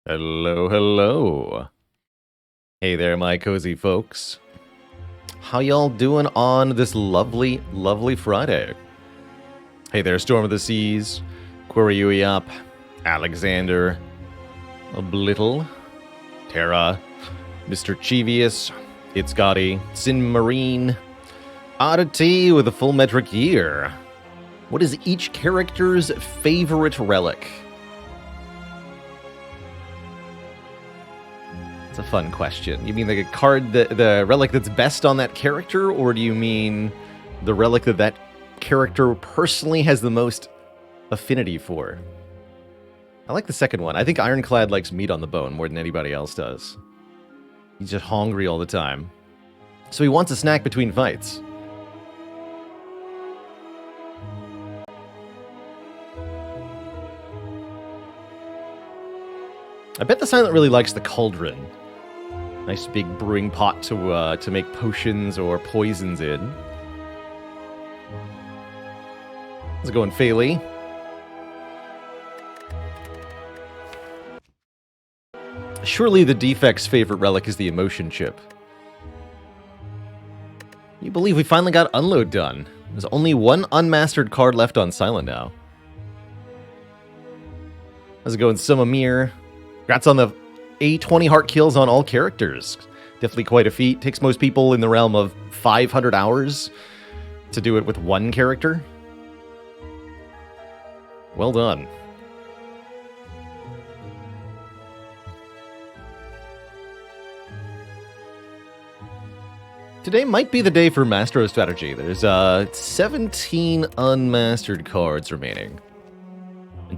Hello, hello. Hey there, my cozy folks. How y'all doing on this lovely, lovely Friday? Hey there, Storm of the Seas, Queriuyap, Alexander, Oblittle, Terra, Mr. Chivius, It's Gotti, Sin Marine, Oddity with a full metric year. What is each character's favorite relic? It's a fun question. You mean like a card, the relic that's best on that character, or do you mean the relic that that character personally has the most affinity for? I like the second one. I think Ironclad likes meat on the bone more than anybody else does. He's just hungry all the time. So he wants a snack between fights. I bet the Silent really likes the Cauldron. Nice big brewing pot to make potions or poisons in. How's it going, Phaley? Surely the Defect's favorite relic is the emotion chip. You believe we finally got Unload done. There's only one unmastered card left on Silent now. How's it going, Sumamir? Congrats on the A20 heart kills on all characters. Definitely quite a feat. Takes most people in the realm of 500 hours to do it with one character. Well done. Today might be the day for Master Strategy. There's 17 unmastered cards remaining.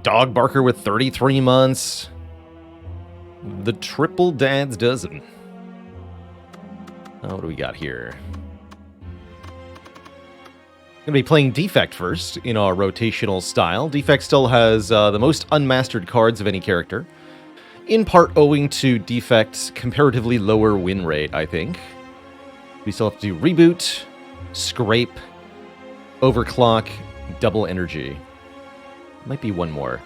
Dog Barker with 33 months. The Triple Dad's Dozen. What do we got here? Gonna be playing Defect first in our rotational style. Defect still has the most unmastered cards of any character, in part owing to Defect's comparatively lower win rate, I think. We still have to do Reboot, Scrape, Overclock, Double Energy. Might be one more.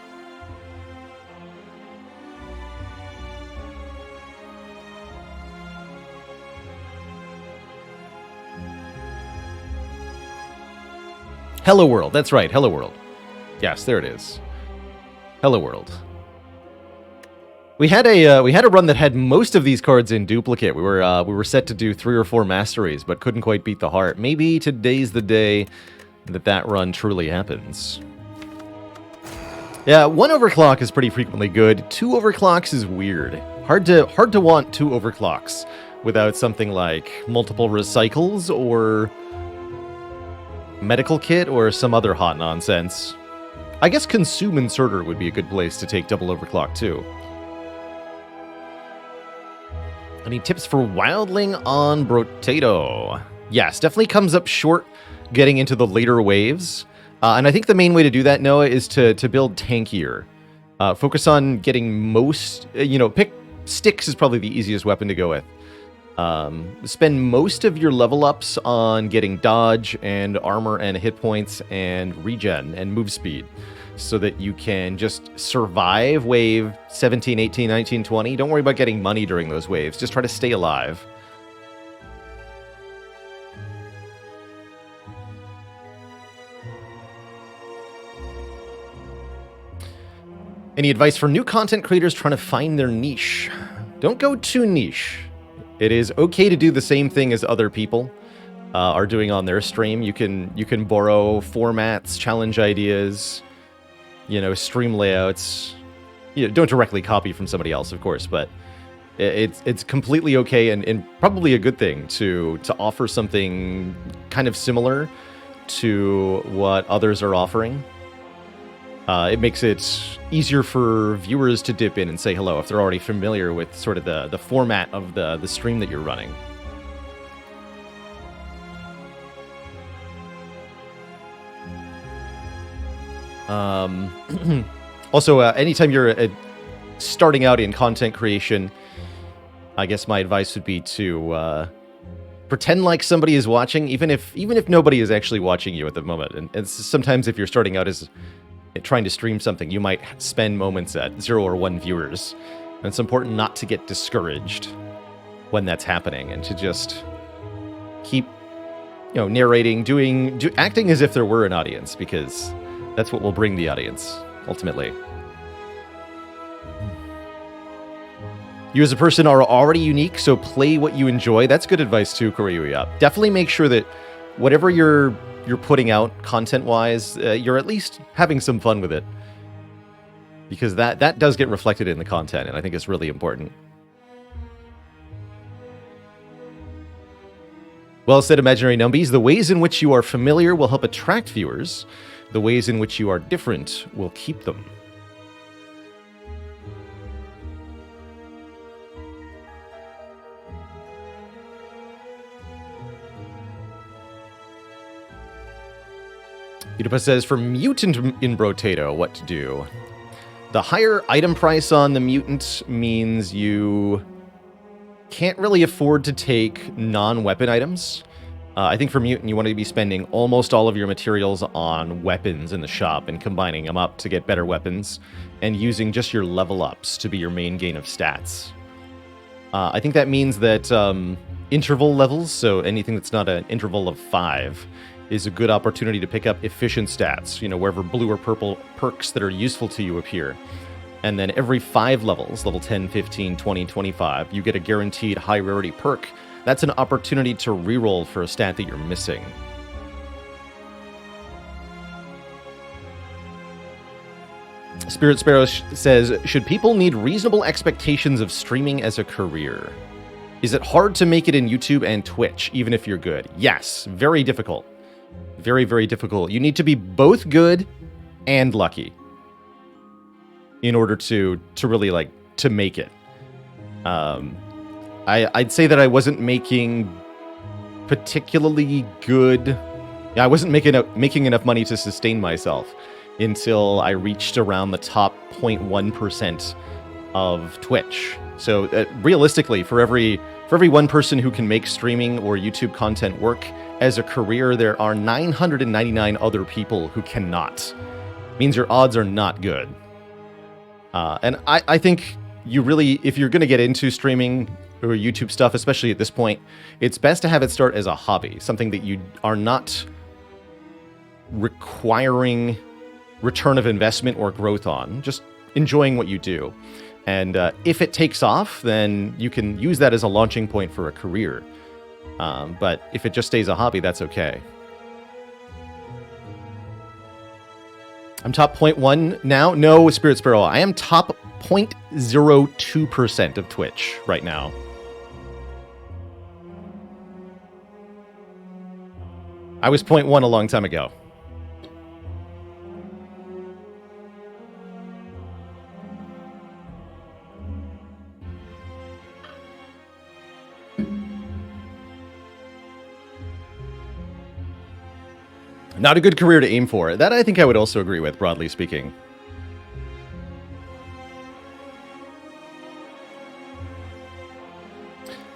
Hello World, that's right, Hello World. Yes, there it is. Hello World. We had a run that had most of these cards in duplicate. We were set to do 3 or 4 masteries, but couldn't quite beat the heart. Maybe today's the day that run truly happens. Yeah, 1 overclock is pretty frequently good. 2 overclocks is weird. Hard to want 2 overclocks without something like multiple recycles or medical kit or some other hot nonsense. I guess Consume Inserter would be a good place to take double overclock too. Any tips for Wildling on Brotato? Yes, definitely comes up short getting into the later waves. And I think the main way to do that, Noah, is to build tankier. Focus on getting most, pick sticks is probably the easiest weapon to go with. Spend most of your level ups on getting dodge and armor and hit points and regen and move speed so that you can just survive wave 17, 18, 19, 20. Don't worry about getting money during those waves. Just try to stay alive. Any advice for new content creators trying to find their niche? Don't go too niche. It is okay to do the same thing as other people are doing on their stream. You can borrow formats, challenge ideas, stream layouts. Don't directly copy from somebody else, of course, but it's completely okay and probably a good thing to offer something kind of similar to what others are offering. It makes it easier for viewers to dip in and say hello if they're already familiar with sort of the format of the stream that you're running. Also, anytime you're starting out in content creation, I guess my advice would be to pretend like somebody is watching, even if nobody is actually watching you at the moment. And sometimes if you're starting out as trying to stream something, you might spend moments at 0 or 1 viewers And it's important not to get discouraged when that's happening, and to just keep, narrating, acting as if there were an audience, because that's what will bring the audience, ultimately. You as a person are already unique, so play what you enjoy. That's good advice too, Koryuya. Definitely make sure that whatever you're putting out content-wise, you're at least having some fun with it. Because that does get reflected in the content, and I think it's really important. Well said, Imaginary Numbies. The ways in which you are familiar will help attract viewers. The ways in which you are different will keep them. Oedipus says, for mutant in Brotato, what to do? The higher item price on the mutant means you can't really afford to take non-weapon items. I think for mutant, you want to be spending almost all of your materials on weapons in the shop and combining them up to get better weapons, and using just your level ups to be your main gain of stats. I think that means that interval levels, so anything that's not an interval of 5, is a good opportunity to pick up efficient stats, wherever blue or purple perks that are useful to you appear. And then every 5 levels, level 10, 15, 20, 25, you get a guaranteed high rarity perk. That's an opportunity to reroll for a stat that you're missing. Spirit Sparrow says, should people need reasonable expectations of streaming as a career? Is it hard to make it in YouTube and Twitch, even if you're good? Yes, very difficult. Very, very difficult. You need to be both good and lucky in order to really to make it. I'd say that I wasn't making particularly good. Yeah, I wasn't making enough money to sustain myself until I reached around the top 0.1% of Twitch. So realistically, for every one person who can make streaming or YouTube content work as a career, there are 999 other people who cannot. Means your odds are not good. And I think you really, if you're going to get into streaming or YouTube stuff, especially at this point, it's best to have it start as a hobby, something that you are not requiring return of investment or growth on, just enjoying what you do. And if it takes off, then you can use that as a launching point for a career. But if it just stays a hobby, that's okay. I'm top 0.1 now. No, Spirit Sparrow, I am top 0.02% of Twitch right now. I was 0.1 a long time ago. Not a good career to aim for. That I think I would also agree with, broadly speaking.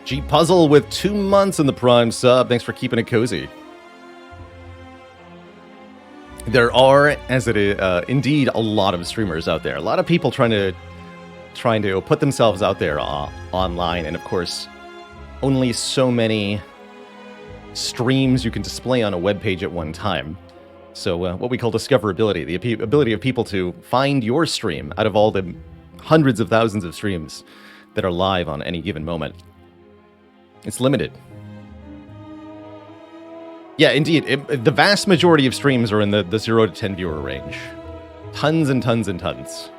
G Puzzle with 2 months in the Prime sub. Thanks for keeping it cozy. There are, as it is, indeed, a lot of streamers out there. A lot of people trying to put themselves out there online, and of course, only so many streams you can display on a web page at one time. So what we call discoverability, the ability of people to find your stream out of all the hundreds of thousands of streams that are live on any given moment. It's limited. Yeah, indeed. The vast majority of streams are in the 0 to 10 viewer range. Tons and tons and tons.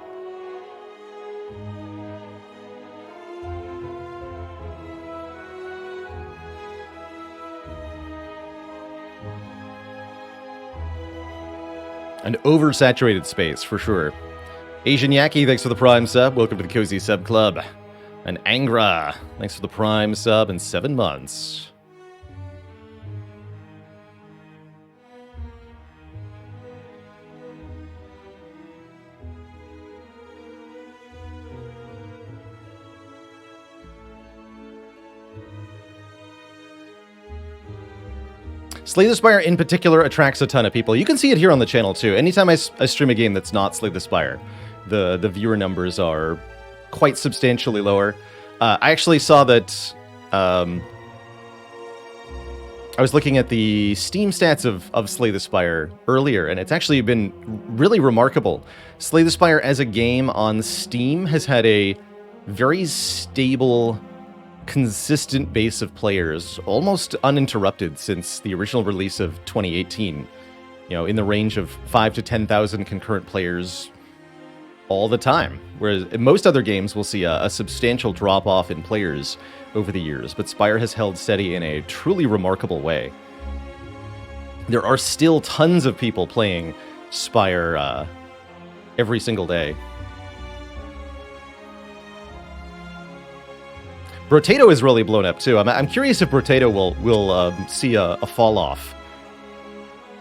An oversaturated space, for sure. Asian Yaki, thanks for the Prime sub. Welcome to the Cozy Sub Club. And Angra, thanks for the Prime sub and 7 months. Slay the Spire in particular attracts a ton of people. You can see it here on the channel too. Anytime I stream a game that's not Slay the Spire, the viewer numbers are quite substantially lower. I actually saw that... I was looking at the Steam stats of Slay the Spire earlier, and it's actually been really remarkable. Slay the Spire as a game on Steam has had a very stable, consistent base of players, almost uninterrupted since the original release of 2018. You know, in the range of 5,000 to 10,000 concurrent players all the time. Whereas most other games will see a substantial drop-off in players over the years, but Spire has held steady in a truly remarkable way. There are still tons of people playing Spire every single day. Brotato is really blown up too. I'm curious if Brotato will see a fall off,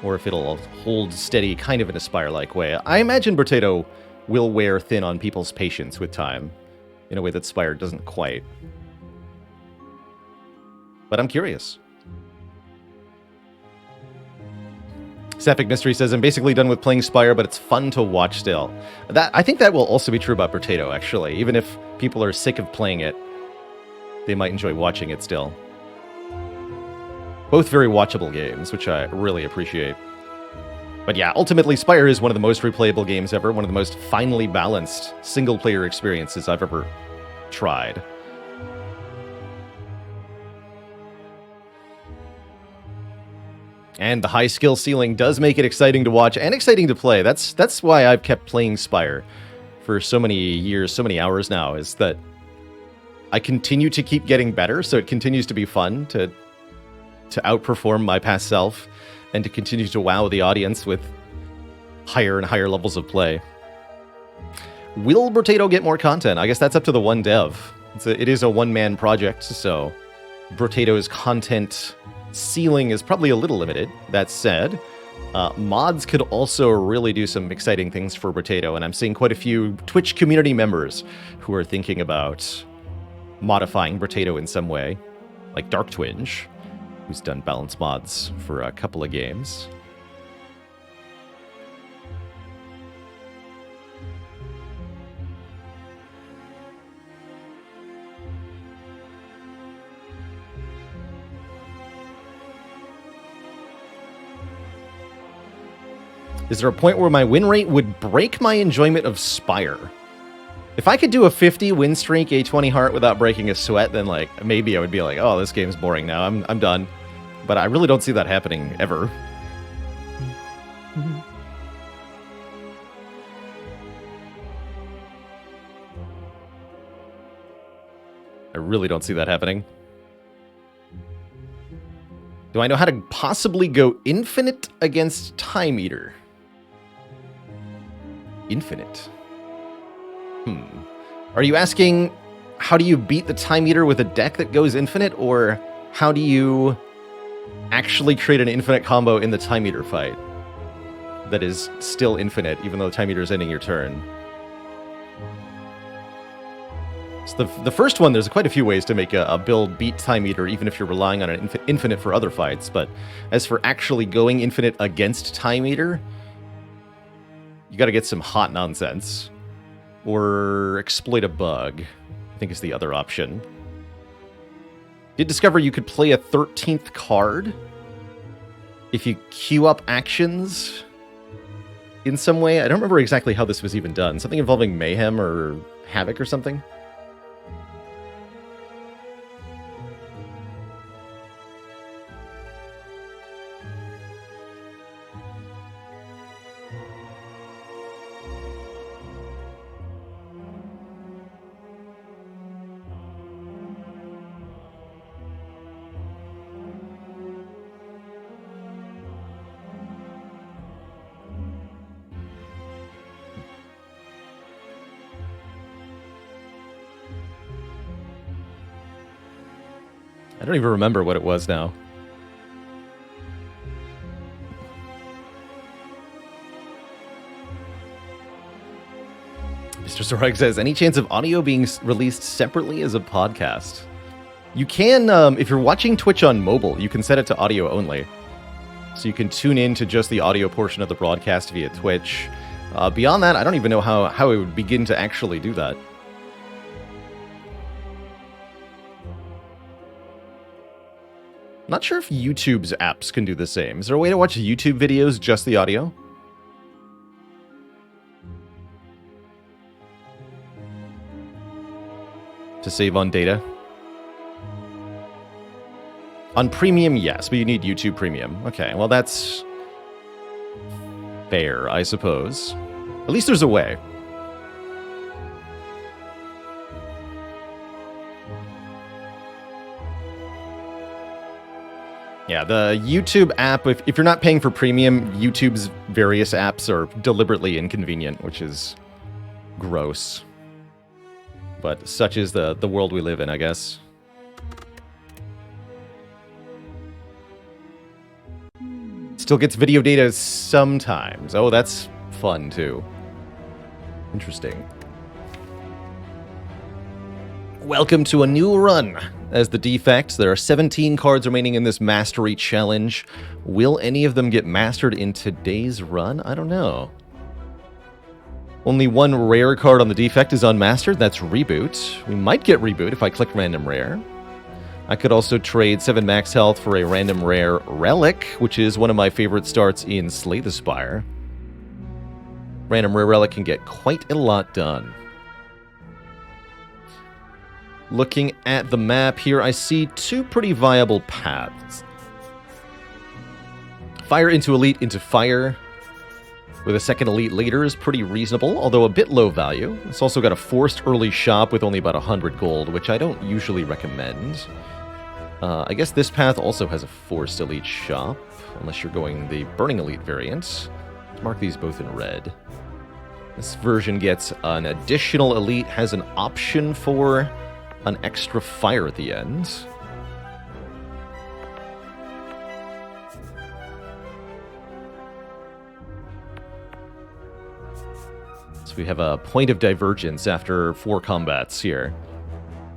or if it'll hold steady kind of in a Spire-like way. I imagine Brotato will wear thin on people's patience with time, in a way that Spire doesn't quite. But I'm curious. Sapphic Mystery says, I'm basically done with playing Spire, but it's fun to watch still. I think that will also be true about Brotato, actually. Even if people are sick of playing it, they might enjoy watching it still. Both very watchable games, which I really appreciate. But yeah, ultimately, Spire is one of the most replayable games ever, one of the most finely balanced single-player experiences I've ever tried. And the high skill ceiling does make it exciting to watch and exciting to play. That's why I've kept playing Spire for so many years, so many hours now, is that I continue to keep getting better, so it continues to be fun to outperform my past self and to continue to wow the audience with higher and higher levels of play. Will Brotato get more content? I guess that's up to the one dev. It is a one-man project, so Brotato's content ceiling is probably a little limited. That said, mods could also really do some exciting things for Brotato, and I'm seeing quite a few Twitch community members who are thinking about modifying Brotato in some way, like Dark Twinge, who's done balance mods for a couple of games. Is there a point where my win rate would break my enjoyment of Spire? If I could do a 50 win streak, a 20 heart without breaking a sweat, then like maybe I would be like, oh, this game's boring now. I'm done. But I really don't see that happening ever. I really don't see that happening. Do I know how to possibly go infinite against Time Eater? Infinite. Are you asking how do you beat the Time Eater with a deck that goes infinite, or how do you actually create an infinite combo in the Time Eater fight that is still infinite even though Time Eater is ending your turn? So the first one, there's quite a few ways to make a build beat Time Eater, even if you're relying on an infinite for other fights. But as for actually going infinite against Time Eater, you got to get some hot nonsense. Or exploit a bug, I think is the other option. Did discover you could play a 13th card if you queue up actions in some way. I don't remember exactly how this was even done. Something involving Mayhem or Havoc or something? I don't even remember what it was now. Mr. Sorag says, any chance of audio being released separately as a podcast? You can, if you're watching Twitch on mobile, you can set it to audio only. So you can tune in to just the audio portion of the broadcast via Twitch. Beyond that, I don't even know how it would begin to actually do that. Not sure if YouTube's apps can do the same. Is there a way to watch YouTube videos, just the audio? To save on data? On Premium, yes, but you need YouTube Premium. Okay, well that's fair, I suppose. At least there's a way. Yeah, the YouTube app, if you're not paying for Premium, YouTube's various apps are deliberately inconvenient, which is gross. But such is the world we live in, I guess. Still gets video data sometimes. Oh, that's fun, too. Interesting. Welcome to a new run as the Defect. There are 17 cards remaining in this Mastery Challenge. Will any of them get mastered in today's run? I don't know. Only one rare card on the Defect is unmastered. That's Reboot. We might get Reboot if I click Random Rare. I could also trade 7 max health for a random rare Relic, which is one of my favorite starts in Slay the Spire. Random rare Relic can get quite a lot done. Looking at the map here, I see two pretty viable paths. Fire into Elite into Fire, with a second Elite later is pretty reasonable, although a bit low value. It's also got a forced early shop with only about 100 gold, which I don't usually recommend. I guess this path also has a forced Elite shop, unless you're going the Burning Elite variant. Let's mark these both in red. This version gets an additional Elite, has an option for an extra fire at the end. So we have a point of divergence after 4 combats here.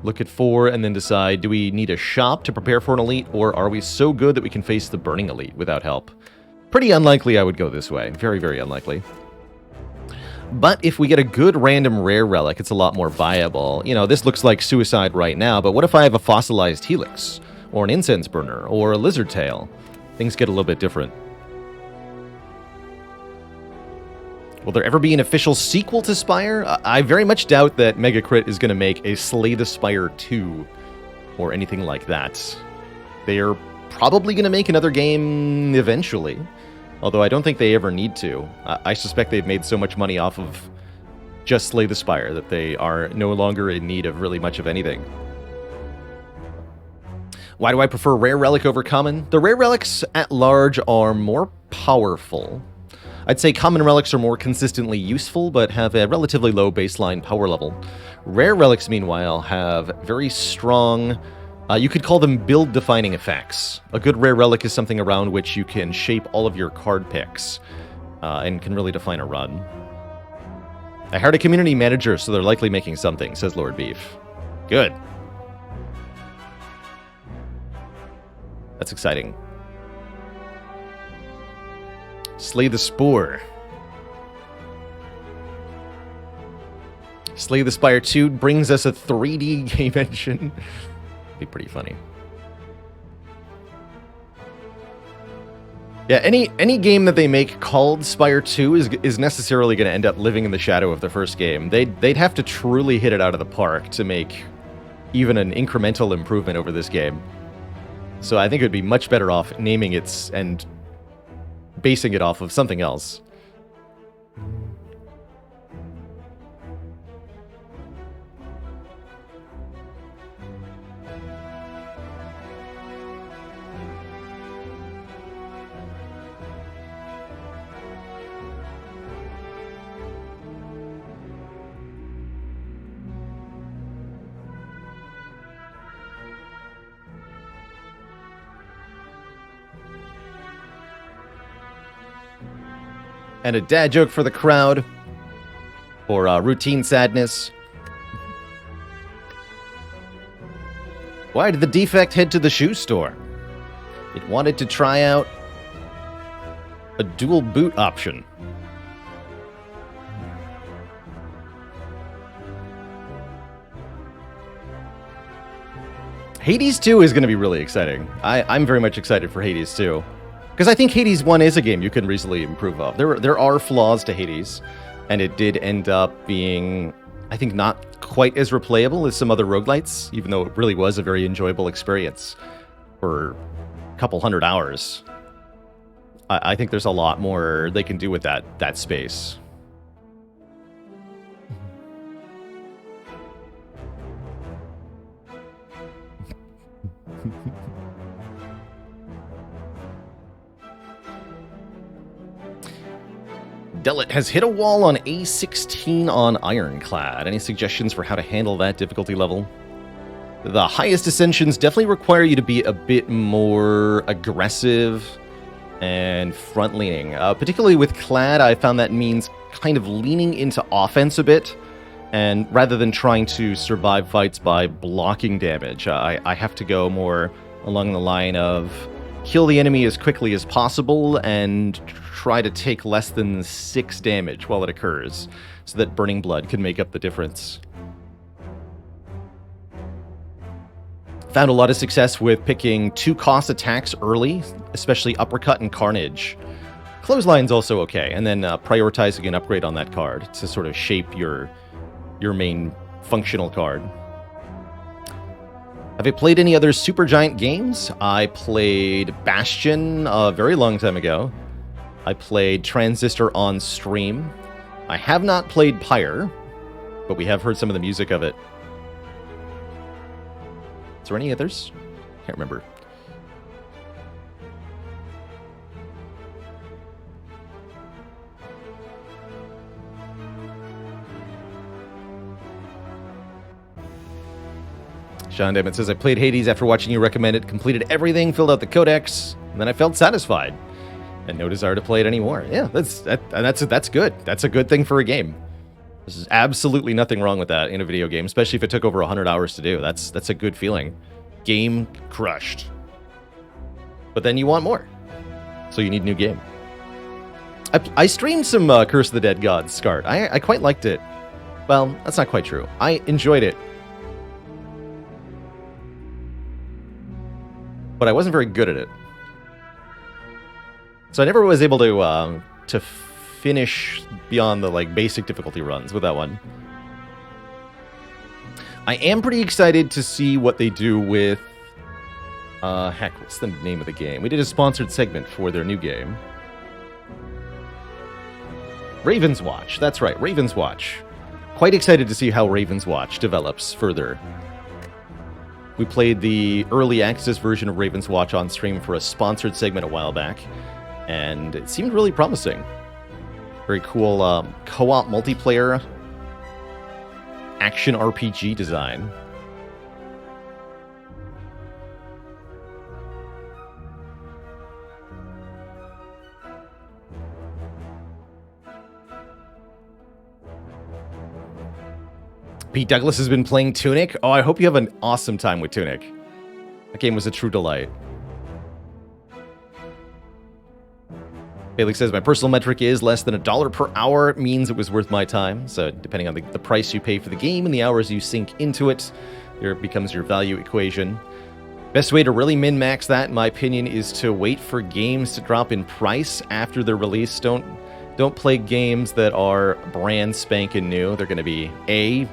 Look at 4 and then decide, do we need a shop to prepare for an Elite, or are we so good that we can face the Burning Elite without help? Pretty unlikely I would go this way. Very, very unlikely. But if we get a good random rare relic, it's a lot more viable. You know, this looks like suicide right now, but what if I have a fossilized helix, or an incense burner, or a lizard tail? Things get a little bit different. Will there ever be an official sequel to Spire? I very much doubt that Megacrit is going to make a Slay the Spire 2, or anything like that. They're probably going to make another game eventually. Although I don't think they ever need to. I suspect they've made so much money off of just Slay the Spire that they are no longer in need of really much of anything. Why do I prefer Rare Relic over Common? The Rare Relics at large are more powerful. I'd say Common Relics are more consistently useful, but have a relatively low baseline power level. Rare Relics, meanwhile, have very strong... you could call them build-defining effects. A good rare relic is something around which you can shape all of your card picks, and can really define a run. I hired a community manager, so they're likely making something, says Lord Beef. Good. That's exciting. Slay the Spore. Slay the Spire 2 brings us a 3D game engine. Be pretty funny. Yeah, any game that they make called Spire 2 is necessarily going to end up living in the shadow of the first game. They'd have to truly hit it out of the park to make even an incremental improvement over this game. So I think it would be much better off naming it and basing it off of something else. And a dad joke for the crowd. Or routine sadness. Why did the Defect head to the shoe store? It wanted to try out a dual boot option. Hades 2 is going to be really exciting. I'm very much excited for Hades 2. Because I think Hades 1 is a game you can reasonably improve of. There are flaws to Hades, and it did end up being, I think, not quite as replayable as some other roguelites, even though it really was a very enjoyable experience for a couple hundred hours. I think there's a lot more they can do with that space. Delit has hit a wall on A16 on Ironclad. Any suggestions for how to handle that difficulty level? The highest ascensions definitely require you to be a bit more aggressive and front-leaning. Particularly with Clad, I found that means kind of leaning into offense a bit, and rather than trying to survive fights by blocking damage, I have to go more along the line of kill the enemy as quickly as possible and try to take less than 6 damage while it occurs, so that Burning Blood can make up the difference. Found a lot of success with picking 2-cost attacks early, especially Uppercut and Carnage. Clothesline's also okay, and then prioritizing an upgrade on that card to sort of shape your main functional card. Have I played any other Supergiant games? I played Bastion a very long time ago. I played Transistor on stream. I have not played Pyre, but we have heard some of the music of it. Is there any others? Can't remember. Sean Devitt says, I played Hades after watching you recommend it, completed everything, filled out the codex, and then I felt satisfied. And no desire to play it anymore. Yeah, that's good. That's a good thing for a game. There's absolutely nothing wrong with that in a video game, especially if it took over 100 hours to do. That's a good feeling. Game crushed. But then you want more. So you need a new game. I streamed some Curse of the Dead Gods, Scart. I quite liked it. Well, that's not quite true. I enjoyed it. But I wasn't very good at it. So I never was able to finish beyond the basic difficulty runs with that one. I am pretty excited to see what they do with heck, what's the name of the game? We did a sponsored segment for their new game. Raven's Watch. That's right, Raven's Watch. Quite excited to see how Raven's Watch develops further. We played the early access version of Raven's Watch on stream for a sponsored segment a while back, and it seemed really promising. Very cool co-op multiplayer action RPG design. Pete Douglas has been playing Tunic. Oh, I hope you have an awesome time with Tunic. That game was a true delight. Felix says, my personal metric is less than $1 per hour. It means it was worth my time. So depending on the price you pay for the game and the hours you sink into it, there becomes your value equation. Best way to really min-max that, in my opinion, is to wait for games to drop in price after their release. Don't play games that are brand spanking new. They're going to be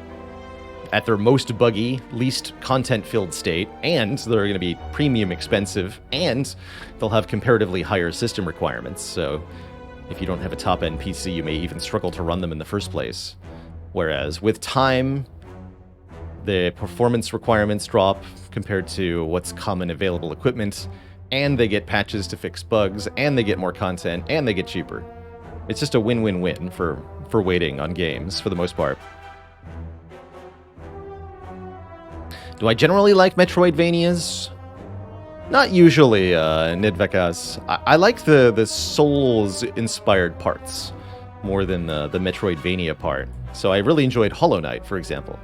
at their most buggy, least content-filled state, and they're going to be premium expensive, and they'll have comparatively higher system requirements. So if you don't have a top-end PC, you may even struggle to run them in the first place. Whereas with time, the performance requirements drop compared to what's common available equipment, and they get patches to fix bugs, and they get more content, and they get cheaper. It's just a win-win-win for waiting on games, for the most part. Do I generally like Metroidvanias? Not usually, Nidvekas. I like the Souls-inspired parts more than the Metroidvania part. So I really enjoyed Hollow Knight, for example.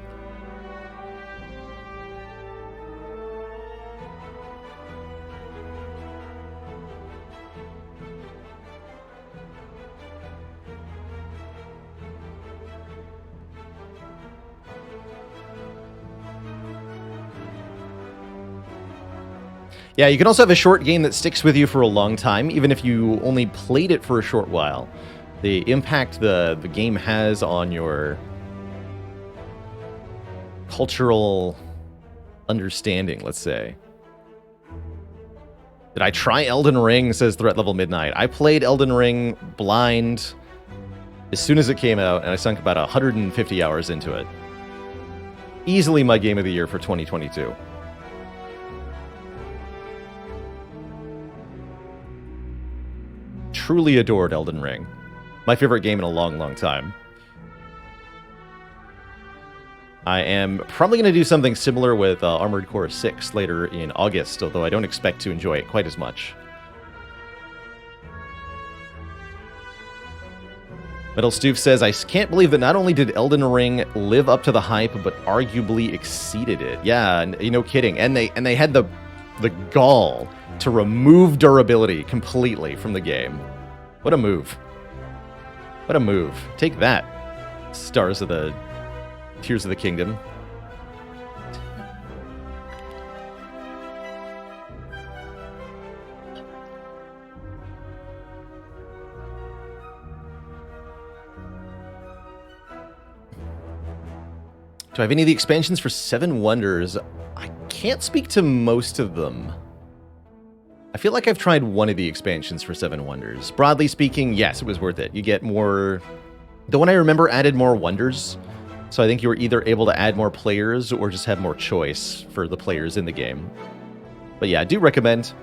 Yeah, you can also have a short game that sticks with you for a long time, even if you only played it for a short while. The impact the game has on your cultural understanding, let's say. Did I try Elden Ring, says Threat Level Midnight. I played Elden Ring blind as soon as it came out, and I sunk about 150 hours into it. Easily my game of the year for 2022. Truly adored Elden Ring. My favorite game in a long, long time. I am probably going to do something similar with Armored Core 6 later in August, although I don't expect to enjoy it quite as much. Metal Stoof says, I can't believe that not only did Elden Ring live up to the hype, but arguably exceeded it. Yeah, no kidding. And they had the gall to remove durability completely from the game. What a move. What a move. Take that, Stars of the... Tears of the Kingdom. Do I have any of the expansions for Seven Wonders? I can't speak to most of them. I feel like I've tried one of the expansions for Seven Wonders. Broadly speaking, yes, it was worth it. You get more... The one I remember added more wonders. So I think you were either able to add more players or just have more choice for the players in the game. But yeah, I do recommend.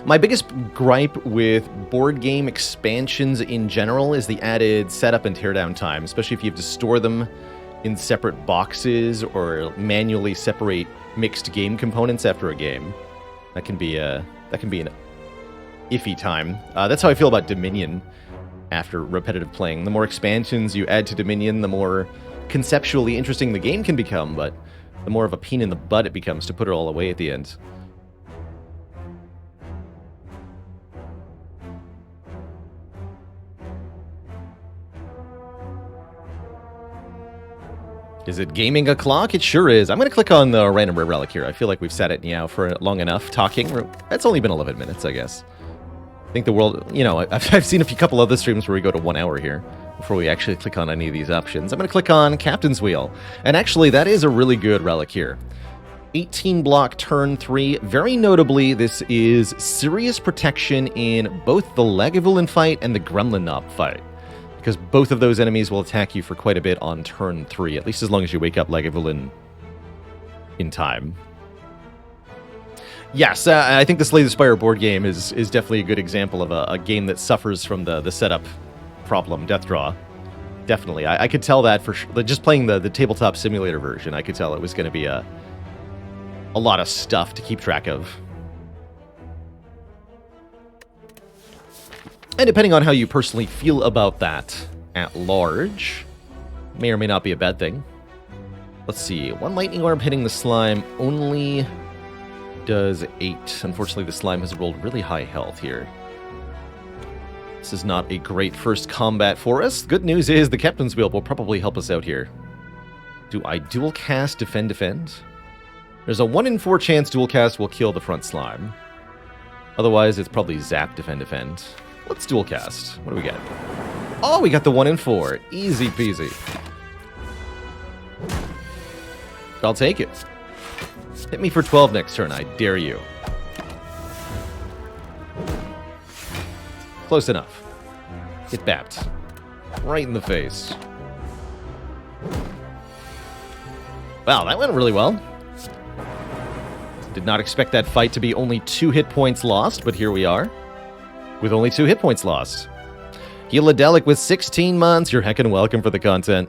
My biggest gripe with board game expansions in general is the added setup and teardown time, especially if you have to store them in separate boxes or manually separate mixed game components after a game. That can be an iffy time. That's how I feel about Dominion after repetitive playing. The more expansions you add to Dominion, the more conceptually interesting the game can become, but the more of a pain in the butt it becomes to put it all away at the end. Is it gaming o'clock? It sure is. I'm going to click on the random rare relic here. I feel like we've sat it now for long enough talking. It's only been 11 minutes, I guess. I think the world, you know, I've seen a couple other streams where we go to 1 hour here before we actually click on any of these options. I'm going to click on Captain's Wheel. And actually, that is a really good relic here. 18 block turn 3. Very notably, this is serious protection in both the Lagavulin fight and the Gremlin Knob fight, because both of those enemies will attack you for quite a bit on turn 3, at least as long as you wake up Lagavulin in time. Yes, I think the Slay the Spire board game is definitely a good example of a game that suffers from the setup problem, death draw. Definitely. I could tell that for sure. Just playing the tabletop simulator version, I could tell it was going to be a lot of stuff to keep track of. And depending on how you personally feel about that at large, may or may not be a bad thing. Let's see. One lightning orb hitting the slime only does 8. Unfortunately, the slime has rolled really high health here. This is not a great first combat for us. Good news is the Captain's Wheel will probably help us out here. Do I dual cast Defend Defend? There's a 1 in 4 chance dual cast will kill the front slime. Otherwise, it's probably Zap Defend Defend. Let's dual cast. What do we get? Oh, we got the 1 in 4. Easy peasy. I'll take it. Hit me for 12 next turn, I dare you. Close enough. Get bapped. Right in the face. Wow, that went really well. Did not expect that fight to be only 2 hit points lost, but here we are. With only 2 hit points lost. Healadelic with 16 months. You're heckin' welcome for the content.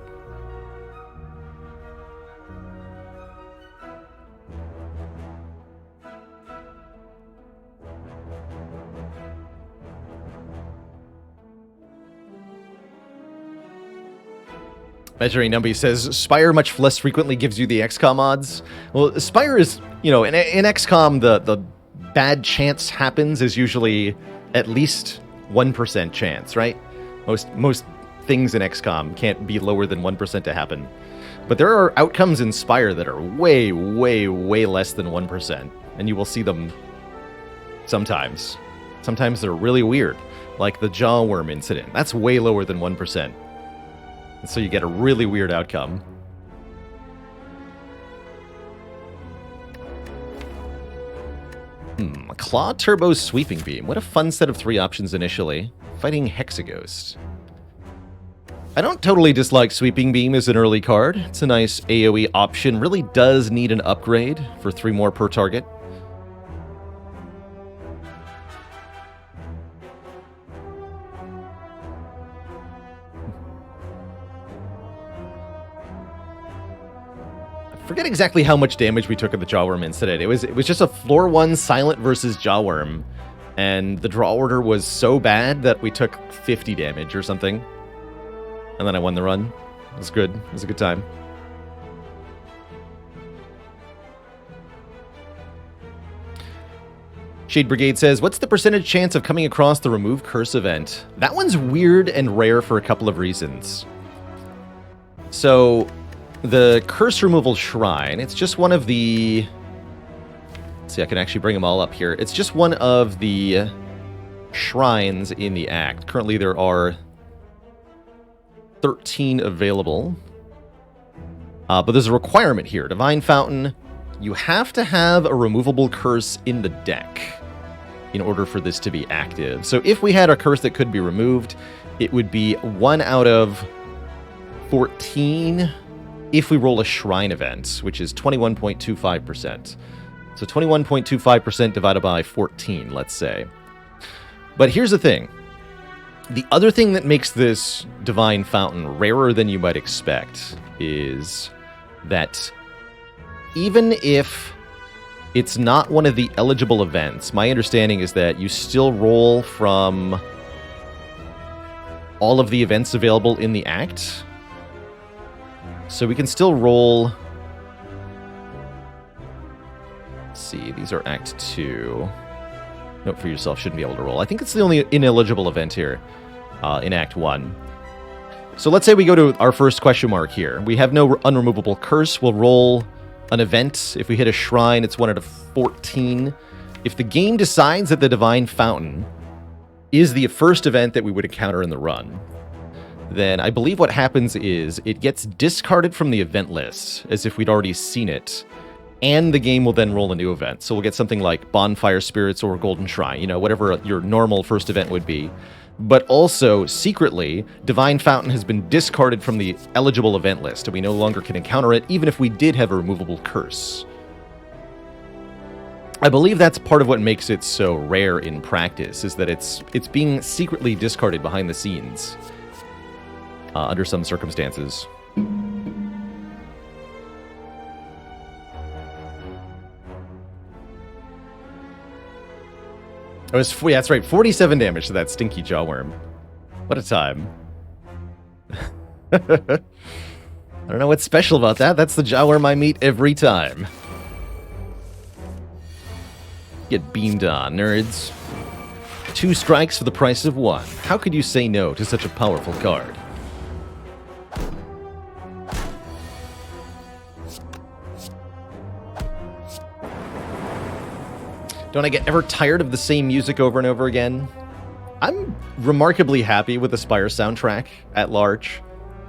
Measuring Numby says, Spire much less frequently gives you the XCOM odds. Well, Spire is, you know, in XCOM, the bad chance happens is usually at least 1% chance, right? Most things in XCOM can't be lower than 1% to happen. But there are outcomes in Spire that are way, way, way less than 1%. And you will see them Sometimes. Sometimes they're really weird, like the jawworm incident. That's way lower than 1%. And so you get a really weird outcome. Claw Turbo Sweeping Beam. What a fun set of 3 options initially. Fighting Hexaghost. I don't totally dislike Sweeping Beam as an early card. It's a nice AoE option. Really does need an upgrade for 3 more per target. Forget exactly how much damage we took at the Jawworm incident. It was just a floor 1 silent versus Jawworm, and the draw order was so bad that we took 50 damage or something. And then I won the run. It was good. It was a good time. Shade Brigade says, what's the percentage chance of coming across the Remove Curse event? That one's weird and rare for a couple of reasons. So, the Curse Removal Shrine, it's just one of the... Let's see, I can actually bring them all up here. It's just one of the shrines in the Act. Currently there are 13 available. But there's a requirement here. Divine Fountain, you have to have a removable curse in the deck in order for this to be active. So if we had a curse that could be removed, it would be 1 out of 14 if we roll a Shrine event, which is 21.25%. So 21.25% divided by 14, let's say. But here's the thing. The other thing that makes this Divine Fountain rarer than you might expect is that even if it's not one of the eligible events, my understanding is that you still roll from all of the events available in the Act. So we can still roll... Let's see, these are Act 2. Note for yourself, shouldn't be able to roll. I think it's the only ineligible event here in Act 1. So let's say we go to our first question mark here. We have no unremovable curse. We'll roll an event. If we hit a shrine, it's 1 out of 14. If the game decides that the Divine Fountain is the first event that we would encounter in the run, then I believe what happens is it gets discarded from the event list as if we'd already seen it, and the game will then roll a new event. So we'll get something like Bonfire Spirits or Golden Shrine, you know, whatever your normal first event would be. But also, secretly, Divine Fountain has been discarded from the eligible event list, and we no longer can encounter it, even if we did have a removable curse. I believe that's part of what makes it so rare in practice, is that it's being secretly discarded behind the scenes. Under some circumstances. It was, yeah, that's right, 47 damage to that stinky Jawworm. What a time. I don't know what's special about that. That's the Jawworm I meet every time. Get beamed on, nerds. 2 strikes for the price of 1. How could you say no to such a powerful card? Don't I get ever tired of the same music over and over again? I'm remarkably happy with the Spire soundtrack at large.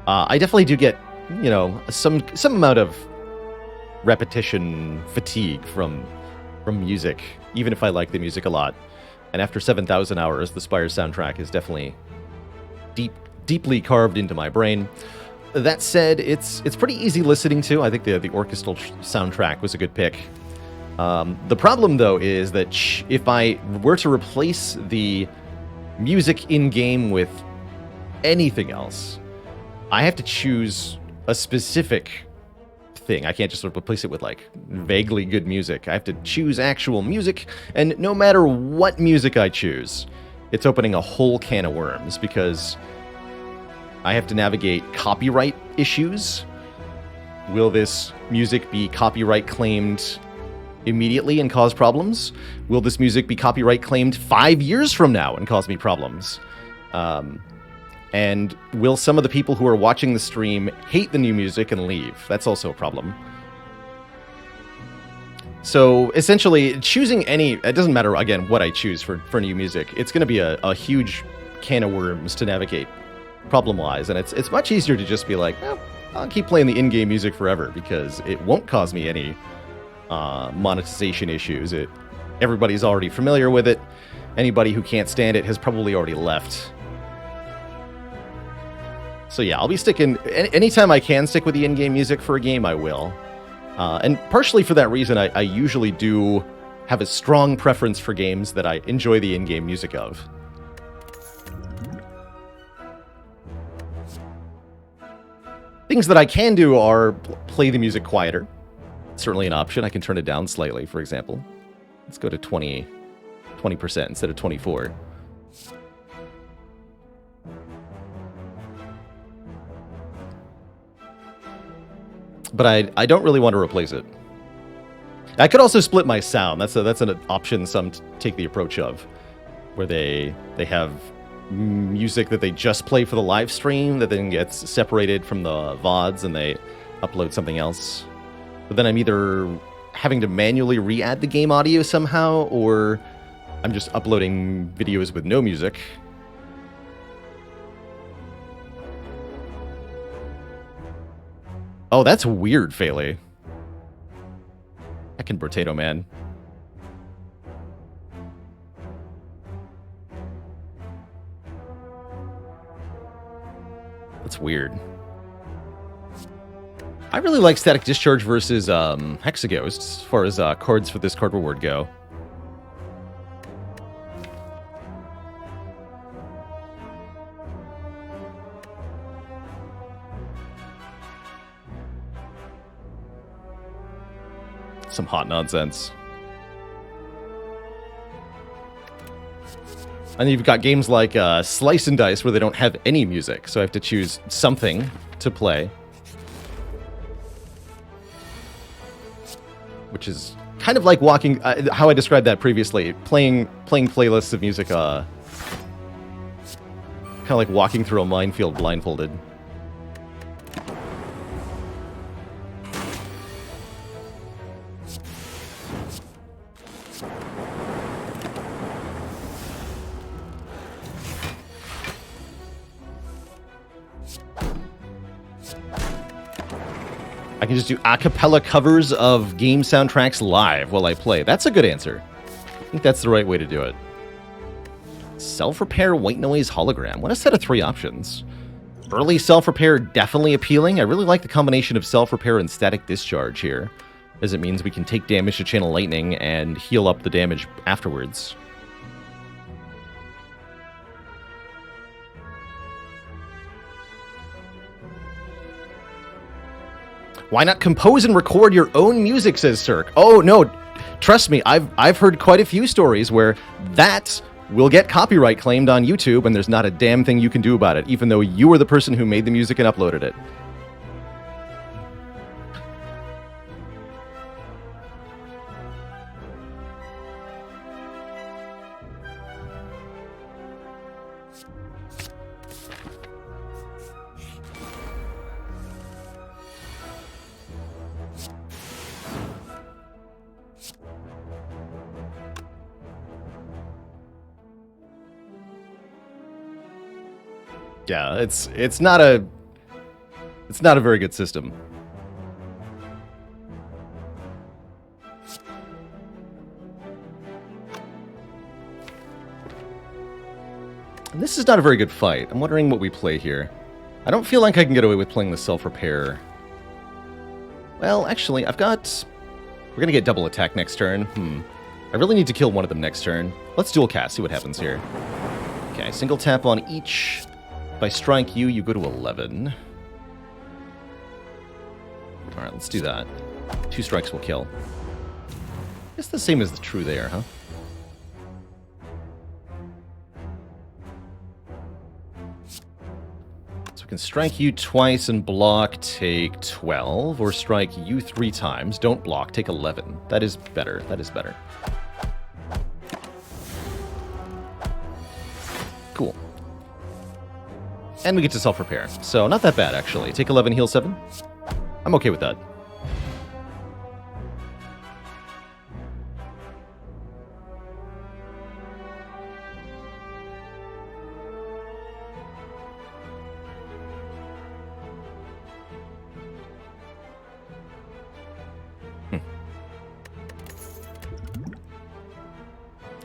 I definitely do get, you know, some amount of repetition fatigue from music, even if I like the music a lot. And after 7,000 hours, the Spire soundtrack is definitely deeply carved into my brain. That said, it's pretty easy listening to. I think the orchestral soundtrack was a good pick. The problem, though, is that if I were to replace the music in-game with anything else, I have to choose a specific thing. I can't just sort of replace it with, like, vaguely good music. I have to choose actual music, and no matter what music I choose, it's opening a whole can of worms, because I have to navigate copyright issues. Will this music be copyright claimed immediately and cause problems? Will this music be copyright claimed 5 years from now and cause me problems? And will some of the people who are watching the stream hate the new music and leave? That's also a problem. So essentially, choosing any, it doesn't matter, again, what I choose for new music. It's going to be a huge can of worms to navigate problem-wise. And it's much easier to just be like, eh, I'll keep playing the in-game music forever because it won't cause me any monetization issues. Everybody's already familiar with it. Anybody who can't stand it has probably already left. So yeah, I'll be sticking... Anytime I can stick with the in-game music for a game, I will. And partially for that reason, I usually do have a strong preference for games that I enjoy the in-game music of. Things that I can do are play the music quieter. Certainly an option. I can turn it down slightly, for example. Let's go to 20% instead of 24%. But I don't really want to replace it. I could also split my sound. That's an option some take the approach of, where they have music that they just play for the live stream that then gets separated from the VODs and they upload something else. But then I'm either having to manually re-add the game audio somehow, or I'm just uploading videos with no music. Oh, that's weird, Phaley. Heckin' Brotato, man. That's weird. I really like Static Discharge versus Hexaghost as far as cards for this card reward go. Some hot nonsense. And you've got games like Slice and Dice where they don't have any music, so I have to choose something to play. Which is kind of like walking, how I described that previously, playing playlists of music, kind of like walking through a minefield blindfolded. I can just do a cappella covers of game soundtracks live while I play. That's a good answer. I think that's the right way to do it. Self-repair, white noise, hologram. What a set of 3 options. Early self-repair, definitely appealing. I really like the combination of self-repair and static discharge here, as it means we can take damage to channel lightning and heal up the damage afterwards. Why not compose and record your own music, says Cirque. Oh, no, trust me, I've heard quite a few stories where that will get copyright claimed on YouTube and there's not a damn thing you can do about it, even though you were the person who made the music and uploaded it. Yeah, it's not a very good system. And this is not a very good fight. I'm wondering what we play here. I don't feel like I can get away with playing the self-repair. Well, actually, we're gonna get double attack next turn. I really need to kill one of them next turn. Let's dual cast, see what happens here. Okay, single tap on each. If I strike you, you go to 11. Alright, let's do that. 2 strikes will kill. I guess the same as the true there, huh? So we can strike you twice and block, take 12, or strike you 3 times, don't block, take 11. That is better, that is better. Cool. And we get to self-repair. So, not that bad, actually. Take 11, heal 7. I'm okay with that.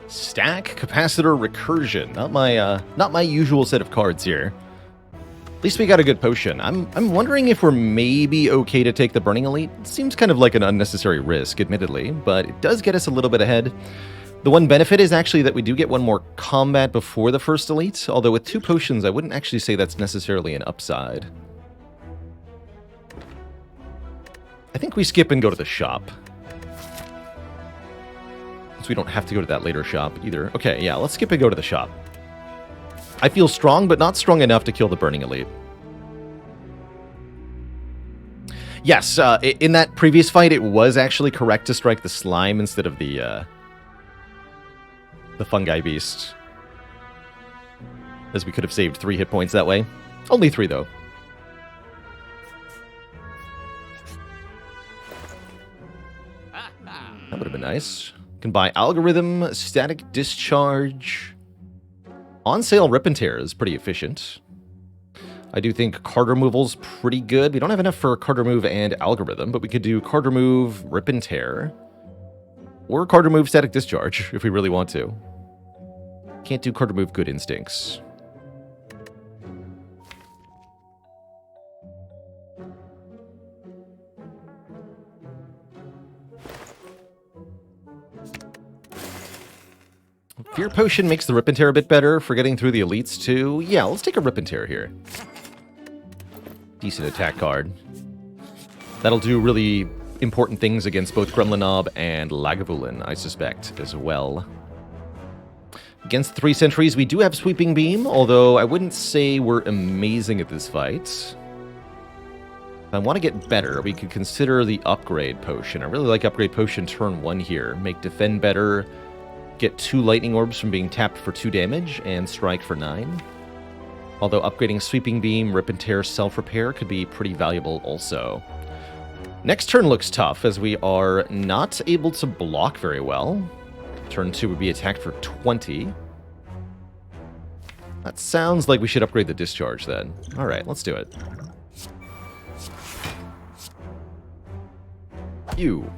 Stack, Capacitor, Recursion. Not my usual set of cards here. At least we got a good potion. I'm wondering if we're maybe okay to take the Burning Elite. It seems kind of like an unnecessary risk, admittedly, but it does get us a little bit ahead. The one benefit is actually that we do get one more combat before the first Elite, although with 2 potions, I wouldn't actually say that's necessarily an upside. I think we skip and go to the shop. So we don't have to go to that later shop either. Okay, yeah, let's skip and go to the shop. I feel strong, but not strong enough to kill the Burning Elite. Yes, in that previous fight, it was actually correct to strike the slime instead of the fungi beast. As we could have saved 3 hit points that way. Only 3, though. That would have been nice. Can buy Algorithm, Static Discharge. On sale, Rip and Tear is pretty efficient. I do think card removal's pretty good. We don't have enough for card remove and Algorithm, but we could do card remove, Rip and Tear. Or card remove, Static Discharge, if we really want to. Can't do card remove, Good Instincts. Fear Potion makes the Rip and Tear a bit better for getting through the Elites, too. Yeah, let's take a Rip and Tear here. Decent attack card. That'll do really important things against both Gremlinob and Lagavulin, I suspect, as well. Against 3 sentries, we do have Sweeping Beam, although I wouldn't say we're amazing at this fight. If I want to get better, we could consider the Upgrade Potion. I really like Upgrade Potion turn 1 here. Make Defend better, get 2 Lightning Orbs from being tapped for 2 damage, and Strike for 9. Although upgrading Sweeping Beam, Rip and Tear, Self-Repair could be pretty valuable also. Next turn looks tough, as we are not able to block very well. Turn 2 would be attacked for 20. That sounds like we should upgrade the Discharge then. Alright, let's do it. You.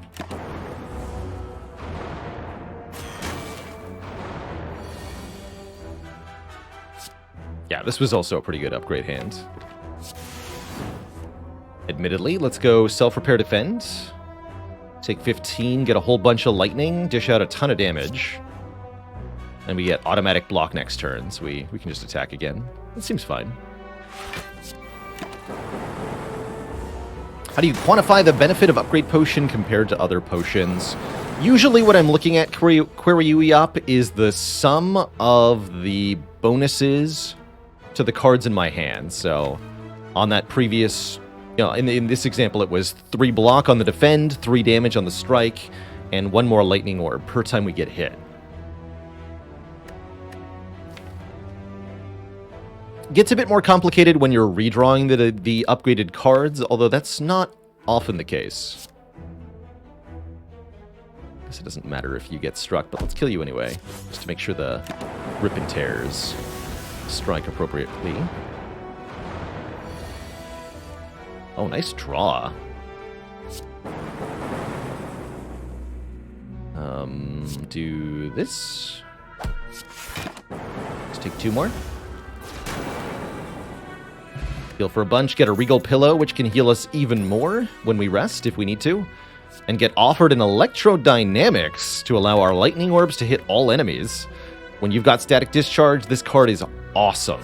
Yeah, this was also a pretty good upgrade hand. Admittedly, let's go Self-Repair Defend. Take 15, get a whole bunch of lightning, dish out a ton of damage. And we get automatic block next turn, so we can just attack again. It seems fine. How do you quantify the benefit of Upgrade Potion compared to other potions? Usually what I'm looking at, Query UE Up, is the sum of the bonuses to the cards in my hand. So on that previous, in this example, it was 3 block on the defend, 3 damage on the strike, and 1 more lightning orb per time we get hit. Gets a bit more complicated when you're redrawing the upgraded cards, although that's not often the case. I guess it doesn't matter if you get struck, but let's kill you anyway, just to make sure the Rip and Tears strike appropriately. Oh, nice draw. Do this. Let's take 2 more. Heal for a bunch, get a Regal Pillow, which can heal us even more when we rest, if we need to. And get offered an Electrodynamics to allow our Lightning Orbs to hit all enemies. When you've got Static Discharge, this card is awesome.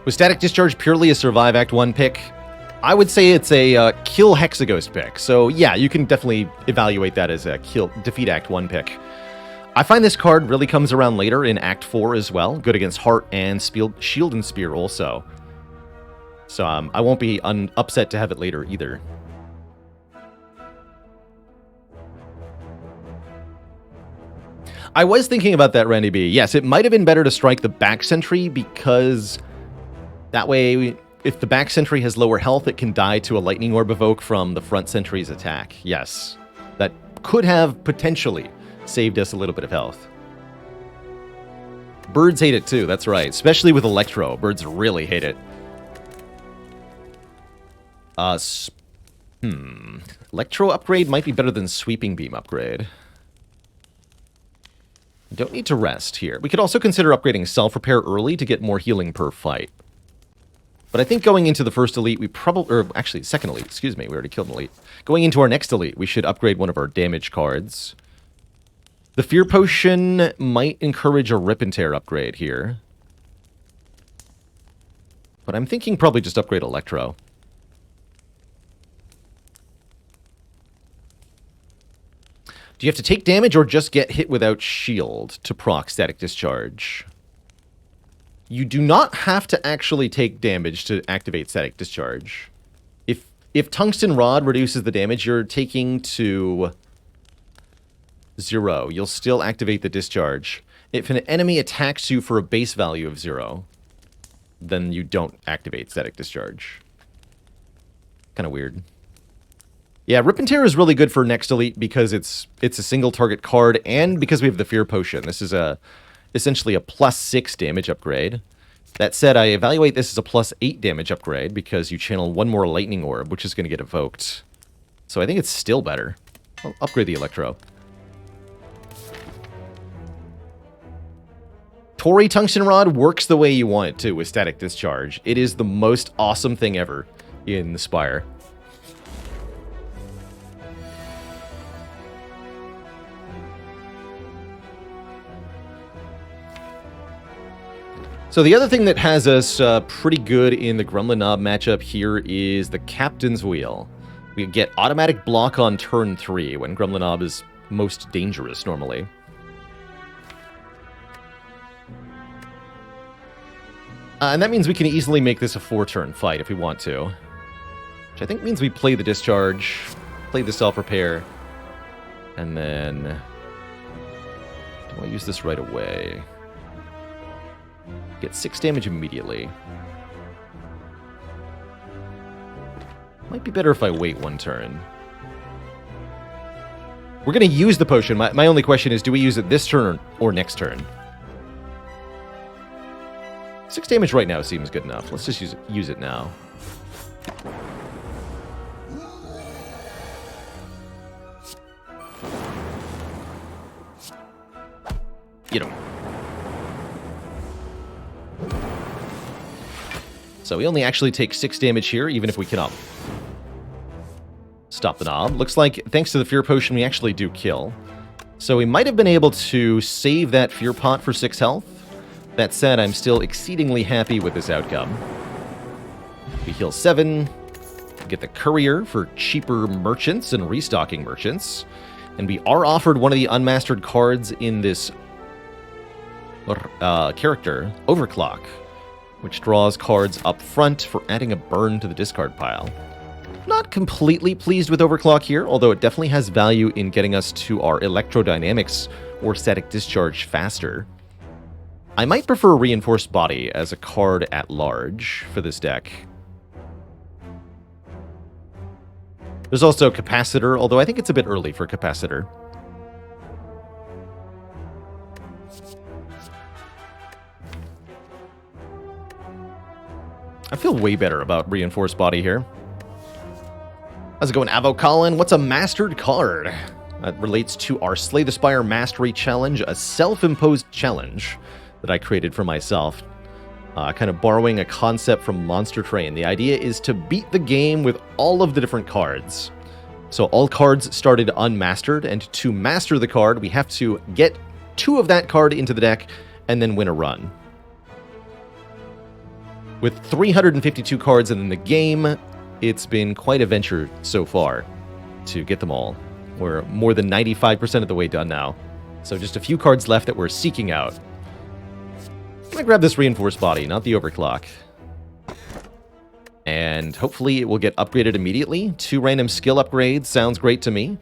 Was Static Discharge purely a Survive Act 1 pick? I would say it's a kill Hexaghost pick. So yeah, you can definitely evaluate that as a defeat Act 1 pick. I find this card really comes around later in Act 4 as well. Good against Heart and Shield and Spear also. So I won't be upset to have it later either. I was thinking about that, Randy B. Yes, it might have been better to strike the back sentry because that way, if the back sentry has lower health, it can die to a Lightning Orb evoke from the front sentry's attack. Yes, that could have potentially saved us a little bit of health. Birds hate it too, that's right. Especially with Electro, birds really hate it. Electro upgrade might be better than Sweeping Beam upgrade. Don't need to rest here. We could also consider upgrading Self-Repair early to get more healing per fight. But I think going into the first elite, we probably... Or actually, second elite, excuse me. We already killed an elite. Going into our next elite, we should upgrade one of our damage cards. The Fear Potion might encourage a Rip and Tear upgrade here. But I'm thinking probably just upgrade Electro. Do you have to take damage or just get hit without shield to proc Static Discharge? You do not have to actually take damage to activate Static Discharge. If Tungsten Rod reduces the damage you're taking to 0, you'll still activate the discharge. If an enemy attacks you for a base value of 0, then you don't activate Static Discharge. Kind of weird. Yeah, Rip and Tear is really good for next elite because it's a single target card and because we have the Fear Potion. This is essentially a +6 damage upgrade. That said, I evaluate this as a +8 damage upgrade because you channel one more Lightning Orb, which is going to get evoked. So I think it's still better. I'll upgrade the Electro. Tori Tungsten Rod works the way you want it to with Static Discharge. It is the most awesome thing ever in the Spire. So the other thing that has us pretty good in the Gremlin Knob matchup here is the Captain's Wheel. We get automatic block on turn 3 when Gremlin Knob is most dangerous normally. And that means we can easily make this a 4-turn fight if we want to. Which I think means we play the Discharge, play the Self-Repair, and then... do I use this right away? Get 6 damage immediately. Might be better if I wait 1 turn. We're going to use the potion. My only question is, do we use it this turn or next turn? 6 damage right now seems good enough. Let's just use it now. Get him. So we only actually take 6 damage here, even if we cannot stop the knob. Looks like, thanks to the Fear Potion, we actually do kill. So we might have been able to save that Fear Pot for 6 health. That said, I'm still exceedingly happy with this outcome. We heal 7, get the Courier for cheaper merchants and restocking merchants, and we are offered one of the unmastered cards in this character, Overclock, which draws cards up front for adding a burn to the discard pile. Not completely pleased with Overclock here, although it definitely has value in getting us to our Electrodynamics or Static Discharge faster. I might prefer Reinforced Body as a card at large for this deck. There's also Capacitor, although I think it's a bit early for Capacitor. I feel way better about Reinforced Body here. How's it going, Avo Colin? What's a mastered card? That relates to our Slay the Spire Mastery Challenge, a self-imposed challenge that I created for myself. Kind of borrowing a concept from Monster Train. The idea is to beat the game with all of the different cards. So all cards started unmastered, and to master the card, we have to get 2 of that card into the deck and then win a run. With 352 cards in the game, it's been quite a venture so far to get them all. We're more than 95% of the way done now. So just a few cards left that we're seeking out. I'm going to grab this Reinforced Body, not the Overclock. And hopefully it will get upgraded immediately. 2 random skill upgrades sounds great to me.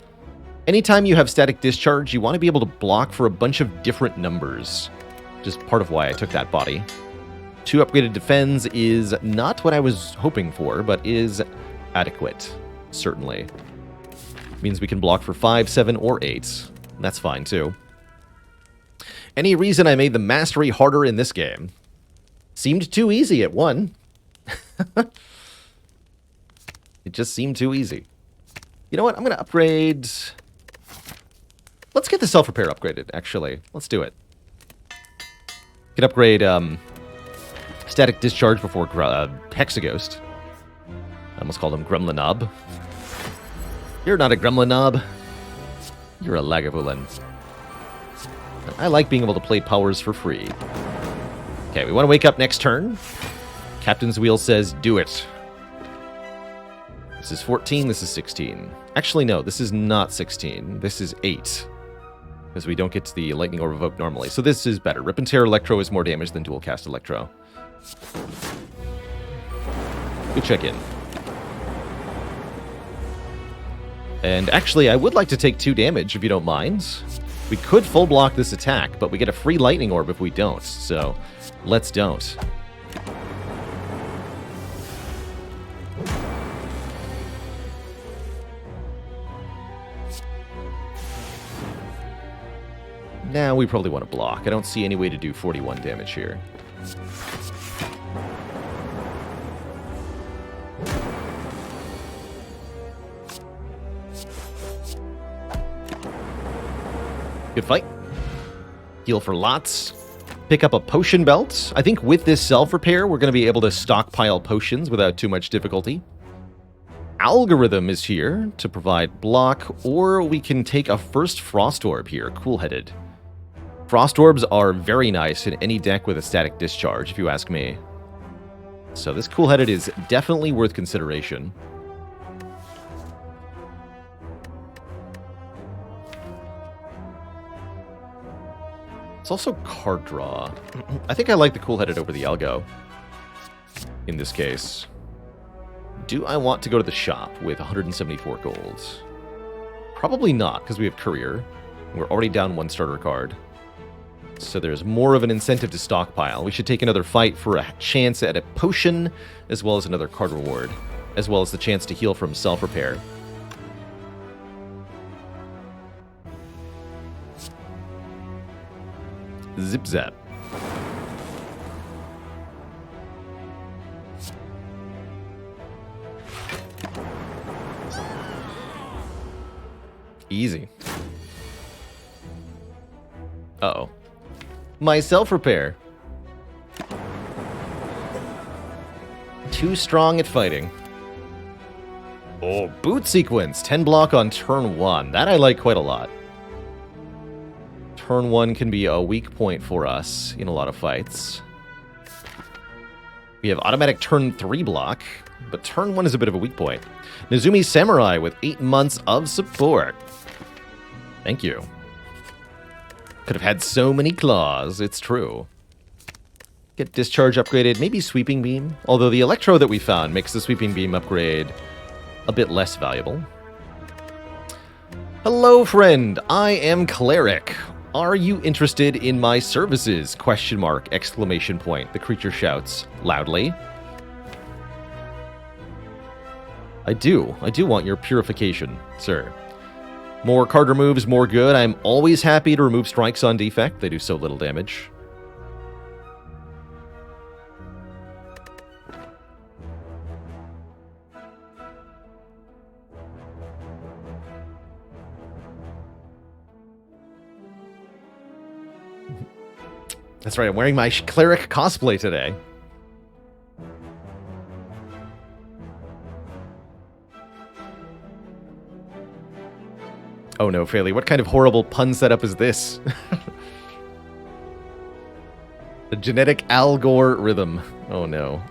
Anytime you have Static Discharge, you want to be able to block for a bunch of different numbers. Just part of why I took that body. 2 upgraded defends is not what I was hoping for, but is adequate, certainly. Means we can block for 5, 7, or 8. That's fine, too. Any reason I made the mastery harder in this game? Seemed too easy at 1. It just seemed too easy. You know what? I'm going to upgrade... Let's get the self-repair upgraded, actually. Let's do it. We can upgrade static discharge before Hexaghost. I almost called him Gremlinob. You're not a Gremlinob. You're a Lagavulin. I like being able to play powers for free. Okay, we want to wake up next turn. Captain's Wheel says, do it. This is 14, this is 16. Actually, no, this is not 16. This is 8. Because we don't get to the Lightning Orb Evoke normally. So this is better. Rip and Tear Electro is more damage than Dual Cast Electro. Good check-in. And actually, I would like to take 2 damage, if you don't mind. We could full block this attack, but we get a free Lightning Orb if we don't. So, let's don't. Now we probably want to block. I don't see any way to do 41 damage here. Good fight. Heal for lots. Pick up a potion belt. I think with this self-repair, we're going to be able to stockpile potions without too much difficulty. Algorithm is here to provide block, or we can take a first Frost Orb here, cool-headed. Frost Orbs are very nice in any deck with a static discharge, if you ask me. So this cool-headed is definitely worth consideration. It's also card draw. I think I like the cool-headed over the Algo in this case. Do I want to go to the shop with 174 gold? Probably not, because we have Courier. We're already down 1 starter card. So there's more of an incentive to stockpile. We should take another fight for a chance at a potion, as well as another card reward, as well as the chance to heal from self-repair. Zip zap. Easy. Uh-oh. My self-repair. Too strong at fighting. Oh, boot sequence. 10 block on turn 1. That I like quite a lot. Turn 1 can be a weak point for us in a lot of fights. We have automatic turn 3 block, but turn 1 is a bit of a weak point. Nezumi Samurai with 8 months of support. Thank you. Could have had so many claws, it's true. Get Discharge upgraded, maybe Sweeping Beam. Although the Electro that we found makes the Sweeping Beam upgrade a bit less valuable. Hello, friend. I am Cleric. Are you interested in my services? Question mark, exclamation point. The creature shouts loudly. I do want your purification, sir. More card removes, more good. I'm always happy to remove strikes on Defect. They do so little damage. That's right, I'm wearing my Cleric cosplay today. Oh no, Fairley, what kind of horrible pun setup is this? The genetic Al Gore rhythm. Oh no.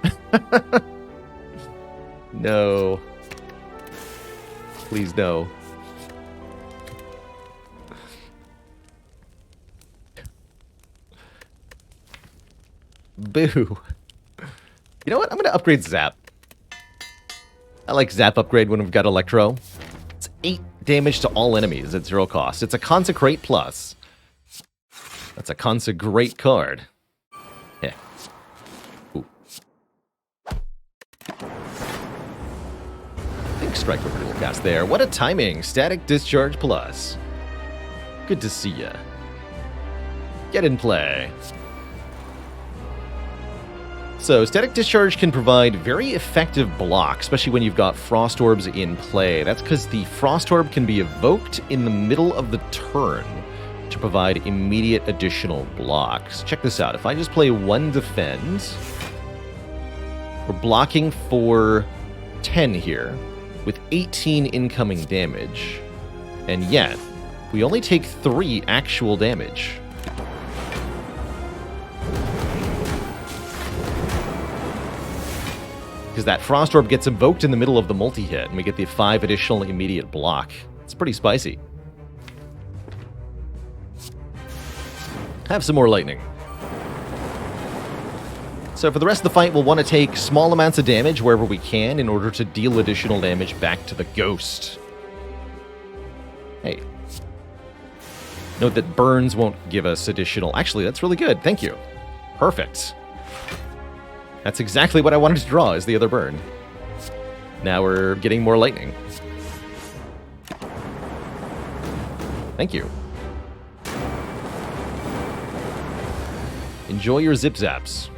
No. Please no. Boo. You know what? I'm going to upgrade Zap. I like Zap upgrade when we've got Electro. It's 8 damage to all enemies at 0 cost. It's a Consecrate plus. That's a Consecrate card. Yeah. Ooh. Big strike over dual cast there. What a timing. Static Discharge plus. Good to see ya. Get in play. So, Static Discharge can provide very effective block, especially when you've got Frost Orbs in play. That's because the Frost Orb can be evoked in the middle of the turn to provide immediate additional blocks. Check this out. If I just play 1 Defend, we're blocking for 10 here with 18 incoming damage. And yet, we only take 3 actual damage. Because that Frost Orb gets invoked in the middle of the multi-hit, and we get the 5 additional immediate block. It's pretty spicy. Have some more lightning. So for the rest of the fight, we'll want to take small amounts of damage wherever we can in order to deal additional damage back to the ghost. Hey. Note that burns won't give us additional... Actually, that's really good. Thank you. Perfect. That's exactly what I wanted to draw, is the other burn. Now we're getting more lightning. Thank you. Enjoy your zip zaps.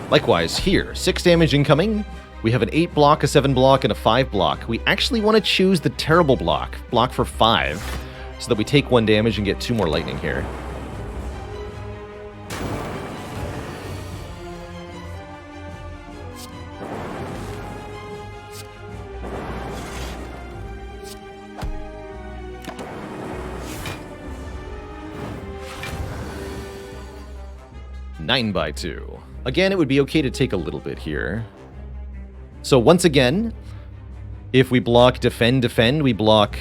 Likewise, here, 6 damage incoming. We have an 8 block, a 7 block, and a 5 block. We actually want to choose the terrible block for 5, so that we take 1 damage and get 2 more lightning here. Nine by 2. Again, it would be okay to take a little bit here. So once again, if we block Defend, we block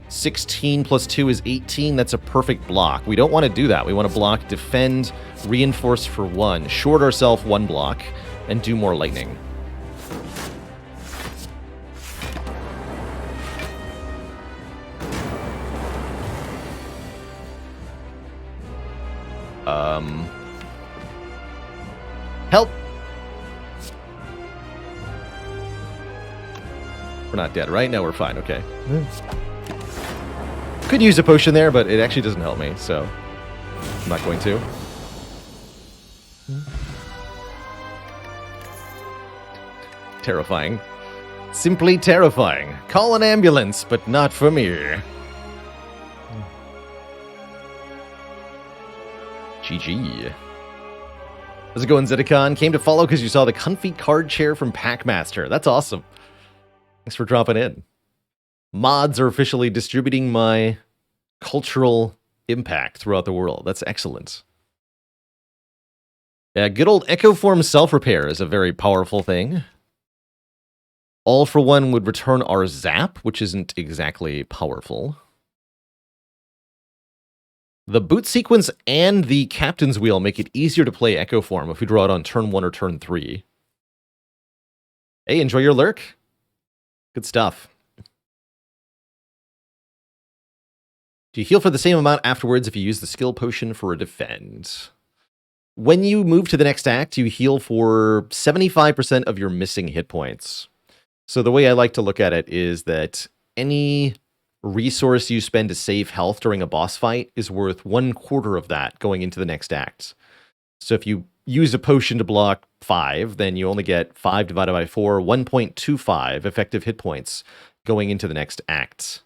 16 plus 2 is 18. That's a perfect block. We don't want to do that. We want to block Defend, Reinforce for 1, short ourselves 1 block, and do more lightning. Help! We're not dead, right? No, we're fine. Okay. Could use a potion there, but it actually doesn't help me, so I'm not going to. Terrifying. Simply terrifying. Call an ambulance, but not for me. GG. How's it going, Zedekon? Came to follow because you saw the comfy card chair from Packmaster. That's awesome. Thanks for dropping in. Mods are officially distributing my cultural impact throughout the world. That's excellent. Yeah, good old Echo Form self-repair is a very powerful thing. All for One would return our zap, which isn't exactly powerful. The boot sequence and the captain's wheel make it easier to play Echo Form if we draw it on turn 1 or turn 3. Hey, enjoy your lurk. Good stuff. Do you heal for the same amount afterwards if you use the skill potion for a defend? When you move to the next act, you heal for 75% of your missing hit points. So the way I like to look at it is that any resource you spend to save health during a boss fight is worth 1/4 of that going into the next act. So if you use a potion to block 5, then you only get 5 divided by 4, 1.25 effective hit points going into the next act.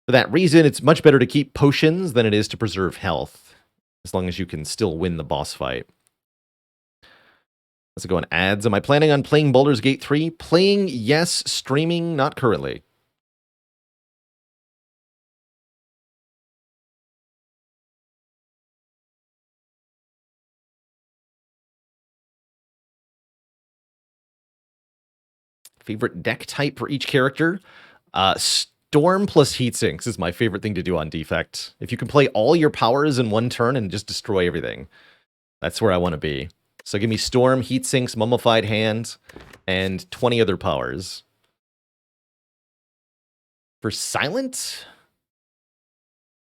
For that reason, it's much better to keep potions than it is to preserve health, as long as you can still win the boss fight. Let's go on ads. Am I planning on playing Baldur's Gate 3? Playing, yes. Streaming, not currently. Favorite deck type for each character? Storm plus Heatsinks is my favorite thing to do on Defect. If you can play all your powers in one turn and just destroy everything, that's where I want to be. So give me Storm, Heatsinks, Mummified Hand, and 20 other powers. For Silent?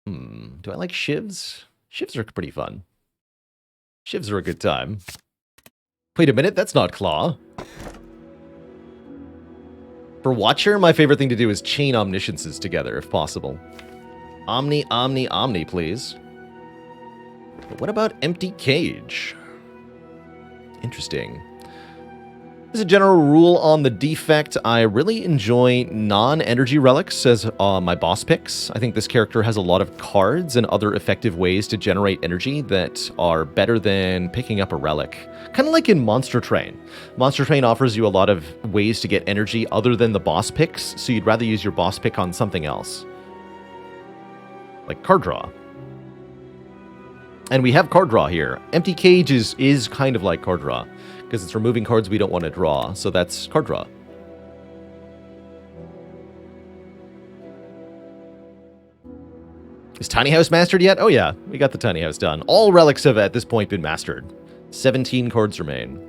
Do I like Shivs? Shivs are pretty fun. Shivs are a good time. Wait a minute, that's not Claw. For Watcher, my favorite thing to do is chain Omnisciences together, if possible. Omni, Omni, Omni, please. But what about Empty Cage? Interesting. As a general rule on the Defect, I really enjoy non-energy relics as my boss picks. I think this character has a lot of cards and other effective ways to generate energy that are better than picking up a relic. Kind of like in Monster Train. Monster Train offers you a lot of ways to get energy other than the boss picks, so you'd rather use your boss pick on something else. Like card draw. And we have card draw here. Empty Cage is kind of like card draw, because it's removing cards we don't want to draw, so that's card draw. Is Tiny House mastered yet? Oh yeah, we got the Tiny House done. All relics have at this point been mastered. 17 cards remain.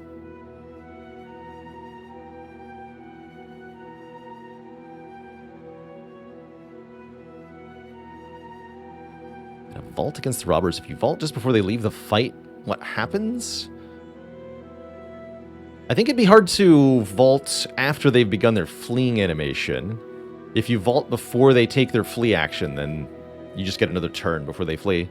A vault against the robbers. If you vault just before they leave the fight, what happens? I think it'd be hard to vault after they've begun their fleeing animation. If you vault before they take their flee action, then you just get another turn before they flee.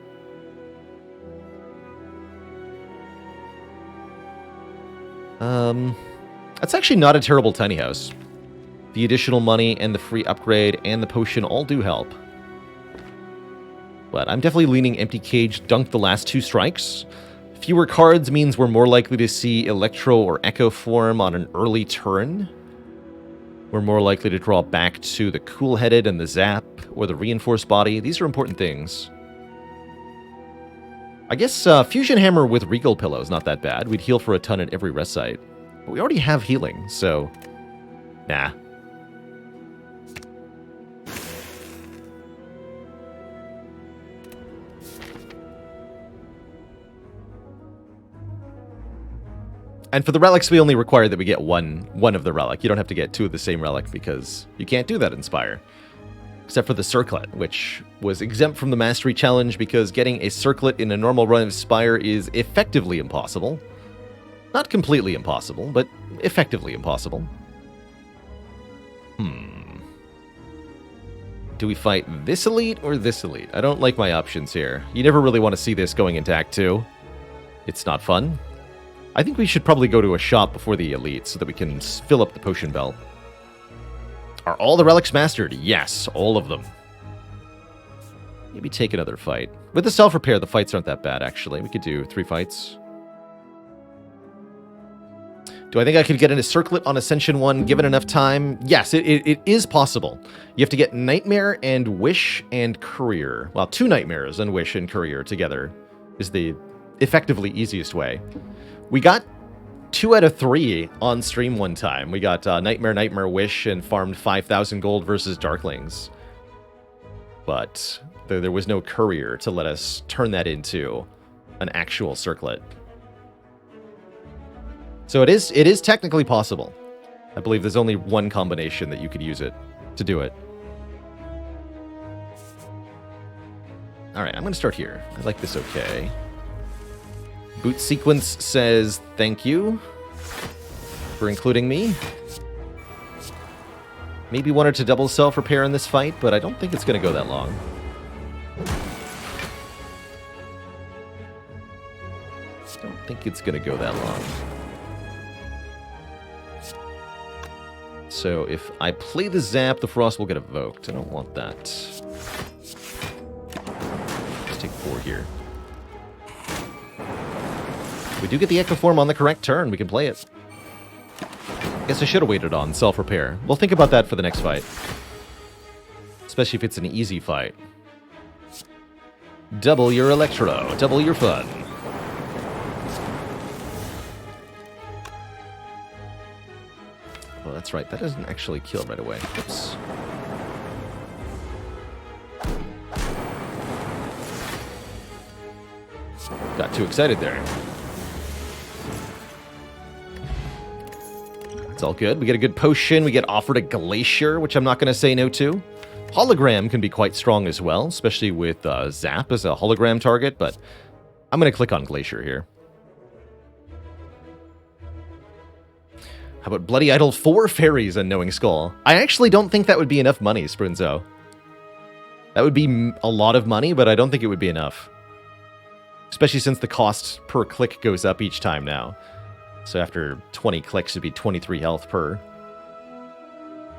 That's actually not a terrible tiny house. The additional money and the free upgrade and the potion all do help. But I'm definitely leaning Empty Cage, dunk the last 2 strikes. Fewer cards means we're more likely to see Electro or Echo form on an early turn. We're more likely to draw back to the Cool-Headed and the Zap, or the Reinforced Body. These are important things. I guess Fusion Hammer with Regal Pillow is not that bad. We'd heal for a ton at every rest site. But we already have healing, so... nah. And for the relics, we only require that we get one of the relic. You don't have to get 2 of the same relic, because you can't do that in Spire. Except for the Circlet, which was exempt from the Mastery Challenge because getting a Circlet in a normal run of Spire is effectively impossible. Not completely impossible, but effectively impossible. Do we fight this elite or this elite? I don't like my options here. You never really want to see this going into Act 2. It's not fun. I think we should probably go to a shop before the elite so that we can fill up the potion belt. Are all the relics mastered? Yes, all of them. Maybe take another fight. With the self-repair, the fights aren't that bad, actually. We could do 3 fights. Do I think I could get into Circlet on Ascension 1 given enough time? Yes, it is possible. You have to get Nightmare and Wish and Courier. Well, 2 Nightmares and Wish and Courier together is the effectively easiest way. We got 2 out of 3 on stream one time. We got Nightmare, Wish, and farmed 5,000 gold versus Darklings. But there was no Courier to let us turn that into an actual Circlet. So it is technically possible. I believe there's only one combination that you could use it to do it. Alright, I'm going to start here. I like this okay. Boot Sequence says thank you for including me. Maybe wanted to double self-repair in this fight, but I don't think it's going to go that long. Don't think it's going to go that long. So if I play the Zap, the Frost will get evoked. I don't want that. Let's take 4 here. We do get the Echo Form on the correct turn. We can play it. Guess I should have waited on self-repair. We'll think about that for the next fight. Especially if it's an easy fight. Double your Electro. Double your fun. Well, that's right. That doesn't actually kill right away. Oops. Got too excited there. It's all good. We get a good potion. We get offered a Glacier, which I'm not going to say no to. Hologram can be quite strong as well, especially with Zap as a hologram target, but I'm going to click on Glacier here. How about Bloody Idol 4 Fairies and Knowing Skull? I actually don't think that would be enough money, Sprinzo. That would be a lot of money, but I don't think it would be enough. Especially since the cost per click goes up each time now. So after 20 clicks, it'd be 23 health per.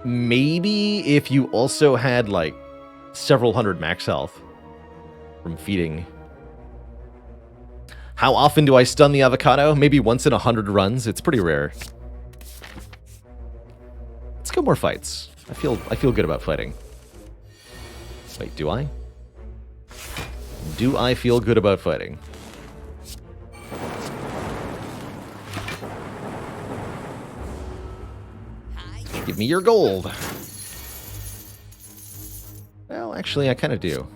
Maybe if you also had, like, several hundred max health from feeding. How often do I stun the avocado? Maybe once in 100 runs. It's pretty rare. Let's go more fights. I feel good about fighting. Wait, do I? Do I feel good about fighting? Give me your gold. Well, actually, I kind of do.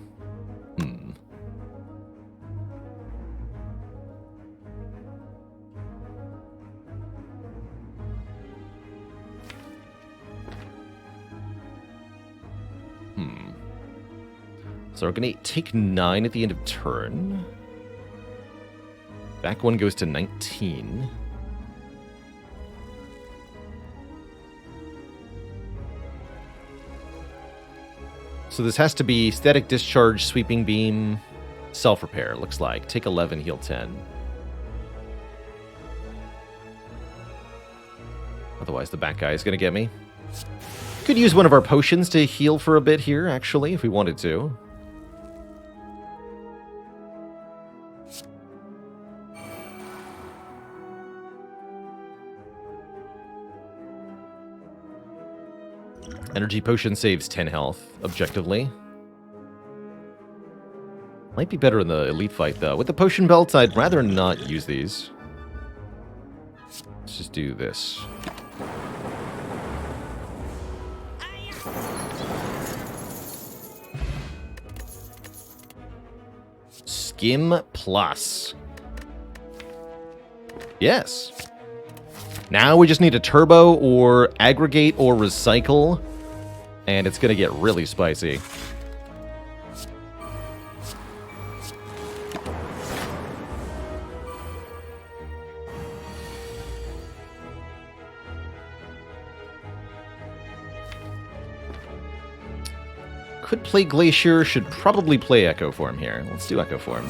So we're going to take 9 at the end of turn. Back one goes to 19. So this has to be static discharge, sweeping beam, self-repair, looks like. Take 11, heal 10. Otherwise the back guy is going to get me. Could use one of our potions to heal for a bit here, actually, if we wanted to. Energy potion saves 10 health, objectively. Might be better in the elite fight, though. With the potion belts, I'd rather not use these. Let's just do this. Skim Plus. Yes. Now we just need a turbo or aggregate or recycle. And it's going to get really spicy. Could play Glacier, should probably play Echo Form here. Let's do Echo Form.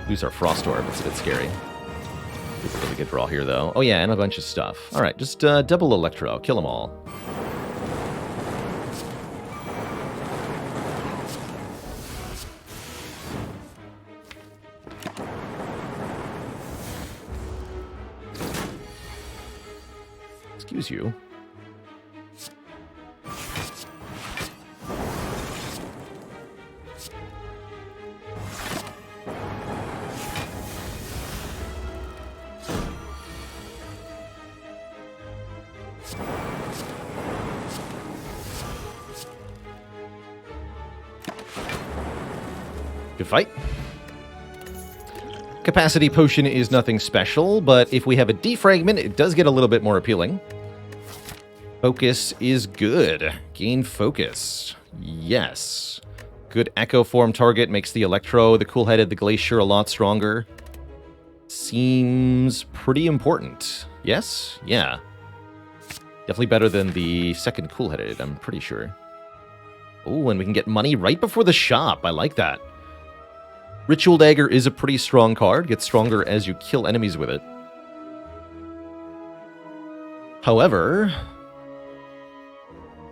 Lose our Frost Orb, it's a bit scary. It's a really good draw here, though. Oh yeah, and a bunch of stuff. Alright, just double Electro, kill them all. Excuse you. Good fight. Capacity Potion is nothing special, but if we have a defragment, it does get a little bit more appealing. Focus is good. Gain focus. Yes. Good Echo Form target makes the Electro, the Cool-Headed, the Glacier a lot stronger. Seems pretty important. Yes? Yeah. Definitely better than the second Cool-Headed, I'm pretty sure. Oh, and we can get money right before the shop. I like that. Ritual Dagger is a pretty strong card. Gets stronger as you kill enemies with it. However,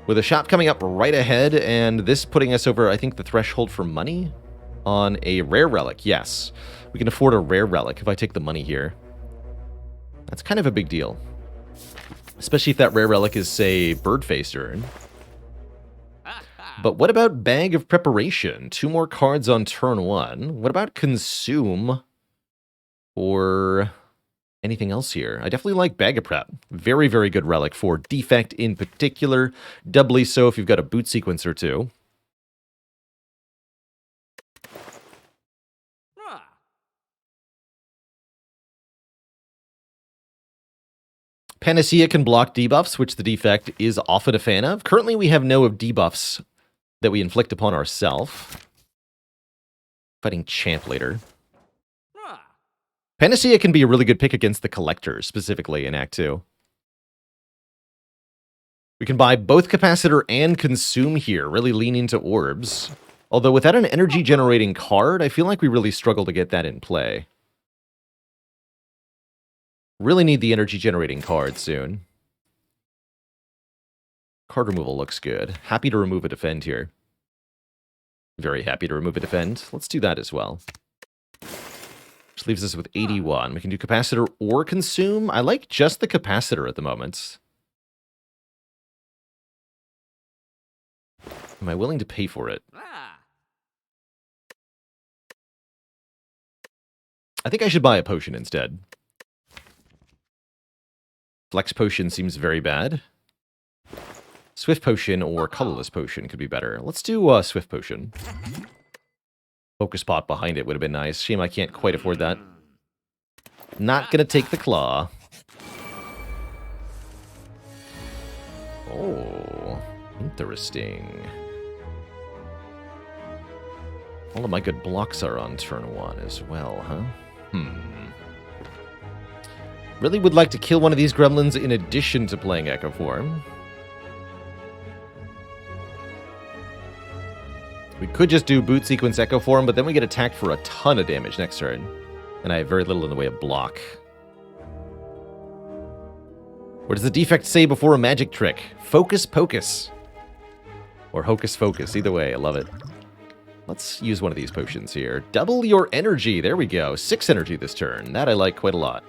with a shop coming up right ahead, and this putting us over, I think, the threshold for money on a rare relic. Yes, we can afford a rare relic if I take the money here. That's kind of a big deal. Especially if that rare relic is, say, Birdface Urn. But what about Bag of Preparation? 2 more cards on turn 1. What about Consume? Or anything else here? I definitely like Bag of Prep. Very, very good relic for Defect in particular. Doubly so if you've got a boot sequence or 2. Panacea can block debuffs, which the Defect is often a fan of. Currently, we have no debuffs that we inflict upon ourselves. Fighting Champ later. Panacea can be a really good pick against the Collectors, specifically in Act 2. We can buy both Capacitor and Consume here, really lean into Orbs. Although without an energy generating card, I feel like we really struggle to get that in play. Really need the energy generating card soon. Card removal looks good. Happy to remove a defend here. Very happy to remove a defend. Let's do that as well. Which leaves us with 81. We can do capacitor or consume. I like just the capacitor at the moment. Am I willing to pay for it? I think I should buy a potion instead. Flex potion seems very bad. Swift potion or colorless potion could be better. Let's do swift potion. Focus pot behind it would have been nice. Shame I can't quite afford that. Not gonna take the claw. Oh, interesting. All of my good blocks are on turn 1 as well, huh? Really would like to kill one of these gremlins in addition to playing Echo Form. We could just do Boot Sequence Echo Form, but then we get attacked for a ton of damage next turn. And I have very little in the way of block. What does the defect say before a magic trick? Focus Pocus. Or Hocus Focus. Either way, I love it. Let's use one of these potions here. Double your energy. There we go. 6 energy this turn. That I like quite a lot.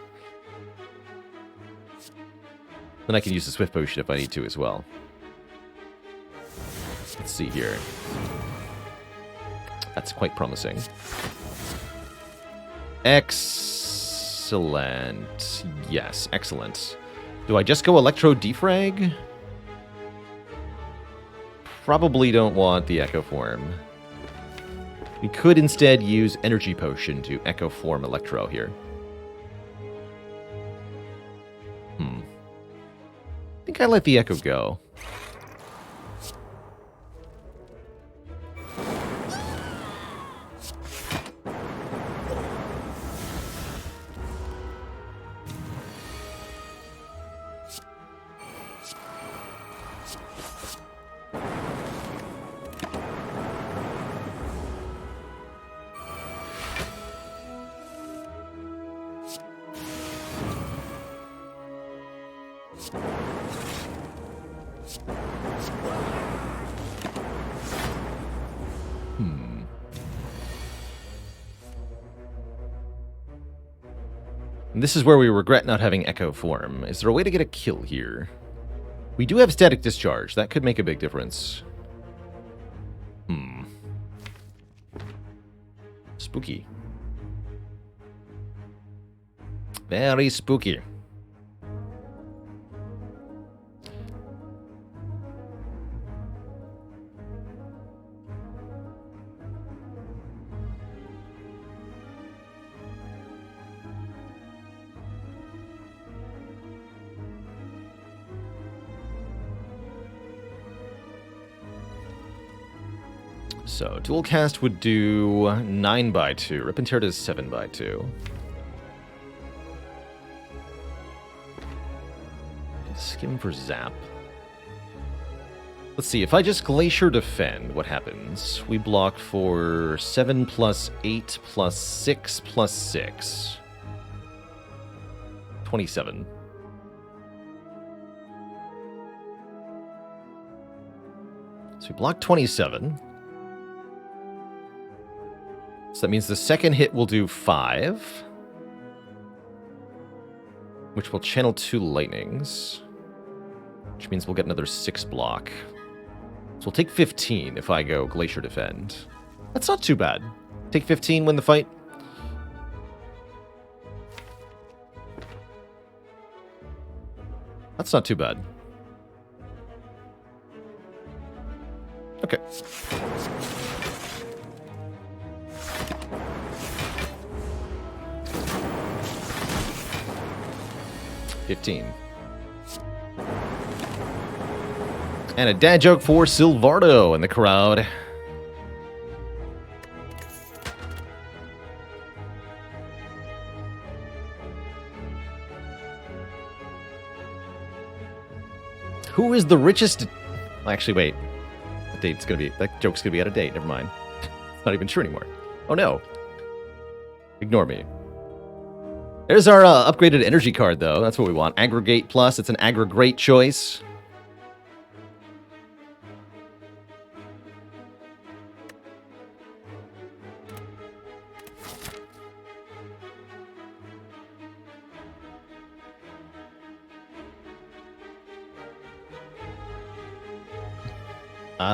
Then I can use the Swift Potion if I need to as well. Let's see here. That's quite promising. Excellent. Yes, excellent. Do I just go Electro Defrag? Probably don't want the Echo Form. We could instead use Energy Potion to Echo Form Electro here. I think I let the Echo go. And this is where we regret not having Echo Form. Is there a way to get a kill here? We do have Static Discharge. That could make a big difference. Spooky. Very spooky. So, dual cast would do 9x2. Rip and Tear does 7x2. Skim for zap. Let's see, if I just Glacier Defend, what happens? We block for 7 plus 8 plus 6 plus 6. 27. So we block 27. So that means the second hit will do 5. Which will channel 2 lightnings. Which means we'll get another 6 block. So we'll take 15 if I go Glacier Defend. That's not too bad. Take 15, win the fight. That's not too bad. Okay. $15. And a dad joke for Silvardo in the crowd. Who is the richest? Actually, wait. That joke's gonna be out of date. Never mind. Not even true anymore. Oh no. Ignore me. There's our upgraded energy card, though. That's what we want. Aggregate Plus. It's an aggregate choice.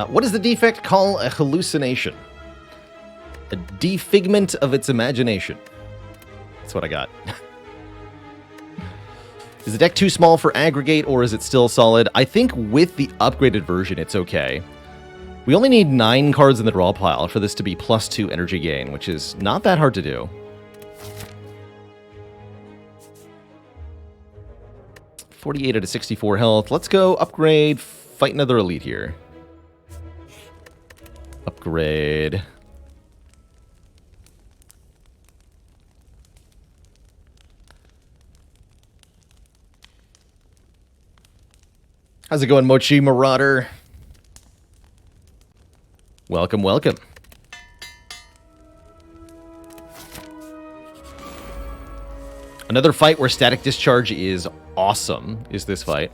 What does the defect call a hallucination? A defigment of its imagination. That's what I got. Is the deck too small for aggregate, or is it still solid? I think with the upgraded version, it's okay. We only need 9 cards in the draw pile for this to be +2 energy gain, which is not that hard to do. $48 out of 64 health. Let's go upgrade, fight another elite here. Upgrade. How's it going, Mochi Marauder? Welcome, welcome. Another fight where static discharge is awesome is this fight.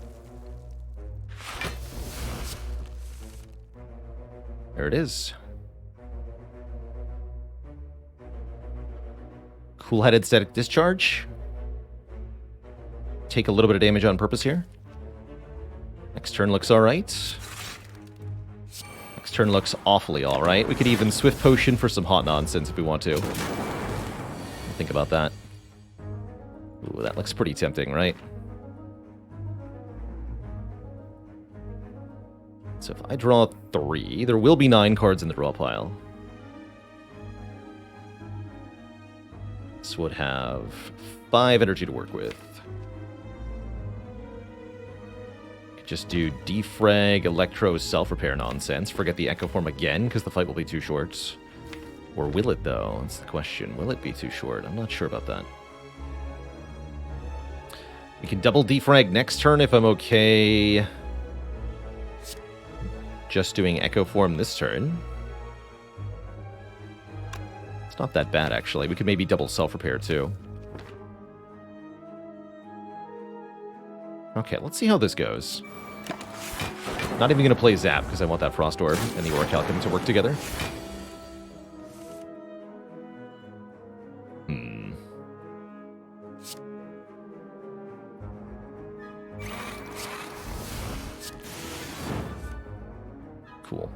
There it is. Cool-headed static discharge. Take a little bit of damage on purpose here. Next turn looks alright. Next turn looks awfully alright. We could even Swift Potion for some hot nonsense if we want to. Think about that. Ooh, that looks pretty tempting, right? So if I draw 3, there will be 9 cards in the draw pile. This would have 5 energy to work with. Could just do defrag, electro, self-repair nonsense. Forget the Echo Form again, because the fight will be too short. Or will it, though? That's the question. Will it be too short? I'm not sure about that. We can double defrag next turn if I'm okay. Just doing Echo Form this turn. It's not that bad, actually. We could maybe double self-repair, too. Okay, let's see how this goes. Not even going to play Zap, because I want that Frost Orb and the Orichalcum to work together. Cool.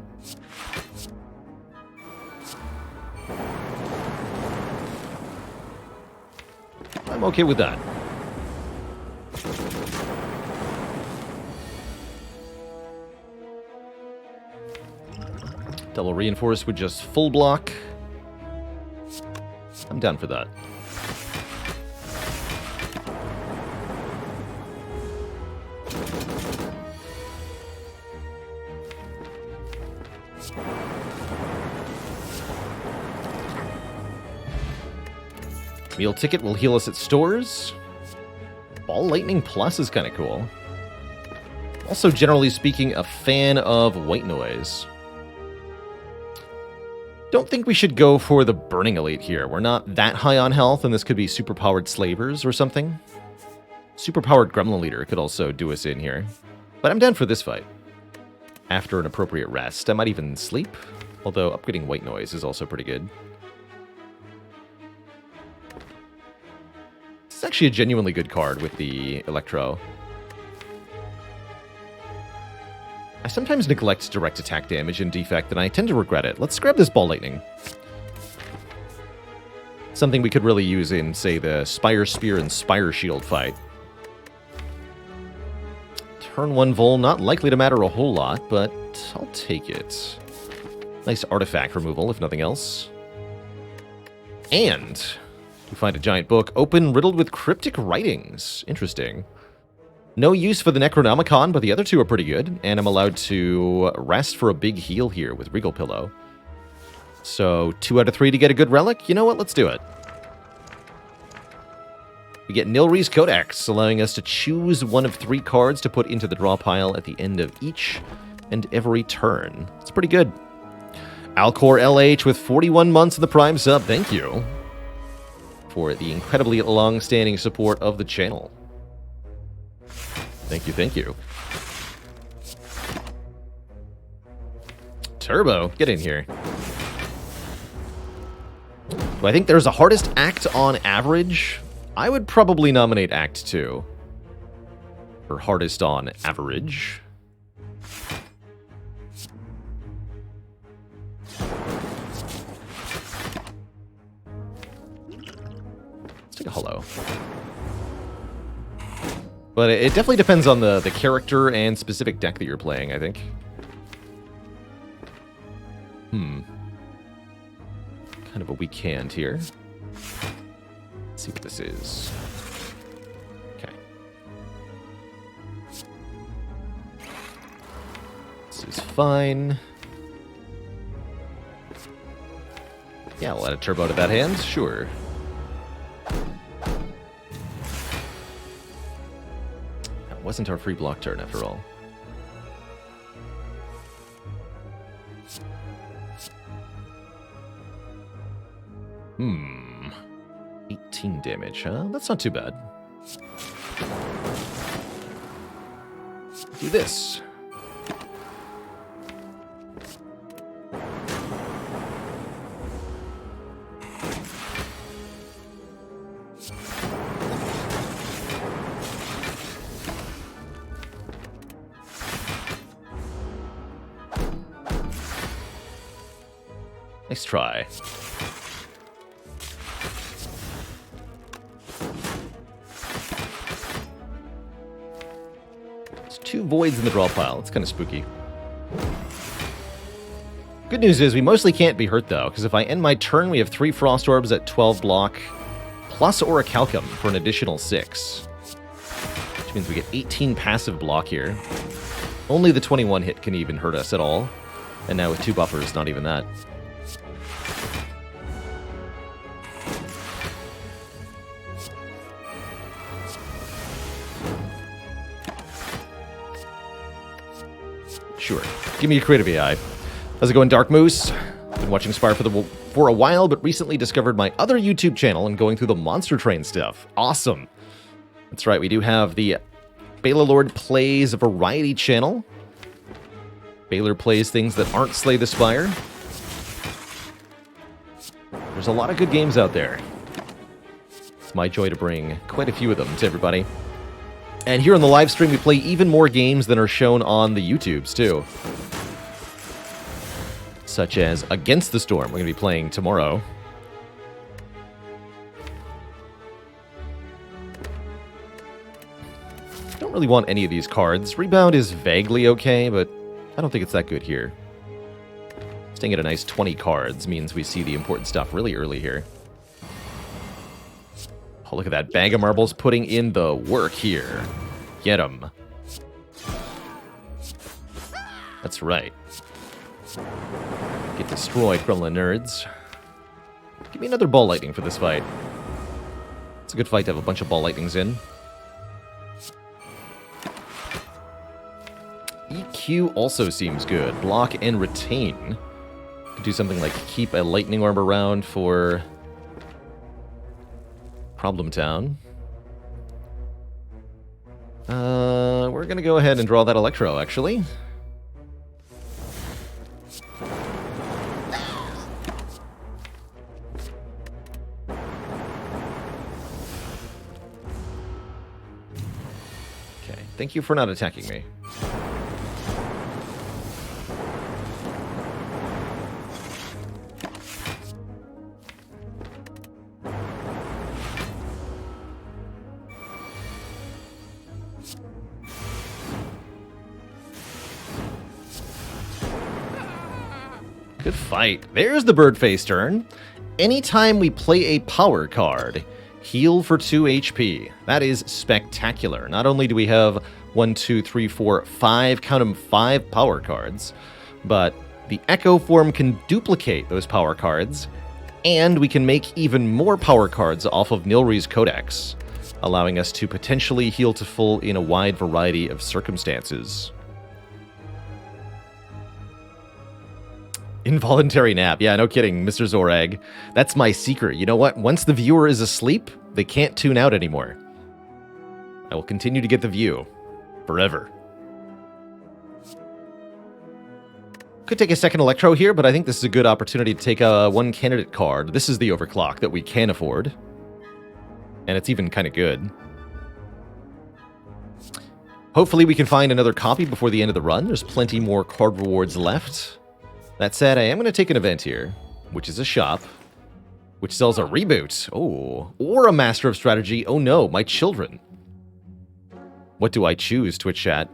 I'm okay with that. Double Reinforce with just full block. I'm down for that. Meal Ticket will heal us at stores. Ball Lightning Plus is kind of cool. Also, generally speaking, a fan of White Noise. Don't think we should go for the Burning Elite here. We're not that high on health, and this could be superpowered Slavers or something. Superpowered Gremlin Leader could also do us in here. But I'm down for this fight. After an appropriate rest, I might even sleep. Although upgrading White Noise is also pretty good. It's actually a genuinely good card with the Electro. I sometimes neglect direct attack damage in Defect, and I tend to regret it. Let's grab this Ball Lightning. Something we could really use in, say, the Spire Spear and Spire Shield fight. Turn 1 Vol, not likely to matter a whole lot, but I'll take it. Nice artifact removal, if nothing else. And we find a giant book, open, riddled with cryptic writings. Interesting. No use for the Necronomicon, but the other two are pretty good, and I'm allowed to rest for a big heal here with Regal Pillow. So, 2 out of 3 to get a good relic? You know what? Let's do it. We get Nilri's Codex, allowing us to choose one of 3 cards to put into the draw pile at the end of each and every turn. It's pretty good. Alcor LH with 41 months of the Prime sub. Thank you for the incredibly long-standing support of the channel. Thank you, thank you. Turbo, get in here. Do I think there's a hardest act on average? I would probably nominate Act 2 for hardest on average. Let's take a hello. But it definitely depends on the character and specific deck that you're playing, I think. Kind of a weak hand here. Let's see what this is. Okay. This is fine. Yeah, we'll add a turbo to that hand, sure. That wasn't our free block turn after all. Hmm. 18 damage, huh? That's not too bad. Do this. Nice try. There's 2 voids in the draw pile. It's kind of spooky. Good news is we mostly can't be hurt, though, because if I end my turn, we have 3 Frost Orbs at 12 block, plus Orichalcum for an additional 6. Which means we get 18 passive block here. Only the 21 hit can even hurt us at all. And now with 2 buffers, not even that. Sure. Give me a creative AI. How's it going, Dark Moose? Been watching Spire for a while, but recently discovered my other YouTube channel and going through the Monster Train stuff. Awesome. That's right, we do have the Baylor Lord Plays Variety channel. Baylor plays things that aren't Slay the Spire. There's a lot of good games out there. It's my joy to bring quite a few of them to everybody. And here on the live stream, we play even more games than are shown on the YouTubes, too. Such as Against the Storm, we're going to be playing tomorrow. Don't really want any of these cards. Rebound is vaguely okay, but I don't think it's that good here. Staying at a nice 20 cards means we see the important stuff really early here. Oh, look at that. Bag of Marbles putting in the work here. Get 'em. That's right. Get destroyed, Gremlin nerds. Give me another Ball Lightning for this fight. It's a good fight to have a bunch of Ball Lightnings in. EQ also seems good. Block and retain. Could do something like keep a Lightning Orb around for Problem Town. We're going to go ahead and draw that Electro, actually. Okay, thank you for not attacking me. Good fight. There's the Birdface turn. Anytime we play a power card, heal for 2 HP. That is spectacular. Not only do we have 1, 2, 3, 4, 5, count them, 5 power cards, but the Echo form can duplicate those power cards, and we can make even more power cards off of Nilri's Codex, allowing us to potentially heal to full in a wide variety of circumstances. Involuntary nap. Yeah, no kidding, Mr. Zorag. That's my secret. You know what? Once the viewer is asleep, they can't tune out anymore. I will continue to get the view. Forever. Could take a second Electro here, but I think this is a good opportunity to take a one candidate card. This is the overclock that we can afford. And it's even kind of good. Hopefully we can find another copy before the end of the run. There's plenty more card rewards left. That said, I am going to take an event here, which is a shop, which sells a reboot. Oh, or a Master of Strategy. Oh no, my children. What do I choose, Twitch chat?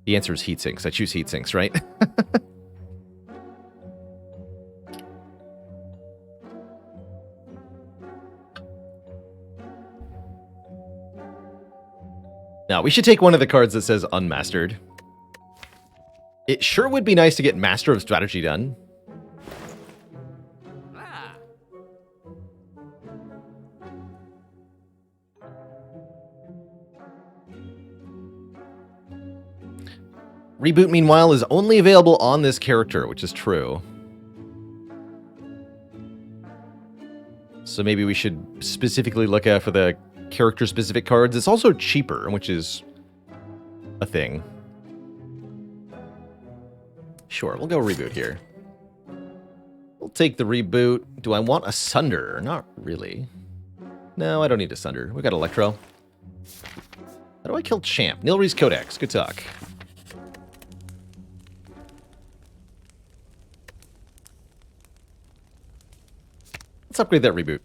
The answer is heatsinks. I choose heatsinks, right? Now, we should take one of the cards that says unmastered. It sure would be nice to get Master of Strategy done. Reboot, meanwhile, is only available on this character, which is true. So maybe we should specifically look out for the character-specific cards. It's also cheaper, which is a thing. Sure, we'll go reboot here. We'll take the reboot. Do I want a Sunder? Not really. No, I don't need a Sunder. We got Electro. How do I kill Champ? Nilri's Codex. Good talk. Let's upgrade that reboot.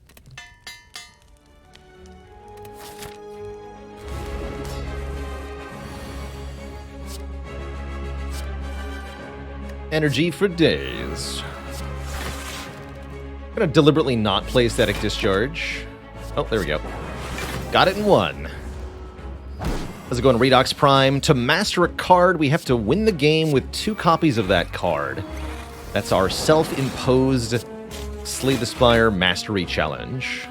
Energy for days. I'm gonna deliberately not play Static Discharge. Oh, there we go. Got it in one. How's it going, Redox Prime? To master a card, we have to win the game with 2 copies of that card. That's our self-imposed Slay the Spire Mastery Challenge.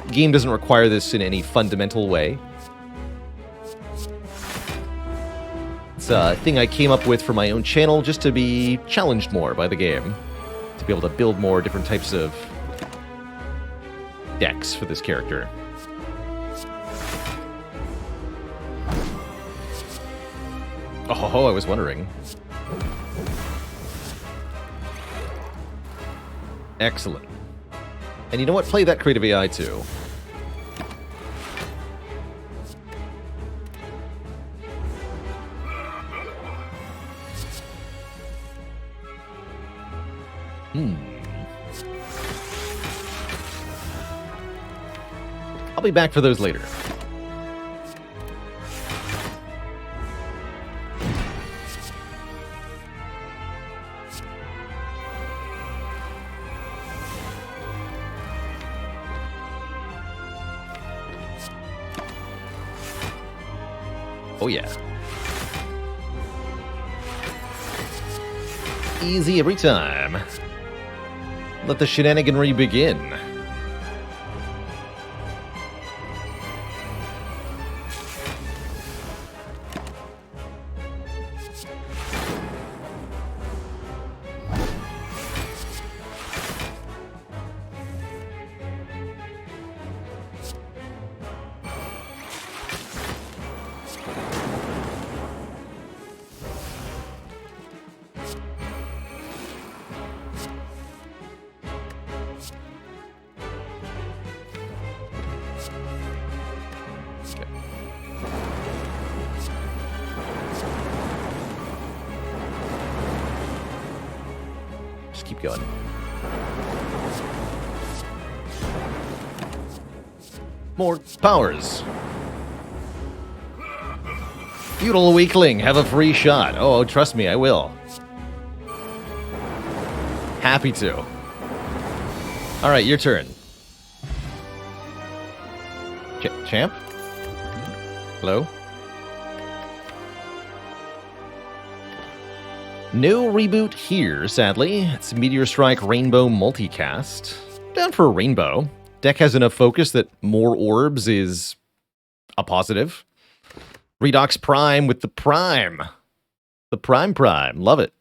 The game doesn't require this in any fundamental way. It's a thing I came up with for my own channel just to be challenged more by the game. To be able to build more different types of decks for this character. Oh, I was wondering. Excellent. And you know what? Play that creative AI too. I'll be back for those later. Oh yeah. Easy every time. Let the shenaniganry begin. Keep going. More powers. Feudal weakling, have a free shot. Oh, trust me, I will. Happy to. All right, your turn. Champ? Hello? No reboot here, sadly. It's Meteor Strike Rainbow Multicast. Down for a rainbow. Deck has enough focus that more orbs is a positive. Redox Prime with the Prime. The Prime. Love it.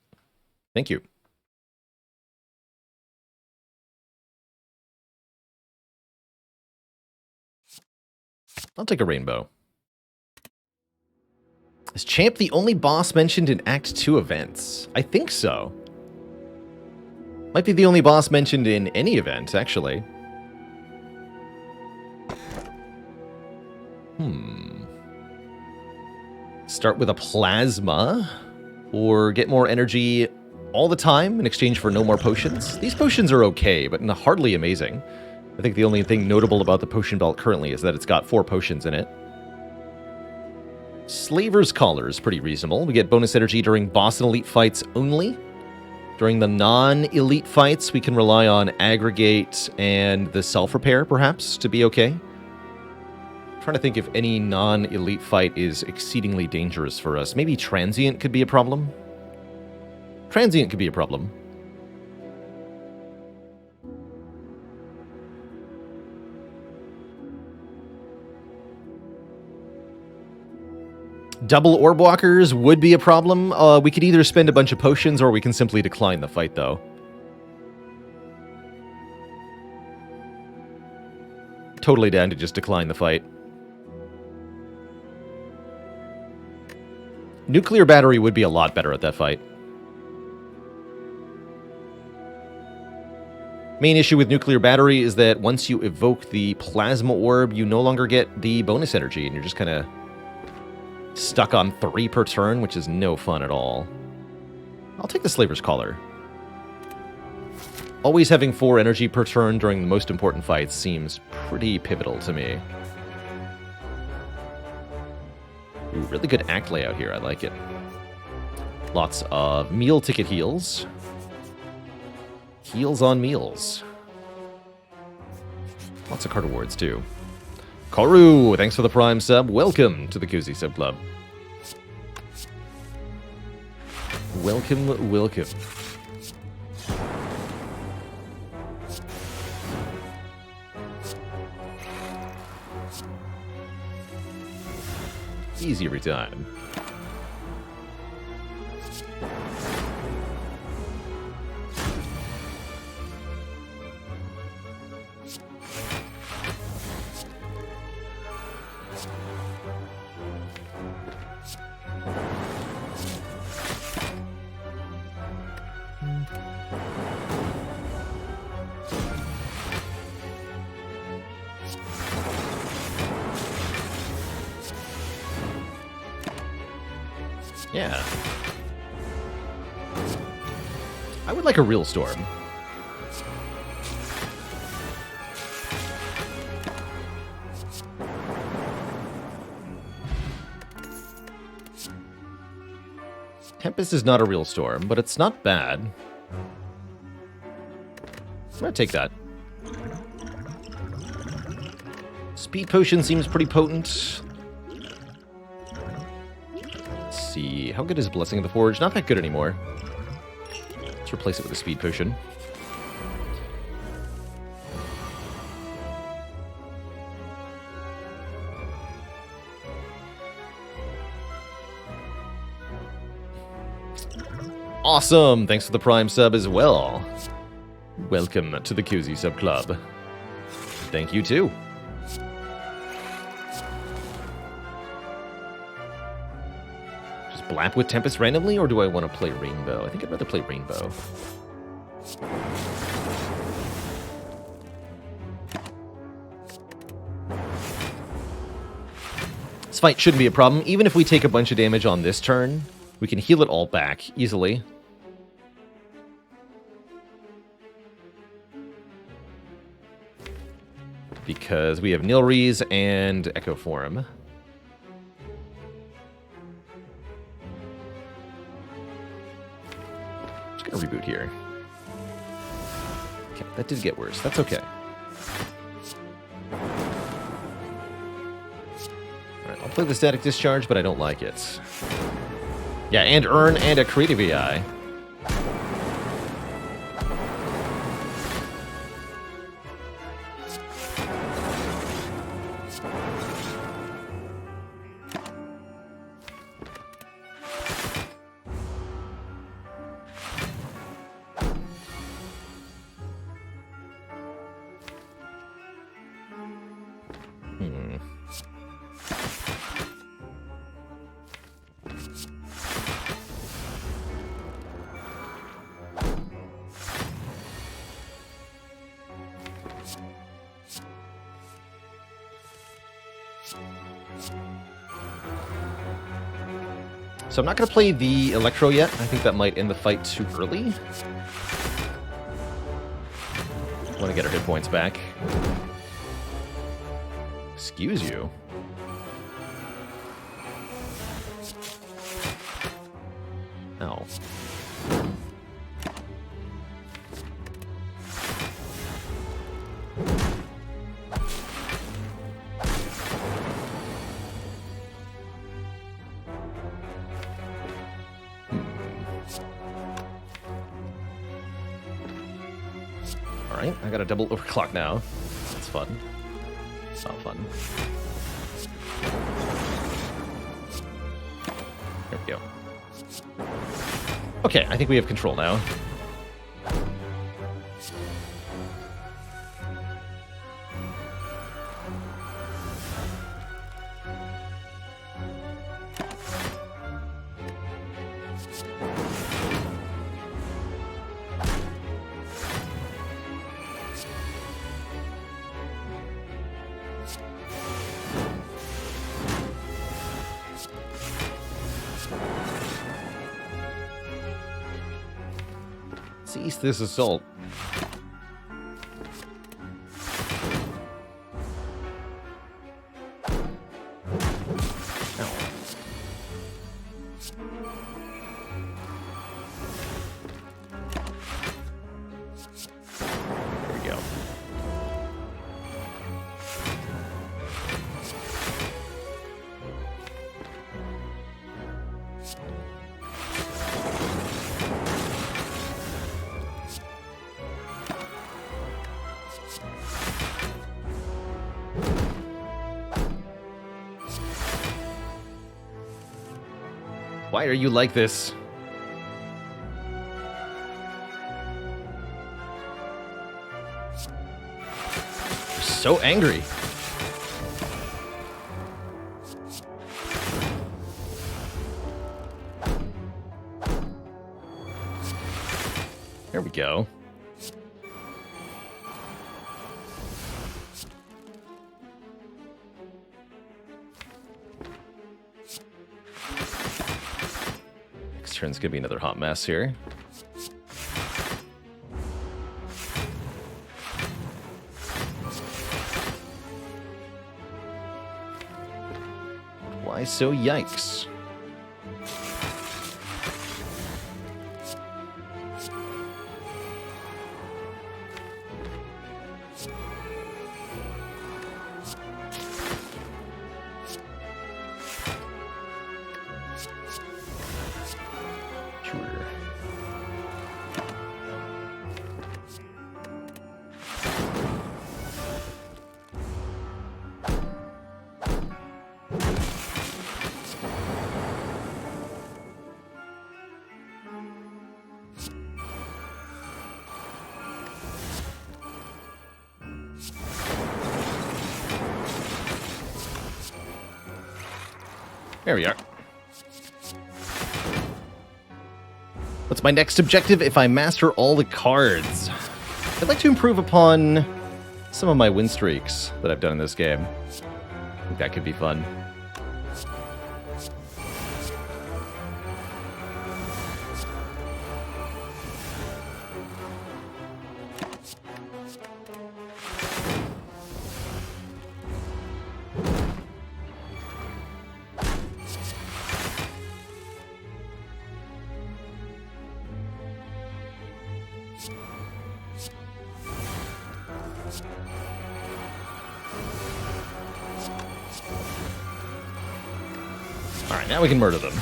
Thank you. I'll take a rainbow. Is Champ the only boss mentioned in Act 2 events? I think so. Might be the only boss mentioned in any event, actually. Start with a plasma, or get more energy all the time in exchange for no more potions. These potions are okay, but hardly amazing. I think the only thing notable about the potion belt currently is that it's got 4 potions in it. Slaver's Collar is pretty reasonable. We get bonus energy during boss and elite fights only. During the non-elite fights, we can rely on Aggregate and the self-repair, perhaps, to be okay. I'm trying to think if any non-elite fight is exceedingly dangerous for us. Maybe Transient could be a problem? Transient could be a problem. Double orb walkers would be a problem. We could either spend a bunch of potions or we can simply decline the fight, though. Totally down to just decline the fight. Nuclear battery would be a lot better at that fight. Main issue with nuclear battery is that once you evoke the plasma orb, you no longer get the bonus energy, and you're just kind of stuck on 3 per turn, which is no fun at all. I'll take the Slaver's Collar. Always having 4 energy per turn during the most important fights seems pretty pivotal to me. Ooh, really good act layout here, I like it. Lots of meal ticket heals. Heals on meals. Lots of card awards, too. Koru, thanks for the Prime sub. Welcome to the Cozy Sub Club. Welcome, welcome. Easy every time. Yeah. I would like a real storm. Tempest is not a real storm, but it's not bad. I'm gonna take that. Speed potion seems pretty potent. Let's see, how good is Blessing of the Forge? Not that good anymore. Let's replace it with a speed potion. Awesome! Thanks for the Prime sub as well. Welcome to the Cozy Sub Club. Thank you too. Just blap with Tempest randomly, or do I want to play Rainbow? I think I'd rather play Rainbow. This fight shouldn't be a problem. Even if we take a bunch of damage on this turn, we can heal it all back easily. Because we have Nilrees and Echo Form. Just gonna reboot here. Okay, that did get worse. That's okay. Alright, I'll play the Static Discharge, but I don't like it. Yeah, and Earn and a Creative AI. So I'm not going to play the Electro yet. I think that might end the fight too early. I want to get our hit points back. Excuse you. Ow. Alright, I got a double overclock now. That's fun. It's not fun. There we go. Okay, I think we have control now. Cease this assault. Ow. There we go. Why are you like this? You're so angry. There we go. Turn's gonna be another hot mess here. Why so yikes? There we are. What's my next objective if I master all the cards? I'd like to improve upon some of my win streaks that I've done in this game. I think that could be fun. Alright, now we can murder them.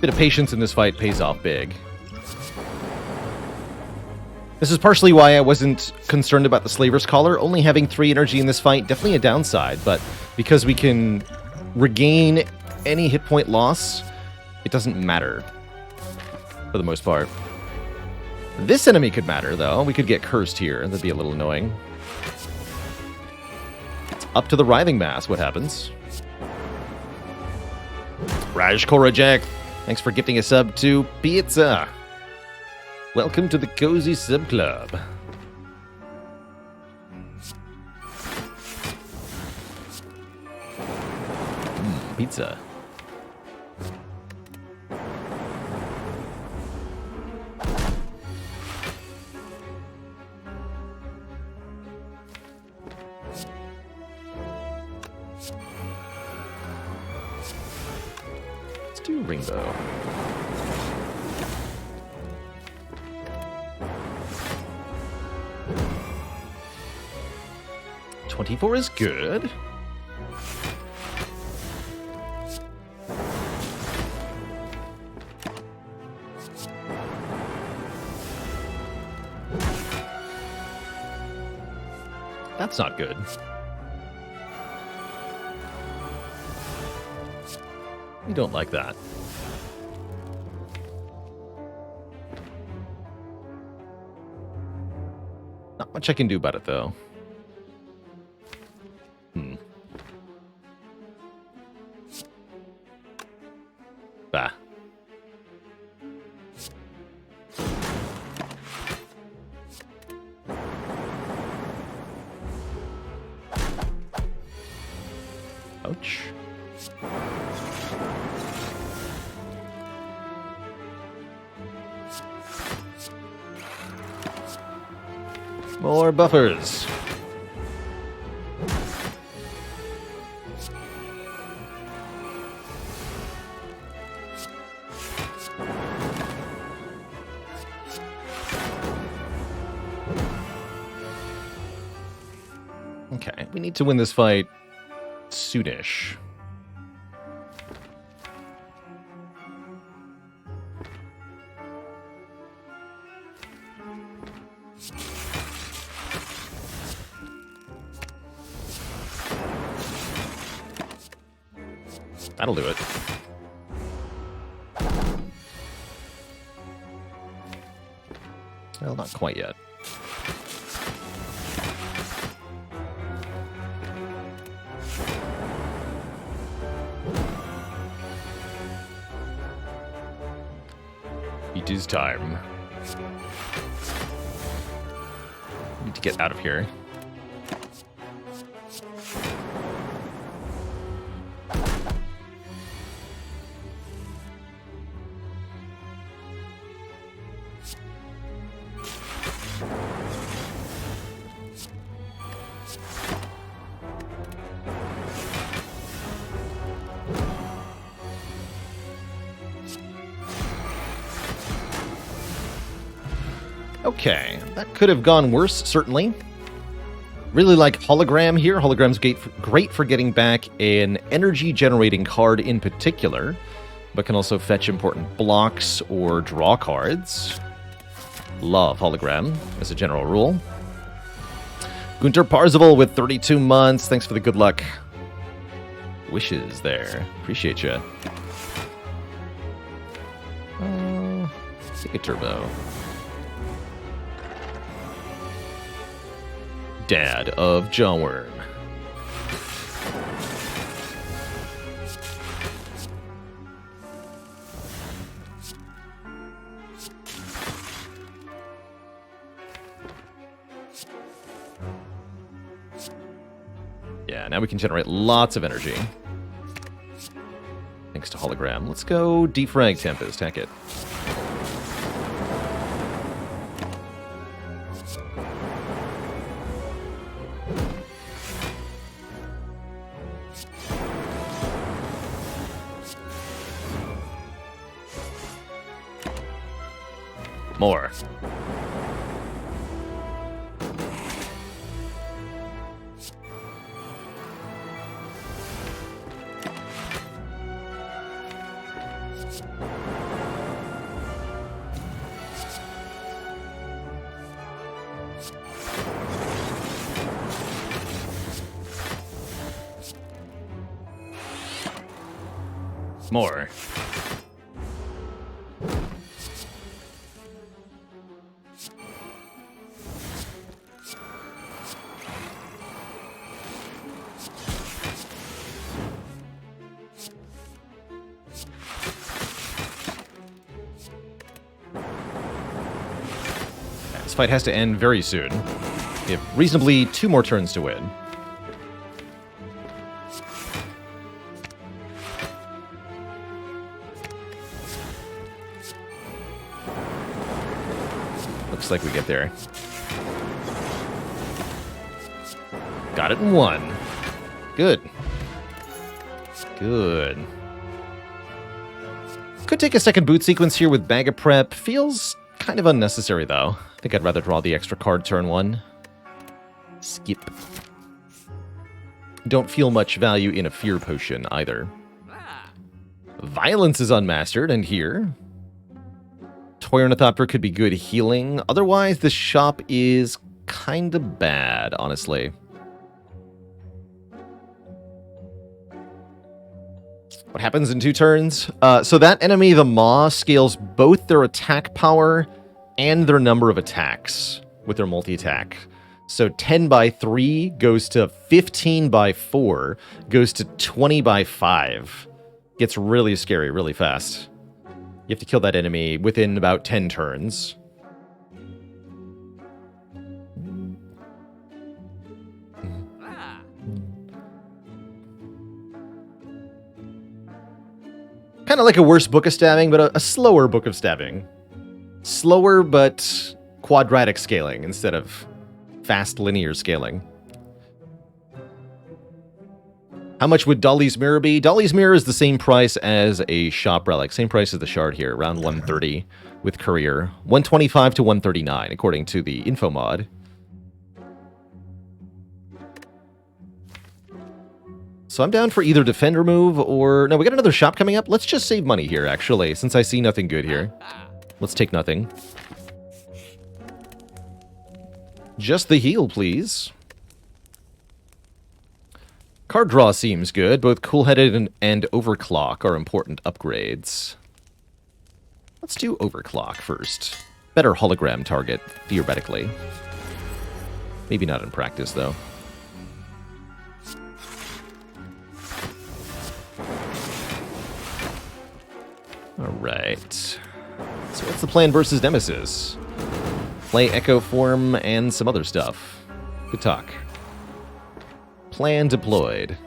Bit of patience in this fight pays off big. This is partially why I wasn't concerned about the Slaver's Collar. Only having 3 energy in this fight, definitely a downside, but because we can regain any hit point loss, it doesn't matter, for the most part. This enemy could matter, though. We could get cursed here. That'd be a little annoying. Up to the Writhing Mass, what happens? Raj Korajek, thanks for gifting a sub to Pizza. Welcome to the Cozy Sub Club. pizza. Let's do rainbow. $24 is good. That's not good. We don't like that. Not much I can do about it, though. Bah. Ouch. More buffers. Okay, we need to win this fight soonish. That'll do it. Well, not quite yet. It is time. Need to get out of here. Okay, that could have gone worse, certainly. Really like Hologram here. Hologram's great for getting back an energy-generating card in particular, but can also fetch important blocks or draw cards. Love Hologram, as a general rule. Gunter Parzival with 32 months. Thanks for the good luck wishes there. Appreciate you. Take a turbo. Dad of Jawworm. Yeah, now we can generate lots of energy. Thanks to Hologram. Let's go defrag Tempest. Heck it. More. More. This fight has to end very soon. We have reasonably 2 more turns to win. Looks like we get there. Got it in 1. Good. Good. Could take a second boot sequence here with Bag of Prep. Feels kind of unnecessary, though. I think I'd rather draw the extra card turn 1. Skip. Don't feel much value in a Fear Potion, either. Violence is unmastered, and here. Toy Ornithopter could be good healing. Otherwise, this shop is kind of bad, honestly. What happens in 2 turns? So that enemy, the Maw, scales both their attack power and their number of attacks with their multi-attack. So 10 by 3 goes to 15 by 4, goes to 20 by 5. Gets really scary really fast. You have to kill that enemy within about 10 turns. Kind of like a worse Book of Stabbing, but a slower Book of Stabbing. Slower, but quadratic scaling instead of fast linear scaling. How much would Dolly's Mirror be? Dolly's Mirror is the same price as a shop relic. Same price as the shard here, around 130 with Courier. 125 to 139, according to the info mod. So I'm down for either defend remove or... No, we got another shop coming up. Let's just save money here, actually, since I see nothing good here. Let's take nothing. Just the heal, please. Card draw seems good. Both Cool-Headed and Overclock are important upgrades. Let's do Overclock first. Better hologram target, theoretically. Maybe not in practice, though. Alright. So what's the plan versus Nemesis? Play Echo Form and some other stuff. Good talk. Plan deployed.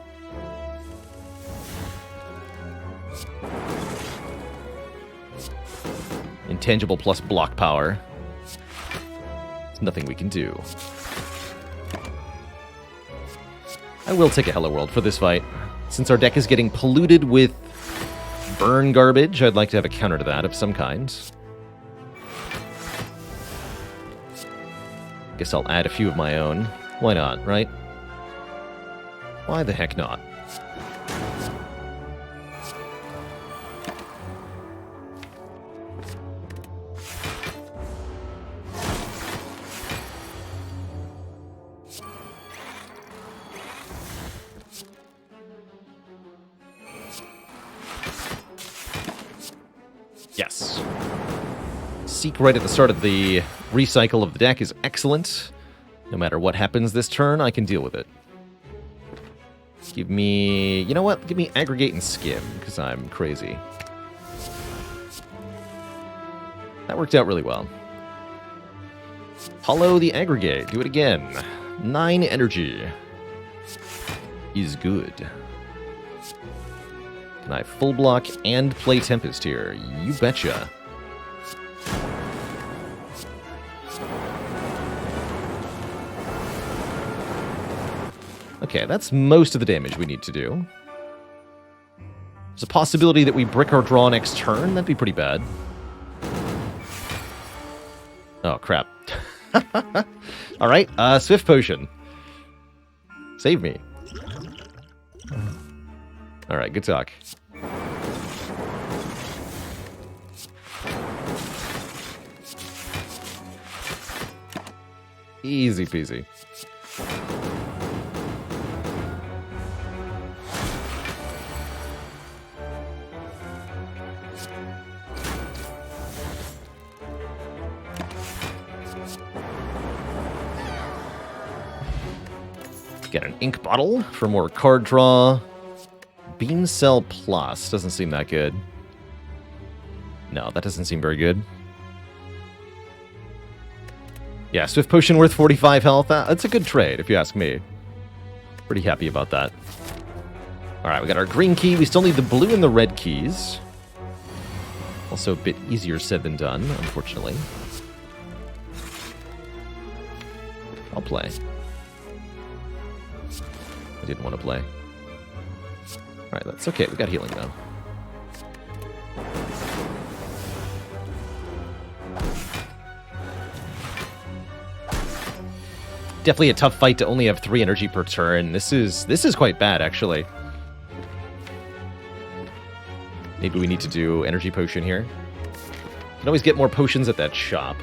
Intangible plus block power. There's nothing we can do. I will take a Hello World for this fight. Since our deck is getting polluted with burn garbage, I'd like to have a counter to that of some kind. Guess I'll add a few of my own. Why not, right? Why the heck not? Yes. Seek right at the start of the recycle of the deck is excellent. No matter what happens this turn, I can deal with it. Give me... You know what? Give me Aggregate and Skim, because I'm crazy. That worked out really well. Hollow the Aggregate. Do it again. 9 energy. Is good. Can I full block and play Tempest here? You betcha. Okay, that's most of the damage we need to do. There's a possibility that we brick our draw next turn. That'd be pretty bad. Oh, crap. Alright, Swift Potion. Save me. Alright, good talk. Easy peasy. Get an ink bottle for more card draw. Beam Cell Plus doesn't seem that good. No, that doesn't seem very good. Yeah, Swift Potion worth 45 health. That's a good trade, if you ask me. Pretty happy about that. Alright, we got our green key. We still need the blue and the red keys. Also a bit easier said than done, unfortunately. I'll play. I didn't want to play. Alright, that's okay. We got healing, though. Definitely a tough fight to only have 3 energy per turn. This is quite bad, actually. Maybe we need to do energy potion here. Can always get more potions at that shop.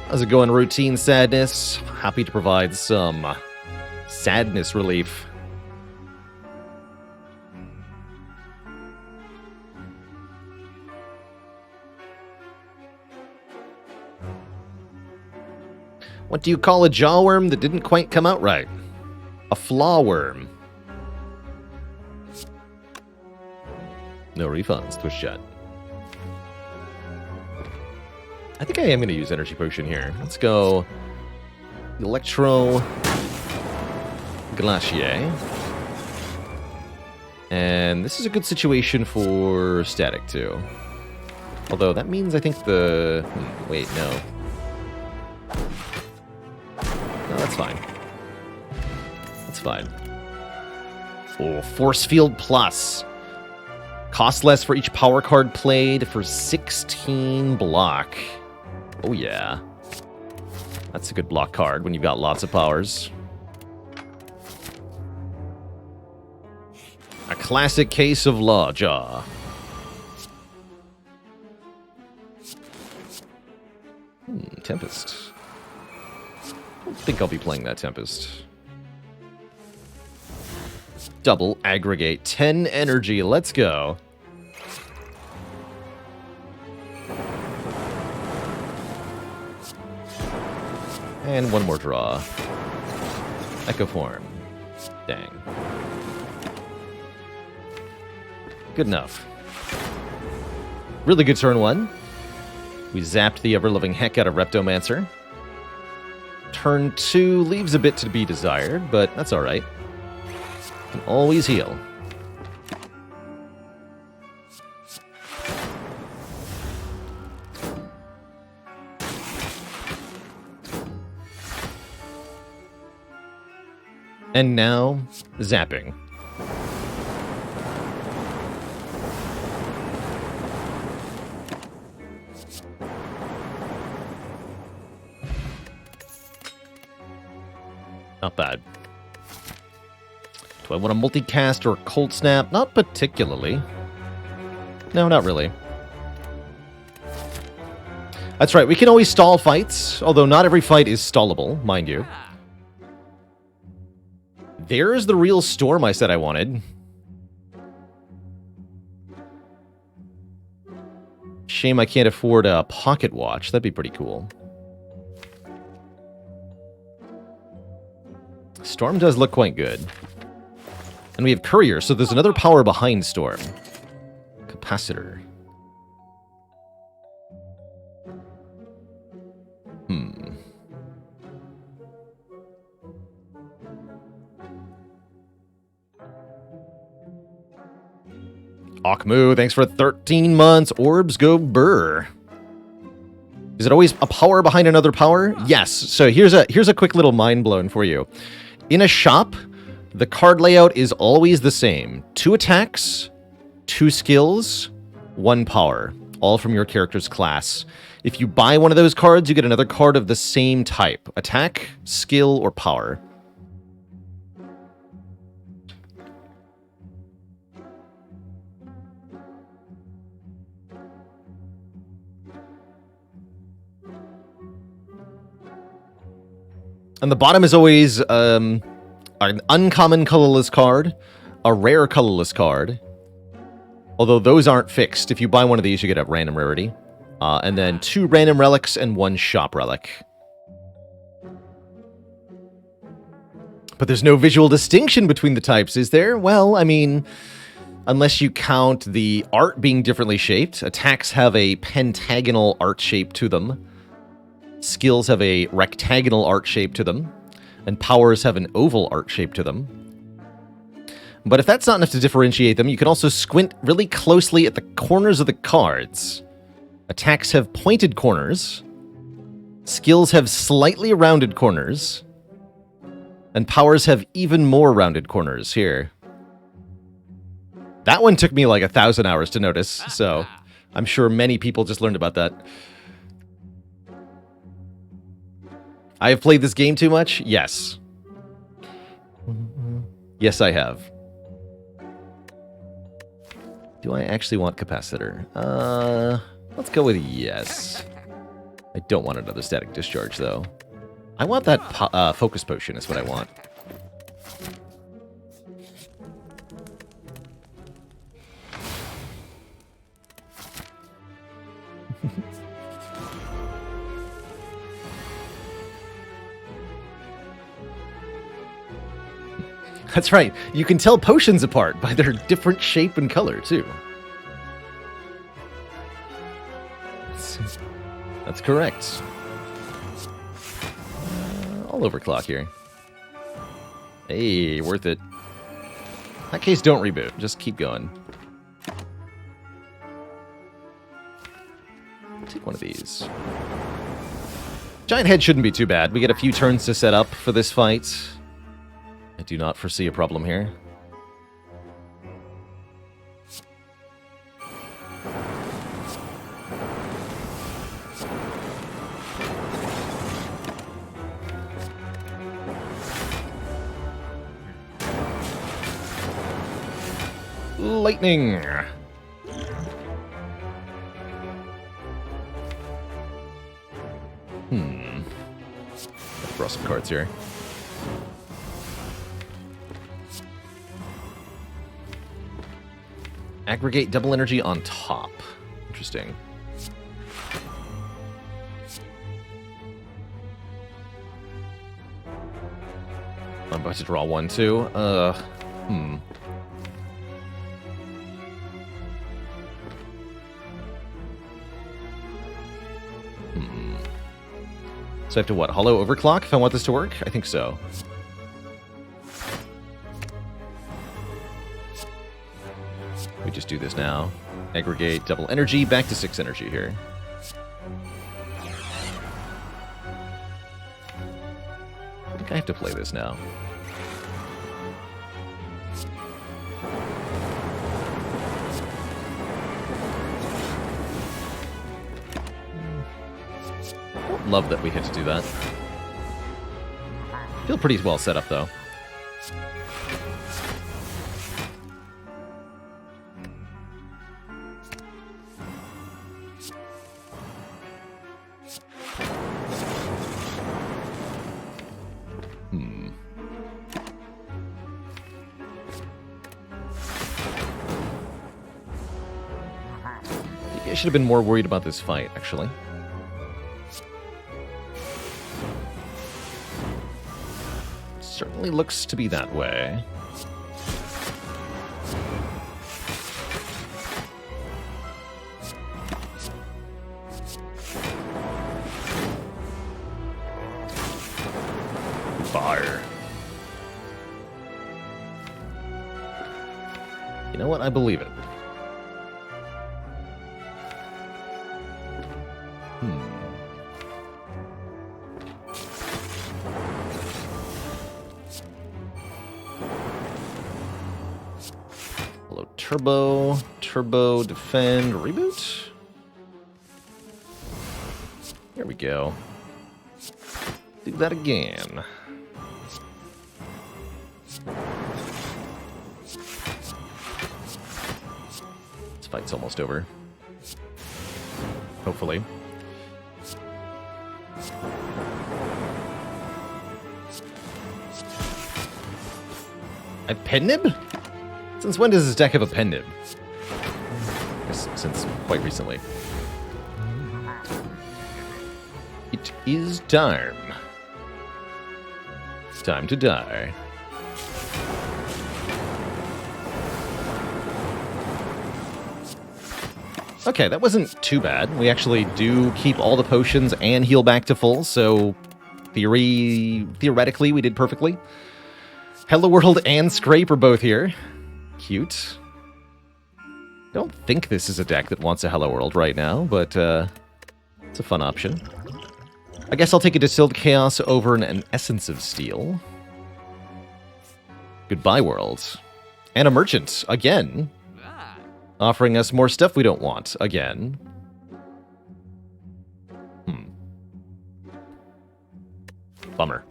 How's it going, routine sadness? Happy to provide some sadness relief. What do you call a jawworm that didn't quite come out right? A flaw worm. No refunds, Twitch chat. I think I am going to use energy potion here. Let's go Electro Glacier. And this is a good situation for static too. Although that means I think the... wait, no. No, that's fine. That's fine. Oh, Force Field Plus. Cost less for each power card played for 16 block. Oh yeah. That's a good block card when you've got lots of powers. A classic case of Lawjaw. Tempest. I don't think I'll be playing that Tempest. Double aggregate. 10 energy. Let's go. And one more draw. Echo form. Dang. Good enough. Really good turn 1. We zapped the ever-loving heck out of Reptomancer. Turn 2 leaves a bit to be desired, but that's alright. Can always heal. And now, zapping. Not bad. Do I want a multicast or cold snap? Not particularly. No, not really. That's right, we can always stall fights, although not every fight is stallable, mind you. There's the real storm I said I wanted. Shame I can't afford a pocket watch. That'd be pretty cool. Storm does look quite good. And we have Courier, so there's another power behind Storm. Capacitor. Akmu, thanks for 13 months. Orbs go burr. Is it always a power behind another power? Yes. So here's a quick little mind blown for you. In a shop, the card layout is always the same. 2 attacks, 2 skills, 1 power, all from your character's class. If you buy one of those cards, you get another card of the same type. Attack, skill, or power. And the bottom is always an uncommon colorless card, a rare colorless card. Although those aren't fixed. If you buy one of these, you get a random rarity. And then 2 random relics and 1 shop relic. But there's no visual distinction between the types, is there? Well, I mean, unless you count the art being differently shaped. Attacks have a pentagonal art shape to them. Skills have a rectagonal art shape to them, and powers have an oval art shape to them. But if that's not enough to differentiate them, you can also squint really closely at the corners of the cards Attacks have pointed corners. Skills have slightly rounded corners. And powers have even more rounded corners here. That one took me like 1,000 hours to notice, so I'm sure many people just learned about that. I have played this game too much? Yes. Yes, I have. Do I actually want capacitor? Let's go with yes. I don't want another static discharge, though. I want that focus potion is what I want. That's right. You can tell potions apart by their different shape and color, too. That's correct. All overclock here. Hey, worth it. In that case, don't reboot. Just keep going. Take one of these. Giant head shouldn't be too bad. We get a few turns to set up for this fight. I do not foresee a problem here. Lightning! Let's draw some cards here. Aggregate double energy on top. Interesting. I'm about to draw one, too. So I have to, what, hollow overclock if I want this to work? I think so. We just do this now. Aggregate double energy, back to 6 energy here. I think I have to play this now. Love that we had to do that. Feel pretty well set up, though. Maybe I should have been more worried about this fight, actually. Certainly looks to be that way. Fire. You know what? I believe it. Turbo, defend, reboot? Here we go. Do that again. This fight's almost over. Hopefully. I have Pendib? Since when does this deck have a Pendib? Since quite recently. It is time. It's time to die. Okay, that wasn't too bad. We actually do keep all the potions and heal back to full, so theoretically we did perfectly. Hello World and Scrape are both here. Cute. Don't think this is a deck that wants a Hello World right now, but it's a fun option. I guess I'll take a Distilled Chaos over an Essence of Steel. Goodbye, World. And a Merchant, again. Offering us more stuff we don't want, again. Bummer.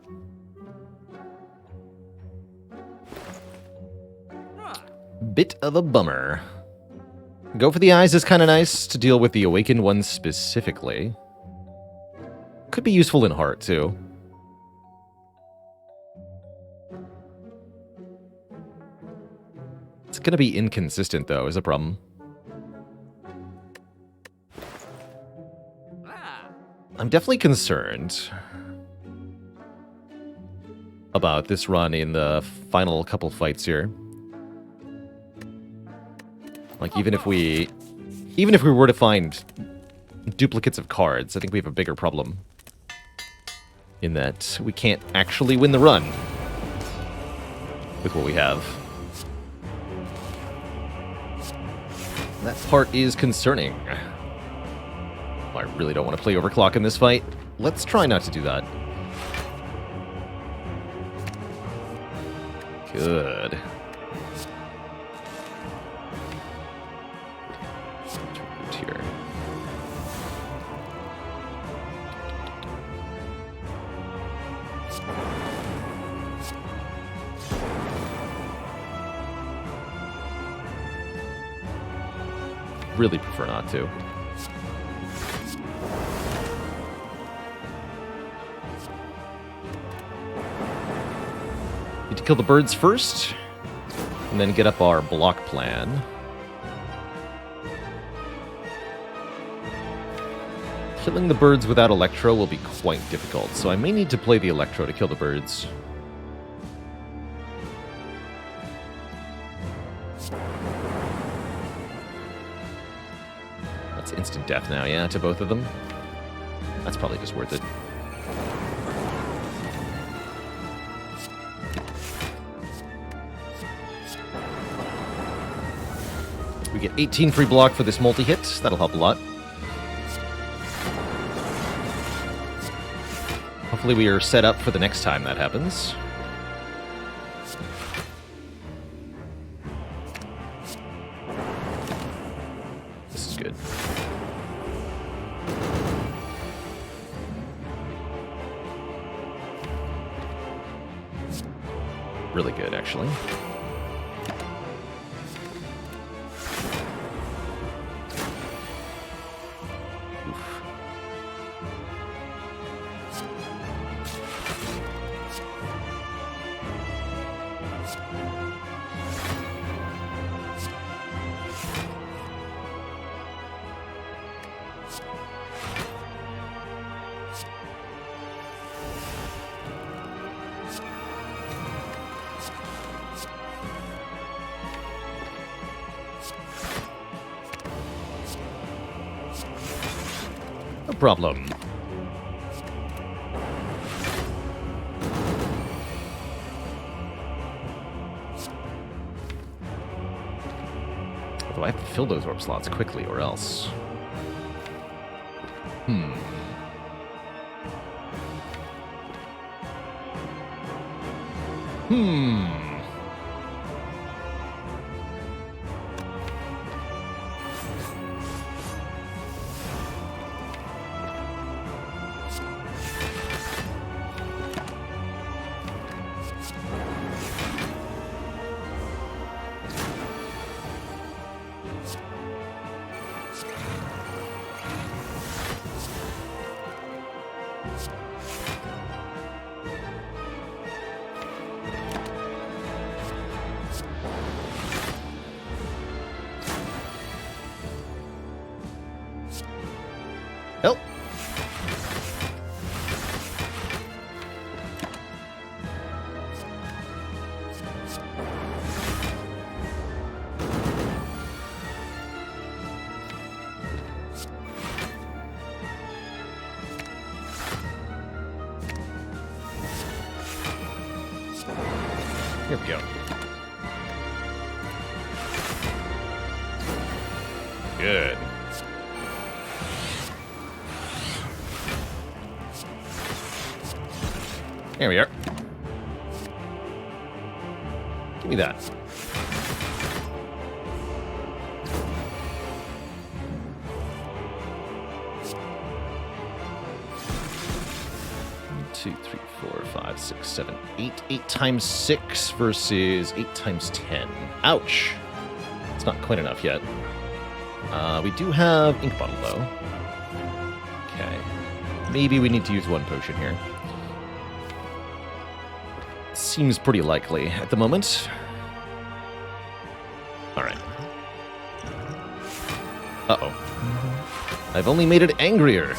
Bit of a bummer. Go for the Eyes is kind of nice to deal with the Awakened ones specifically. Could be useful in Heart, too. It's going to be inconsistent, though, is a problem. I'm definitely concerned about this run in the final couple fights here. Like, even if we were to find duplicates of cards, I think we have a bigger problem. In that we can't actually win the run with what we have. That part is concerning. I really don't want to play Overclock in this fight. Let's try not to do that. Good. Here. Really prefer not to. Need to kill the birds first, and then get up our block plan. Killing the birds without Electro will be quite difficult, so I may need to play the Electro to kill the birds. That's instant death now, yeah, to both of them. That's probably just worth it. We get 18 free block for this multi-hit. That'll help a lot. Hopefully we are set up for the next time that happens. This is good. Really good, actually. No problem. Although I have to fill those orb slots quickly or else. Help! Here we go. Good. There we are. Give me that. Two, three, 4, 5, 6, 7, 8. 8 times 6 versus 8 times 10. Ouch. It's not quite enough yet. We do have ink bottle, though. Okay. Maybe we need to use one potion here. Seems pretty likely at the moment. Alright. Uh-oh. I've only made it angrier.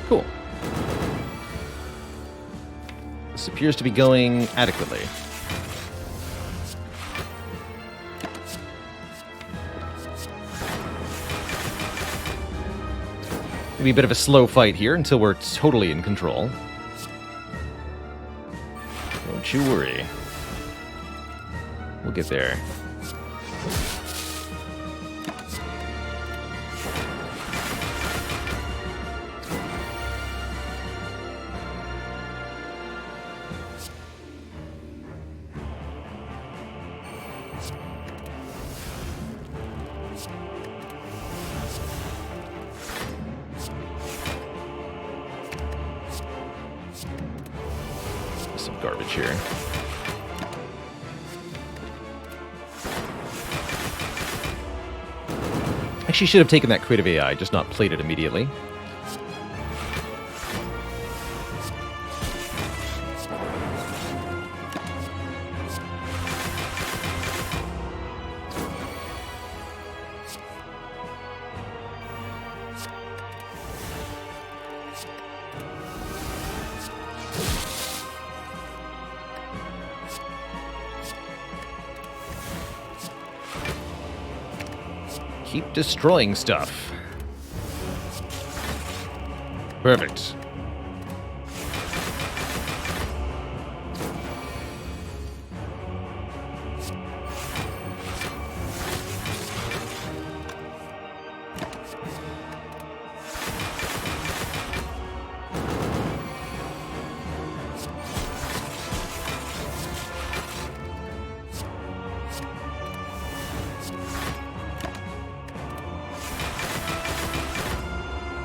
Cool. This appears to be going adequately. Maybe a bit of a slow fight here until we're totally in control. Don't you worry. We'll get there. Some garbage here. Actually, should have taken that creative AI, just not played it immediately. Keep destroying stuff. Perfect.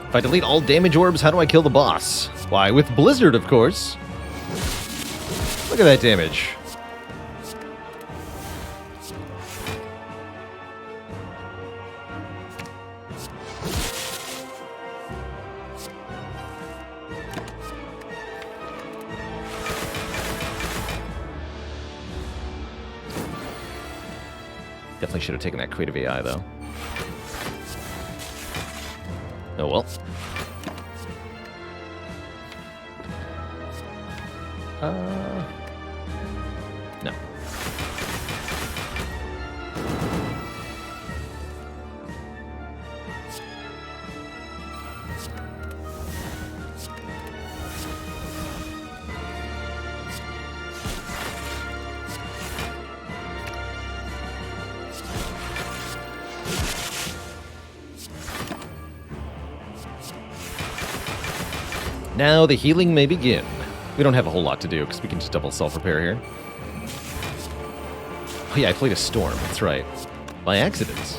If I delete all damage orbs, how do I kill the boss? Why, with Blizzard, of course. Look at that damage. Definitely should have taken that creative AI, though. Oh well. No. Now the healing may begin. We don't have a whole lot to do because we can just double self-repair here. Oh yeah, I played a storm, that's right. by accident.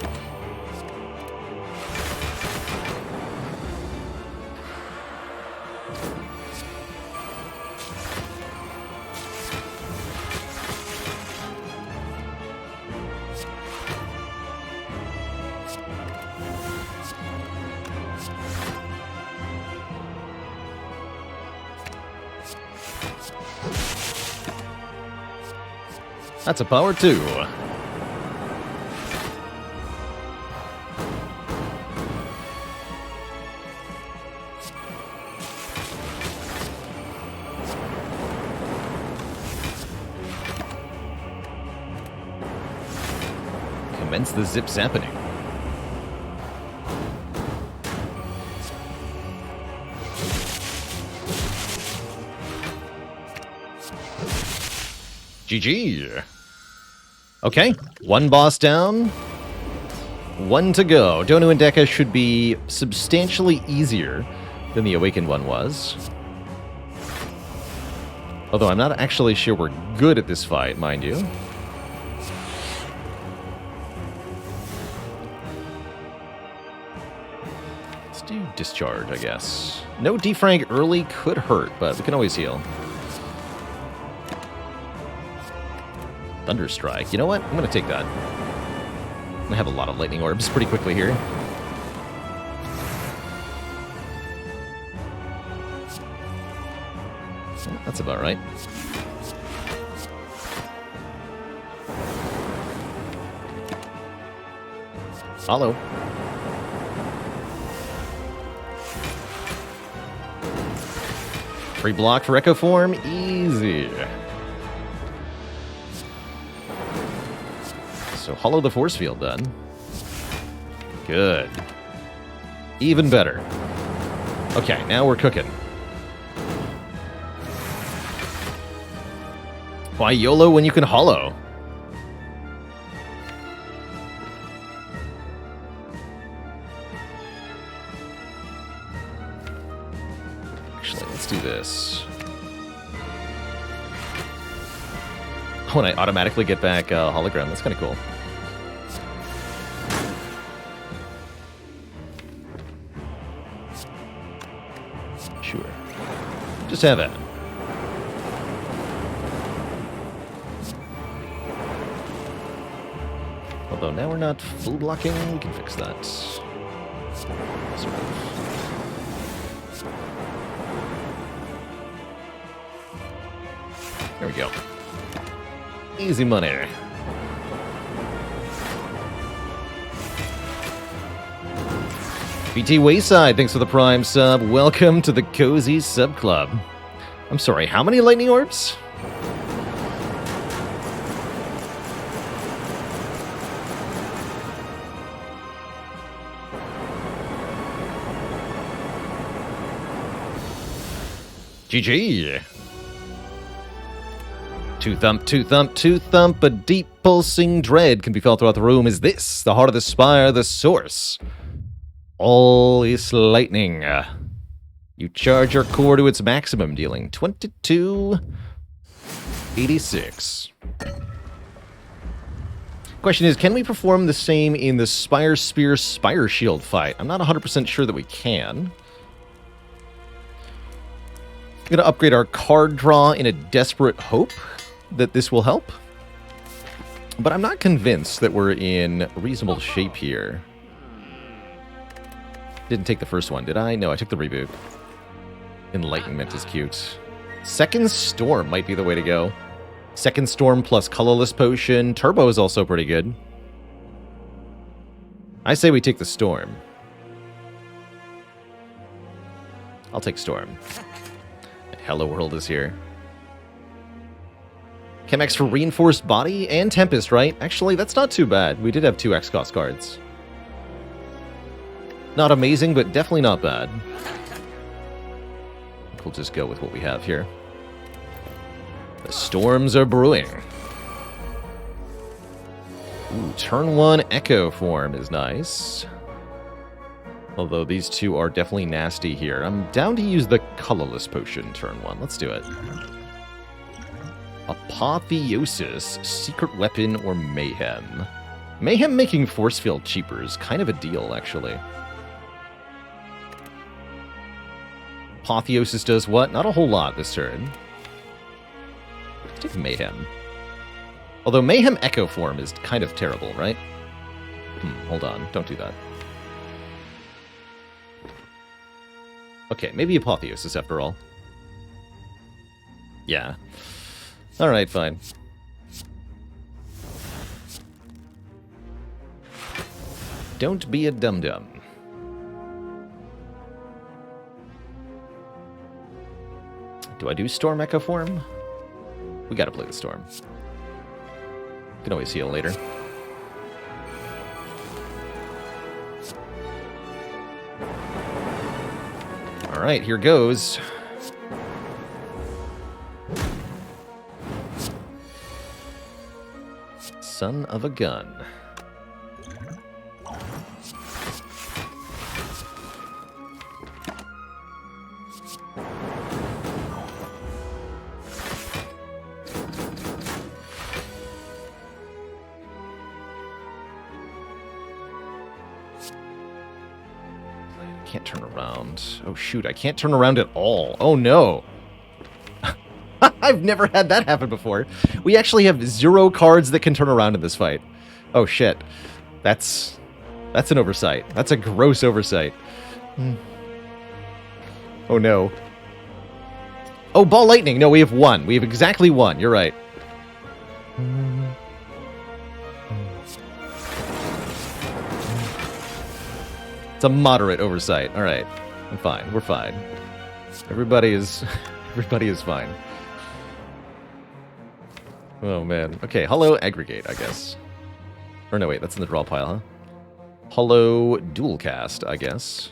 That's a power 2. Commence the zip zapping. GG. Okay, 1 boss down, 1 to go. Donu and Deka should be substantially easier than the Awakened one was. Although I'm not actually sure we're good at this fight, mind you. Let's do Discharge, I guess. No defrag early could hurt, but we can always heal. Thunderstrike. You know what? I'm going to take that. I'm going to have a lot of lightning orbs pretty quickly here. That's about right. Hollow. Free block for Echo Form. Easy. So hollow the force field then. Good. Even better. Okay, now we're cooking. Why YOLO when you can hollow? Actually, let's do this. Oh, and I automatically get back hologram. That's kind of cool. Sure. Just have it. Although now we're not full blocking, we can fix that. Sort of. There we go. Easy money. BT Wayside, thanks for the Prime sub. Welcome to the Cozy Sub Club. I'm sorry, how many lightning orbs? GG. Two thump, two thump, two thump. A deep pulsing dread can be felt throughout the room. Is this the heart of the spire, the source? All is lightning. You charge your core to its maximum, dealing 2286. Question is, can we perform the same in the Spire Spear Spire Shield fight? I'm not 100% sure that we can. I'm going to upgrade our card draw in a desperate hope that this will help. But I'm not convinced that we're in reasonable shape here. Didn't take the first one, did I? No, I took the reboot. Enlightenment is cute. Second Storm might be the way to go. Second Storm plus Colorless Potion. Turbo is also pretty good. I say we take the Storm. I'll take Storm. Hello World is here. Chemex for Reinforced Body and Tempest, right? Actually, that's not too bad. We did have 2 XCOS cards. Not amazing, but definitely not bad. We'll just go with what we have here. The storms are brewing. Ooh, turn 1 Echo Form is nice. Although these 2 are definitely nasty here. I'm down to use the Colorless Potion turn 1. Let's do it. Apotheosis, Secret Weapon, or Mayhem. Mayhem making force field cheaper is kind of a deal, actually. Apotheosis does what? Not a whole lot this turn. Let's take Mayhem. Although Mayhem Echo form is kind of terrible, right? Hold on. Don't do that. Okay, maybe Apotheosis after all. Yeah. Alright, fine. Don't be a dum-dum. Do I do Storm Echo form? We gotta play the Storm. Can always heal later. Alright, here goes. Son of a gun. Can't turn around. Oh shoot, I can't turn around at all. Oh no. I've never had that happen before. We actually have 0 cards that can turn around in this fight. Oh shit. That's an oversight. That's a gross oversight. Oh no. Oh, Ball Lightning. No, we have 1. We have exactly 1. You're right. It's a moderate oversight. All right. I'm fine. We're fine. Everybody is fine. Oh, man. Okay, Hollow Aggregate, I guess. Or no, wait, that's in the draw pile, huh? Hollow Dual Cast, I guess.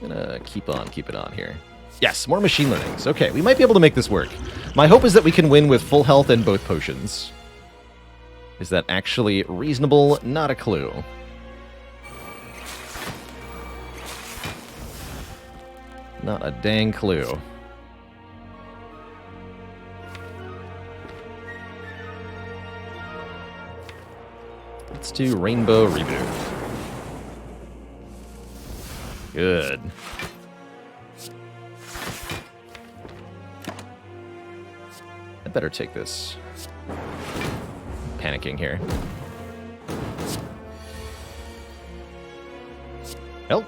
I'm gonna keep it on here. Yes, more machine learnings. Okay, we might be able to make this work. My hope is that we can win with full health and both potions. Is that actually reasonable? Not a clue. Not a dang clue. Let's do Rainbow Reboot. Good. I better take this. Panicking here. Help.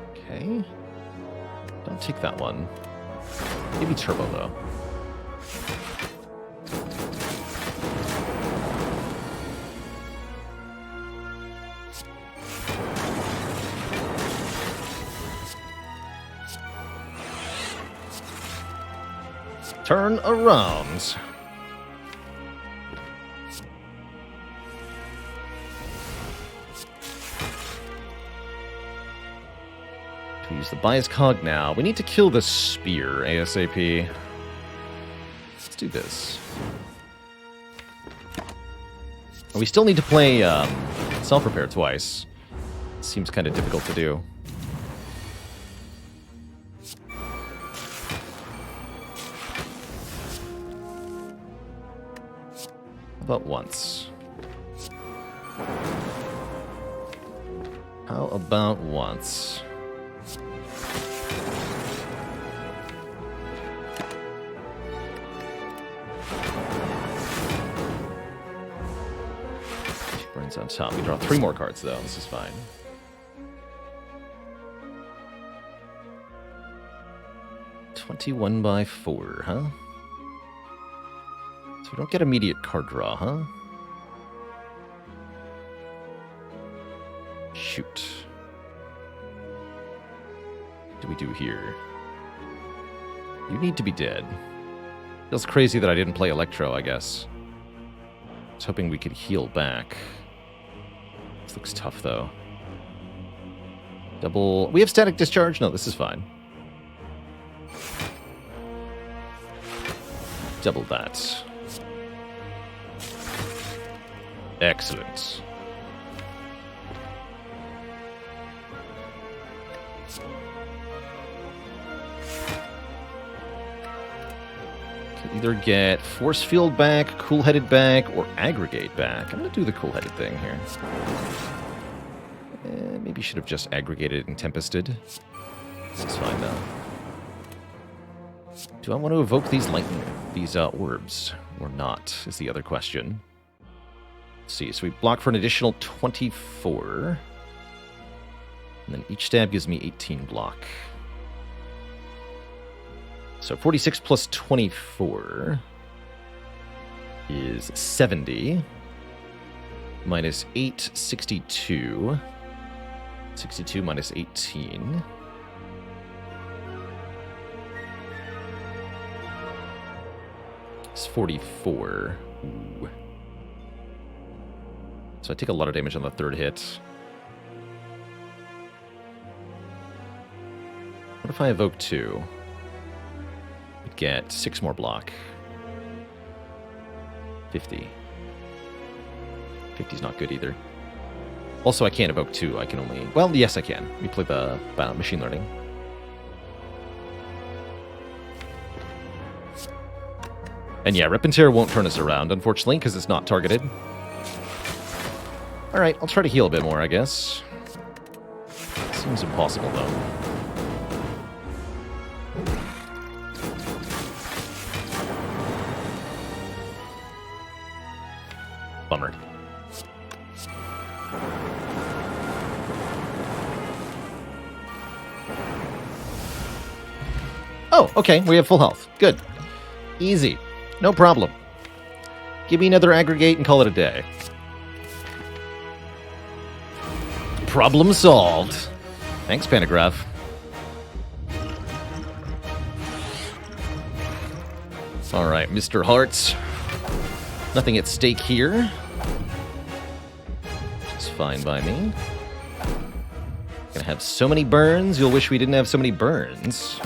Okay. Don't take that one. Maybe Turbo, though. Turn around. We use the bias cog now. We need to kill the spear ASAP. Let's do this. We still need to play self-repair twice. Seems kind of difficult to do. How about once? How about once? Burns on top. We draw 3 more cards, though. This is fine. $21 by 4, huh? So we don't get immediate card draw, huh? Shoot. What do we do here? You need to be dead. Feels crazy that I didn't play Electro, I guess. I was hoping we could heal back. This looks tough, though. Double... We have Static Discharge? No, this is fine. Double that. Excellent. Can either get Force Field back, Cool-Headed back, or Aggregate back. I'm going to do the Cool-Headed thing here. Maybe should have just Aggregated and Tempested. This is fine, though. Do I want to evoke these orbs, or not, is the other question. Let's see, so we block for an additional 24. And then each stab gives me 18 block. So 46 plus 24 is 70. Minus 8, 62. 62 minus 18. It's 44. Ooh. So I take a lot of damage on the third hit. What if I evoke 2? I'd get 6 more block. 50. 50's not good either. Also, I can't evoke 2. I can only... Well, yes, I can. We play the machine learning. And yeah, Rip and Tear won't turn us around, unfortunately, because it's not targeted. Alright, I'll try to heal a bit more, I guess. Seems impossible, though. Bummer. Oh, okay, we have full health. Good. Easy. No problem. Give me another aggregate and call it a day. Problem solved. Thanks, Pantograph. Alright, Mr. Hearts. Nothing at stake here. It's fine by me. Gonna have so many burns, you'll wish we didn't have so many burns.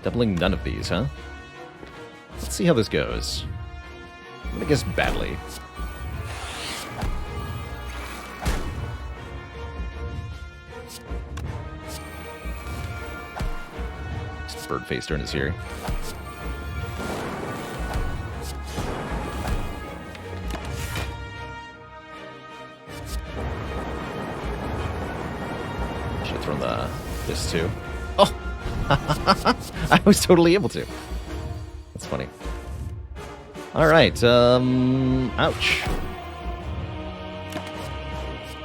Doubling none of these, huh? Let's see how this goes. I'm gonna guess badly. Bird-faced turn is here. Should have thrown this too. Oh! I was totally able to. That's funny. Alright, ouch.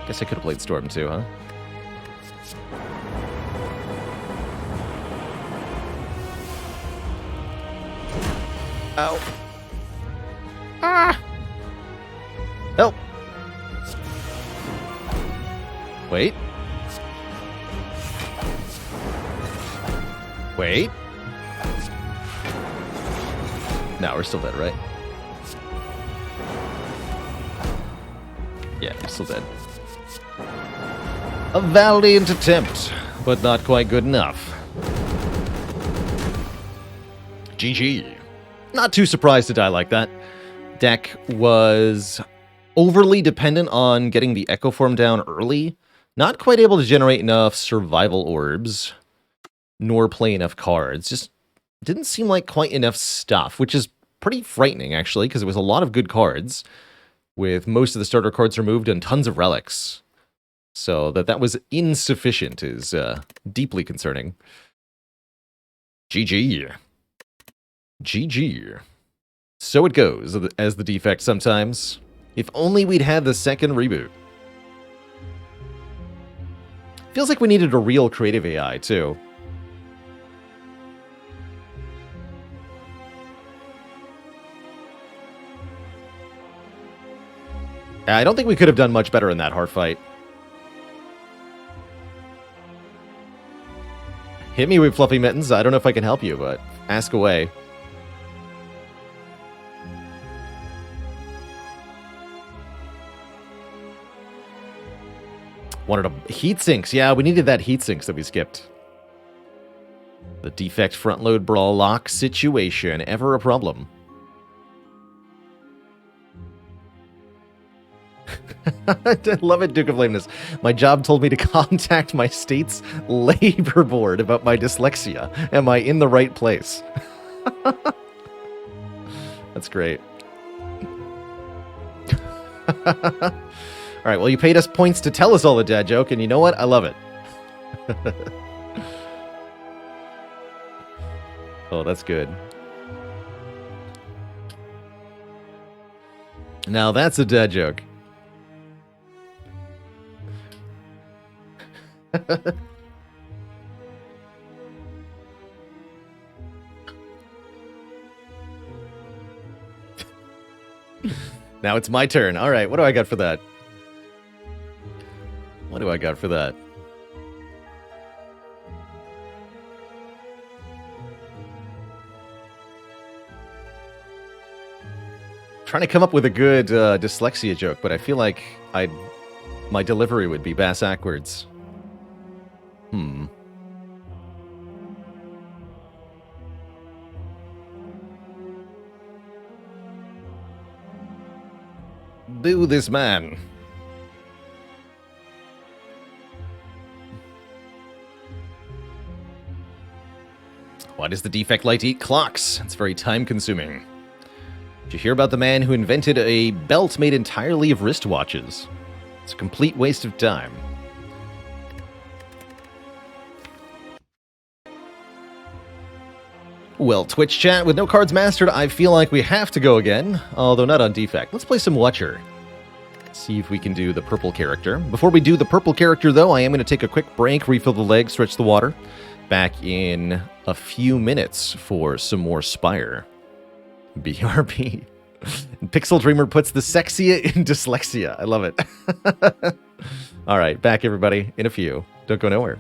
Guess I could have played Storm too, huh? Ow. Ah! Help! Wait. Wait. No, we're still dead, right? Yeah, we're still dead. A valiant attempt, but not quite good enough. GG. Not too surprised to die like that. Deck was overly dependent on getting the Echo Form down early. Not quite able to generate enough survival orbs, nor play enough cards. Just didn't seem like quite enough stuff, which is pretty frightening, actually, because it was a lot of good cards, with most of the starter cards removed and tons of relics. So that was insufficient is deeply concerning. GG. GG. So it goes, as the defect sometimes. If only we'd had the second reboot. Feels like we needed a real creative AI, too. I don't think we could have done much better in that hard fight. Hit me with fluffy mittens. I don't know if I can help you, but ask away. Wanted a heat sinks. Yeah, we needed that heat sinks that we skipped. The defect front load brawl lock situation. Ever a problem. I love it, Duke of Lameness. My job told me to contact my state's labor board about my dyslexia. Am I in the right place? That's great. All right, well, you paid us points to tell us all the dad joke, and you know what? I love it. Oh, that's good. Now that's a dad joke. Now it's my turn. All right, what do I got for that? What do I got for that? Trying to come up with a good dyslexia joke, but I feel like my delivery would be bass-ackwards. Boo this man. Why does the defect light eat clocks? It's very time-consuming. Did you hear about the man who invented a belt made entirely of wristwatches? It's a complete waste of time. Well, Twitch chat, with no cards mastered, I feel like we have to go again, although not on defect. Let's play some Watcher. See if we can do the purple character. Before we do the purple character, though, I am going to take a quick break, refill the leg, stretch the water. Back in a few minutes for some more Spire. BRB. Pixel Dreamer puts the sexia in dyslexia. I love it. All right, back everybody in a few. Don't go nowhere.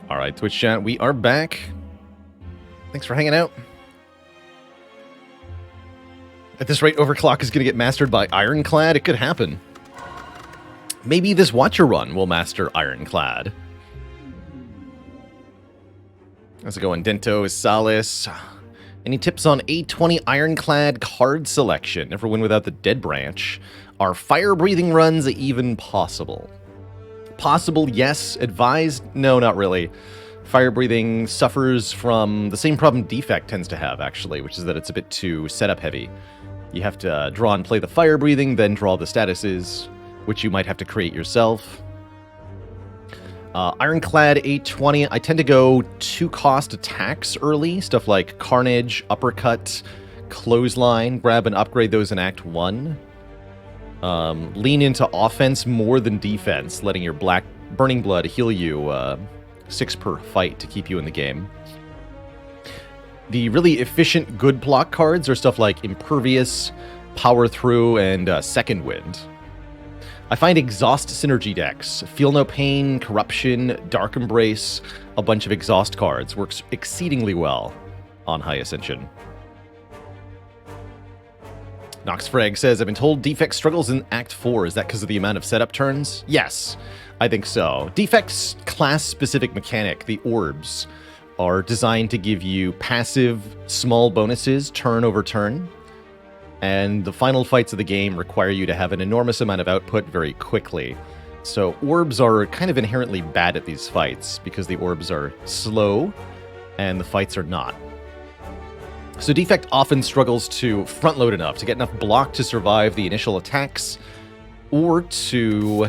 All right, Twitch chat, we are back. Thanks for hanging out. At this rate, Overclock is going to get mastered by Ironclad. It could happen. Maybe this Watcher run will master Ironclad. How's it going, Dento, Salis? Any tips on A20 Ironclad card selection? Never win without the Dead Branch. Are fire-breathing runs even possible? Possible, yes. Advised, no, not really. Fire-breathing suffers from the same problem Defect tends to have, actually, which is that it's a bit too setup-heavy. You have to draw and play the fire-breathing, then draw the statuses, which you might have to create yourself. Ironclad 820, I tend to go 2-cost attacks early. Stuff like Carnage, Uppercut, Clothesline. Grab and upgrade those in Act 1. Lean into offense more than defense, letting your Black Burning Blood heal you 6 per fight to keep you in the game. The really efficient good block cards are stuff like Impervious, Power Through, and Second Wind. I find Exhaust synergy decks, Feel No Pain, Corruption, Dark Embrace, a bunch of Exhaust cards, works exceedingly well on High Ascension. Noxfrag says, I've been told Defect struggles in Act 4. Is that because of the amount of setup turns? Yes, I think so. Defect's class-specific mechanic, the Orbs, are designed to give you passive, small bonuses turn over turn. And the final fights of the game require you to have an enormous amount of output very quickly. So orbs are kind of inherently bad at these fights because the orbs are slow and the fights are not. So Defect often struggles to front load enough to get enough block to survive the initial attacks or to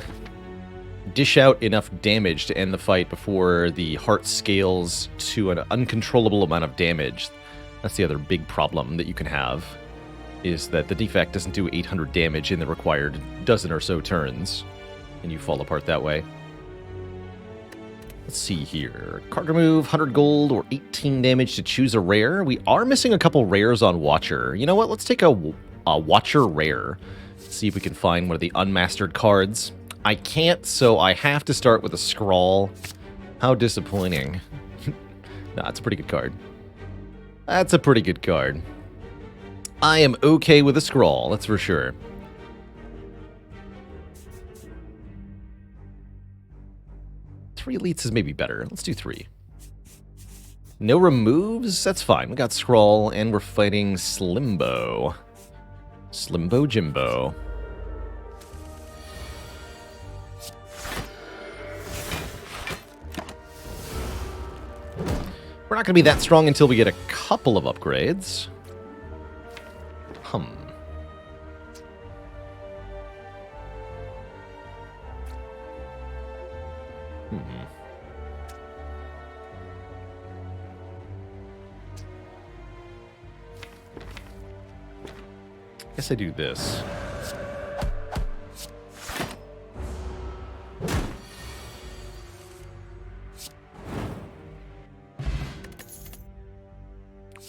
dish out enough damage to end the fight before the heart scales to an uncontrollable amount of damage. That's the other big problem that you can have, is that the Defect doesn't do 800 damage in the required dozen or so turns, and you fall apart that way. Let's see here. Card remove, 100 gold, or 18 damage to choose a rare. We are missing a couple rares on Watcher. You know what? Let's take a Watcher rare. See if we can find one of the unmastered cards. I can't, so I have to start with a Scrawl. How disappointing. Nah, it's a pretty good card. That's a pretty good card. I am okay with a Scrawl, that's for sure. Three elites is maybe better. Let's do 3. No removes? That's fine. We got Scrawl, and we're fighting Slimbo. Slimbo Jimbo. We're not going to be that strong until we get a couple of upgrades. Guess I do this.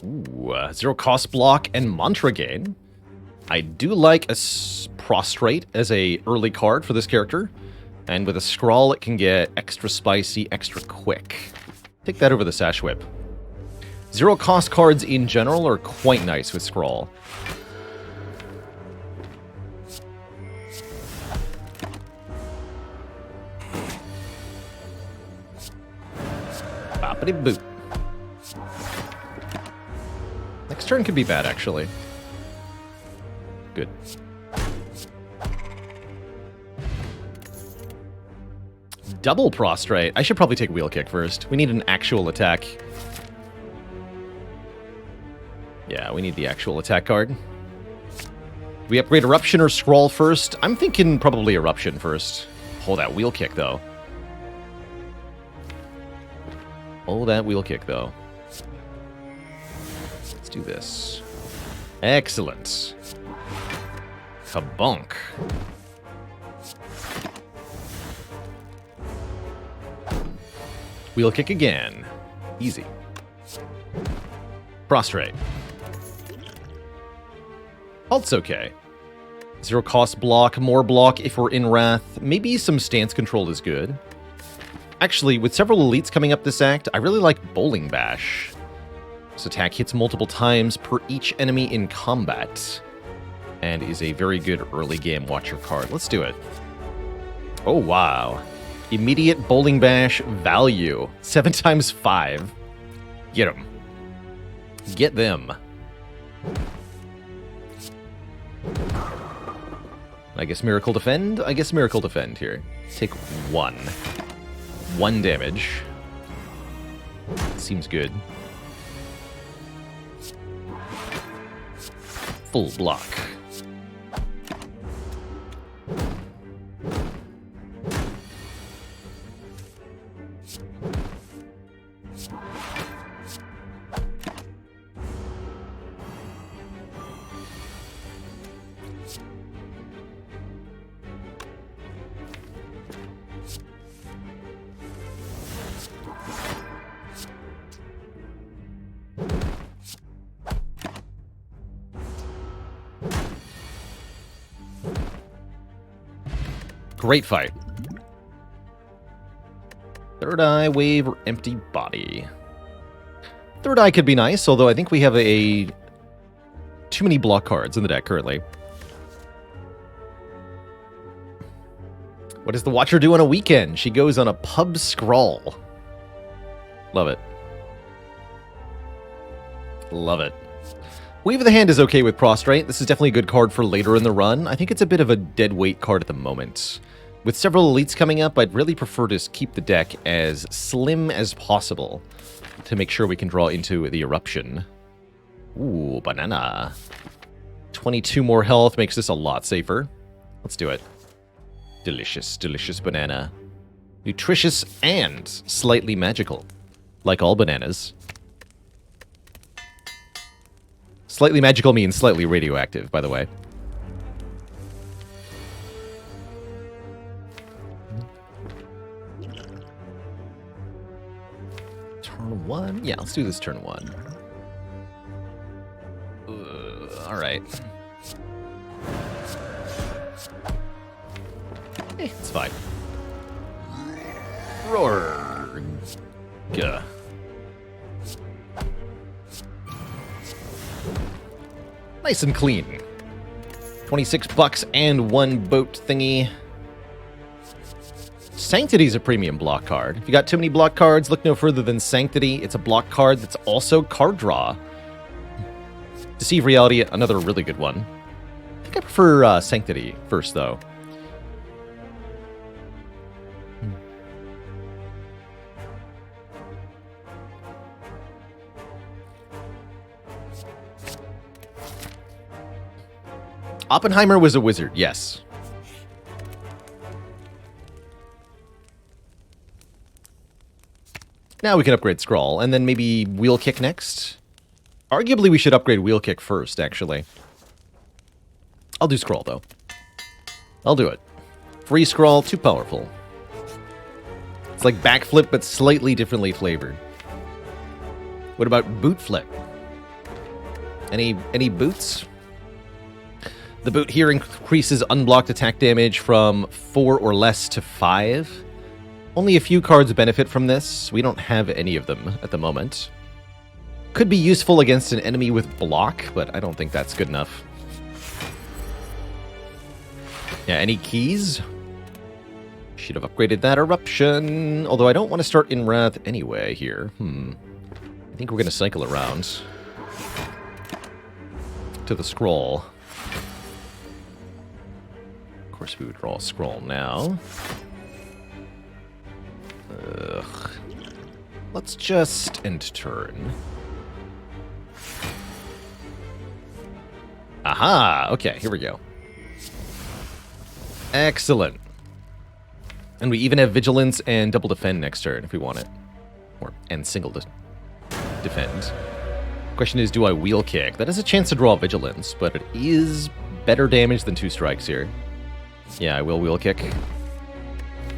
Ooh, 0 cost block and Mantra Gain. I do like a Prostrate as a early card for this character. And with a Scrawl, it can get extra spicy, extra quick. Take that over the Sash Whip. 0 cost cards in general are quite nice with Scrawl. Boppity boop. Next turn could be bad, actually. Good. Double Prostrate. I should probably take Wheel Kick first. We need an actual attack. Yeah, we need the actual attack card. Do we upgrade Eruption or Scrawl first? I'm thinking probably Eruption first. Oh, that Wheel Kick, though. Oh, that Wheel Kick, though. Let's do this. Excellent. Kabonk. Wheel Kick again. Easy. Prostrate. Halt's okay. 0 cost block, more block if we're in Wrath. Maybe some stance control is good. Actually, with several elites coming up this act, I really like Bowling Bash. This attack hits multiple times per each enemy in combat, and is a very good early game watcher card. Let's do it. Oh, wow. Immediate Bowling Bash value. 7 times 5. Get them. Get them. I guess Miracle Defend? I guess Miracle Defend here. Take 1. 1 damage. Seems good. Full block. Great fight. Third Eye, Wave, or Empty Body. Third Eye could be nice, although I think we have too many block cards in the deck currently. What does the Watcher do on a weekend? She goes on a pub scrawl. Love it. Love it. Wave of the Hand is okay with Prostrate. This is definitely a good card for later in the run. I think it's a bit of a dead weight card at the moment. With several elites coming up, I'd really prefer to keep the deck as slim as possible to make sure we can draw into the Eruption. Ooh, banana. 22 more health makes this a lot safer. Let's do it. Delicious, delicious banana. Nutritious and slightly magical. Like all bananas. Slightly magical means slightly radioactive, by the way. Turn 1? Yeah, let's do this turn 1. Alright. It's fine. Roar. Gah. Nice and clean. 26 bucks and 1 boat thingy. Sanctity's a premium block card. If you got too many block cards, look no further than Sanctity. It's a block card that's also card draw. Deceive Reality, another really good one. I think I prefer Sanctity first, though. Oppenheimer was a wizard, yes. Now we can upgrade Scrawl, and then maybe Wheel Kick next? Arguably we should upgrade Wheel Kick first, actually. I'll do Scrawl, though. I'll do it. Free Scrawl, too powerful. It's like Backflip, but slightly differently flavored. What about Boot Flip? Any boots? The boot here increases unblocked attack damage from 4 or less to 5. Only a few cards benefit from this. We don't have any of them at the moment. Could be useful against an enemy with block, but I don't think that's good enough. Yeah, any keys? Should have upgraded that Eruption. Although I don't want to start in Wrath anyway here. I think we're going to cycle around to the Scroll. Of course, we would draw a Scroll now. Ugh. Let's just end turn. Aha! Okay, here we go. Excellent. And we even have Vigilance and Double Defend next turn if we want it. And single defend. Question is, do I Wheel Kick? That has a chance to draw Vigilance, but it is better damage than 2 strikes here. Yeah, I will Wheel Kick.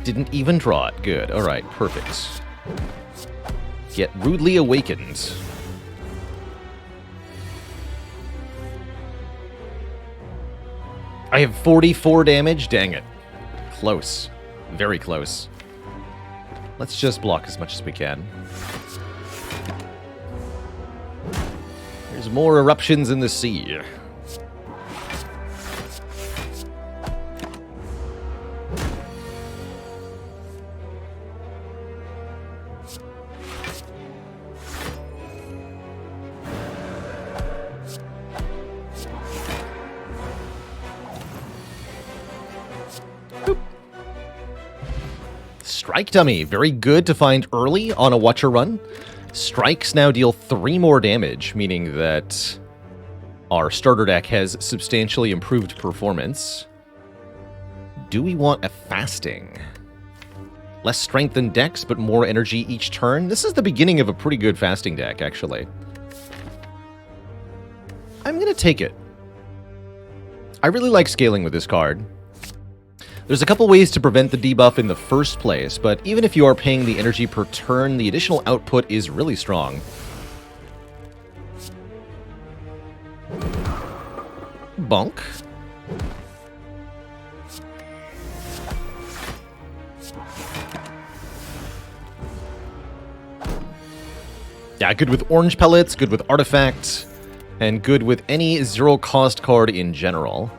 Didn't even draw it. Good. Alright, perfect. Get Rudely Awakened. I have 44 damage? Dang it. Close. Very close. Let's just block as much as we can. There's more eruptions in the sea. Strike Dummy, very good to find early on a Watcher run. Strikes now deal 3 more damage, meaning that our starter deck has substantially improved performance. Do we want a Fasting? Less strength than Dex, but more energy each turn? This is the beginning of a pretty good Fasting deck, actually. I'm going to take it. I really like scaling with this card. There's a couple ways to prevent the debuff in the first place, but even if you are paying the energy per turn, the additional output is really strong. Bonk. Yeah, good with orange pellets, good with artifacts, and good with any zero-cost card in general.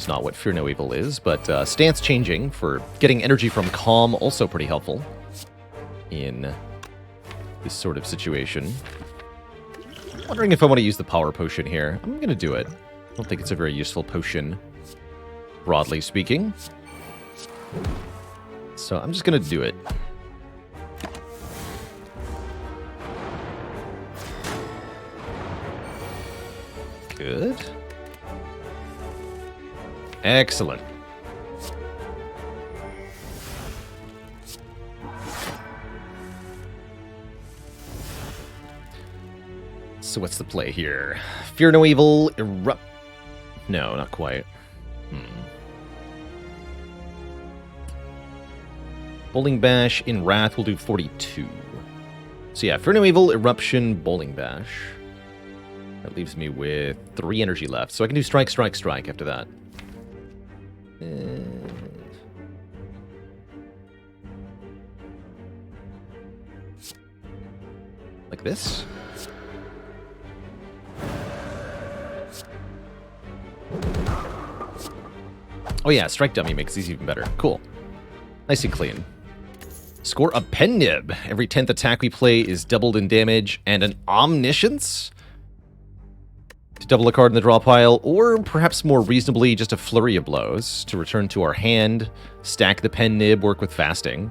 Not what Fear No Evil is, but stance changing for getting energy from Calm, also pretty helpful in this sort of situation. I'm wondering if I want to use the Power Potion here. I'm going to do it. I don't think it's a very useful potion, broadly speaking. So I'm just going to do it. Good. Excellent. So what's the play here? Fear No Evil, Erupt... No, not quite. Bowling Bash in Wrath will do 42. So yeah, Fear No Evil, Eruption, Bowling Bash. That leaves me with 3 energy left. So I can do Strike, Strike, Strike after that. Like this. Oh yeah, Strike Dummy makes these even better. Cool. Nice and clean. Score a Pen Nib. Every 10th attack we play is doubled in damage, and an Omniscience to double a card in the draw pile, or perhaps more reasonably, just a Flurry of Blows to return to our hand, stack the Pen Nib, work with Fasting.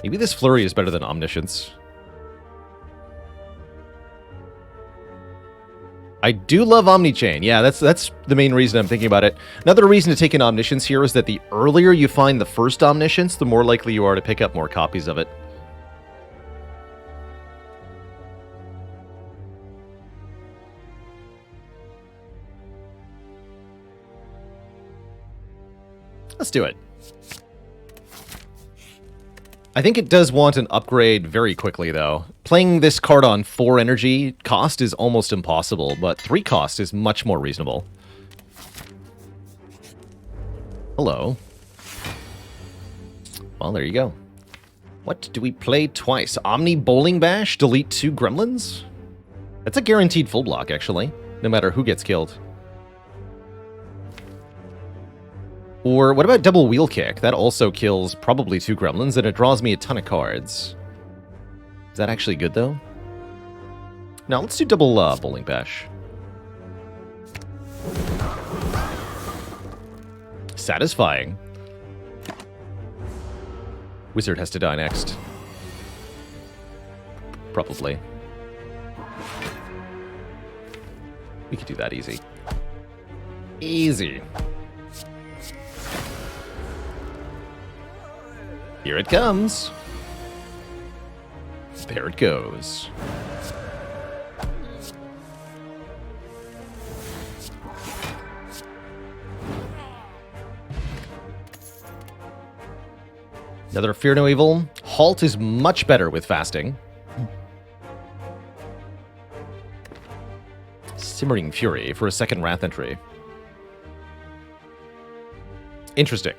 Maybe this Flurry is better than Omniscience. I do love Omnichain. Yeah, that's the main reason I'm thinking about it. Another reason to take an Omniscience here is that the earlier you find the first Omniscience, the more likely you are to pick up more copies of it. Let's do it. I think it does want an upgrade very quickly, though. Playing this card on 4 energy cost is almost impossible, but 3 cost is much more reasonable. Hello. Well, there you go. What do we play twice? Omni Bowling Bash? Delete 2 Gremlins? That's a guaranteed full block, actually, no matter who gets killed. Or what about Double Wheel Kick? That also kills probably 2 Gremlins, and it draws me a ton of cards. Is that actually good, though? No, let's do Double Bowling Bash. Satisfying. Wizard has to die next. Probably. We could do that easy. Easy. Here it comes. There it goes. Another Fear No Evil. Halt is much better with Fasting. Simmering Fury for a second Wrath entry. Interesting.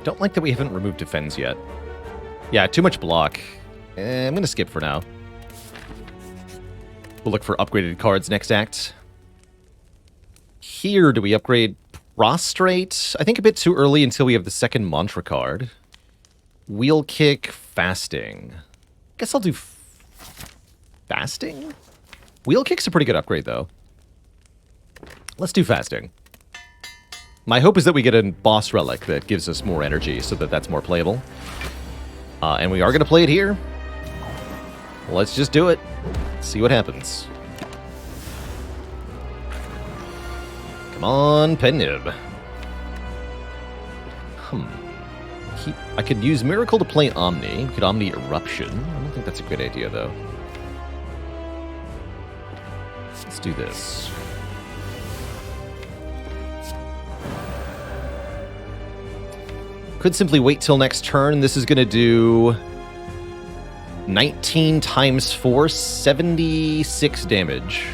Don't like that we haven't removed defense yet. Yeah, too much block. I'm going to skip for now. We'll look for upgraded cards next act. Here, do we upgrade Prostrate? I think a bit too early until we have the second mantra card. Wheel Kick, Fasting. Guess I'll do Fasting? Wheel Kick's a pretty good upgrade, though. Let's do Fasting. My hope is that we get a boss relic that gives us more energy so that that's more playable. And we are going to play it here. Let's just do it. See what happens. Come on, Pennib. I could use Miracle to play Omni. We could Omni Eruption. I don't think that's a good idea, though. Let's do this. Could simply wait till next turn. This is going to do 19 times 4, 76 damage.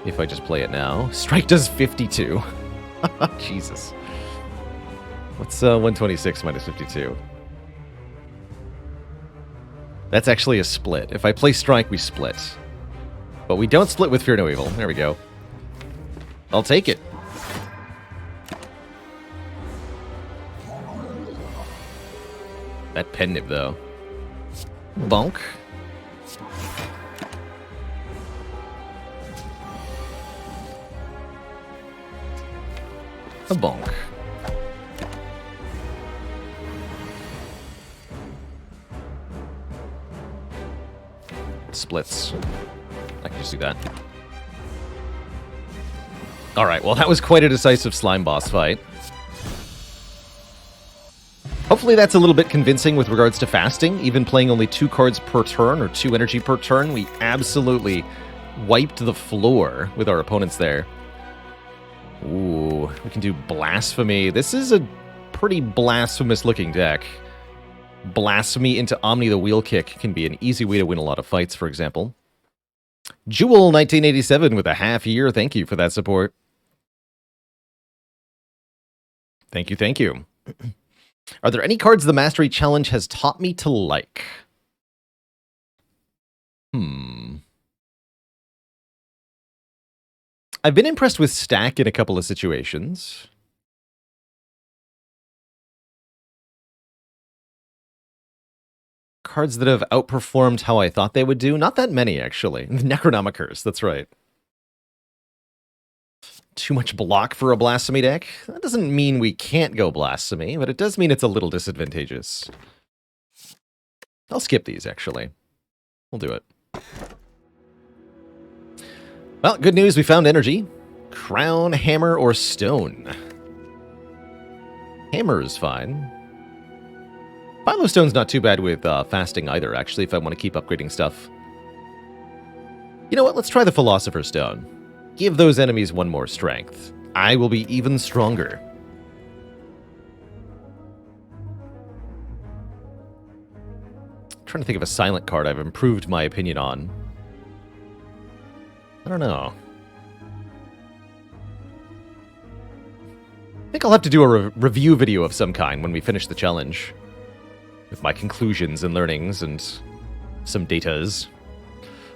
If I just play it now. Strike does 52. Jesus. What's 126 minus 52? That's actually a split. If I play Strike, we split. But we don't split with Fear No Evil. There we go. I'll take it. That Pennib, though. Bonk. A bonk. Splits. I can just do that. Alright, well that was quite a decisive slime boss fight. Hopefully that's a little bit convincing with regards to fasting. Even playing only 2 cards per turn, or 2 energy per turn, we absolutely wiped the floor with our opponents there. Ooh, we can do Blasphemy. This is a pretty blasphemous-looking deck. Blasphemy into Omni the Wheel Kick can be an easy way to win a lot of fights, for example. Jewel1987 with a half year. Thank you for that support. Thank you, thank you. Are there any cards the Mastery Challenge has taught me to like? I've been impressed with Stack in a couple of situations. Cards that have outperformed how I thought they would do? Not that many, actually. Necronomicers, that's right. Too much block for a Blasphemy deck? That doesn't mean we can't go Blasphemy, but it does mean it's a little disadvantageous. I'll skip these, actually. We'll do it. Well, good news, we found energy. Crown, hammer, or stone. Hammer is fine. Philo Stone's not too bad with fasting either, actually, if I want to keep upgrading stuff. You know what? Let's try the Philosopher's Stone. Give those enemies one more strength. I will be even stronger. I'm trying to think of a silent card I've improved my opinion on. I don't know. I think I'll have to do a review video of some kind when we finish the challenge. With my conclusions and learnings and some datas.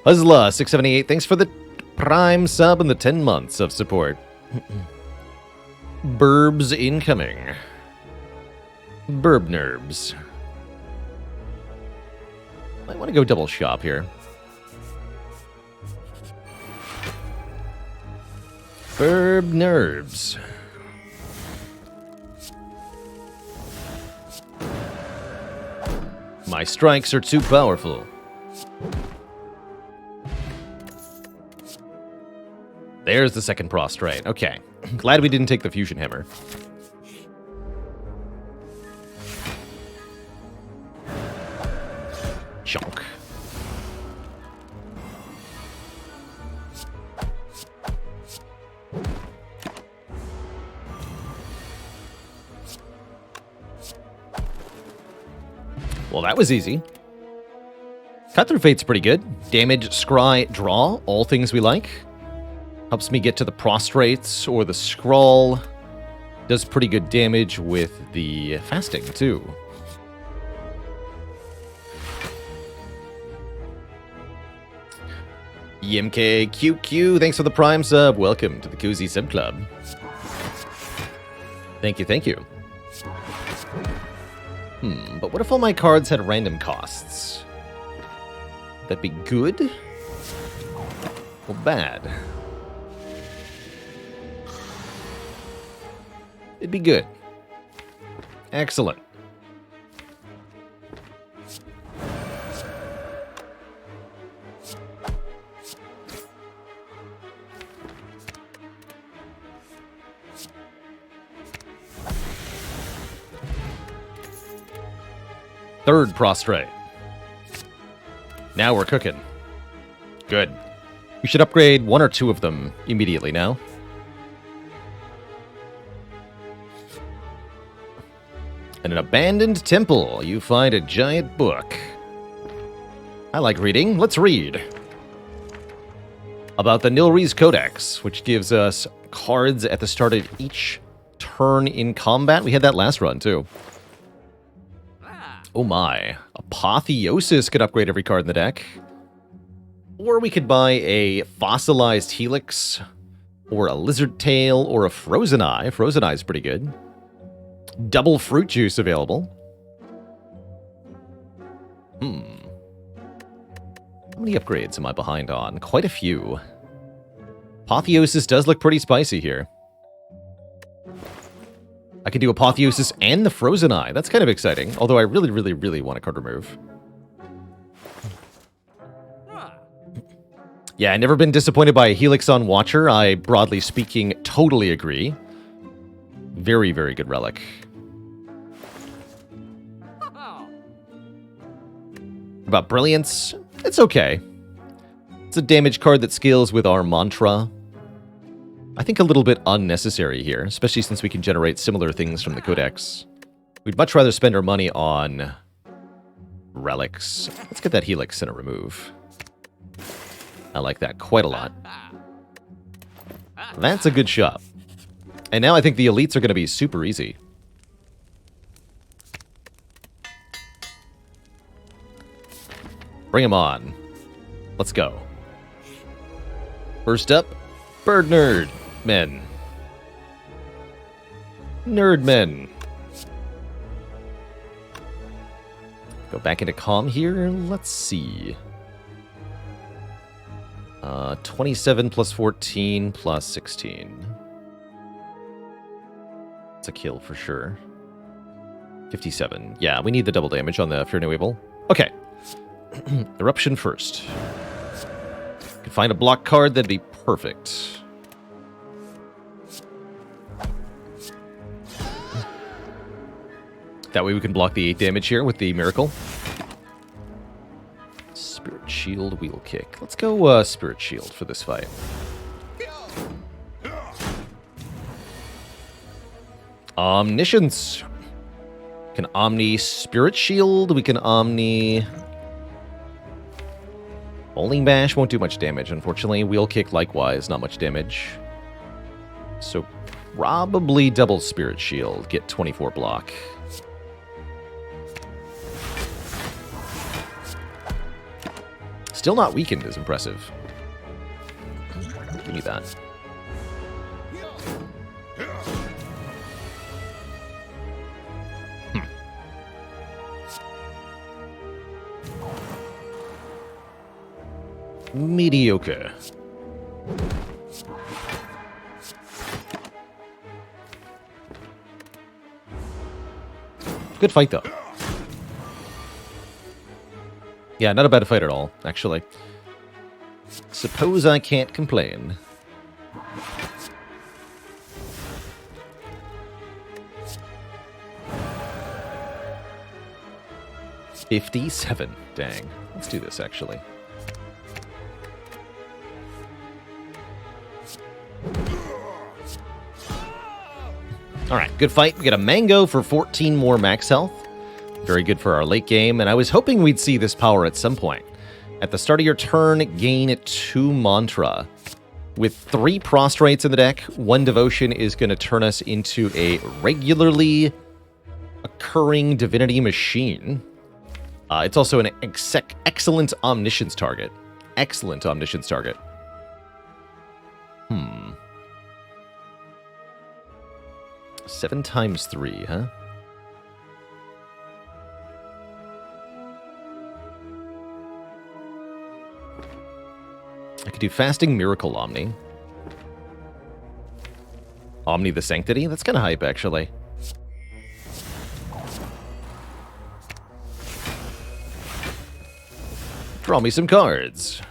Huzla678, thanks for the Prime sub and the 10 months of support. Burbs incoming. Burb Nerbs. Might want to go double shop here. Burb Nerbs. My strikes are too powerful. There's the second prostrate. Okay. Glad we didn't take the fusion hammer. Chunk. Well, that was easy. Cut Through Fate's pretty good. Damage, scry, draw, all things we like. Helps me get to the prostrates or the scrawl. Does pretty good damage with the fasting, too. EMKQQ, thanks for the Prime sub. Welcome to the Cozy Sub Club. Thank you, thank you. But what if all my cards had random costs? That'd be good? Or bad? It'd be good. Excellent. Third prostrate. Now we're cooking. Good. We should upgrade one or two of them immediately now. In an abandoned temple, you find a giant book. I like reading. Let's read. About the Nilri's Codex, which gives us cards at the start of each turn in combat. We had that last run, too. Oh my. Apotheosis could upgrade every card in the deck. Or we could buy a Fossilized Helix, or a Lizard Tail, or a Frozen Eye. Frozen Eye is pretty good. Double Fruit Juice available. How many upgrades am I behind on? Quite a few. Apotheosis does look pretty spicy here. I can do Apotheosis and the Frozen Eye. That's kind of exciting. Although I really, really, really want a card remove. Yeah, I've never been disappointed by a Helix on Watcher. I, broadly speaking, totally agree. Very, very good relic. About Brilliance, it's okay. It's a damage card that scales with our mantra. I think a little bit unnecessary here, especially since we can generate similar things from the Codex. We'd much rather spend our money on relics. Let's get that Helix and a remove. I like that quite a lot. That's a good shot. And now I think the elites are going to be super easy. Bring them on. Let's go. First up, Bird Nerd Men. Nerd Men. Go back into calm here. Let's see. 27 plus 14 plus 16. It's a kill for sure. 57. Yeah, we need the double damage on the Fear No Evil. Okay. Eruption first. Could find a block card, that'd be perfect. That way we can block the 8 damage here with the Miracle. Spirit Shield, Wheel Kick. Let's go Spirit Shield for this fight. Omniscience. Can Omni Spirit Shield. We can Omni... Bowling Bash won't do much damage, unfortunately. Wheel Kick, likewise, not much damage. So probably double Spirit Shield. Get 24 block. Still not weakened is impressive. Give me that. Mediocre. Good fight, though. Yeah, not a bad fight at all, actually. Suppose I can't complain. $57. Dang. Let's do this, actually. Alright, good fight. We get a mango for 14 more max health. Very good for our late game, and I was hoping we'd see this power at some point. At the start of your turn, gain 2 mantra. With 3 prostrates in the deck, 1 devotion is going to turn us into a regularly occurring divinity machine. It's also an excellent omniscience target. Excellent omniscience target. 7 times 3, huh? I could do Fasting Miracle Omni. Omni the Sanctity? That's kind of hype, actually. Draw me some cards.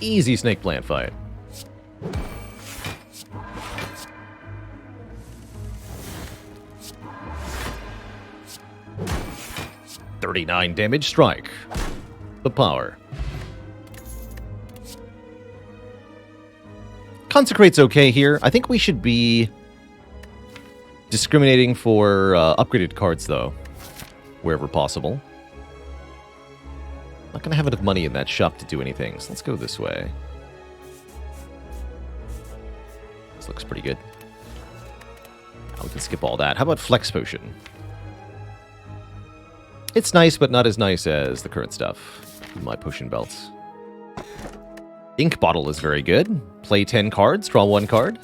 Easy snake plant fight. $39 damage strike. The power. Consecrate's okay here. I think we should be discriminating for upgraded cards, though, wherever possible. Not going to have enough money in that shop to do anything, so let's go this way. This looks pretty good. Now we can skip all that. How about Flex Potion? It's nice, but not as nice as the current stuff in my potion belts. Ink Bottle is very good. Play 10 cards, draw 1 card.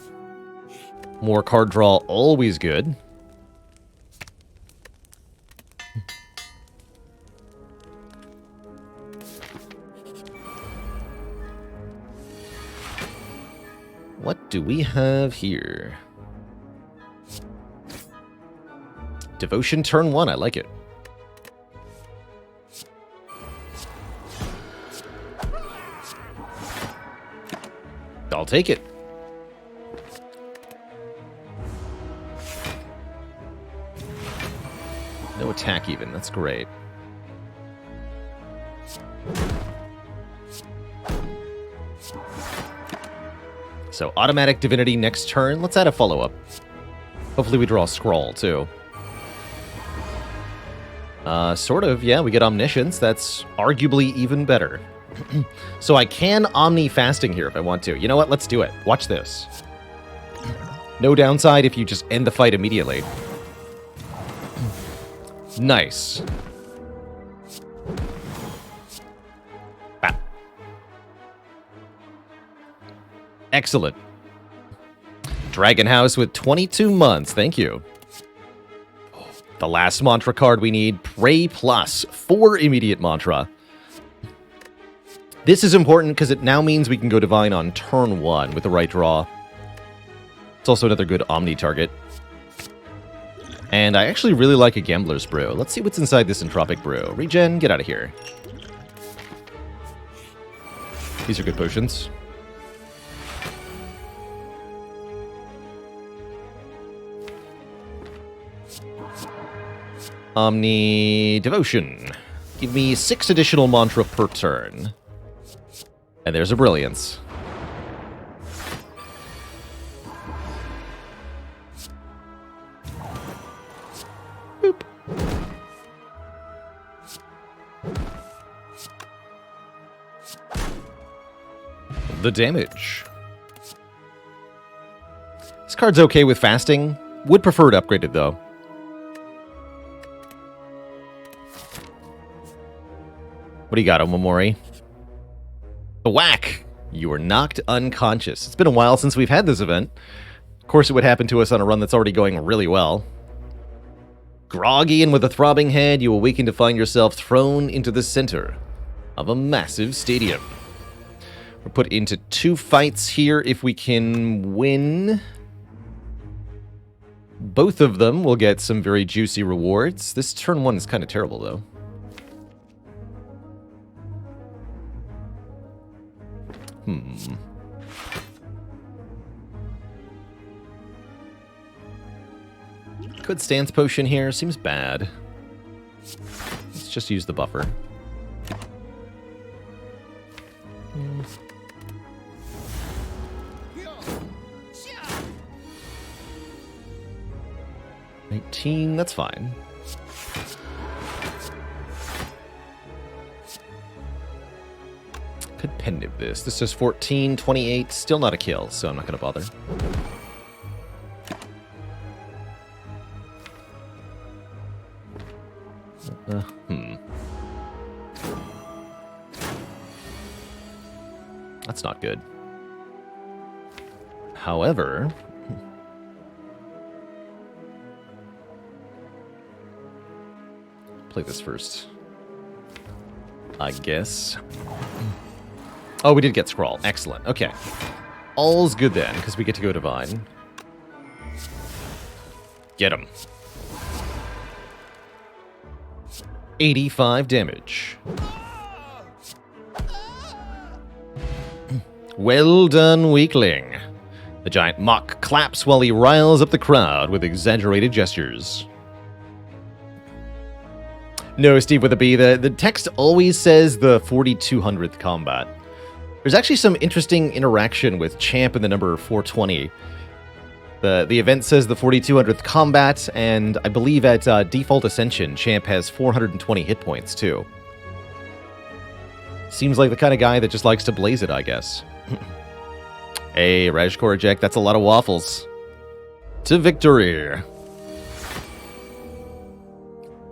More card draw, always good. What do we have here? Devotion turn 1, I like it. I'll take it. No attack even, that's great. So, automatic divinity next turn. Let's add a follow-up. Hopefully we draw a scroll, too. Sort of, yeah, we get omniscience. That's arguably even better. So I can Omni Fasting here if I want to. You know what? Let's do it. Watch this. No downside if you just end the fight immediately. Nice. Ah. Excellent. Dragon House with 22 months. Thank you. The last mantra card we need. Pray Plus. 4 immediate mantra. This is important because it now means we can go Divine on turn 1 with the right draw. It's also another good Omni target. And I actually really like a Gambler's Brew. Let's see what's inside this Entropic Brew. Regen, get out of here. These are good potions. Omni Devotion. Give me 6 additional mantra per turn. And there's a Brilliance. Boop. The damage. This card's okay with fasting. Would prefer it upgraded, though. What do you got, Omamori? The whack! You were knocked unconscious. It's been a while since we've had this event. Of course, it would happen to us on a run that's already going really well. Groggy and with a throbbing head, you awaken to find yourself thrown into the center of a massive stadium. We're put into 2 fights here. If we can win both of them, we'll get some very juicy rewards. This turn 1 is kind of terrible, though. Could stance potion here. Seems bad. Let's just use the buffer. 19, that's fine. Could pen nib this. This is 14, 28, still not a kill, so I'm not going to bother. That's not good. However, play this first, I guess. Oh, we did get Scrawl. Excellent. Okay. All's good then, because we get to go Divine. Get him. 85 damage. Well done, weakling. The giant mock claps while he riles up the crowd with exaggerated gestures. No, Steve with a B. The text always says the 4200th combat. There's actually some interesting interaction with Champ and the number 420. The event says the 4200th combat, and I believe at default Ascension, Champ has 420 hit points, too. Seems like the kind of guy that just likes to blaze it, I guess. Hey, Rajkor Jack, that's a lot of waffles. To victory.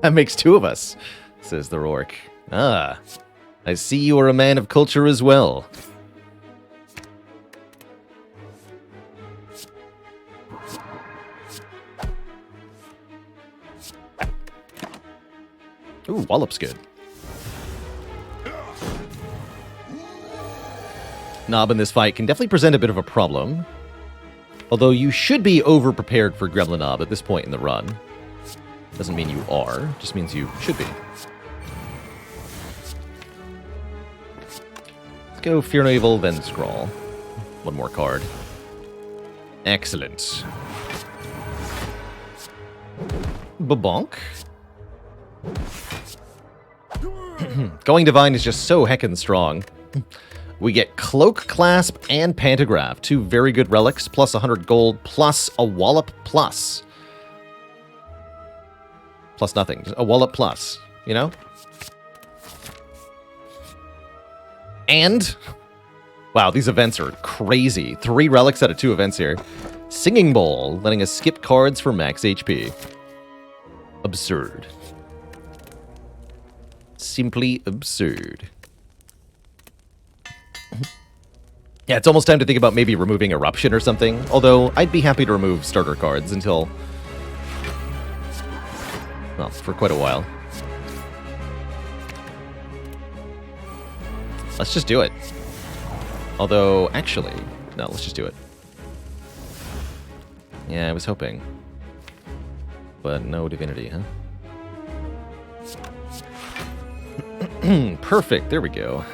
That makes two of us, says the Rourke. Ah, I see you are a man of culture as well. Ooh, Wallop's good. Knob in this fight can definitely present a bit of a problem. Although you should be over-prepared for Gremlin Knob at this point in the run. Doesn't mean you are, just means you should be. Let's go Fear No Evil, then Scrawl. One more card. Excellent. Babonk. Going Divine is just so heckin' strong. We get Cloak, Clasp, and Pantograph. Two very good relics, plus 100 gold, plus a Wallop plus. Plus nothing. Just a Wallop plus, you know? And... wow, these events are crazy. 3 relics out of 2 events here. Singing Bowl, letting us skip cards for max HP. Absurd. Simply absurd. Yeah, it's almost time to think about maybe removing Eruption or something. Although, I'd be happy to remove starter cards until... well, for quite a while. Let's just do it. Although, actually... no, let's just do it. Yeah, I was hoping. But no Divinity, huh? Perfect, there we go.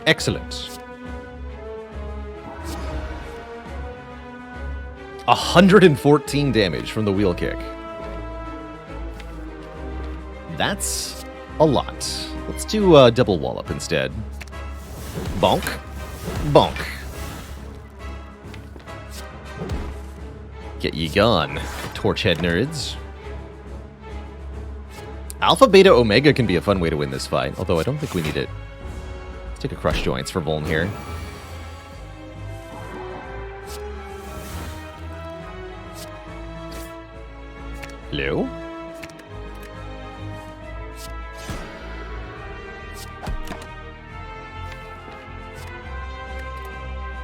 Excellent. 114 damage from the wheel kick. That's a lot. Let's do double wallop instead. Bonk. Bonk. Get ye gone, Torchhead nerds. Alpha, Beta, Omega can be a fun way to win this fight, although I don't think we need it. Let's take a Crush Joints for Vuln here. Hello?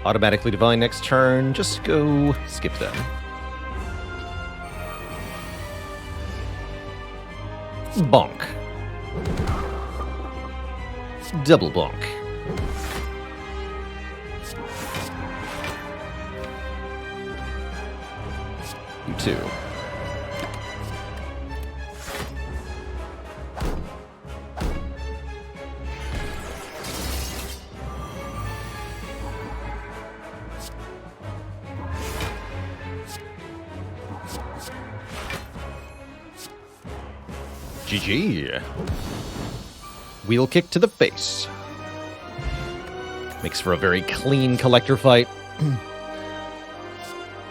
Automatically Divine next turn. Just go skip them. Bonk. Double bonk. You too. GG. Wheel kick to the face. Makes for a very clean collector fight.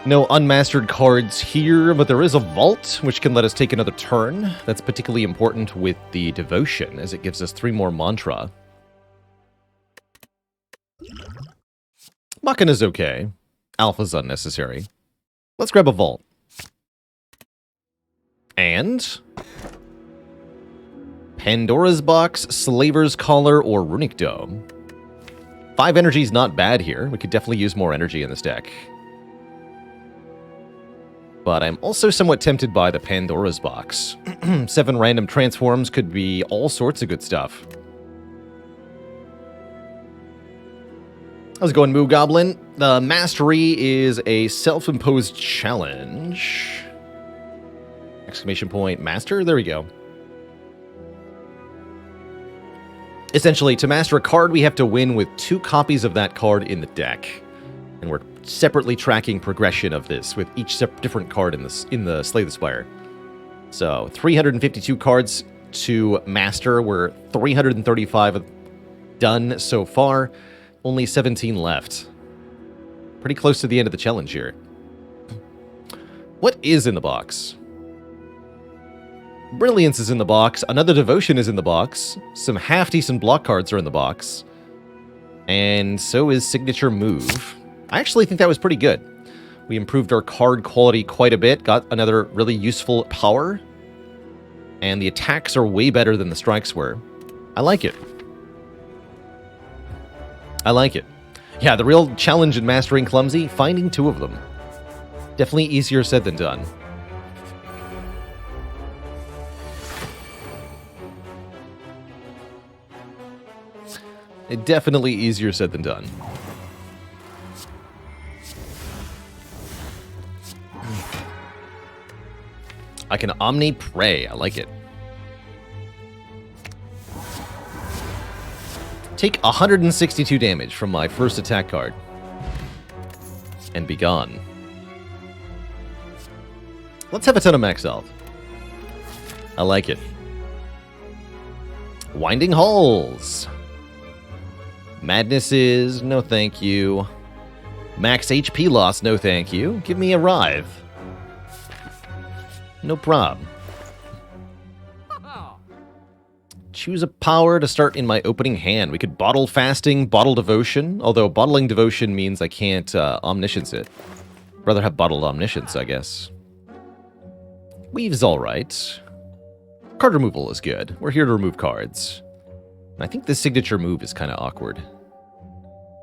No unmastered cards here, but there is a vault, which can let us take another turn. That's particularly important with the devotion, as it gives us 3 more mantra. Machina's okay. Alpha's unnecessary. Let's grab a vault. And Pandora's Box, Slaver's Collar, or Runic Dome. 5 energy's not bad here. We could definitely use more energy in this deck. But I'm also somewhat tempted by the Pandora's Box. 7 random transforms could be all sorts of good stuff. How's it going, Moo Goblin? The Mastery is a self-imposed challenge. Exclamation point, Master? There we go. Essentially, to master a card, we have to win with 2 copies of that card in the deck. And we're separately tracking progression of this with each different card in the Slay the Spire. So, 352 cards to master. We're 335 done so far. Only 17 left. Pretty close to the end of the challenge here. What is in the box? Brilliance is in the box. Another Devotion is in the box. Some half-decent block cards are in the box. And so is Signature Move. I actually think that was pretty good. We improved our card quality quite a bit. Got another really useful power. And the attacks are way better than the strikes were. I like it. I like it. Yeah, the real challenge in mastering Clumsy, finding 2 of them. Definitely easier said than done. Definitely easier said than done. I can Omni Prey. I like it. Take 162 damage from my first attack card. And be gone. Let's have a ton of max health. I like it. Winding Halls. Madnesses, no thank you. Max HP loss, no thank you. Give me a Rive. No prob. Choose a power to start in my opening hand. We could Bottle Fasting, Bottle Devotion, although Bottling Devotion means I can't Omniscience it. Rather have Bottled Omniscience, I guess. Weave's alright. Card removal is good. We're here to remove cards. And I think the Signature Move is kind of awkward.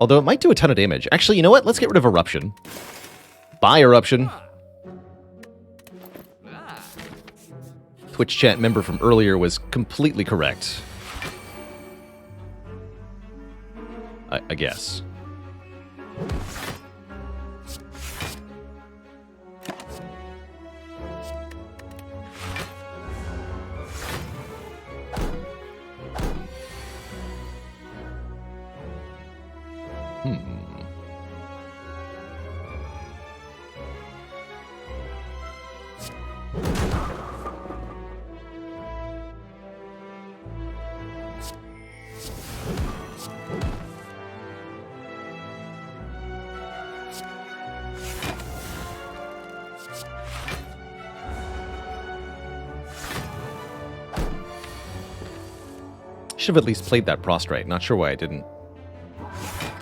Although it might do a ton of damage. Actually, you know what? Let's get rid of Eruption. Bye, Eruption. Twitch chat member from earlier was completely correct. I guess. Should have at least played that prostrate. Not sure why I didn't.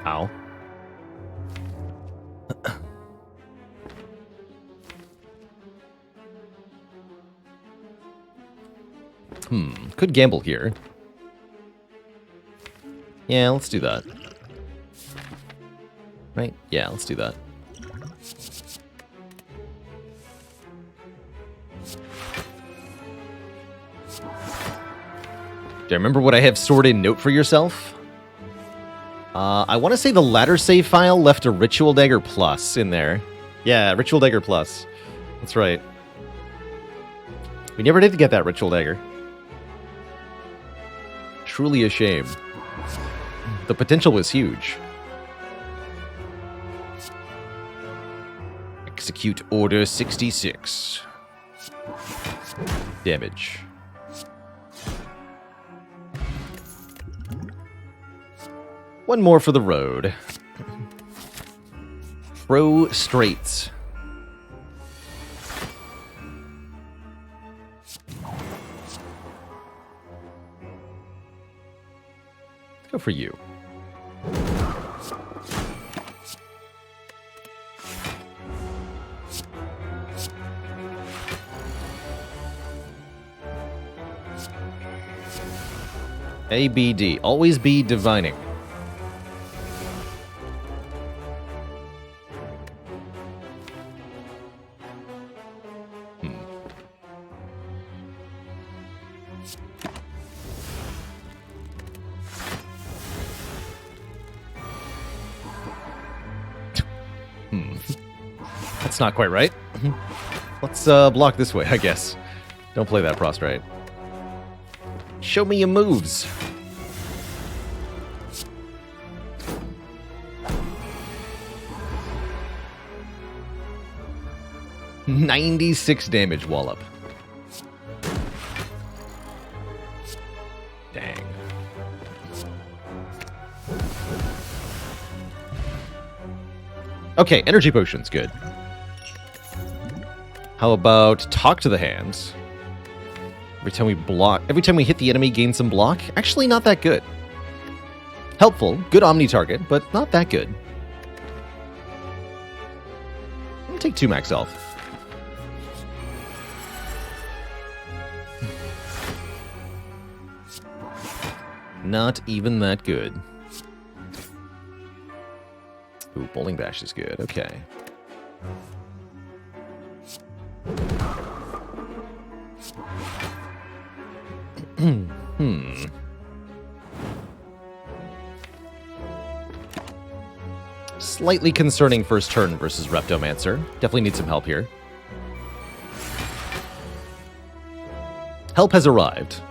Ow. Could gamble here. Yeah, let's do that. Right? Yeah, let's do that. Do you remember what I have stored in Note for Yourself? I want to say the latter save file left a Ritual Dagger Plus in there. Yeah, Ritual Dagger Plus. That's right. We never did get that Ritual Dagger. Truly a shame. The potential was huge. Execute Order 66. Damage. One more for the road. Pro straights. Go for you. ABD. Always be divining. That's not quite right. Let's block this way, I guess. Don't play that prostrate. Show me your moves. $96 damage, Wallop. Dang. Okay, energy potion's good. How about talk to the hands? Every time we hit the enemy, gain some block. Actually, not that good. Helpful, good omni target, but not that good. I'll take 2 max health. Not even that good. Ooh, Bowling Bash is good. Okay. Slightly concerning first turn versus Reptomancer. Definitely need some help here. Help has arrived.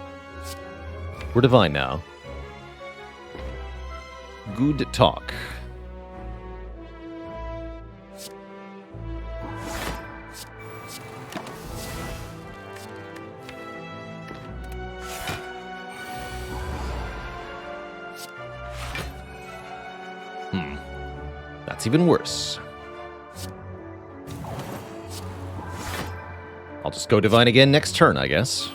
We're divine now. Good talk. That's even worse. I'll just go divine again next turn, I guess.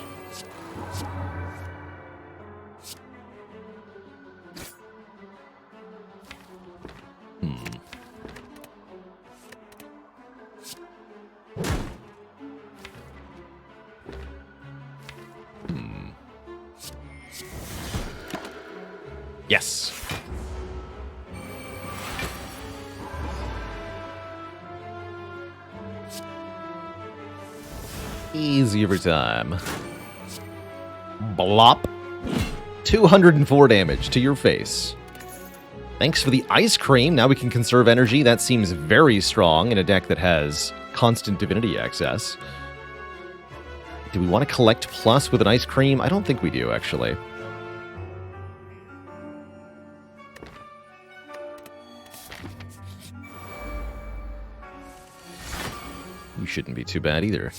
Yes. Easy every time. Blop. 204 damage to your face. Thanks for the ice cream. Now we can conserve energy. That seems very strong in a deck that has constant divinity access. Do we want to collect plus with an ice cream? I don't think we do, actually. You shouldn't be too bad either.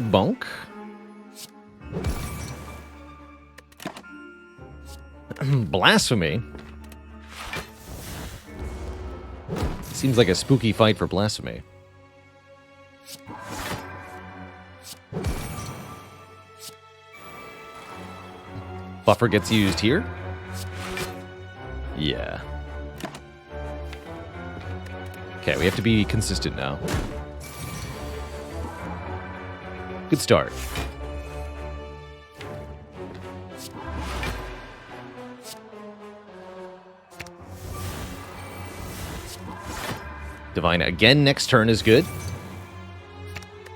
Bonk. Blasphemy. Seems like a spooky fight for blasphemy. Buffer gets used here. Yeah. Okay, we have to be consistent now. Good start. Divine again next turn is good.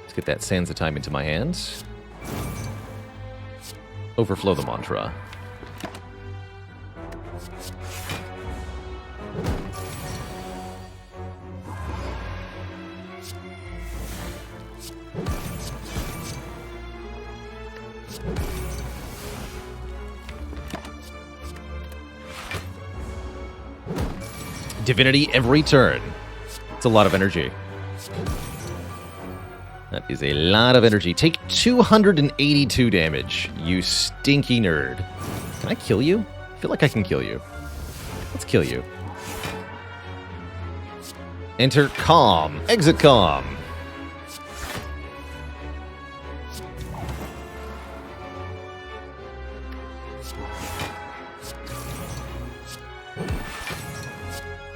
Let's get that Sansa time into my hands. Overflow the mantra. Divinity every turn. It's a lot of energy. That is a lot of energy. Take 282 damage, you stinky nerd. Can I kill you? I feel like I can kill you. Let's kill you. Enter calm. Exit calm.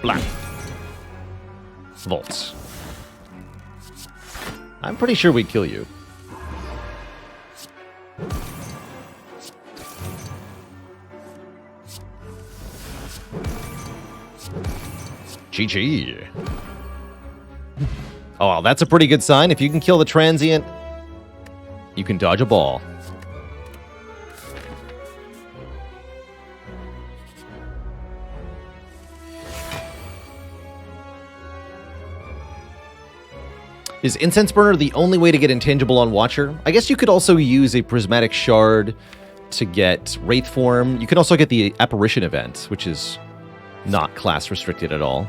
Black. Volts. I'm pretty sure we'd kill you. GG. Oh, well, that's a pretty good sign. If you can kill the transient, you can dodge a ball. Is Incense Burner the only way to get intangible on Watcher? I guess you could also use a Prismatic Shard to get Wraith Form. You can also get the Apparition event, which is not class restricted at all.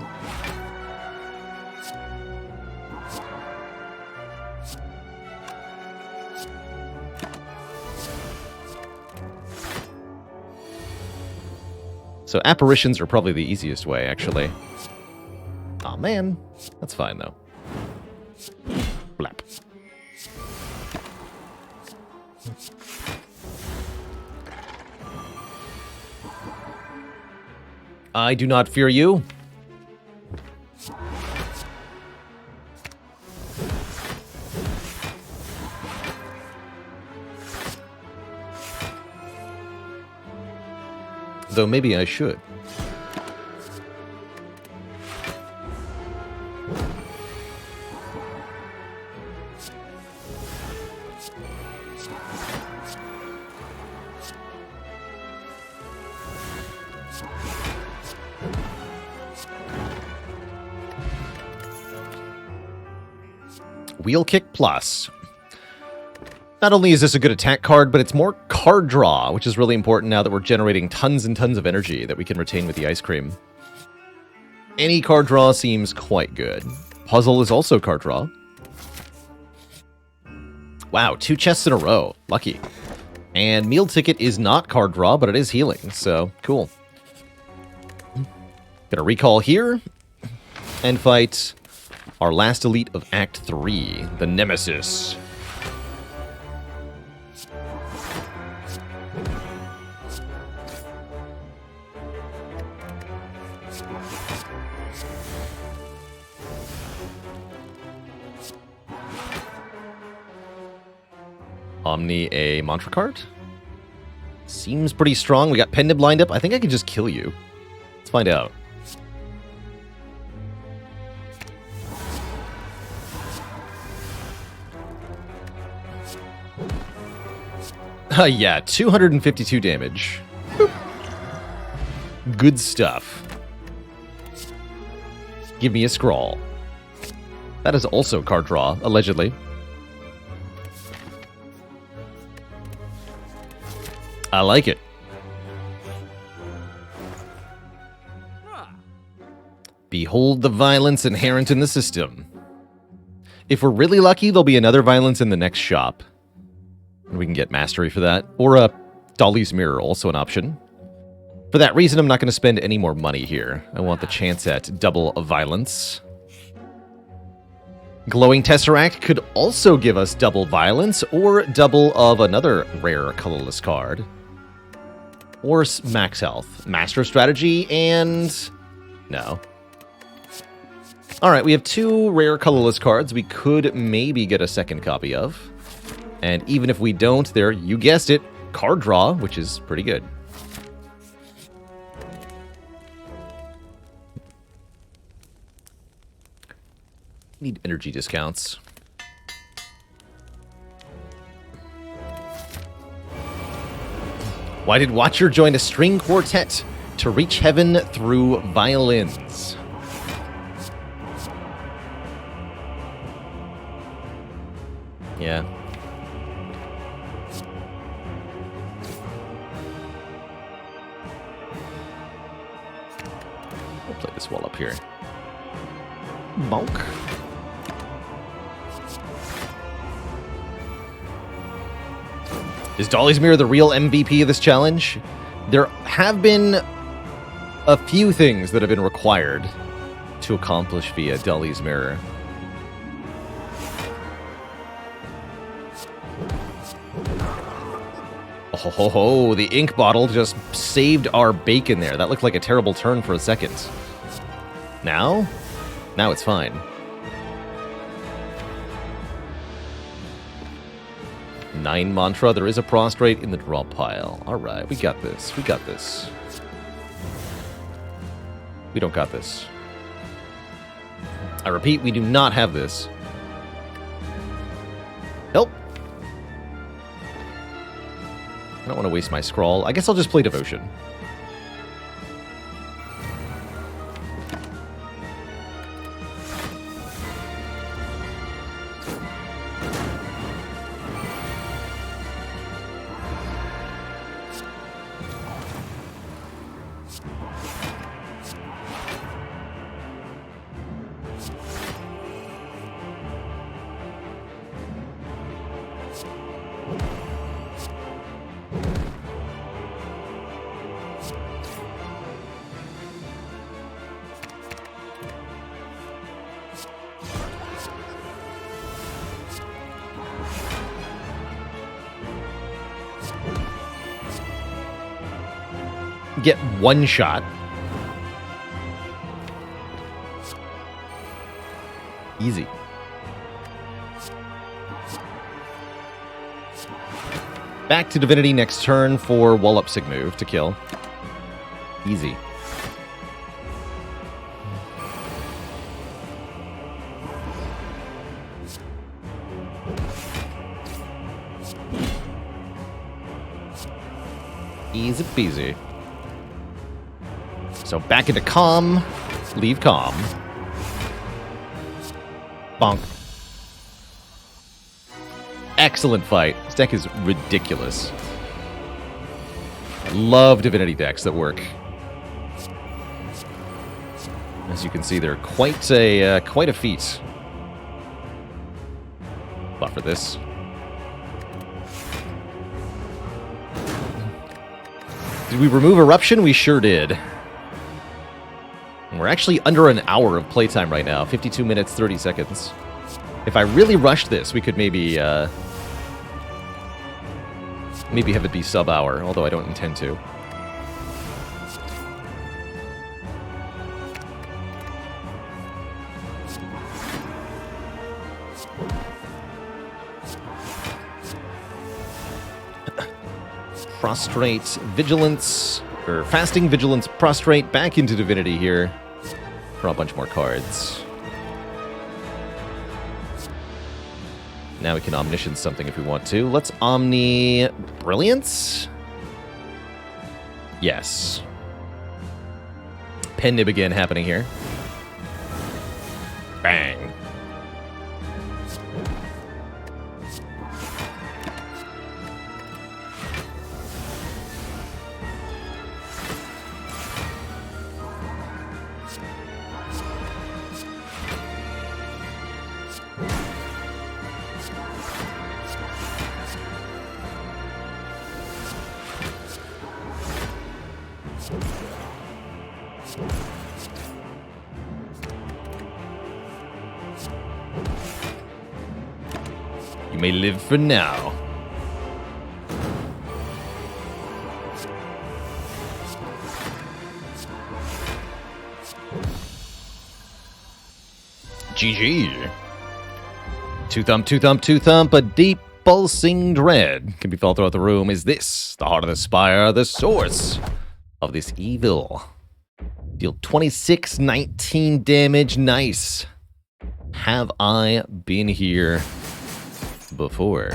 So apparitions are probably the easiest way, actually. Aw, man. That's fine, though. Blap. I do not fear you. Though maybe I should. Wheel Kick Plus. Not only is this a good attack card, but it's more card draw, which is really important now that we're generating tons and tons of energy that we can retain with the ice cream. Any card draw seems quite good. Puzzle is also card draw. Wow, 2 chests in a row. Lucky. And Meal Ticket is not card draw, but it is healing, so cool. Gonna recall here and fight our last elite of Act 3, the Nemesis. Omni a mantra card? Seems pretty strong. We got Pendib lined up. I think I can just kill you. Let's find out. Yeah, 252 damage. Boop. Good stuff. Give me a scrawl. That is also card draw, allegedly. I like it. Behold the violence inherent in the system. If we're really lucky, there'll be another violence in the next shop. We can get mastery for that. Or a Dolly's Mirror, also an option. For that reason, I'm not going to spend any more money here. I want the chance at double of violence. Glowing Tesseract could also give us double violence, or double of another rare colorless card. Or max health. Master Strategy, and... no. Alright, we have 2 rare colorless cards we could maybe get a second copy of. And even if we don't, there, you guessed it, card draw, which is pretty good. Need energy discounts. Why did Watcher join a string quartet? To reach heaven through violins. Yeah. We'll play this wall up here. Bonk. Is Dolly's Mirror the real MVP of this challenge? There have been a few things that have been required to accomplish via Dolly's Mirror. Oh, ho, ho, the ink bottle just saved our bacon there. That looked like a terrible turn for a second. Now? Now it's fine. 9 mantra. There is a prostrate in the draw pile. Alright, we got this. We got this. We don't got this. I repeat, we do not have this. Nope. I don't want to waste my scroll. I guess I'll just play Devotion. Get one shot. Easy. Back to Divinity next turn for Wallop Sig move to kill. Easy. Easy peasy. So back into Calm. Leave Calm. Bonk. Excellent fight. This deck is ridiculous. I love Divinity decks that work. As you can see, they're quite a feat. Buffer this. Did we remove Eruption? We sure did. We're actually under an hour of playtime right now. 52 minutes, 30 seconds. If I really rushed this, we could maybe maybe have it be sub-hour, although I don't intend to. Prostrate, Vigilance, or Fasting, Vigilance, Prostrate, back into Divinity here. Draw a bunch more cards. Now we can Omniscience something if we want to. Let's Omni Brilliance? Yes. Pen Nib again happening here. Bang. You may live for now. GG. Two thump, a deep pulsing dread can be felt throughout the room. Is this the heart of the Spire, the source of this evil? Deal 26, 19 damage. Nice. Have I been here before?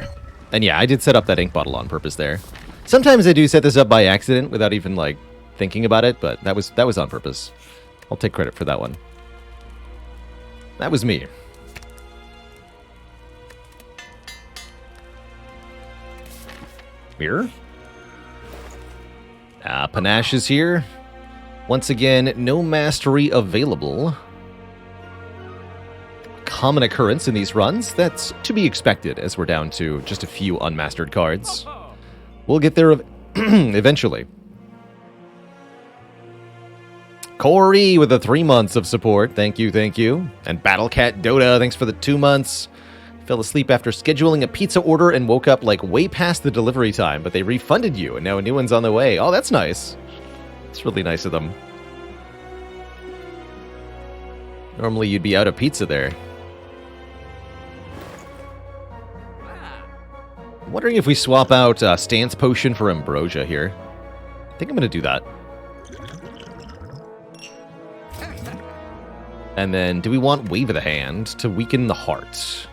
And yeah, I did set up that ink bottle on purpose there. Sometimes I do set this up by accident without even like thinking about it, but that was on purpose. I'll take credit for that one. That was me. Mirror. Panache is here. Once again, no mastery available. Common occurrence in these runs. That's to be expected as we're down to just a few unmastered cards. We'll get there eventually. Corey with the 3 months of support. Thank you, thank you. And Battlecat Dota, thanks for the 2 months. Fell asleep after scheduling a pizza order and woke up like way past the delivery time, but they refunded you and now a new one's on the way. Oh, that's nice. It's really nice of them. Normally you'd be out of pizza there. I'm wondering if we swap out Stance Potion for Ambrosia here. I think I'm going to do that. And then, do we want Wave of the Hand to weaken the heart?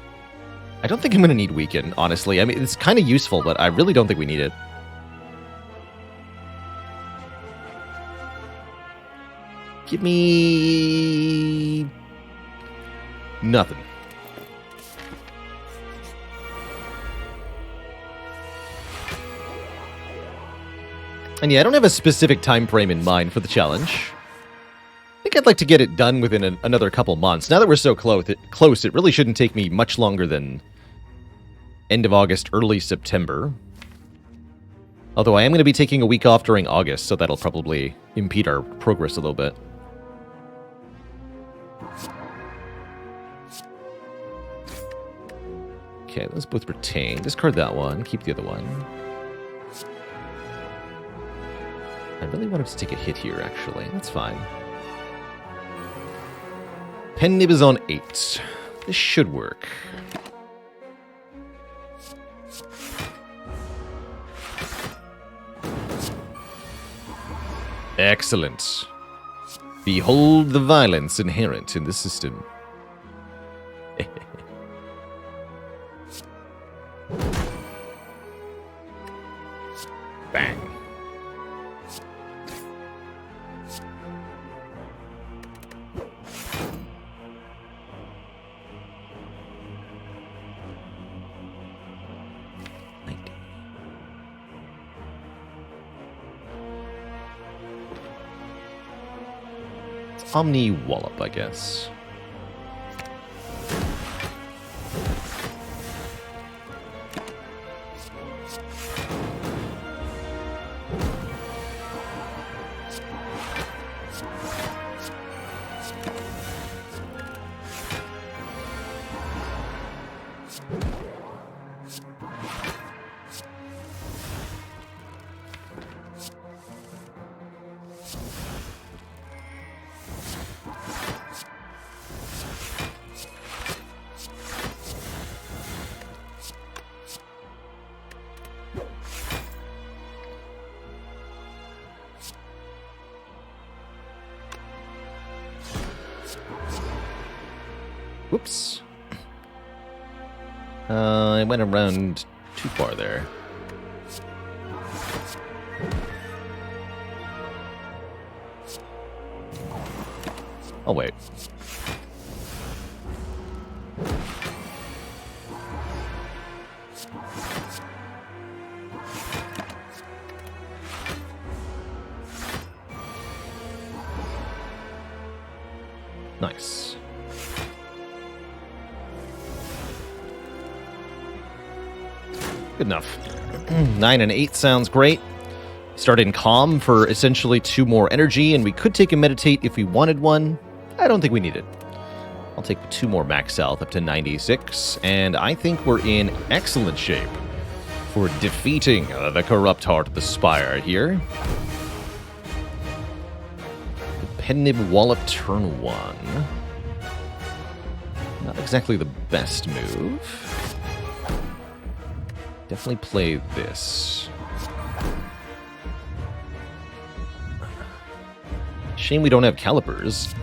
I don't think I'm going to need Weaken, honestly. I mean, it's kind of useful, but I really don't think we need it. Give me... nothing. And yeah, I don't have a specific time frame in mind for the challenge. I think I'd like to get it done within another couple months. Now that we're so close, it really shouldn't take me much longer than end of August, early September. Although I am going to be taking a week off during August, so that'll probably impede our progress a little bit. Okay, let's both retain. Discard that one, keep the other one. I really wanted to take a hit here, actually. That's fine. Pen Nib is on 8. This should work. Excellent. Behold the violence inherent in the system. Bang. Omni Wallop, I guess. Whoops. I went around too far there. I'll wait. Nice. Good enough. 9 and 8 sounds great. Start in Calm for essentially 2 more energy, and we could take a Meditate if we wanted one. I don't think we need it. I'll take 2 more Max Health up to 96, and I think we're in excellent shape for defeating the Corrupt Heart of the Spire here. The Pen Nib Wallop turn 1. Not exactly the best move. Definitely play this. Shame we don't have calipers.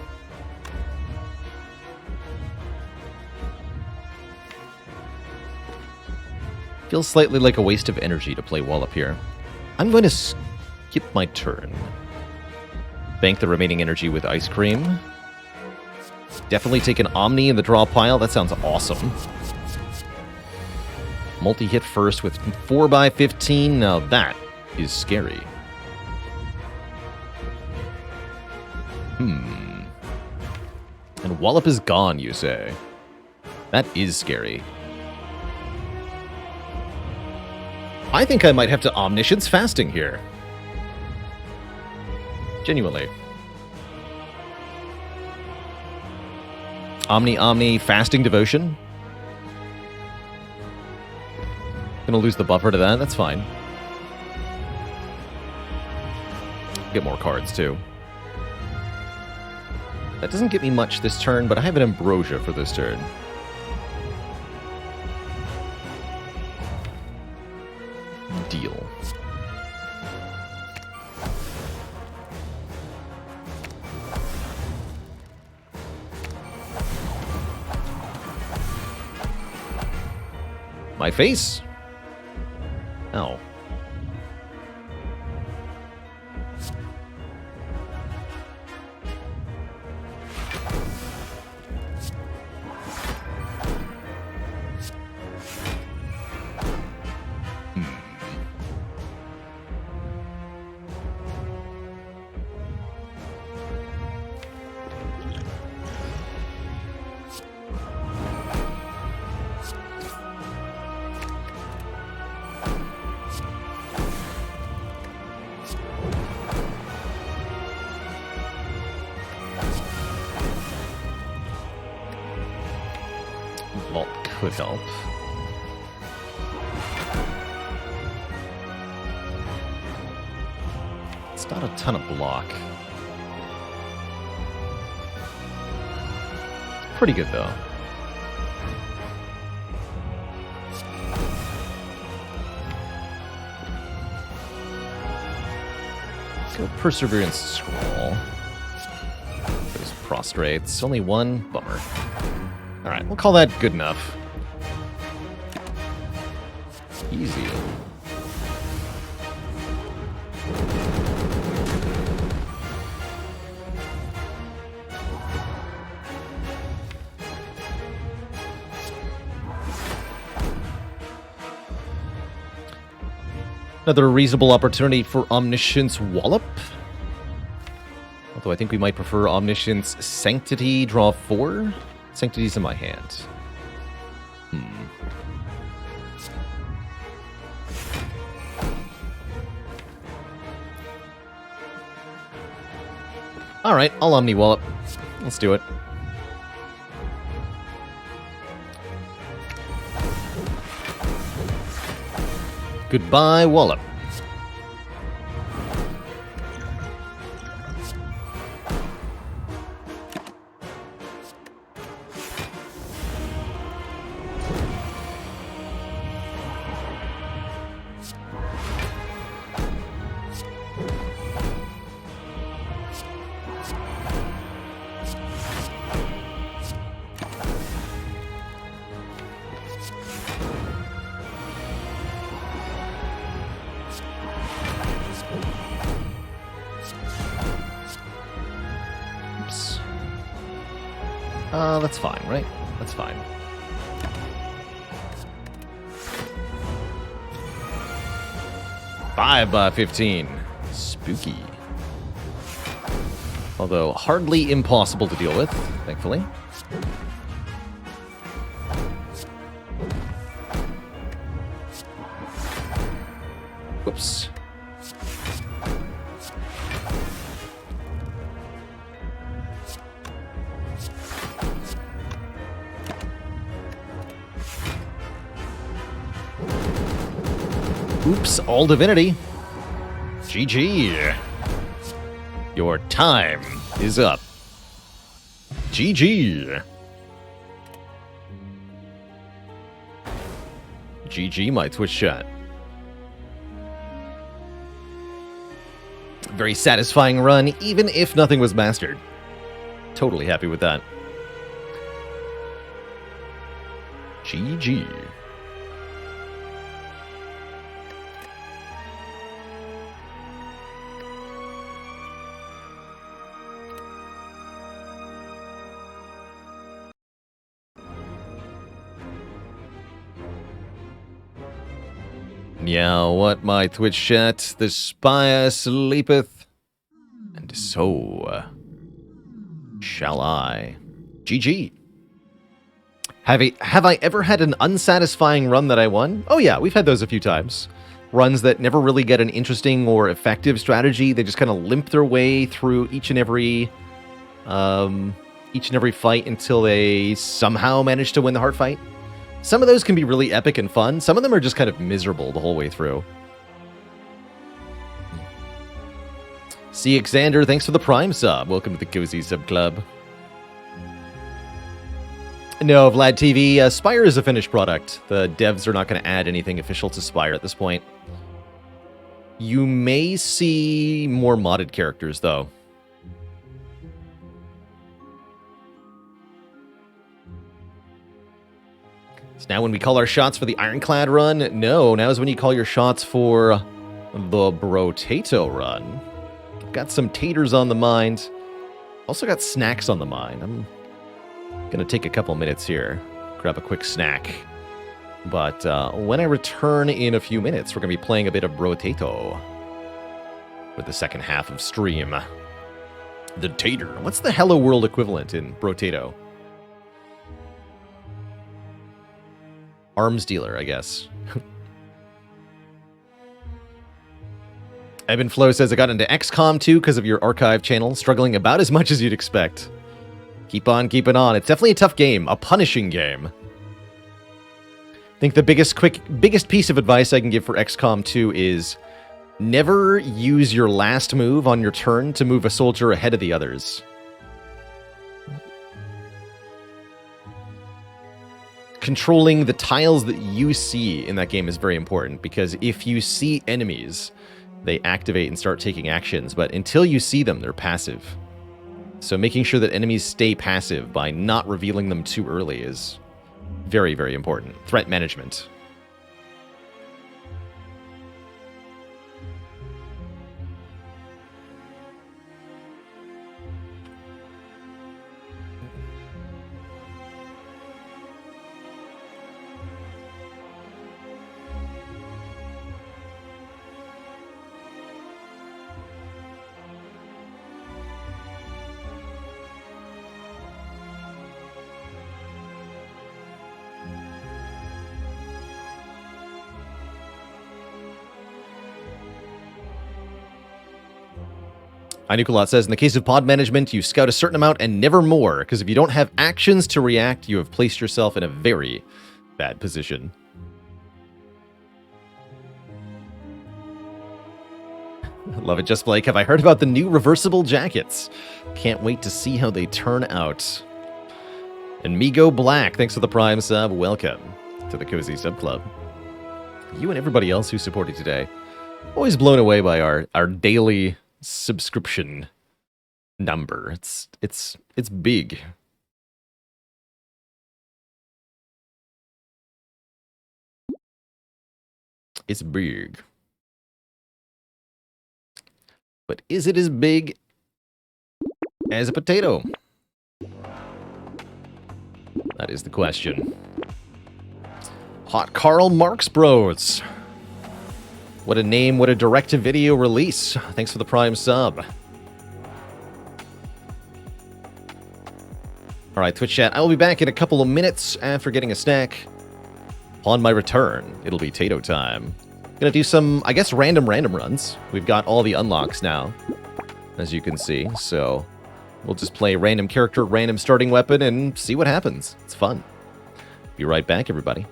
Feels slightly like a waste of energy to play Wallop here. I'm going to skip my turn. Bank the remaining energy with Ice Cream. Definitely take an Omni in the draw pile. That sounds awesome. Multi-hit first with 4x15. Now that is scary. And Wallop is gone, you say? That is scary. I think I might have to Omniscience Fasting here. Genuinely. Omni Fasting Devotion. Gonna lose the buffer to that, that's fine. Get more cards, too. That doesn't get me much this turn, but I have an Ambrosia for this turn. Deal. My face? Oh. Vault could help. It's not a ton of block. It's pretty good, though. Let's go Perseverance Scroll. Those prostrates. Only one. Bummer. Alright, we'll call that good enough. Easy. Another reasonable opportunity for Omniscience Wallop. Although I think we might prefer Omniscience Sanctity, draw 4. Sanctity's in my hand. Alright, I'll Omni Wallop. Let's do it. Goodbye, Wallop. That's fine, right? That's fine. Five by 15. Spooky. Although hardly impossible to deal with, thankfully. Whoops. Oops, all divinity. GG. Your time is up. GG. GG, my Twitch chat. Very satisfying run, even if nothing was mastered. Totally happy with that. GG. Yeah, what my Twitch chat, the Spire sleepeth, and so shall I. GG. Have I ever had an unsatisfying run that I won? Oh yeah, we've had those a few times. Runs that never really get an interesting or effective strategy. They just kind of limp their way through each and every each and every fight until they somehow manage to win the heart fight. Some of those can be really epic and fun. Some of them are just kind of miserable the whole way through. See, Xander, thanks for the Prime sub. Welcome to the Cozy Sub Club. No, Vlad TV, Spire is a finished product. The devs are not going to add anything official to Spire at this point. You may see more modded characters, though. So now when we call our shots for the Ironclad run? No, now is when you call your shots for the Brotato run. Got some taters on the mind. Also got snacks on the mind. I'm gonna take a couple minutes here, grab a quick snack. But when I return in a few minutes, we're gonna be playing a bit of Brotato for the second half of stream. The tater. What's the Hello World equivalent in Brotato? Arms dealer, I guess. Evan Flo says, I got into XCOM 2 because of your archive channel, struggling about as much as you'd expect. Keep on keeping on. It's definitely a tough game, a punishing game. I think the biggest piece of advice I can give for XCOM 2 is never use your last move on your turn to move a soldier ahead of the others. Controlling the tiles that you see in that game is very important, because if you see enemies, they activate and start taking actions, but until you see them, they're passive. So making sure that enemies stay passive by not revealing them too early is very, very important. Threat management. Inukulot says, in the case of pod management, you scout a certain amount and never more, because if you don't have actions to react, you have placed yourself in a very bad position. Love it, Just Blake. Have I heard about the new reversible jackets? Can't wait to see how they turn out. And Migo Black, thanks for the Prime sub. Welcome to the Cozy Sub Club. You and everybody else who supported today. Always blown away by our daily subscription number. It's big. It's big. But is it as big as a potato? That is the question. Hot Karl Marx Bros. What a name, what a direct-to-video release. Thanks for the Prime sub. Alright, Twitch chat, I will be back in a couple of minutes after getting a snack. Upon my return, it'll be Tato time. Gonna do some, I guess, random runs. We've got all the unlocks now, as you can see, so we'll just play random character, random starting weapon, and see what happens. It's fun. Be right back, everybody.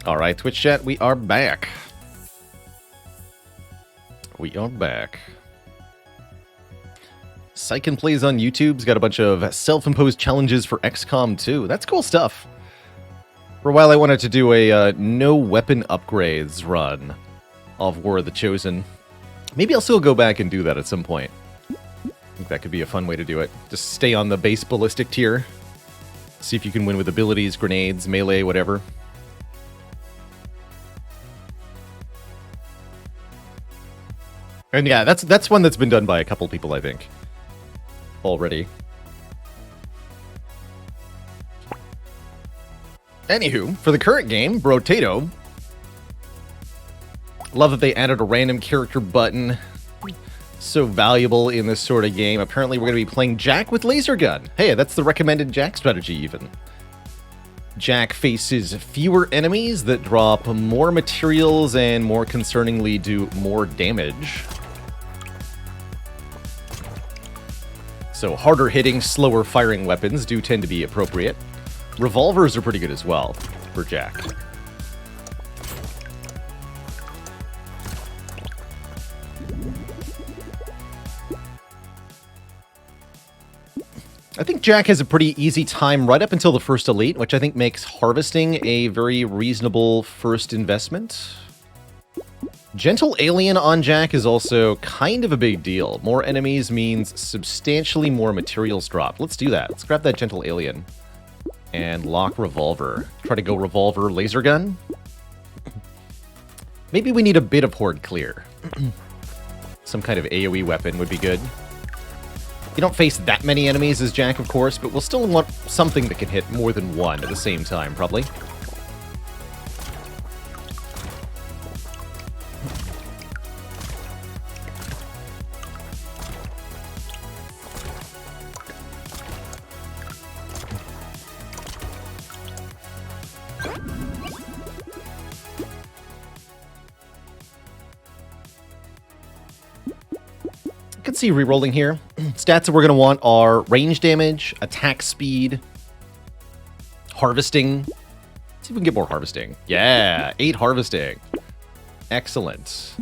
All right, Twitch chat, we are back. We are back. Syken Plays on YouTube's got a bunch of self-imposed challenges for XCOM 2. That's cool stuff. For a while, I wanted to do a no weapon upgrades run of War of the Chosen. Maybe I'll still go back and do that at some point. I think that could be a fun way to do it. Just stay on the base ballistic tier. See if you can win with abilities, grenades, melee, whatever. And yeah, that's one that's been done by a couple people, I think, already. Anywho, for the current game, Brotato. Love that they added a random character button. So valuable in this sort of game. Apparently we're going to be playing Jack with laser gun. Hey, that's the recommended Jack strategy even. Jack faces fewer enemies that drop more materials and, more concerningly, do more damage. So harder hitting, slower firing weapons do tend to be appropriate. Revolvers are pretty good as well for Jack. I think Jack has a pretty easy time right up until the first elite, which I think makes harvesting a very reasonable first investment. Gentle Alien on Jack is also kind of a big deal. More enemies means substantially more materials drop. Let's do that. Let's grab that Gentle Alien and lock Revolver. Try to go Revolver Laser Gun. Maybe we need a bit of Horde Clear. Some kind of AoE weapon would be good. You don't face that many enemies as Jack, of course, but we'll still want something that can hit more than one at the same time, probably. Can see rerolling here. Stats that we're going to want are range damage, attack speed, harvesting. Let's see if we can get more harvesting. Yeah, 8 harvesting. Excellent.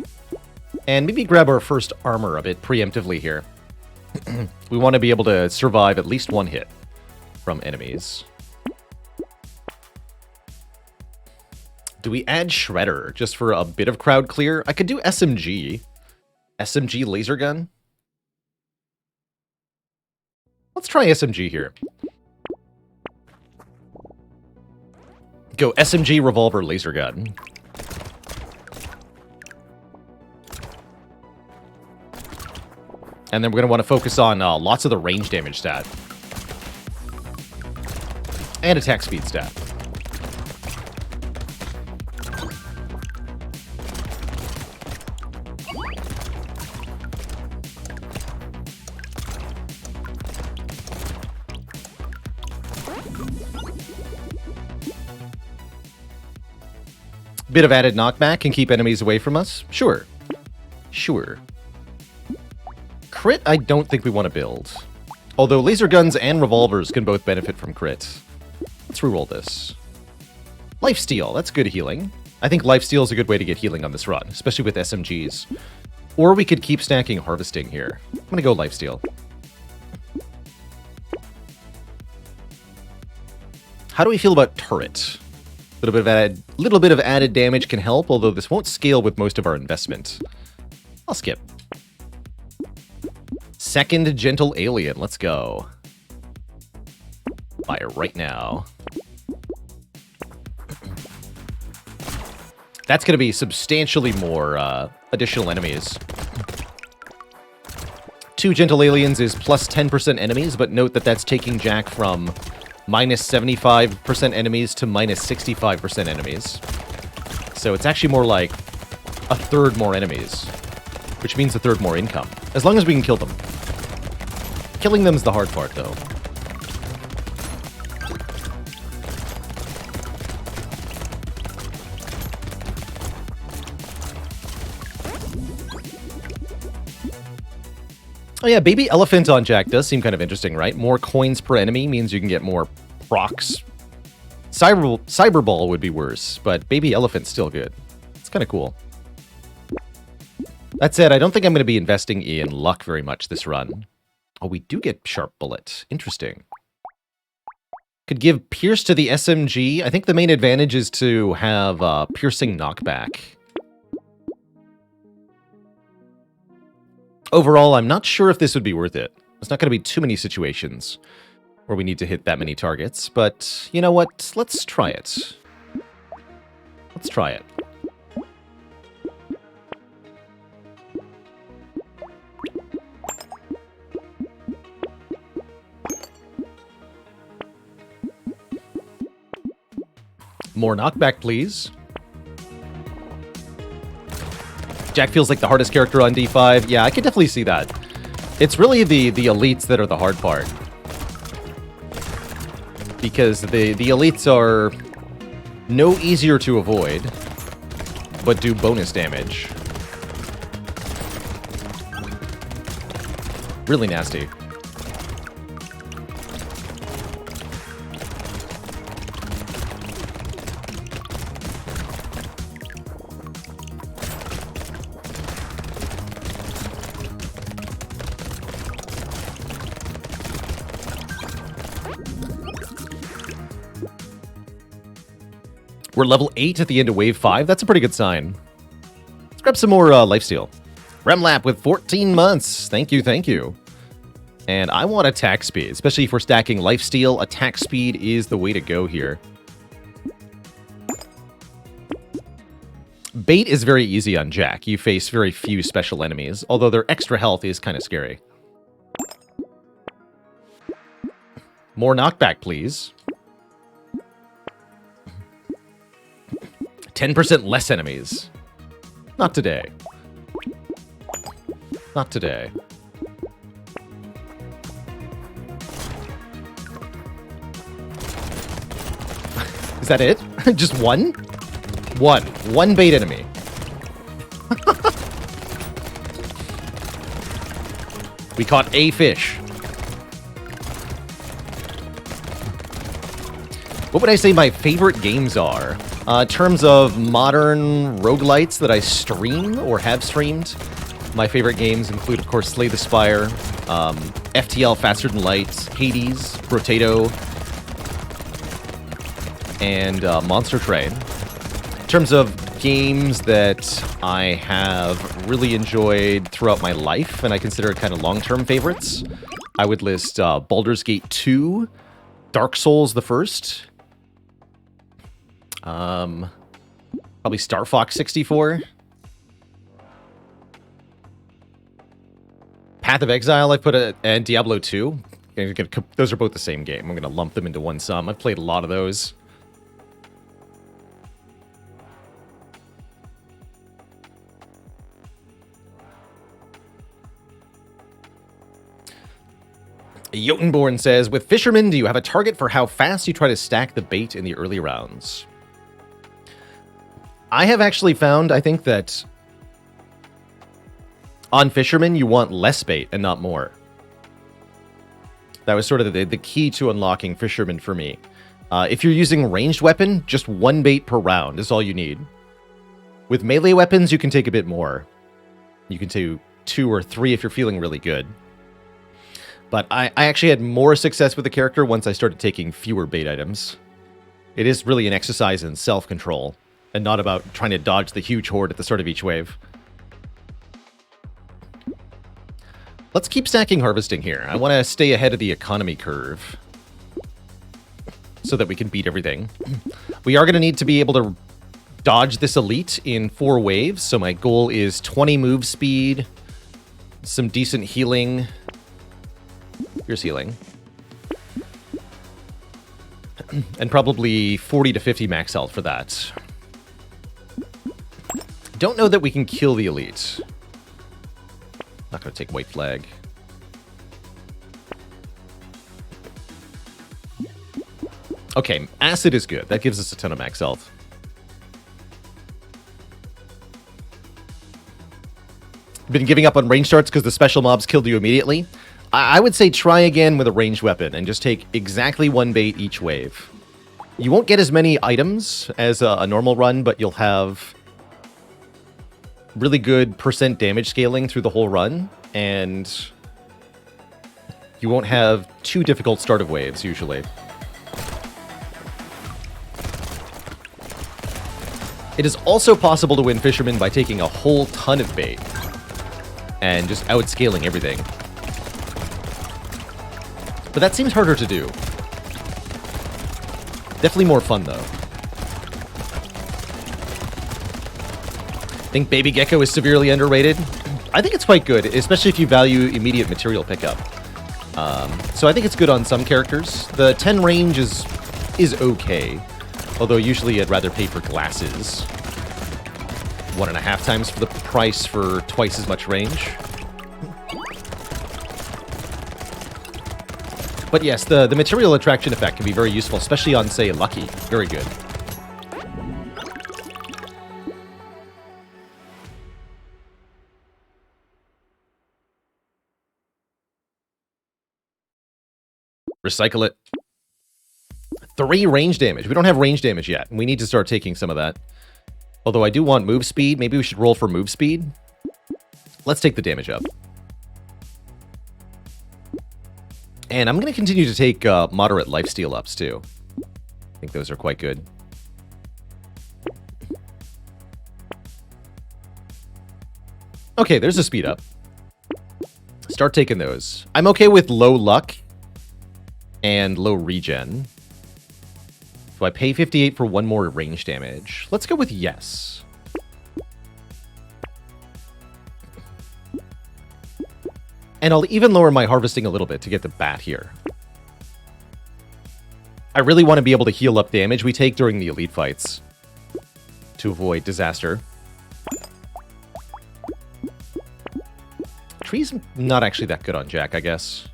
And maybe grab our first armor a bit preemptively here. We want to be able to survive at least one hit from enemies. Do we add Shredder just for a bit of crowd clear? I could do SMG. SMG laser gun. Let's try SMG here. Go SMG revolver laser gun. And then we're going to want to focus on lots of the range damage stat. And attack speed stat. Bit of added knockback can keep enemies away from us? Sure. Sure. Crit, I don't think we want to build. Although laser guns and revolvers can both benefit from crit. Let's reroll this. Lifesteal, that's good healing. I think lifesteal is a good way to get healing on this run, especially with SMGs. Or we could keep stacking harvesting here. I'm going to go lifesteal. How do we feel about turret? Little bit of added damage can help, although this won't scale with most of our investment. I'll skip. Second Gentle Alien, let's go. Fire right now. That's going to be substantially more additional enemies. 2 Gentle Aliens is plus 10% enemies, but note that that's taking Jack from minus 75% enemies to minus 65% enemies. So it's actually more like a third more enemies, which means a third more income, as long as we can kill them. Killing them is the hard part, though. Oh yeah, Baby Elephant on Jack does seem kind of interesting, right? More coins per enemy means you can get more procs. Cyberball would be worse, but Baby Elephant's still good. It's kind of cool. That said, I don't think I'm going to be investing in luck very much this run. Oh, we do get Sharp Bullet. Interesting. Could give Pierce to the SMG. I think the main advantage is to have piercing knockback. Overall, I'm not sure if this would be worth it. There's not going to be too many situations where we need to hit that many targets, but you know what? Let's try it. Let's try it. More knockback, please. Jack feels like the hardest character on D5. Yeah, I can definitely see that. It's really the elites that are the hard part. Because the elites are no easier to avoid, but do bonus damage. Really nasty. We're level 8 at the end of wave 5. That's a pretty good sign. Let's grab some more lifesteal. Remlap with 14 months. Thank you, thank you. And I want attack speed, especially if we're stacking lifesteal. Attack speed is the way to go here. Bait is very easy on Jack. You face very few special enemies, although their extra health is kind of scary. More knockback, please. 10% less enemies. Not today. Not today. Is that it? Just one? One bait enemy. We caught a fish. What would I say my favorite games are? In terms of modern roguelites that I stream or have streamed, my favorite games include, of course, Slay the Spire, FTL Faster Than Light, Hades, Brotato, and Monster Train. In terms of games that I have really enjoyed throughout my life, and I consider kind of long-term favorites, I would list Baldur's Gate 2, Dark Souls the First, probably Star Fox 64. Path of Exile I put and Diablo 2. Those are both the same game. I'm going to lump them into one sum. I've played a lot of those. Jotunborn says, with Fishermen, do you have a target for how fast you try to stack the bait in the early rounds? I have actually found, I think, that on Fishermen, you want less bait and not more. That was sort of the key to unlocking Fishermen for me. If you're using ranged weapon, just one bait per round is all you need. With melee weapons, you can take a bit more. You can do 2 or 3 if you're feeling really good. But I actually had more success with the character once I started taking fewer bait items. It is really an exercise in self-control, and not about trying to dodge the huge horde at the start of each wave. Let's keep stacking harvesting here. I want to stay ahead of the economy curve so that we can beat everything. We are going to need to be able to dodge this elite in 4 waves, so my goal is 20 move speed, some decent healing. Here's healing. And probably 40 to 50 max health for that. Don't know that we can kill the elite. Not going to take white flag. Okay, acid is good. That gives us a ton of max health. Been giving up on range starts because the special mobs killed you immediately. I would say try again with a ranged weapon and just take exactly 1 bait each wave. You won't get as many items as a normal run, but you'll have really good % damage scaling through the whole run, and you won't have too difficult start of waves, usually. It is also possible to win Fishermen by taking a whole ton of bait and just outscaling everything. But that seems harder to do. Definitely more fun, though. I think Baby Gecko is severely underrated. I think it's quite good, especially if you value immediate material pickup. So I think it's good on some characters. The 10 range is okay. Although usually I'd rather pay for glasses. 1.5 times for the price for twice as much range. But yes, the material attraction effect can be very useful, especially on, say, Lucky. Very good. Recycle it. 3 range damage. We don't have range damage yet. We need to start taking some of that. Although I do want move speed. Maybe we should roll for move speed. Let's take the damage up. And I'm going to continue to take moderate lifesteal ups, too. I think those are quite good. Okay, there's a speed up. Start taking those. I'm okay with low luck and low regen. Do I pay 58 for 1 more range damage? Let's go with yes. And I'll even lower my harvesting a little bit to get the bat here. I really want to be able to heal up damage we take during the elite fights to avoid disaster. Tree's not actually that good on Jack, I guess.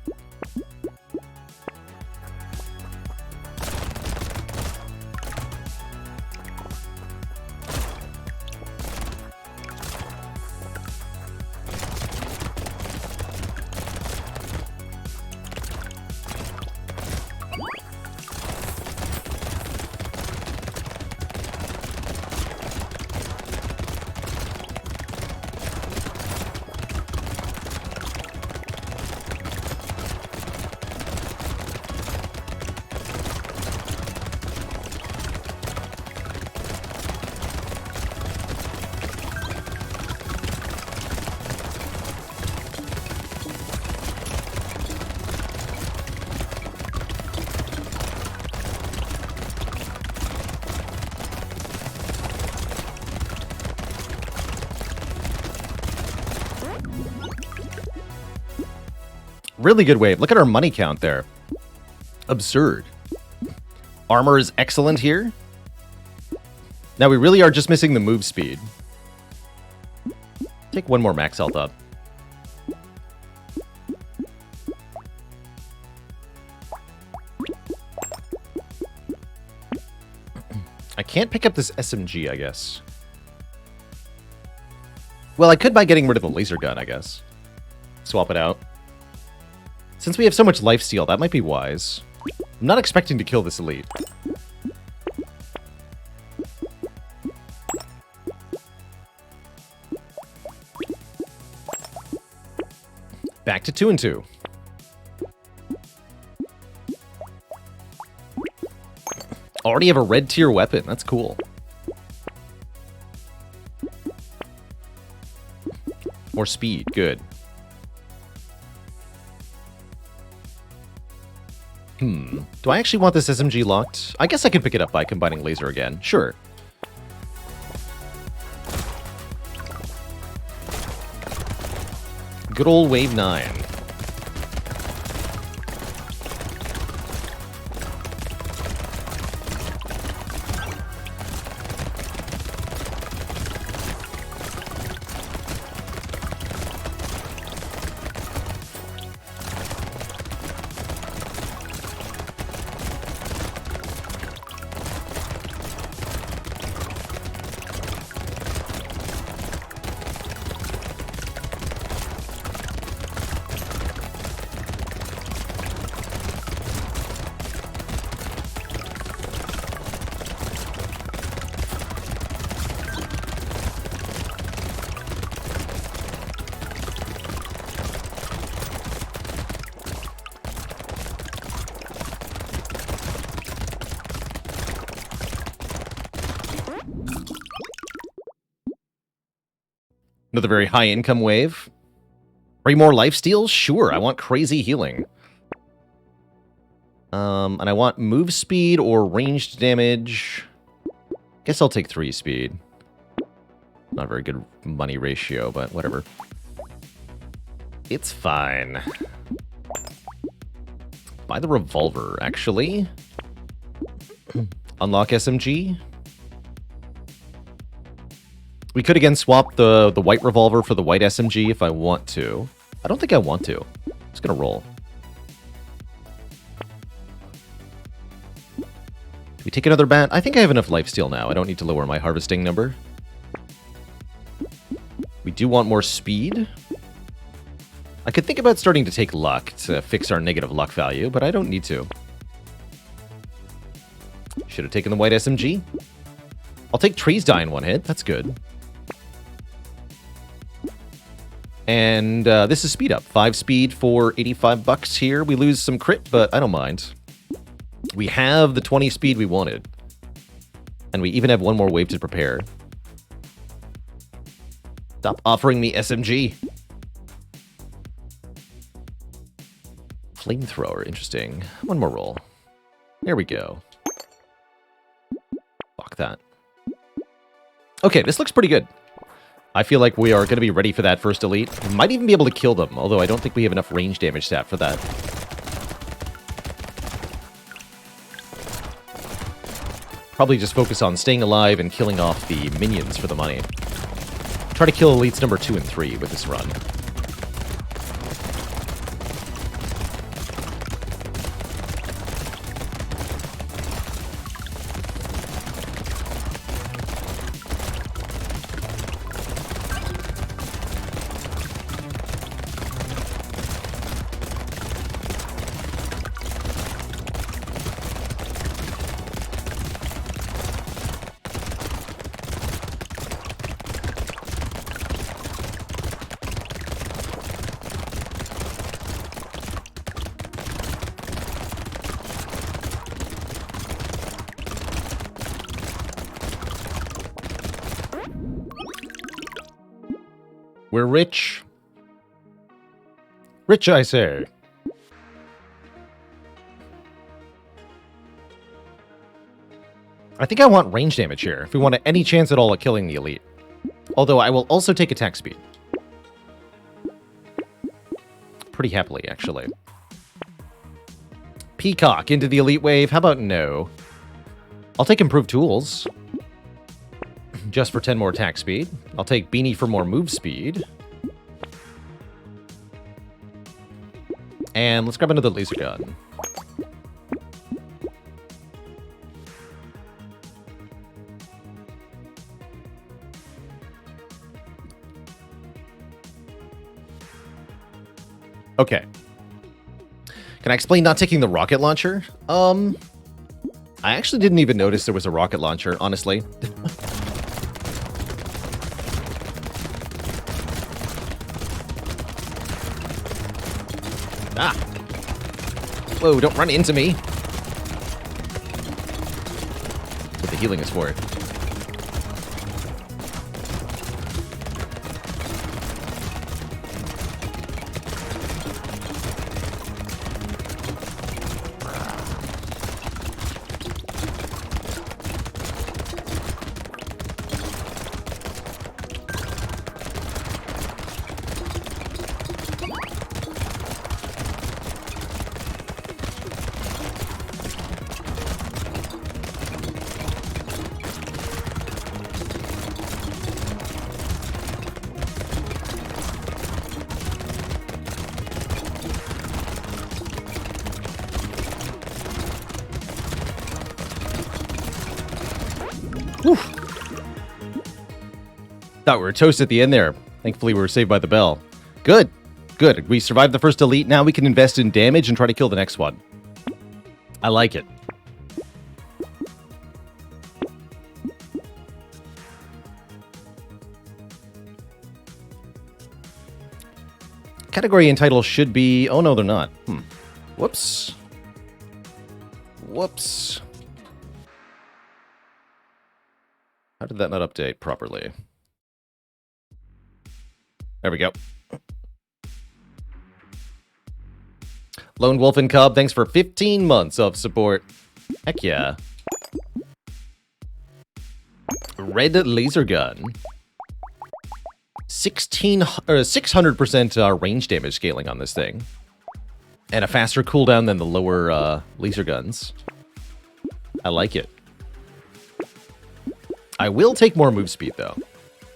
Really good wave. Look at our money count there. Absurd. Armor is excellent here. Now we really are just missing the move speed. Take 1 more max health up. I can't pick up this SMG, I guess. Well, I could by getting rid of the laser gun, I guess. Swap it out. Since we have so much lifesteal, that might be wise. I'm not expecting to kill this elite. Back to 2 and 2. Already have a red tier weapon. That's cool. More speed. Good. Do I actually want this SMG locked? I guess I could pick it up by combining laser again. Sure. Good old Wave 9. Another very high income wave. 3 more lifesteals? Sure, I want crazy healing. And I want move speed or ranged damage. Guess I'll take 3 speed. Not a very good money ratio, but whatever. It's fine. Buy the revolver, actually. Unlock SMG. We could again swap the white revolver for the white SMG if I want to. I don't think I want to. I'm just gonna roll. Do we take another bat? I think I have enough lifesteal now. I don't need to lower my harvesting number. We do want more speed. I could think about starting to take luck to fix our negative luck value, but I don't need to. Should have taken the white SMG. I'll take trees die in one hit. That's good. And this is speed up. 5 speed for 85 bucks here. We lose some crit, but I don't mind. We have the 20 speed we wanted. And we even have one more wave to prepare. Stop offering me SMG. Flamethrower, interesting. One more roll. There we go. Fuck that. Okay, this looks pretty good. I feel like we are going to be ready for that first elite. We might even be able to kill them, although I don't think we have enough range damage stat for that. Probably just focus on staying alive and killing off the minions for the money. Try to kill elites number 2 and 3 with this run. We're rich. Rich, I say. I think I want range damage here, if we want any chance at all at killing the elite. Although I will also take attack speed. Pretty happily, actually. Peacock into the elite wave. How about no? I'll take improved tools. Just for 10 more attack speed. I'll take Beanie for more move speed. And let's grab another laser gun. Okay. Can I explain not taking the rocket launcher? I actually didn't even notice there was a rocket launcher, honestly. Ah! Whoa, don't run into me! That's what the healing is for. Whew. Thought we were toast at the end there. Thankfully, we were saved by the bell. Good. Good. We survived the first elite. Now we can invest in damage and try to kill the next one. I like it. Category and title should be... Oh, no, they're not. Whoops. Whoops. How did that not update properly? There we go. Lone Wolf and Cub, thanks for 15 months of support. Heck yeah. Red laser gun. 600% range damage scaling on this thing. And a faster cooldown than the lower laser guns. I like it. I will take more move speed, though.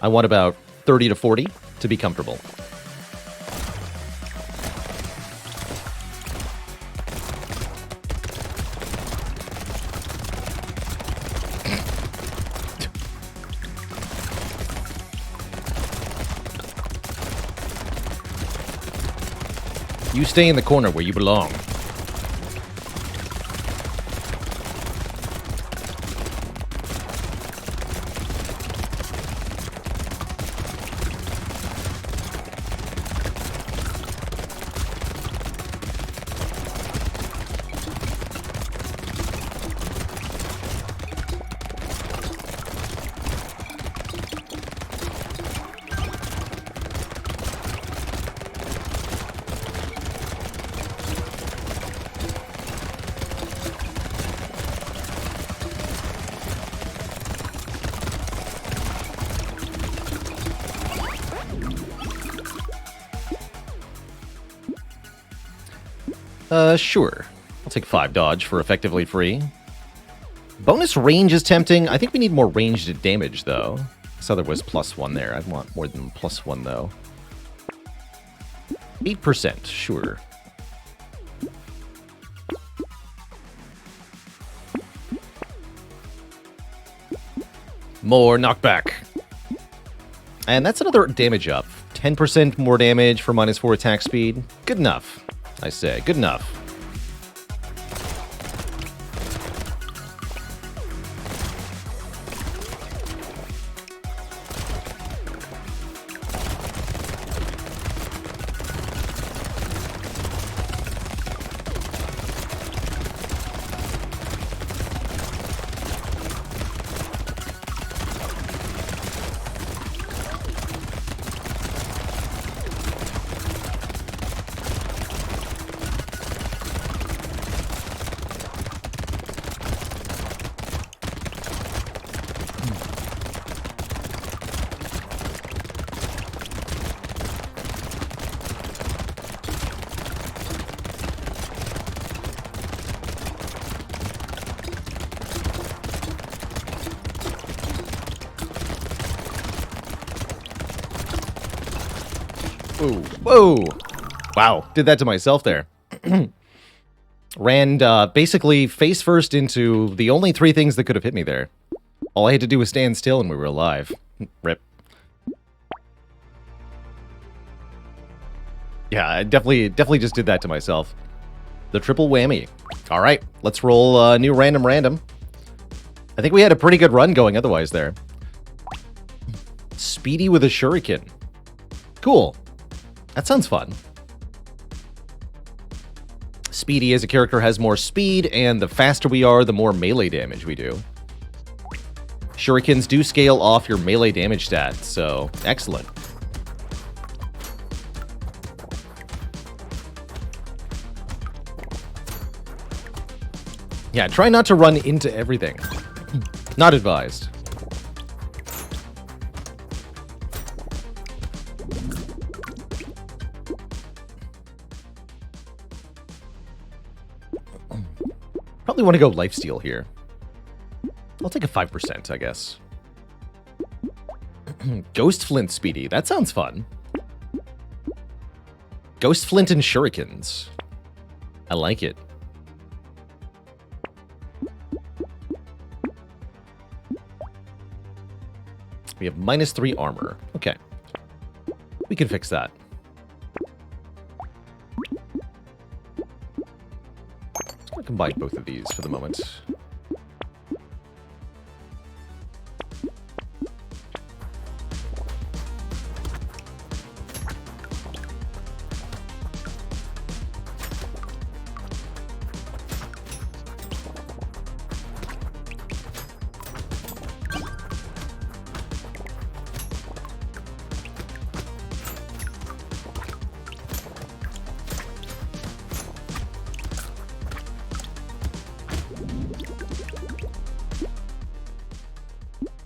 I want about 30 to 40 to be comfortable. You stay in the corner where you belong. Sure. I'll take 5 dodge for effectively free. Bonus range is tempting. I think we need more ranged damage, though. This other was +1 there. I'd want more than +1, though. 8%, sure. More knockback. And that's another damage up. 10% more damage for -4 attack speed. Good enough, I say. Good enough. Whoa, whoa. Wow, did that to myself there. Ran basically face first into the only 3 things that could have hit me there. All I had to do was stand still and we were alive. Rip. Yeah, I definitely just did that to myself. The triple whammy. All right, let's roll a new random. I think we had a pretty good run going otherwise there. Speedy with a shuriken. Cool. That sounds fun. Speedy as a character has more speed, and the faster we are, the more melee damage we do. Shurikens do scale off your melee damage stat, so excellent. Yeah, try not to run into everything. Not advised. Probably want to go lifesteal here. I'll take a 5%, I guess. Ghost Flint Speedy. That sounds fun. Ghost Flint and Shurikens. I like it. We have -3 armor. Okay. We can fix that. Let's go combine both of these for the moment.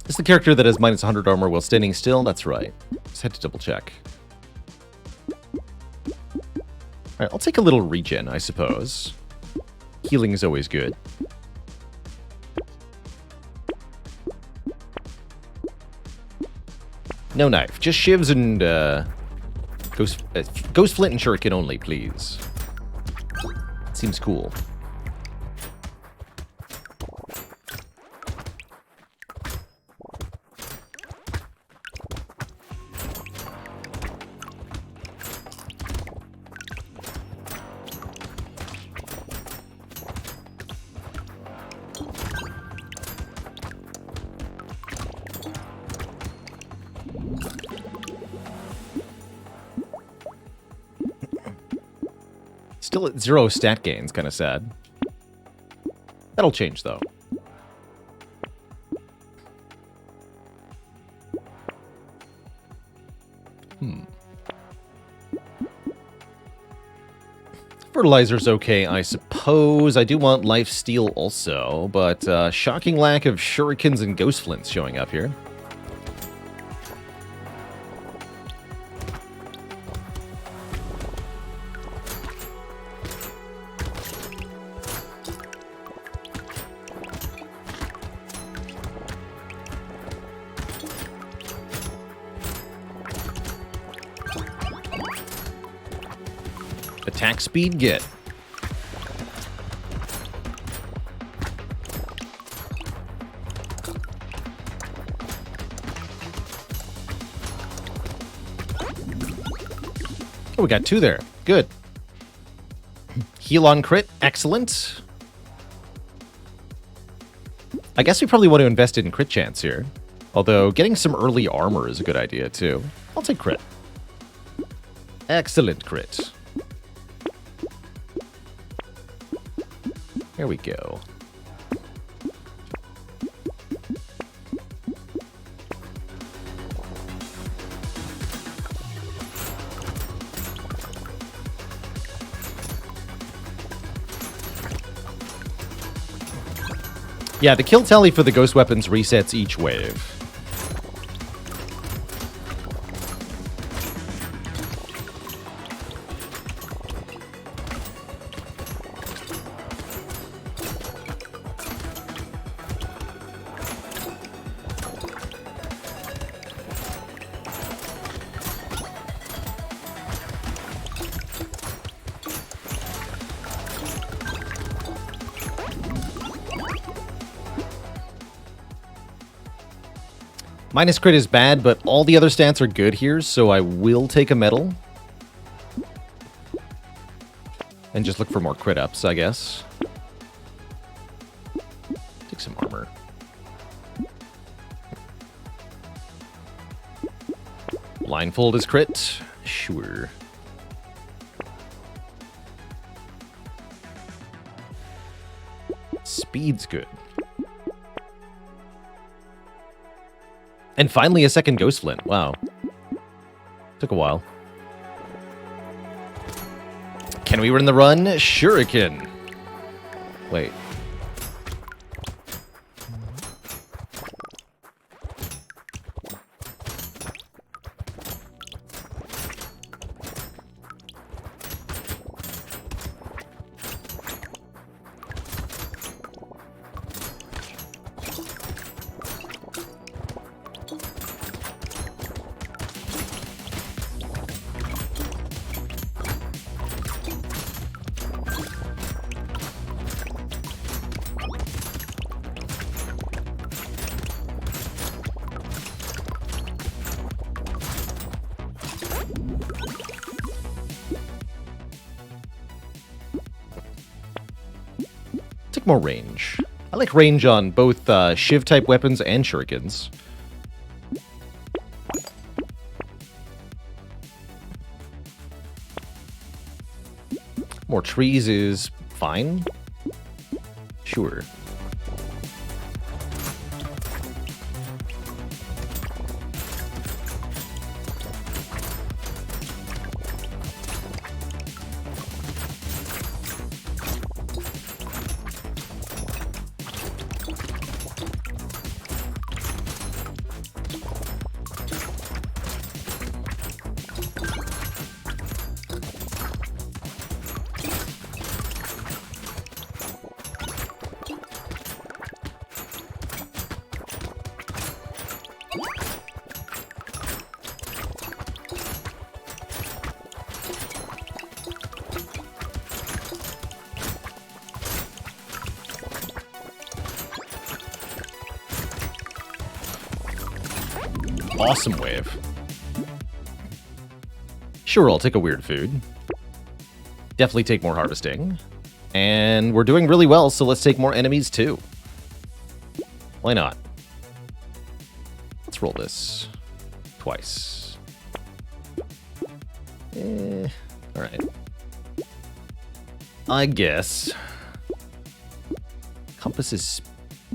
It's the character that has -100 armor while standing still? That's right. Just had to double check. Alright, I'll take a little regen, I suppose. Healing is always good. No knife. Just shivs and ghost flint and shuriken only, please. Seems cool. Still at 0 stat gains, kind of sad. That'll change, though. Fertilizer's okay, I suppose. I do want life steal also, but shocking lack of shurikens and ghost flints showing up here. Attack speed, get. Oh, we got 2 there. Good. Heal on crit. Excellent. I guess we probably want to invest in crit chance here. Although, getting some early armor is a good idea, too. I'll take crit. Excellent crit. There we go. Yeah, the kill tally for the ghost weapons resets each wave. Minus crit is bad, but all the other stats are good here, so I will take a medal. And just look for more crit ups, I guess. Take some armor. Blindfold is crit. Sure. Speed's good. And finally a second ghost flint. Wow. Took a while. Can we win the run? Shuriken. Wait. More range. I like range on both shiv-type weapons and shurikens. More trees is fine. Sure. awesome wave. Sure, I'll take a weird food. Definitely take more harvesting. And we're doing really well, so let's take more enemies too. Why not? Let's roll this twice. Alright. I guess. Compass's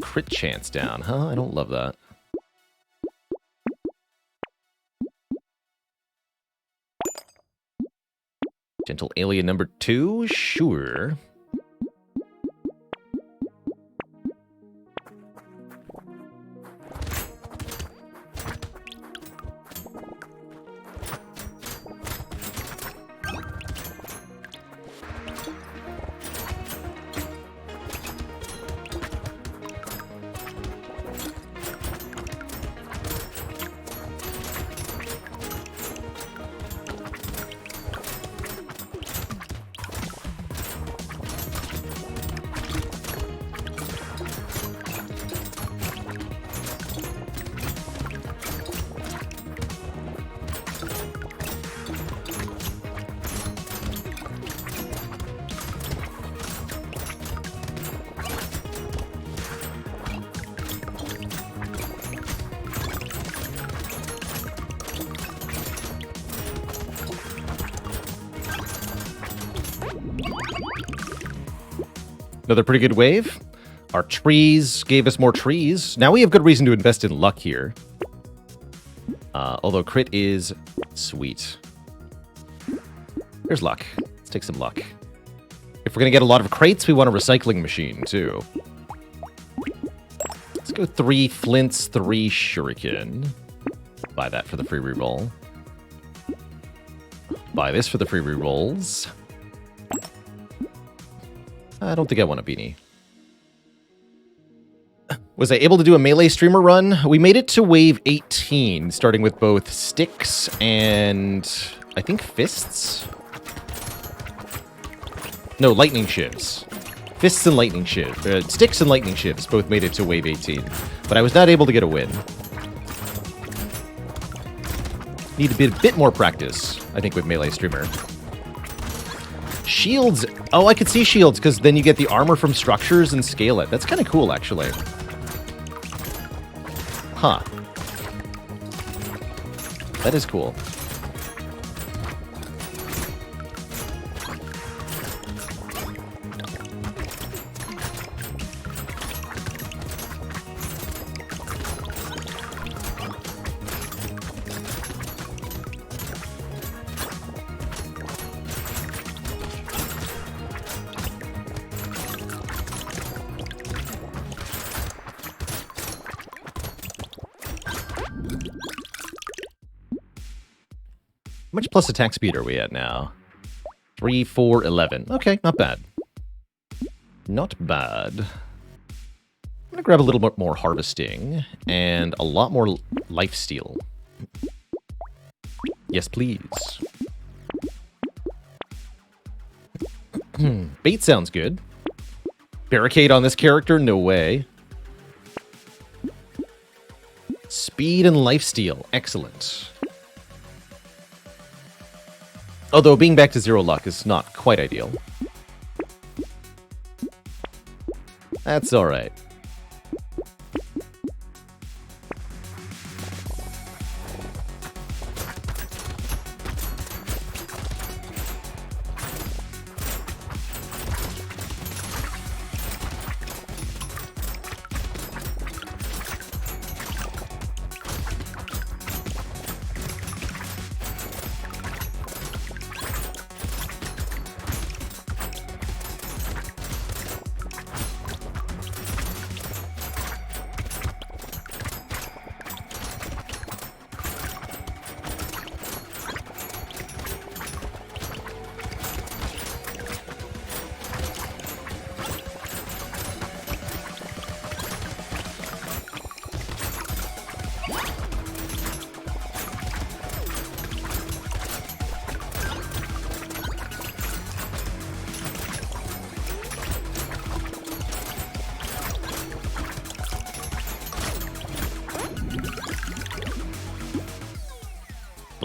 crit chance down, huh? I don't love that. Gentle alien number 2? Sure. Another pretty good wave. Our trees gave us more trees. Now we have good reason to invest in luck here. Although crit is sweet. Here's luck. Let's take some luck. If we're going to get a lot of crates, we want a recycling machine, too. Let's go 3 flints, 3 shuriken. Buy that for the free reroll. Buy this for the free rerolls. I don't think I want a beanie. Was I able to do a melee streamer run? We made it to wave 18, starting with both sticks and I think fists? No, lightning shivs. Fists and lightning shivs. Sticks and lightning shivs both made it to wave 18. But I was not able to get a win. Need a bit more practice, I think, with melee streamer. Shields. Oh, I could see shields, because then you get the armor from structures and scale it. That's kind of cool, actually. Huh. That is cool. How much plus attack speed are we at now? 3, 4, 11. Okay, not bad. Not bad. I'm gonna grab a little bit more harvesting and a lot more lifesteal. Yes, please. Bait sounds good. Barricade on this character? No way. Speed and lifesteal. Excellent. Although being back to 0 luck is not quite ideal. That's alright.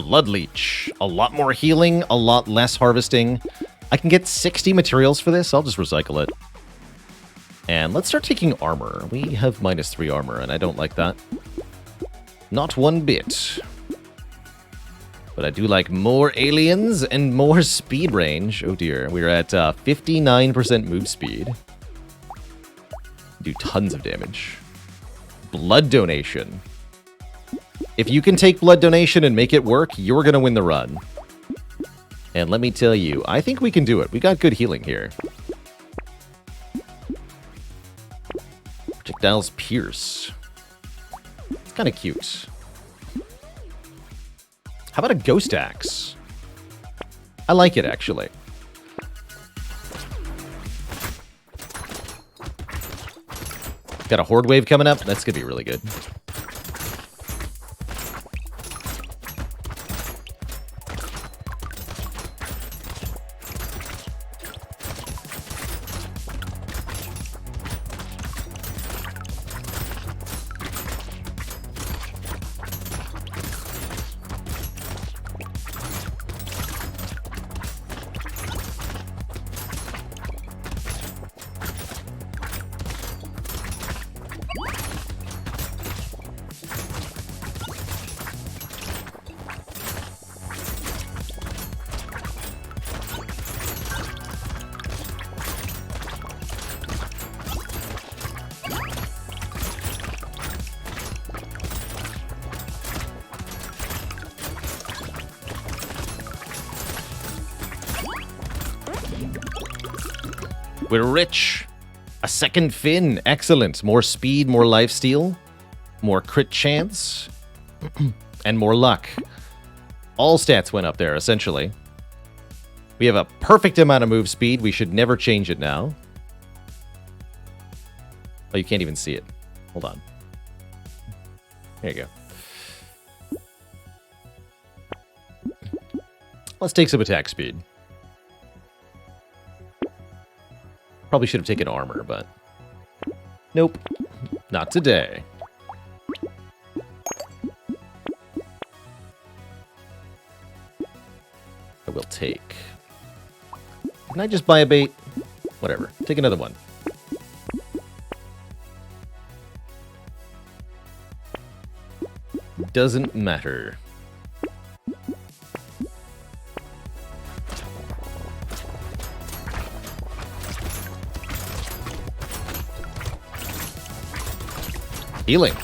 Blood Leech. A lot more healing, a lot less harvesting. I can get 60 materials for this. I'll just recycle it. And let's start taking armor. We have -3 armor, and I don't like that. Not one bit. But I do like more aliens and more speed range. Oh dear, we're at 59% move speed. Do tons of damage. Blood donation. If you can take blood donation and make it work, you're going to win the run. And let me tell you, I think we can do it. We got good healing here. Projectiles pierce. It's kind of cute. How about a ghost axe? I like it, actually. Got a horde wave coming up. That's going to be really good. We're rich. A second fin. Excellent. More speed, more lifesteal, more crit chance, and more luck. All stats went up there, essentially. We have a perfect amount of move speed. We should never change it now. Oh, you can't even see it. Hold on. There you go. Let's take some attack speed. Probably should have taken armor, but nope, not today. I will take. Can I just buy a bait? Whatever. Take another one. Doesn't matter. Healing.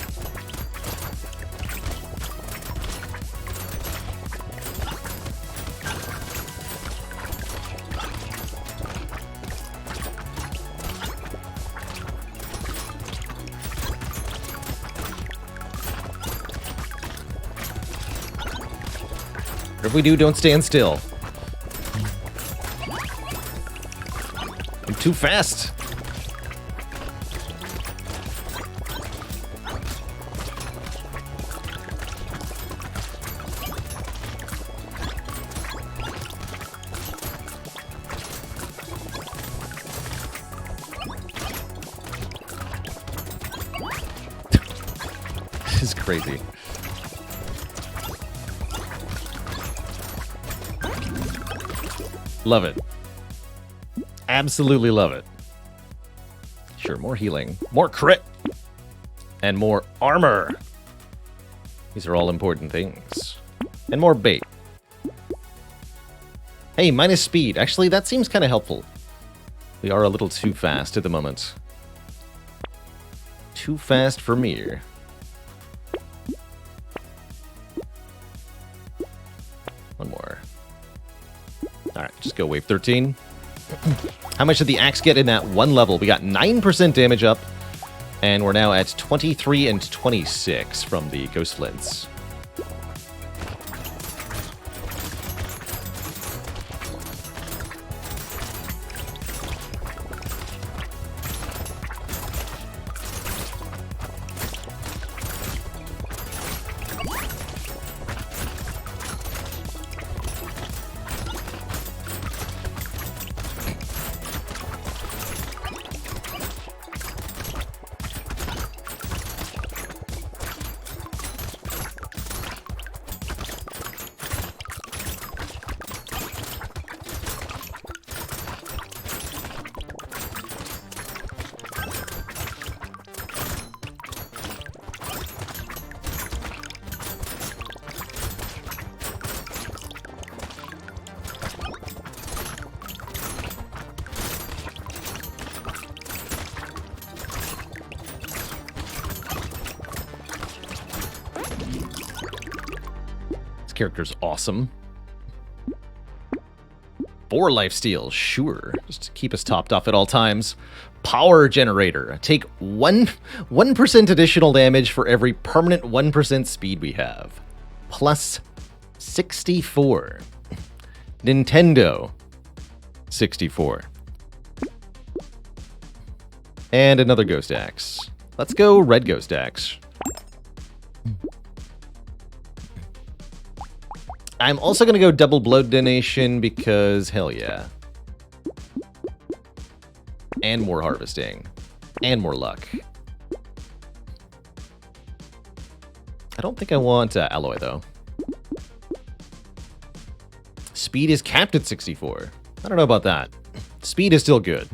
Whatever we do, don't stand still. I'm too fast. This is crazy. Love it. Absolutely love it. Sure, more healing, more crit, and more armor. These are all important things. And more bait. Hey, minus speed. Actually, that seems kind of helpful. We are a little too fast at the moment. Too fast for me. One more. Alright, just go wave 13. How much did the axe get in that one level? We got 9% damage up, and we're now at 23 and 26 from the Ghost Flints. character's awesome. 4 lifesteal, sure. Just to keep us topped off at all times. Power generator. Take 1% additional damage for every permanent 1% speed we have. Plus 64. Nintendo 64. And another Ghost Axe. Let's go Red Ghost Axe. I'm also going to go double blood donation because hell yeah. And more harvesting. And more luck. I don't think I want alloy though. Speed is capped at 64. I don't know about that. Speed is still good.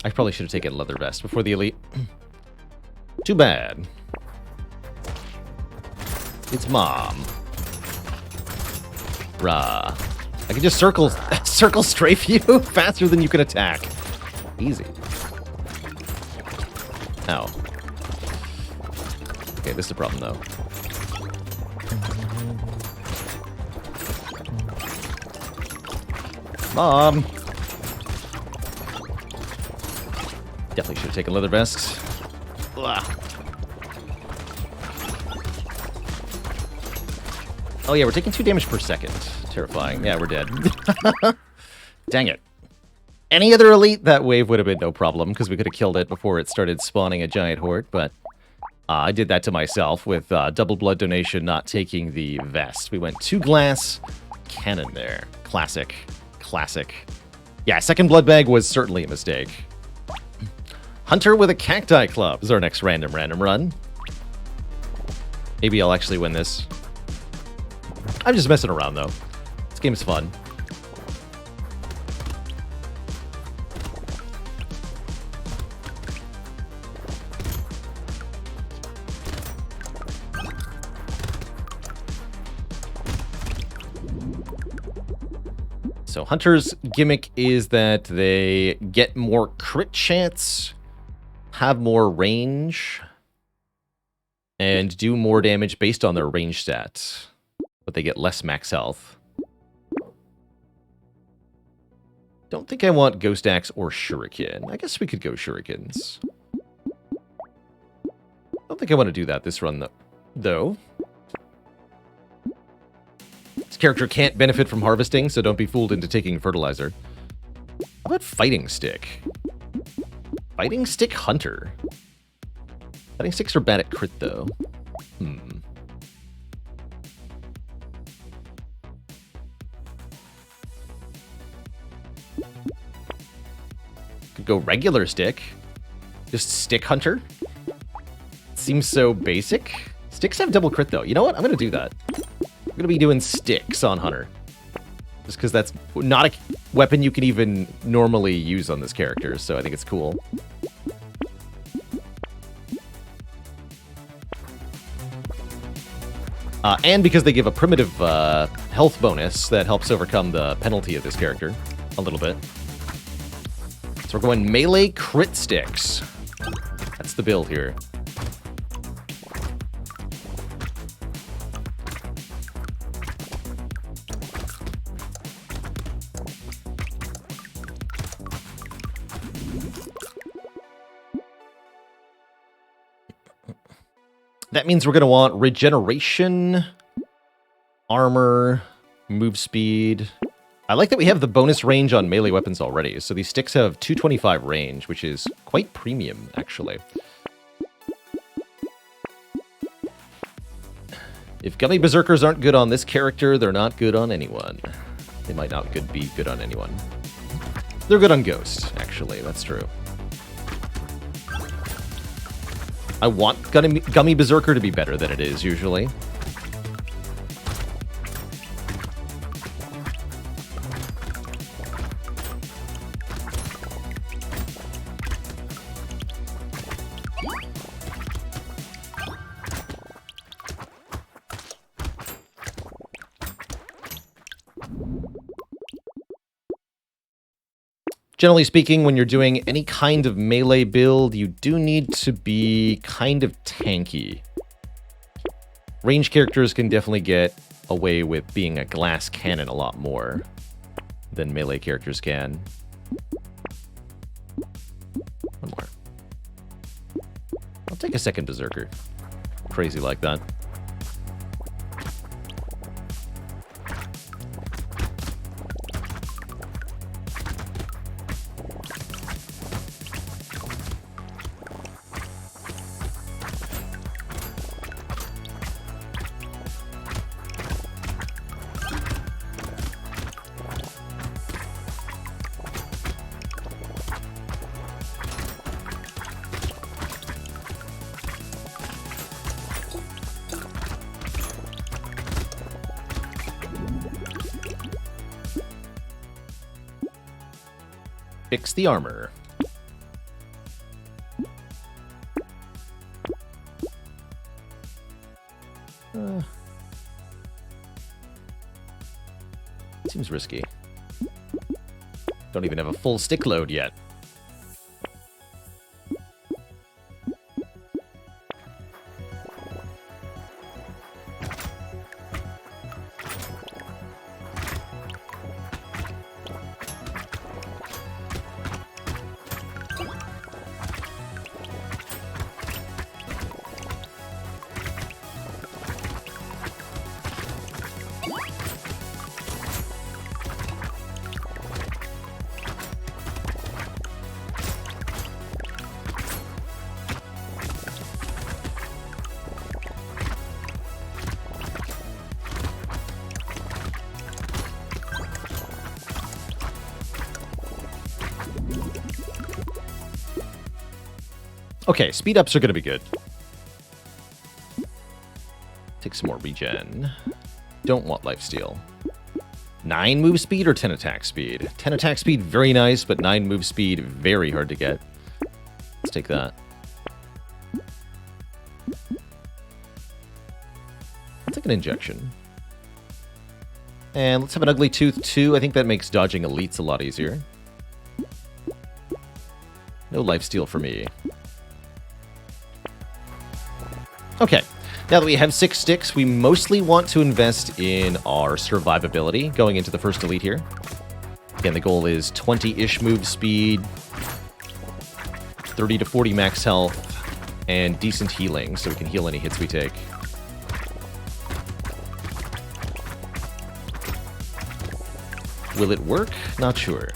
I probably should have taken leather vest before the elite. Too bad. It's mom. Bruh. I can just circle strafe you faster than you can attack. Easy. Ow. Okay, this is a problem though. Mom! Definitely should have taken leather vests. Ugh. Oh yeah, we're taking 2 damage per second. Terrifying. Yeah, we're dead. Dang it. Any other elite, that wave would have been no problem, because we could have killed it before it started spawning a giant horde, but I did that to myself with double blood donation not taking the vest. We went 2 glass cannon there. Classic. Classic. Yeah, second blood bag was certainly a mistake. Hunter with a cacti club is our next random run. Maybe I'll actually win this. I'm just messing around though. This game's fun. So Hunter's gimmick is that they get more crit chance, have more range, and do more damage based on their range stats. But they get less max health. Don't think I want Ghost Axe or Shuriken. I guess we could go Shurikens. Don't think I want to do that this run, though. This character can't benefit from harvesting, so don't be fooled into taking fertilizer. How about Fighting Stick? Fighting Stick Hunter. Fighting Sticks are bad at crit, though. Could go regular stick. Just Stick Hunter. Seems so basic. Sticks have double crit, though. You know what? I'm going to do that. I'm going to be doing sticks on Hunter. Just because that's not a weapon you can even normally use on this character, so I think it's cool. And because they give a primitive health bonus that helps overcome the penalty of this character a little bit. So we're going melee crit sticks. That's the build here. That means we're going to want regeneration, armor, move speed. I like that we have the bonus range on melee weapons already. So these sticks have 225 range, which is quite premium, actually. If Gummy Berserkers aren't good on this character, they're not good on anyone. They might not be good on anyone. They're good on Ghost, actually. That's true. I want Gummy Berserker to be better than it is, usually. Generally speaking, when you're doing any kind of melee build, you do need to be kind of tanky. Range characters can definitely get away with being a glass cannon a lot more than melee characters can. One more. I'll take a second Berserker. Crazy like that. Fix the armor. Seems risky. Don't even have a full stick load yet. Okay, speed ups are going to be good. Take some more regen. Don't want lifesteal. 9 move speed or 10 attack speed? 10 attack speed, very nice, but 9 move speed, very hard to get. Let's take that. Let's take an injection. And let's have an ugly tooth too. I think that makes dodging elites a lot easier. No lifesteal for me. Okay, now that we have 6 sticks, we mostly want to invest in our survivability going into the first elite here. Again, the goal is 20-ish move speed, 30 to 40 max health, and decent healing, so we can heal any hits we take. Will it work? Not sure.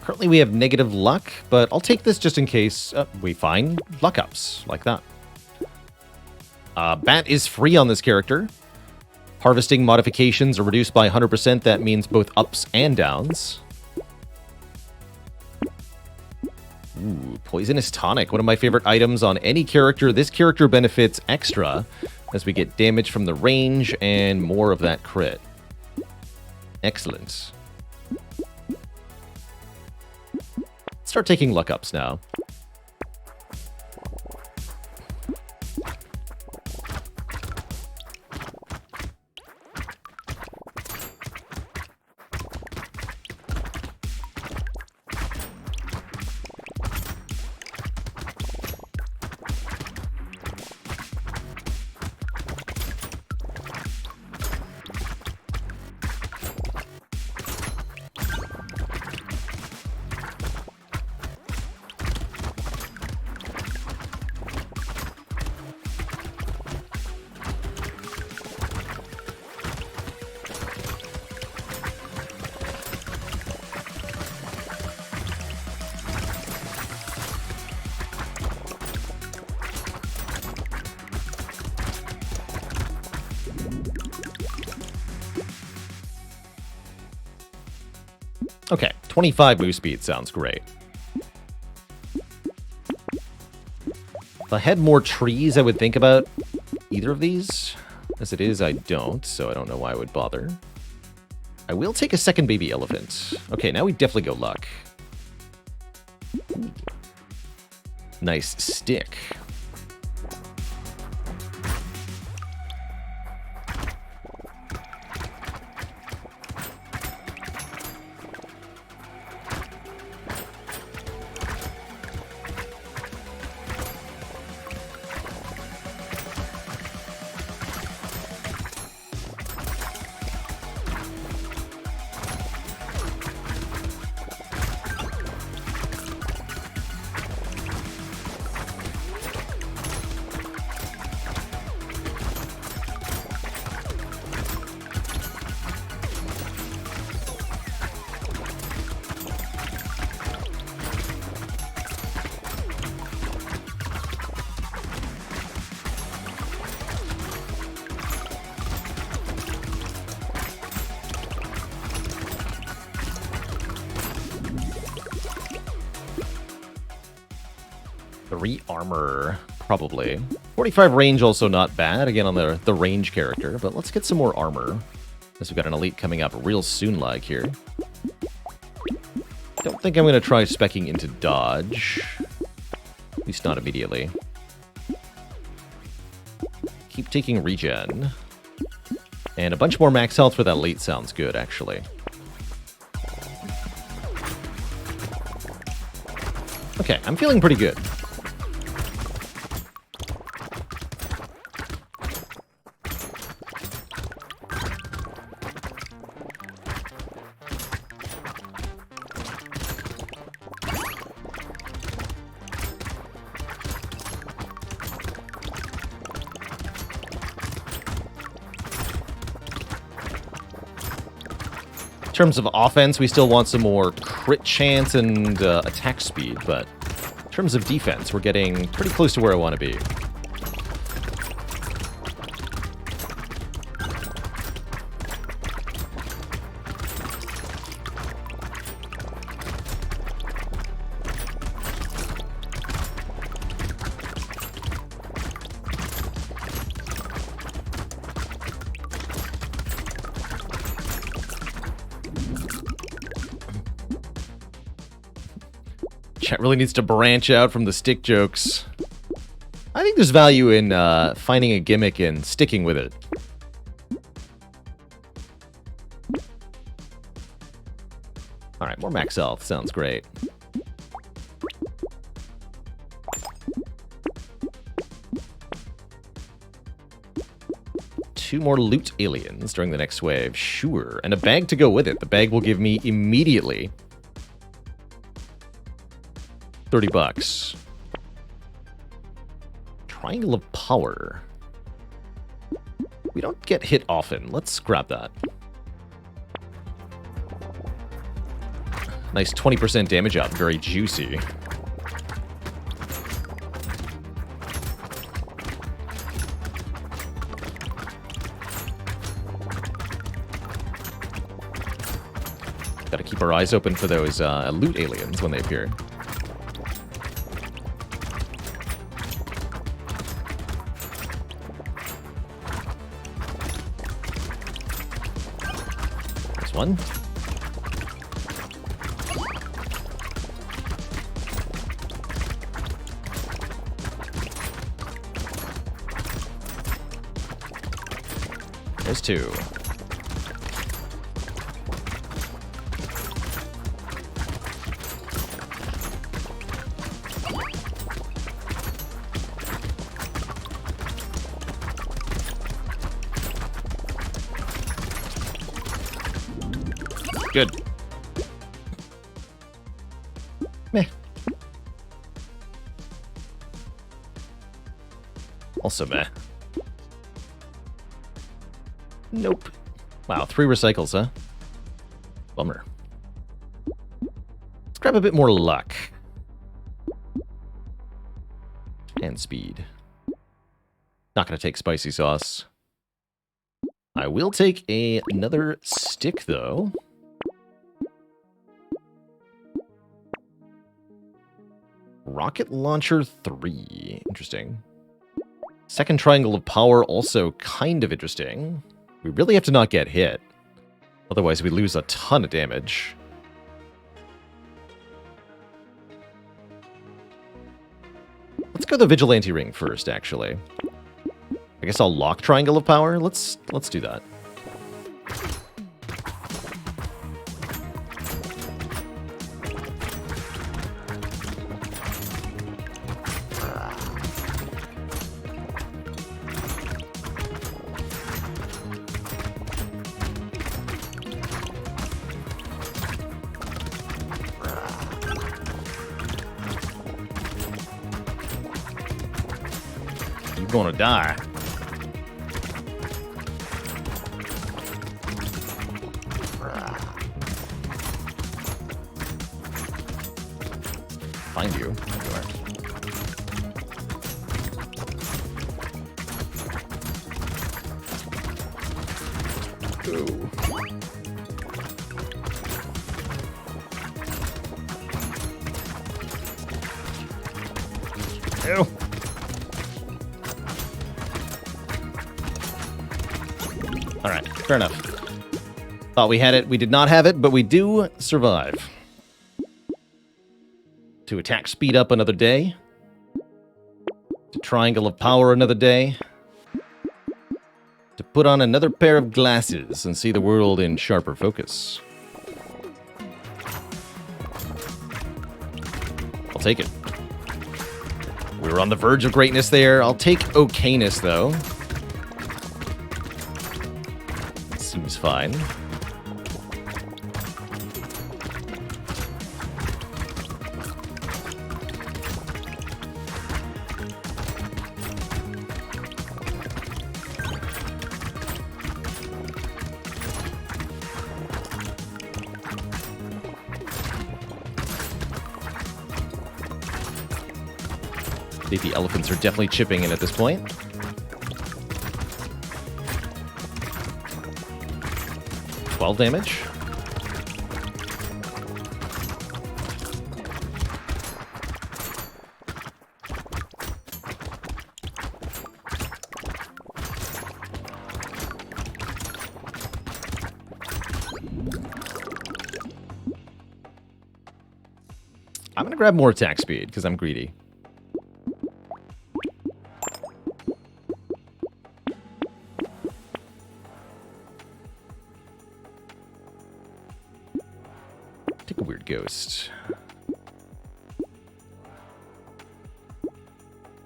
Currently we have negative luck, but I'll take this just in case we find luck ups like that. Bat is free on this character. Harvesting modifications are reduced by 100%. That means both ups and downs. Ooh, Poisonous Tonic, one of my favorite items on any character. This character benefits extra as we get damage from the range and more of that crit. Excellent. Start taking luck ups now. Okay, 25 move speed sounds great. If I had more trees, I would think about either of these. As it is, I don't, so I don't know why I would bother. I will take a second baby elephant. Okay, now we definitely go luck. Nice stick. Armor, probably. 45 range, also not bad. Again, on the range character. But let's get some more armor. As we've got an elite coming up real soon like here. Don't think I'm going to try speccing into dodge. At least not immediately. Keep taking regen. And a bunch more max health for that elite sounds good, actually. Okay, I'm feeling pretty good. In terms of offense, we still want some more crit chance and attack speed, but in terms of defense, we're getting pretty close to where I want to be. Chat really needs to branch out from the stick jokes. I think there's value in finding a gimmick and sticking with it. Alright, more max health. Sounds great. Two more loot aliens during the next wave. Sure. And a bag to go with it. The bag will give me immediately $30. Triangle of Power. We don't get hit often. Let's grab that. Nice 20% damage out. Very juicy. Gotta keep our eyes open for those loot aliens when they appear. One. There's two. Good. Meh. Also meh. Nope. Wow, 3 recycles, huh? Bummer. Let's grab a bit more luck. And speed. Not gonna take spicy sauce. I will take another stick, though. Rocket Launcher 3. Interesting. Second Triangle of Power, also kind of interesting. We really have to not get hit. Otherwise, we lose a ton of damage. Let's go the Vigilante Ring first, actually. I guess I'll lock Triangle of Power. Let's do that. You're gonna die. Find you. There you are. Go. Ew. Alright, fair enough. Thought we had it. We did not have it, but we do survive. To attack speed up another day. To Triangle of Power another day. To put on another pair of glasses and see the world in sharper focus. I'll take it. We were on the verge of greatness there. I'll take okayness, though. Seems fine. I think the elephants are definitely chipping in at this point. Damage. I'm gonna grab more attack speed because I'm greedy. Take a weird ghost.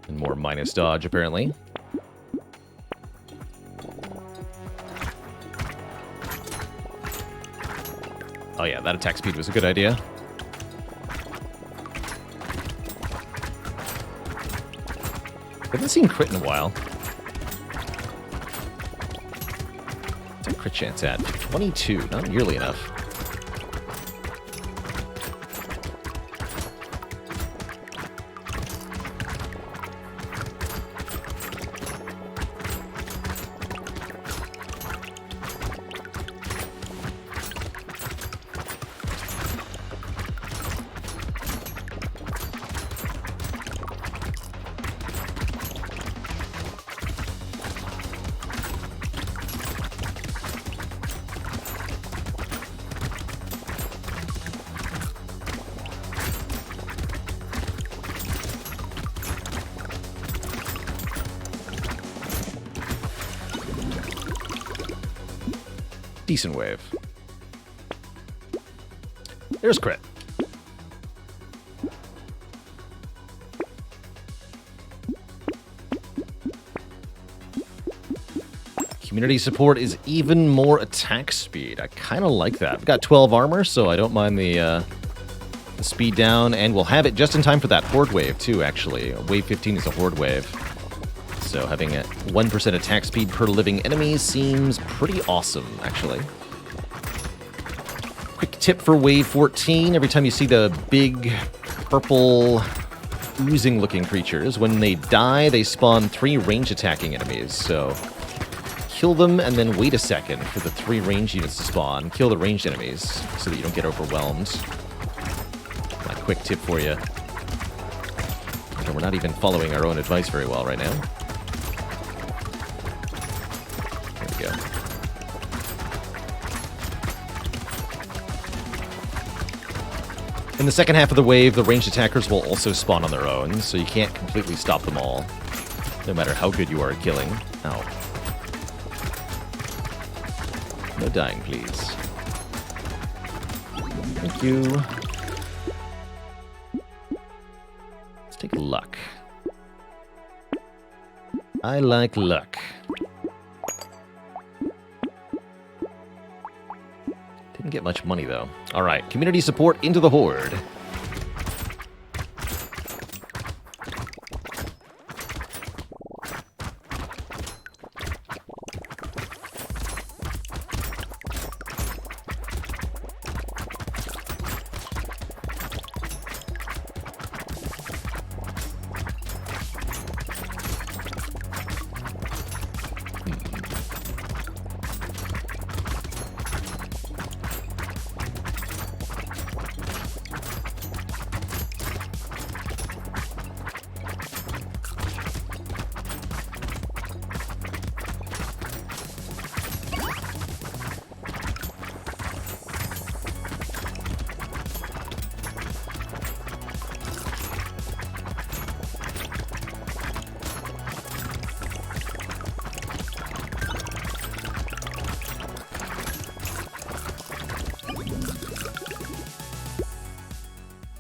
And more minus dodge, apparently. Oh yeah, that attack speed was a good idea. Haven't seen crit in a while. What's our crit chance at? 22, not nearly enough. Decent wave. There's crit. Community support is even more attack speed. I kind of like that. I've got 12 armor, so I don't mind the speed down, and we'll have it just in time for that horde wave, too, actually. Wave 15 is a horde wave. So having a 1% attack speed per living enemy seems pretty awesome, actually. Quick tip for wave 14. Every time you see the big, purple, oozing-looking creatures, when they die, they spawn 3 range attacking enemies. So kill them and then wait a second for the 3 range units to spawn. Kill the ranged enemies so that you don't get overwhelmed. My quick tip for you. And we're not even following our own advice very well right now. There we go. In the second half of the wave, the ranged attackers will also spawn on their own, so you can't completely stop them all, no matter how good you are at killing. Ow. No dying, please. Thank you. Let's take luck. I like luck. Didn't get much money, though. All right, community support into the Horde.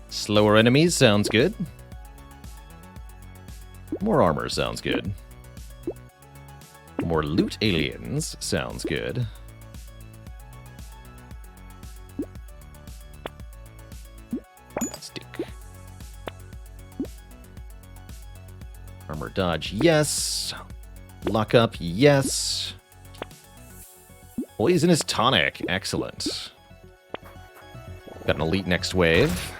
Slower enemies sounds good. More armor sounds good. More loot aliens sounds good. Stick. Armor dodge, yes. Lock up, yes. Poisonous tonic, excellent. Got an elite next wave.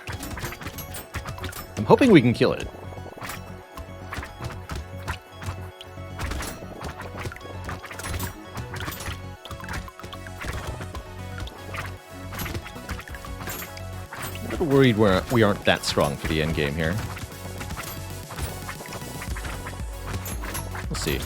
I'm hoping we can kill it. I'm a little worried we aren't that strong for the end game here. We'll see.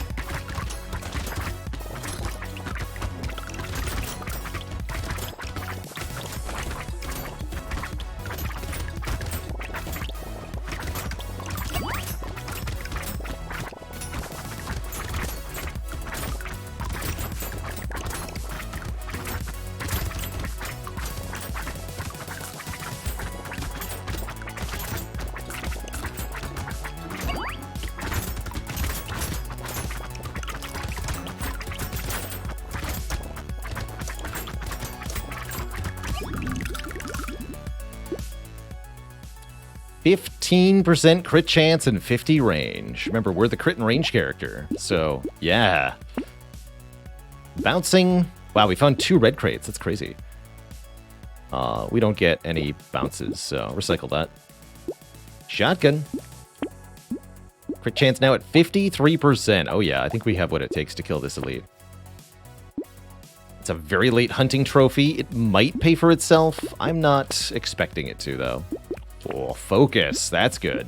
%, crit chance and 50 range. Remember, we're the crit and range character. So, yeah. Bouncing. Wow, we found 2 red crates. That's crazy. We don't get any bounces, so recycle that. Shotgun. Crit chance now at 53%. Oh yeah, I think we have what it takes to kill this elite. It's a very late hunting trophy. It might pay for itself. I'm not expecting it to, though. Oh, focus. That's good.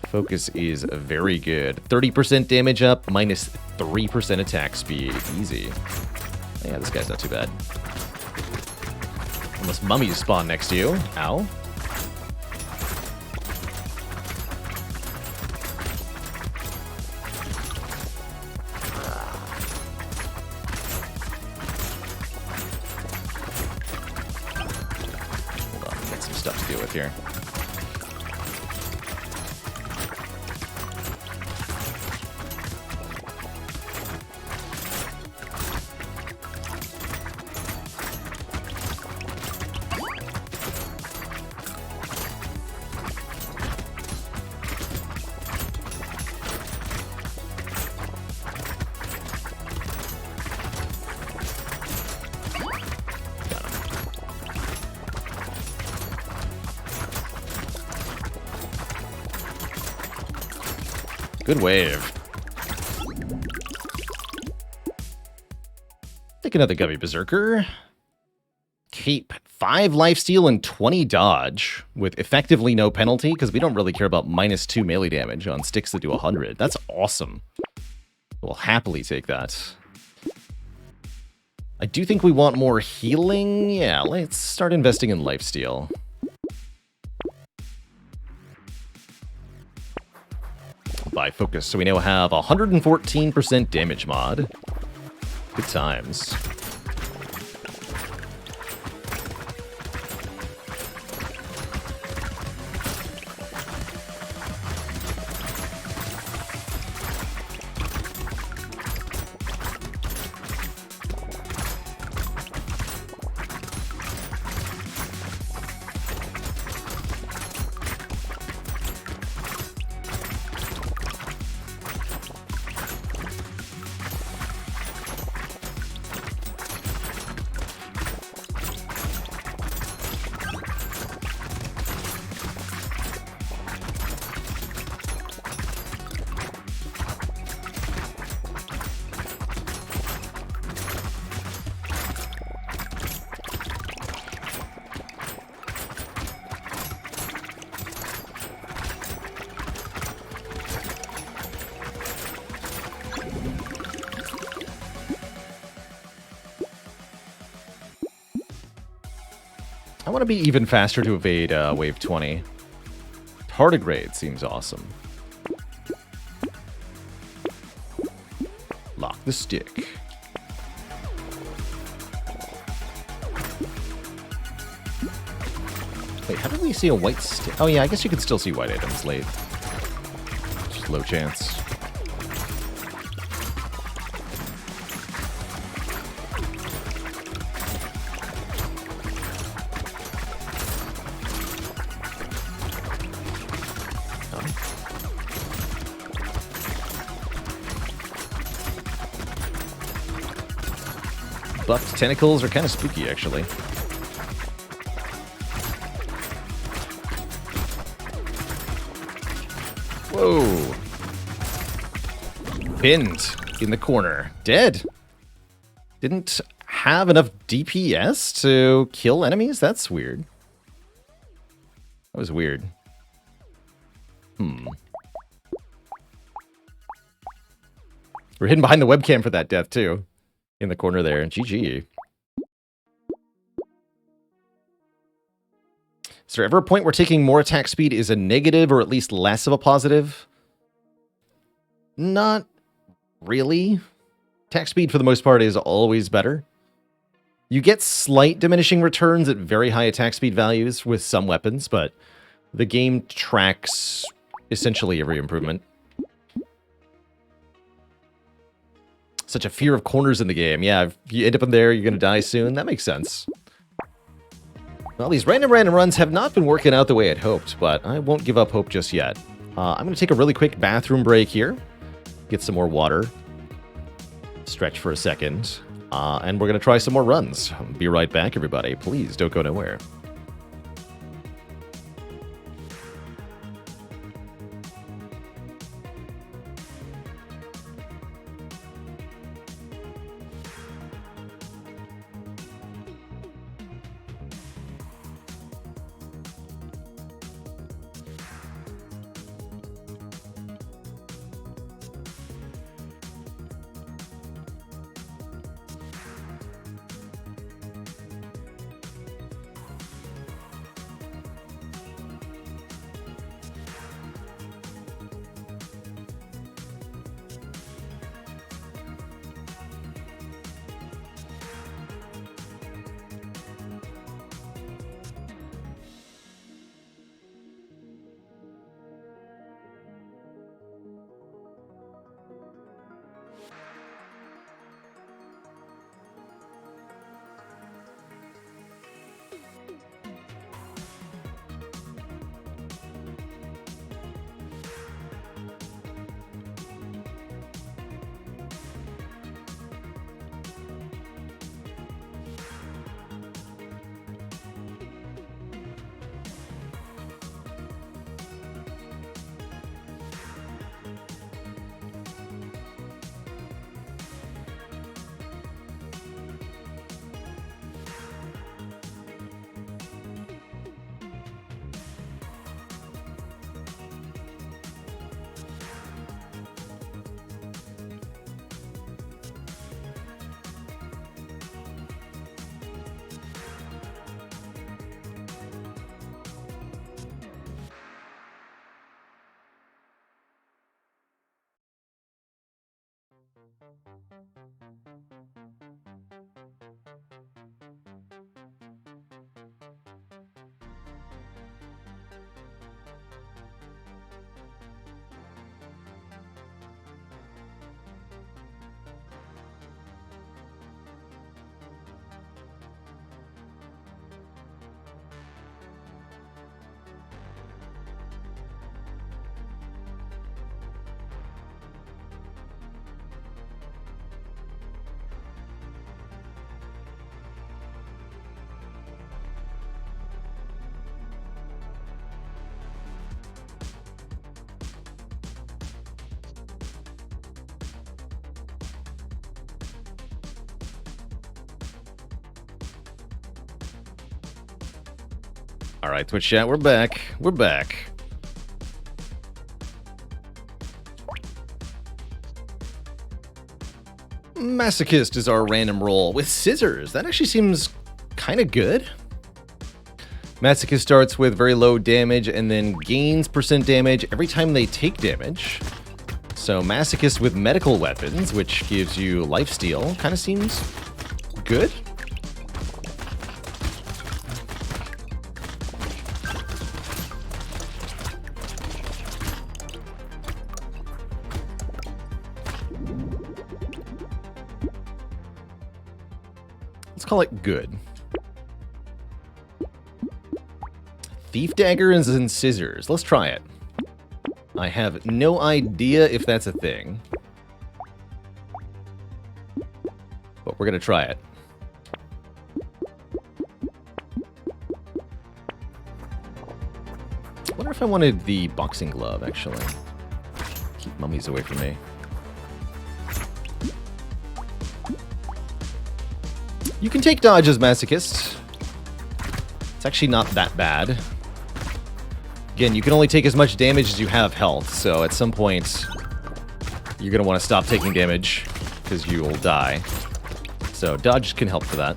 Focus is very good. 30% damage up, minus 3% attack speed. Easy. Yeah, this guy's not too bad. Unless mummies spawn next to you. Ow. Hold on, get some stuff to deal with here. Good wave. Take another Gummy Berserker. Cape 5 lifesteal and 20 dodge with effectively no penalty, because we don't really care about -2 melee damage on sticks that do 100. That's awesome. We'll happily take that. I do think we want more healing. Yeah, let's start investing in lifesteal. By focus, so we now have 114% damage mod. Good times. I want to be even faster to evade wave 20. Tardigrade seems awesome. Lock the stick. Wait, how did we see a white stick? Oh yeah, I guess you can still see white items late. Just low chance. Buffed tentacles are kind of spooky, actually. Whoa. Pinned in the corner. Dead. Didn't have enough DPS to kill enemies? That's weird. That was weird. We're hidden behind the webcam for that death, too. In the corner there. GG. Is there ever a point where taking more attack speed is a negative or at least less of a positive? Not really. Attack speed for the most part is always better. You get slight diminishing returns at very high attack speed values with some weapons, but the game tracks essentially every improvement. Such a fear of corners in the game. Yeah, if you end up in there, you're going to die soon. That makes sense. Well, these random runs have not been working out the way I'd hoped, but I won't give up hope just yet. I'm going to take a really quick bathroom break here. Get some more water. Stretch for a second. And we're going to try some more runs. Be right back, everybody. Please don't go nowhere. All right, Twitch chat, we're back. We're back. Masochist is our random roll with scissors. That actually seems kind of good. Masochist starts with very low damage and then gains % damage every time they take damage. So Masochist with medical weapons, which gives you lifesteal, kind of seems good. Let's call it good. Thief daggers and scissors. Let's try it. I have no idea if that's a thing, but we're gonna try it. I wonder if I wanted the boxing glove, actually. Keep mummies away from me. You can take dodge as Masochist. It's actually not that bad. Again, you can only take as much damage as you have health, so at some point, you're going to want to stop taking damage, because you will die. So dodge can help for that.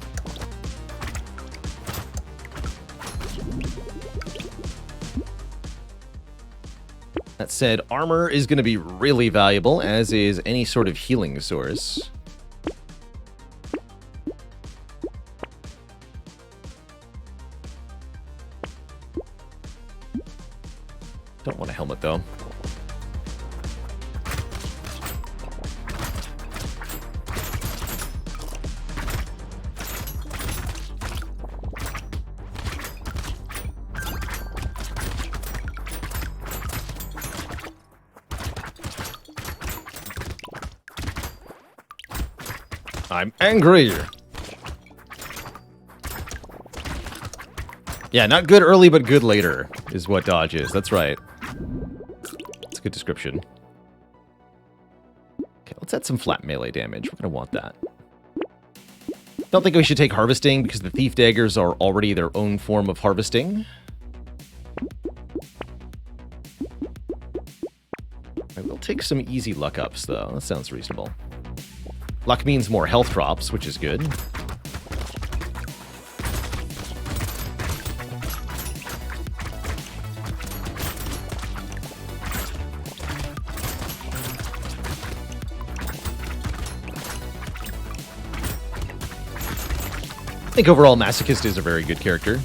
That said, armor is going to be really valuable, as is any sort of healing source. Don't want a helmet, though. I'm angry! Yeah, not good early, but good later, is what dodge is. That's right. That's a good description. Okay, let's add some flat melee damage. We're going to want that. Don't think we should take harvesting, because the thief daggers are already their own form of harvesting. I will take some easy luck ups, though. That sounds reasonable. Luck means more health drops, which is good. I think overall Masochist is a very good character.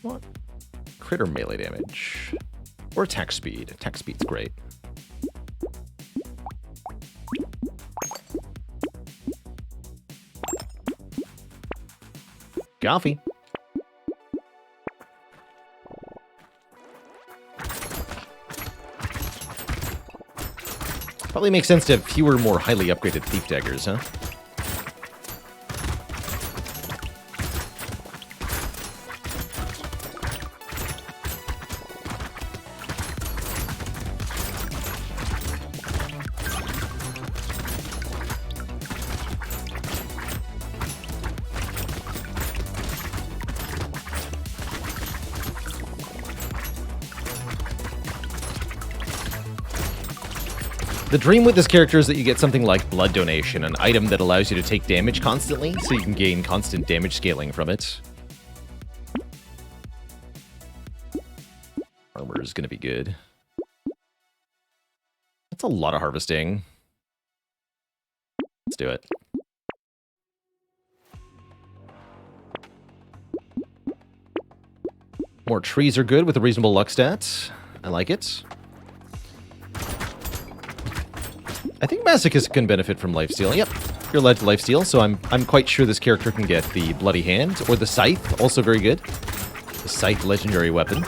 What? Critter melee damage. Or attack speed. Attack speed's great. Coffee. Probably makes sense to have fewer, more highly upgraded thief daggers, huh? The dream with this character is that you get something like Blood Donation, an item that allows you to take damage constantly, so you can gain constant damage scaling from it. Armor is going to be good. That's a lot of harvesting. Let's do it. More trees are good with a reasonable luck stat. I like it. I think Masochist can benefit from lifesteal. Yep, you're allowed to lifesteal, so I'm quite sure this character can get the Bloody Hand, or the Scythe, also very good. The Scythe legendary weapon.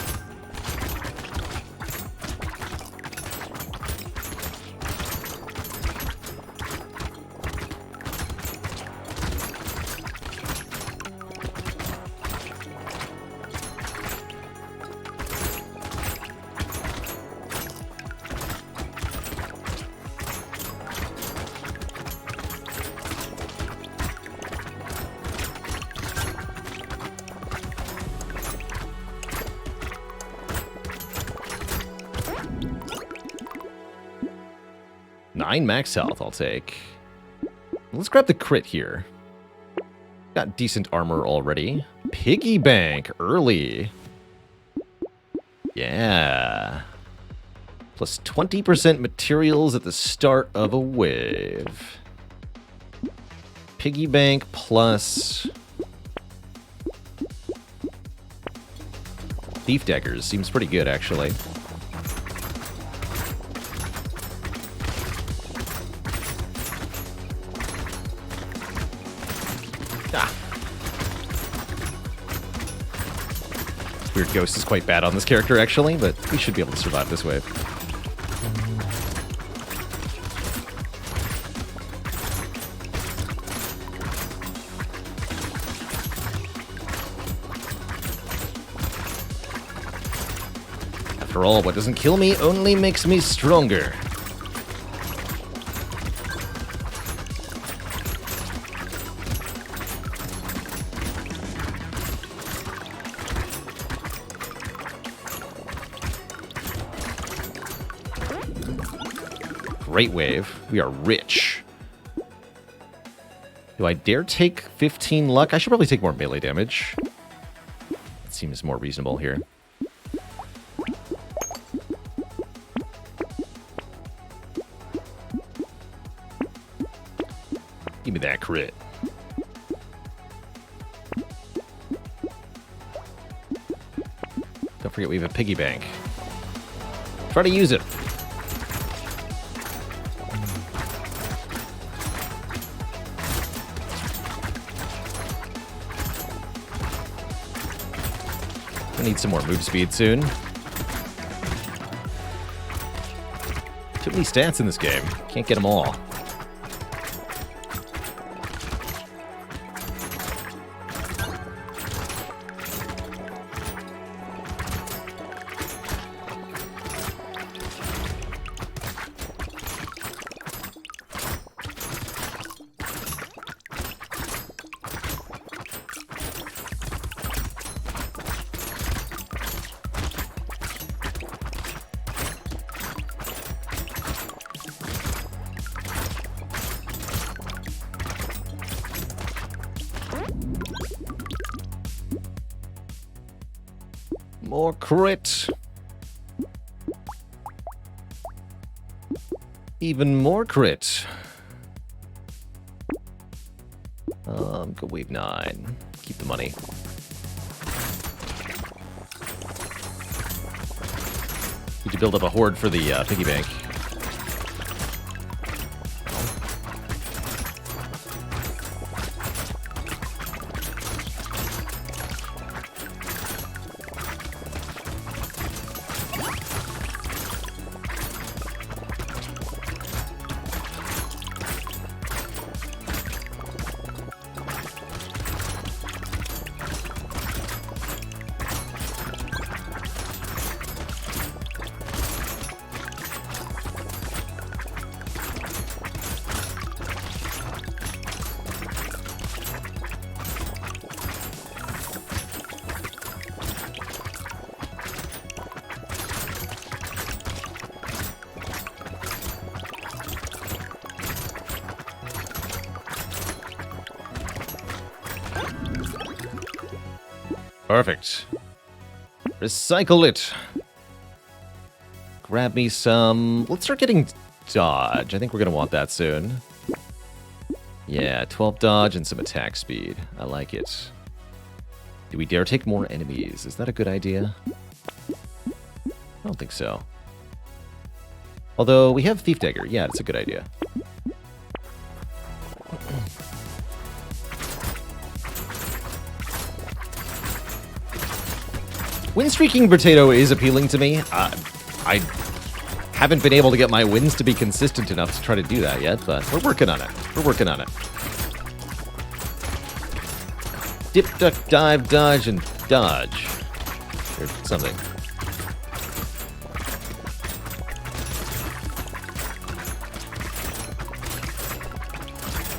Max health, I'll take. Let's grab the crit here. Got decent armor already. Piggy bank early. Yeah. Plus 20% materials at the start of a wave. Piggy bank plus thief daggers seems pretty good, actually. Weird Ghost is quite bad on this character, actually, but we should be able to survive this wave. After all, what doesn't kill me only makes me stronger. Great wave. We are rich. Do I dare take 15 luck? I should probably take more melee damage. It seems more reasonable here. Give me that crit. Don't forget we have a piggy bank. Try to use it. I need some more move speed soon. Too many stats in this game. Can't get them all. More crit. Even more crit. Go wave 9. Keep the money. Need to build up a horde for the piggy bank. Perfect. Recycle it. Grab me some... Let's start getting dodge. I think we're going to want that soon. Yeah, 12 dodge and some attack speed. I like it. Do we dare take more enemies? Is that a good idea? I don't think so. Although, we have Thief Dagger. Yeah, it's a good idea. Win-streaking Brotato is appealing to me. I haven't been able to get my wins to be consistent enough to try to do that yet, but we're working on it. We're working on it. Dip, duck, dive, dodge, and dodge. Or something.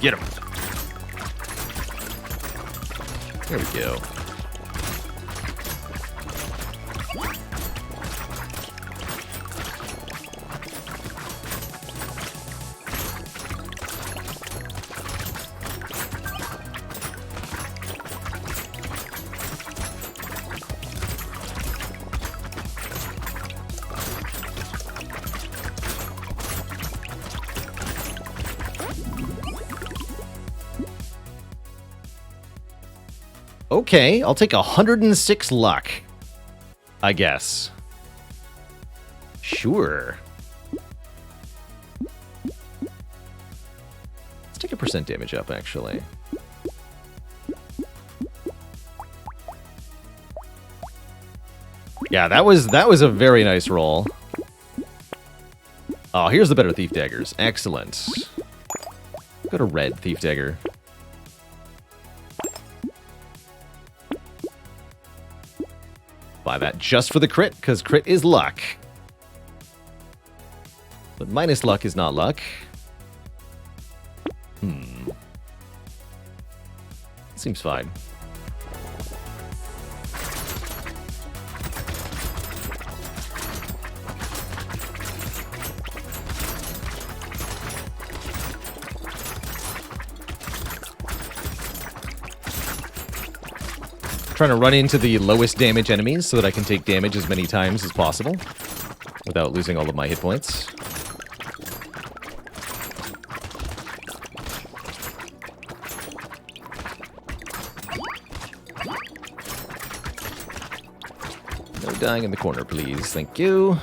Get him. There we go. Okay, I'll take 106 luck. I guess. Sure. Let's take a % damage up, actually. Yeah, that was a very nice roll. Oh, here's the better Thief Daggers. Excellent. Go to red Thief Dagger. Buy that just for the crit, because crit is luck. But minus luck is not luck. Seems fine. Trying to run into the lowest damage enemies so that I can take damage as many times as possible without losing all of my hit points. No dying in the corner, please. Thank you.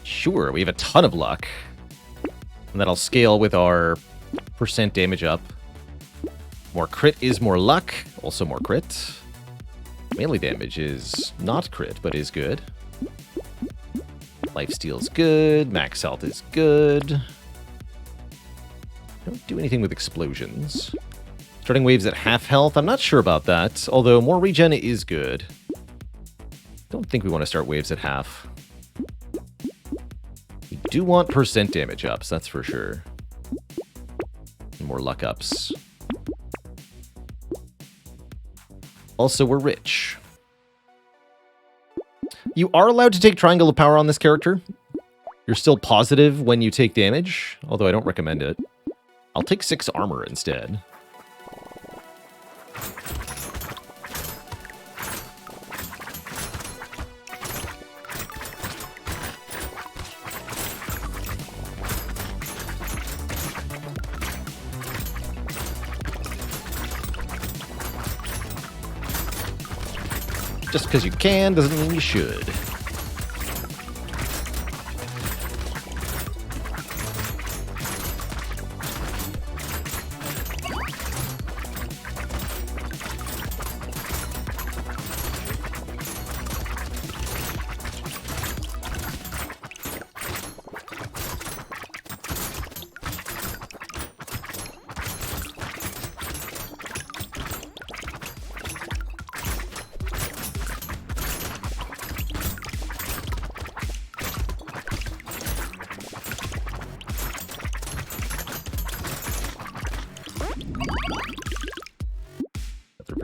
Sure, we have a ton of luck. And that'll scale with our % damage up. More crit is more luck, also more crit. Melee damage is not crit, but is good. Lifesteal's good, max health is good. Don't do anything with explosions. Starting waves at half health, I'm not sure about that, although more regen is good. Don't think we want to start waves at half. Do want % damage ups, that's for sure. And more luck ups. Also, we're rich. You are allowed to take Triangle of Power on this character. You're still positive when you take damage, although I don't recommend it. I'll take 6 armor instead. Just because you can doesn't mean you should.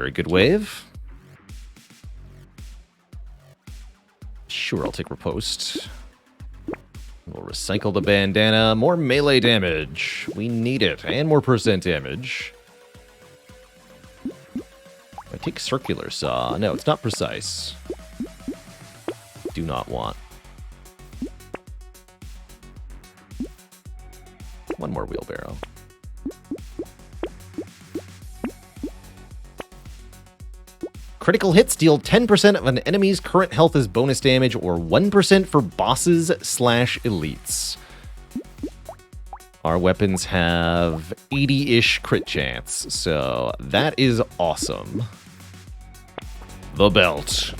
Very good wave. Sure, I'll take riposte. We'll recycle the bandana. More melee damage. We need it. And more percent damage. I take circular saw. No, it's not precise. Do not want. One more wheelbarrow. Critical hits deal 10% of an enemy's current health as bonus damage, or 1% for bosses/elites. Our weapons have 80-ish crit chance, so that is awesome. The belt.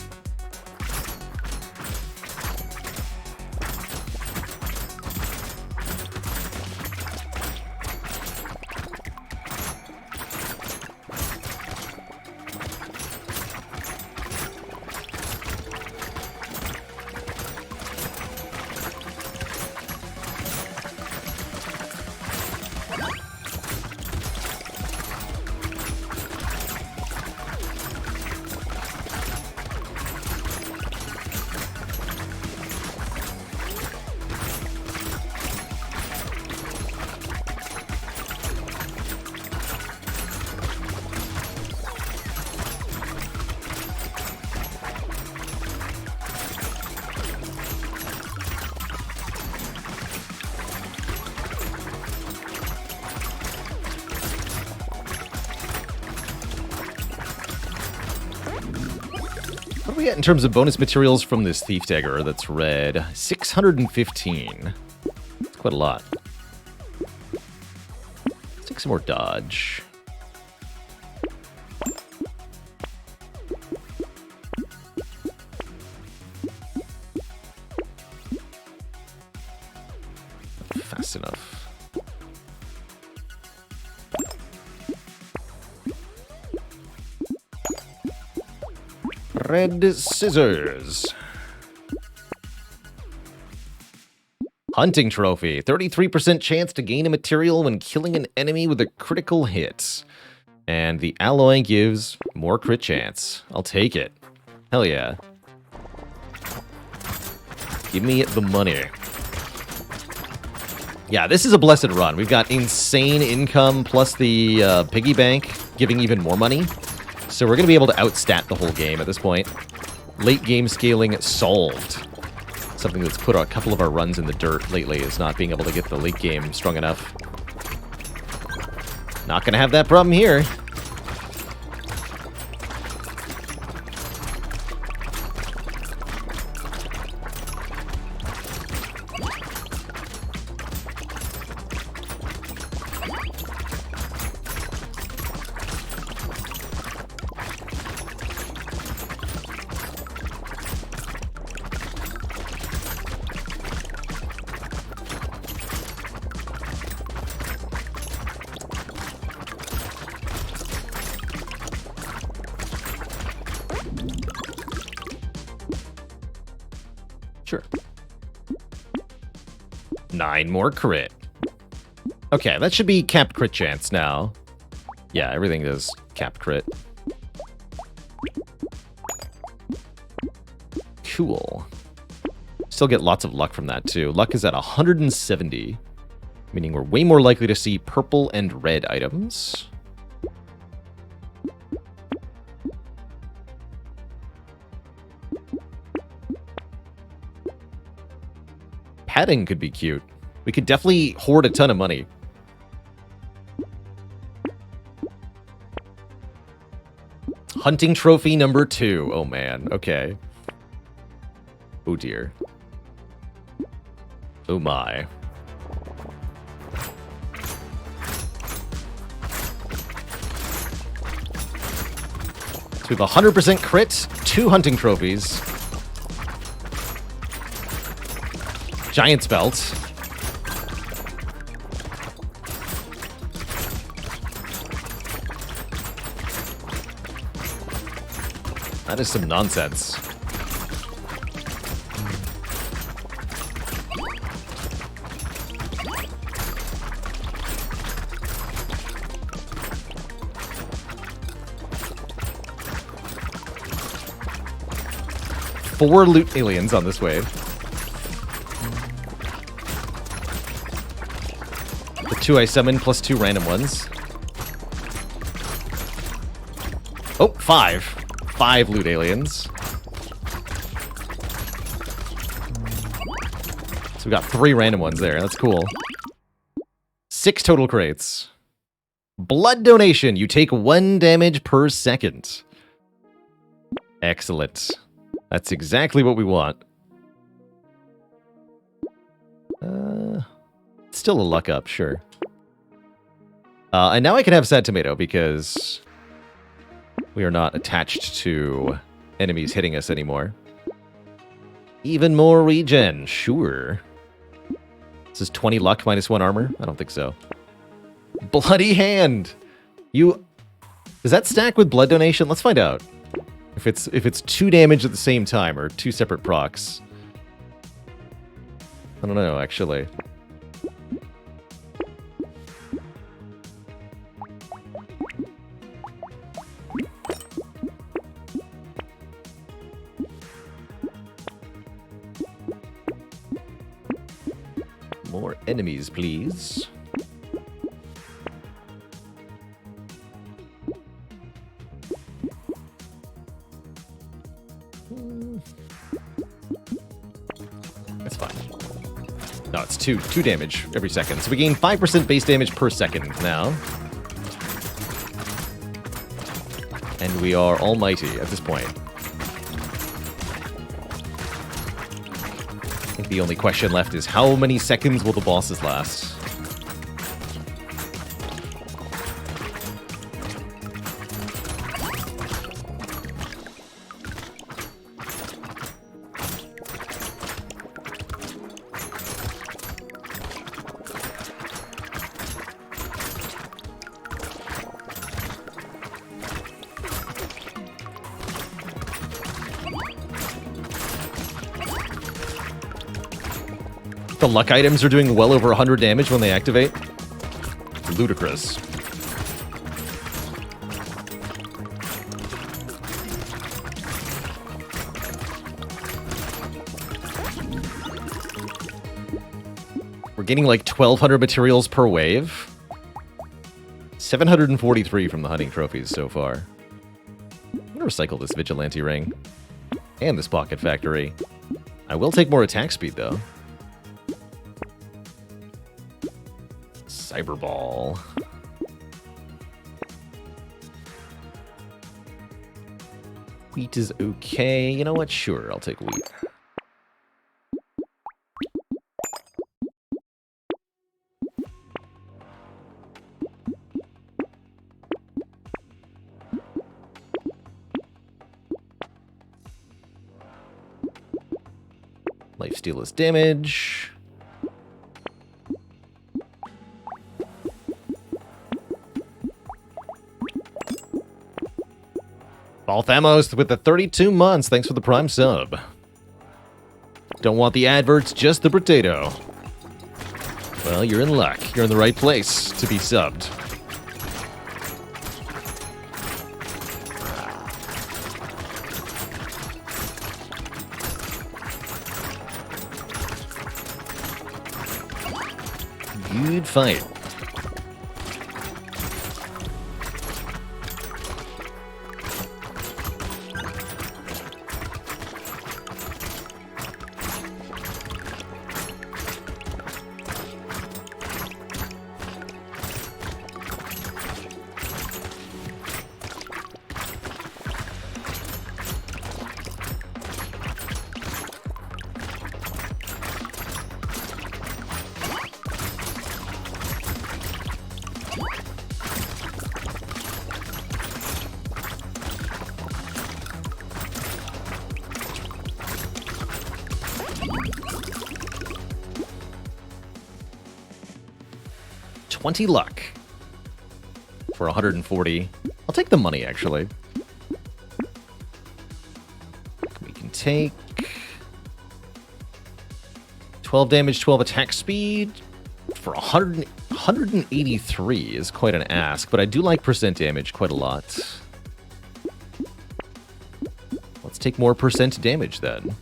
What do we get in terms of bonus materials from this Thief Dagger that's red? 615. That's quite a lot. Let's take some more dodge. Fast enough. Red scissors. Hunting trophy. 33% chance to gain a material when killing an enemy with a critical hit. And the alloy gives more crit chance. I'll take it. Hell yeah. Give me the money. Yeah, this is a blessed run. We've got insane income plus the piggy bank giving even more money. So we're going to be able to outstat the whole game at this point. Late game scaling solved. Something that's put a couple of our runs in the dirt lately is not being able to get the late game strong enough. Not going to have that problem here. Sure. 9 more crit. Okay, that should be capped crit chance now. Yeah, everything does capped crit. Cool. Still get lots of luck from that, too. Luck is at 170, meaning we're way more likely to see purple and red items. Padding could be cute. We could definitely hoard a ton of money. Hunting trophy number 2. Oh man, okay. Oh dear. Oh my. So we have 100% crit, 2 hunting trophies. Giant's belt. That is some nonsense. 4 loot aliens on this wave. The 2 I summoned plus 2 random ones. Oh, 5. 5 loot aliens. So we got 3 random ones there. That's cool. 6 total crates. Blood donation. You take 1 damage per second. Excellent. That's exactly what we want. Still a luck up, sure. And now I can have Sad Tomato because we are not attached to enemies hitting us anymore. Even more regen, sure. This is 20 luck minus 1 armor? I don't think so. Bloody hand! Does that stack with blood donation? Let's find out. If it's 2 damage at the same time, or 2 separate procs. I don't know, actually. More enemies, please. That's fine. No, it's 2 damage every second. So we gain 5% base damage per second now. And we are almighty at this point. I think the only question left is how many seconds will the bosses last? The luck items are doing well over 100 damage when they activate. Ludicrous. We're getting like 1,200 materials per wave. 743 from the hunting trophies so far. I'm gonna recycle this vigilante ring. And this pocket factory. I will take more attack speed though. Cyberball. Wheat is okay. You know what? Sure, I'll take wheat. Lifesteal is damage. Balthamos with the 32 months. Thanks for the Prime sub. Don't want the adverts, just the Brotato. Well, you're in luck. You're in the right place to be subbed. Good fight. $20 luck for 140. I'll take the money, actually. We can take 12 damage, 12 attack speed for 183 is quite an ask, but I do like percent damage quite a lot. Let's take more percent damage then.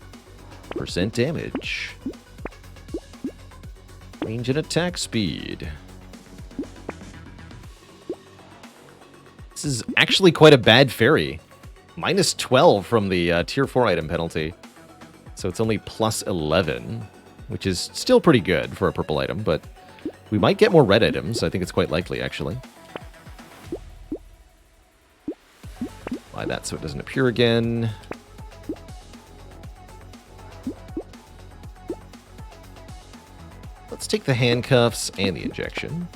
Percent damage. Range and attack speed. This is actually quite a bad fairy. Minus 12 from the tier 4 item penalty. So it's only plus 11, which is still pretty good for a purple item, but we might get more red items. I think it's quite likely, actually. Apply that so it doesn't appear again. Let's take the handcuffs and the injection.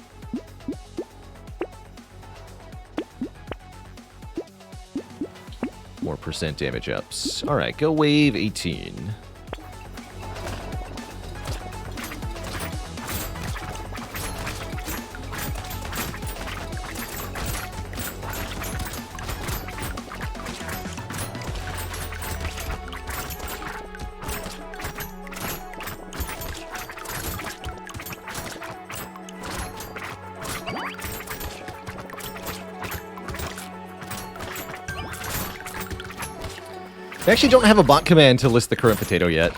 More percent damage ups. All right, go wave 18. I actually don't have a bot command to list the current potato yet.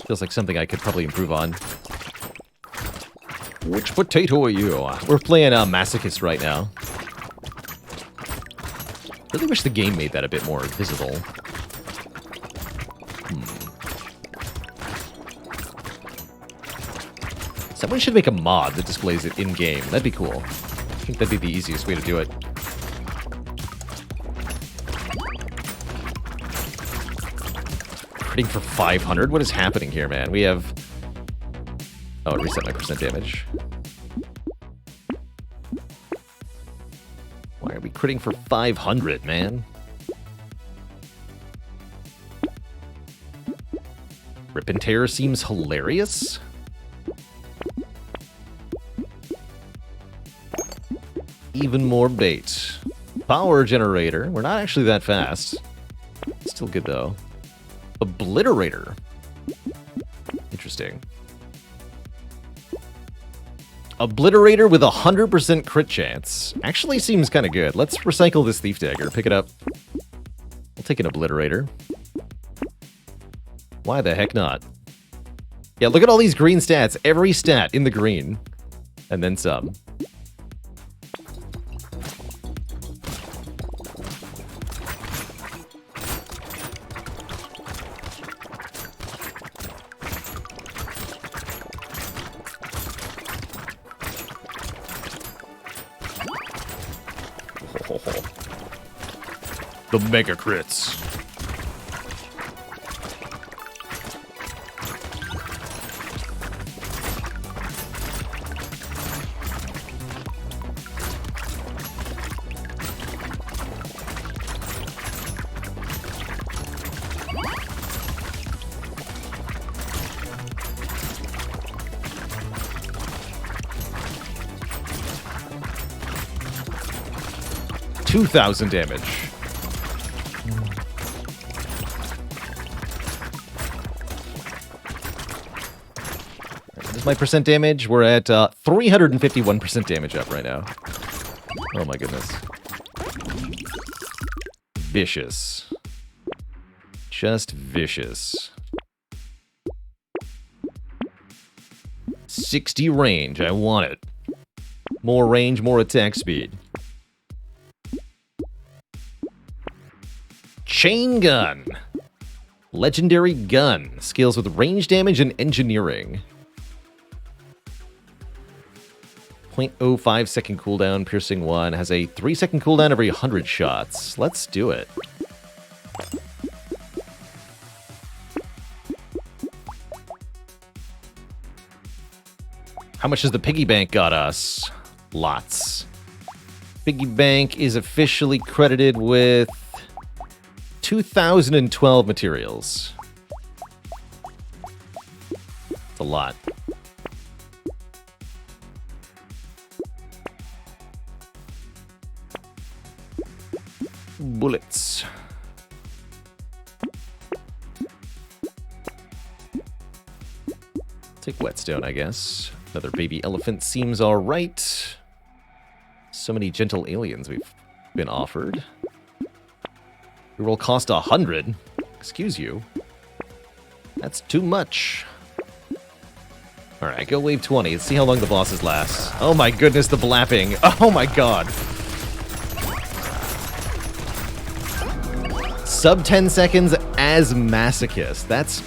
Feels like something I could probably improve on. Which potato are you? We're playing Masochist right now. Really wish the game made that a bit more visible. Someone should make a mod that displays it in-game. That'd be cool. I think that'd be the easiest way to do it. For 500? What is happening here, man? We have... Oh, it reset my percent damage. Why are we critting for 500, man? Rip and Tear seems hilarious. Even more bait. Power generator. We're not actually that fast. Still good, though. Obliterator. Interesting. Obliterator with 100% crit chance. Actually seems kind of good. Let's recycle this Thief Dagger. Pick it up. We'll take an Obliterator. Why the heck not? Yeah, look at all these green stats. Every stat in the green. And then some. The mega crits. $2,000 damage. My percent damage, we're at 351% damage up right now. Oh my goodness. Vicious. Just vicious. 60 range, I want it. More range, more attack speed. Chain gun. Legendary gun. Skills with range damage and engineering. 0.05 second cooldown, piercing 1, has a 3-second cooldown every 100 shots. Let's do it. How much has the piggy bank got us? Lots. Piggy bank is officially credited with 2012 materials. It's a lot. Bullets. Take whetstone, I guess. Another baby elephant seems alright. So many gentle aliens we've been offered. Reroll cost 100. Excuse you. That's too much. Alright, go wave 20. Let's see how long the bosses last. Oh my goodness, the blapping. Oh my god. Sub 10 seconds as Masochist. That's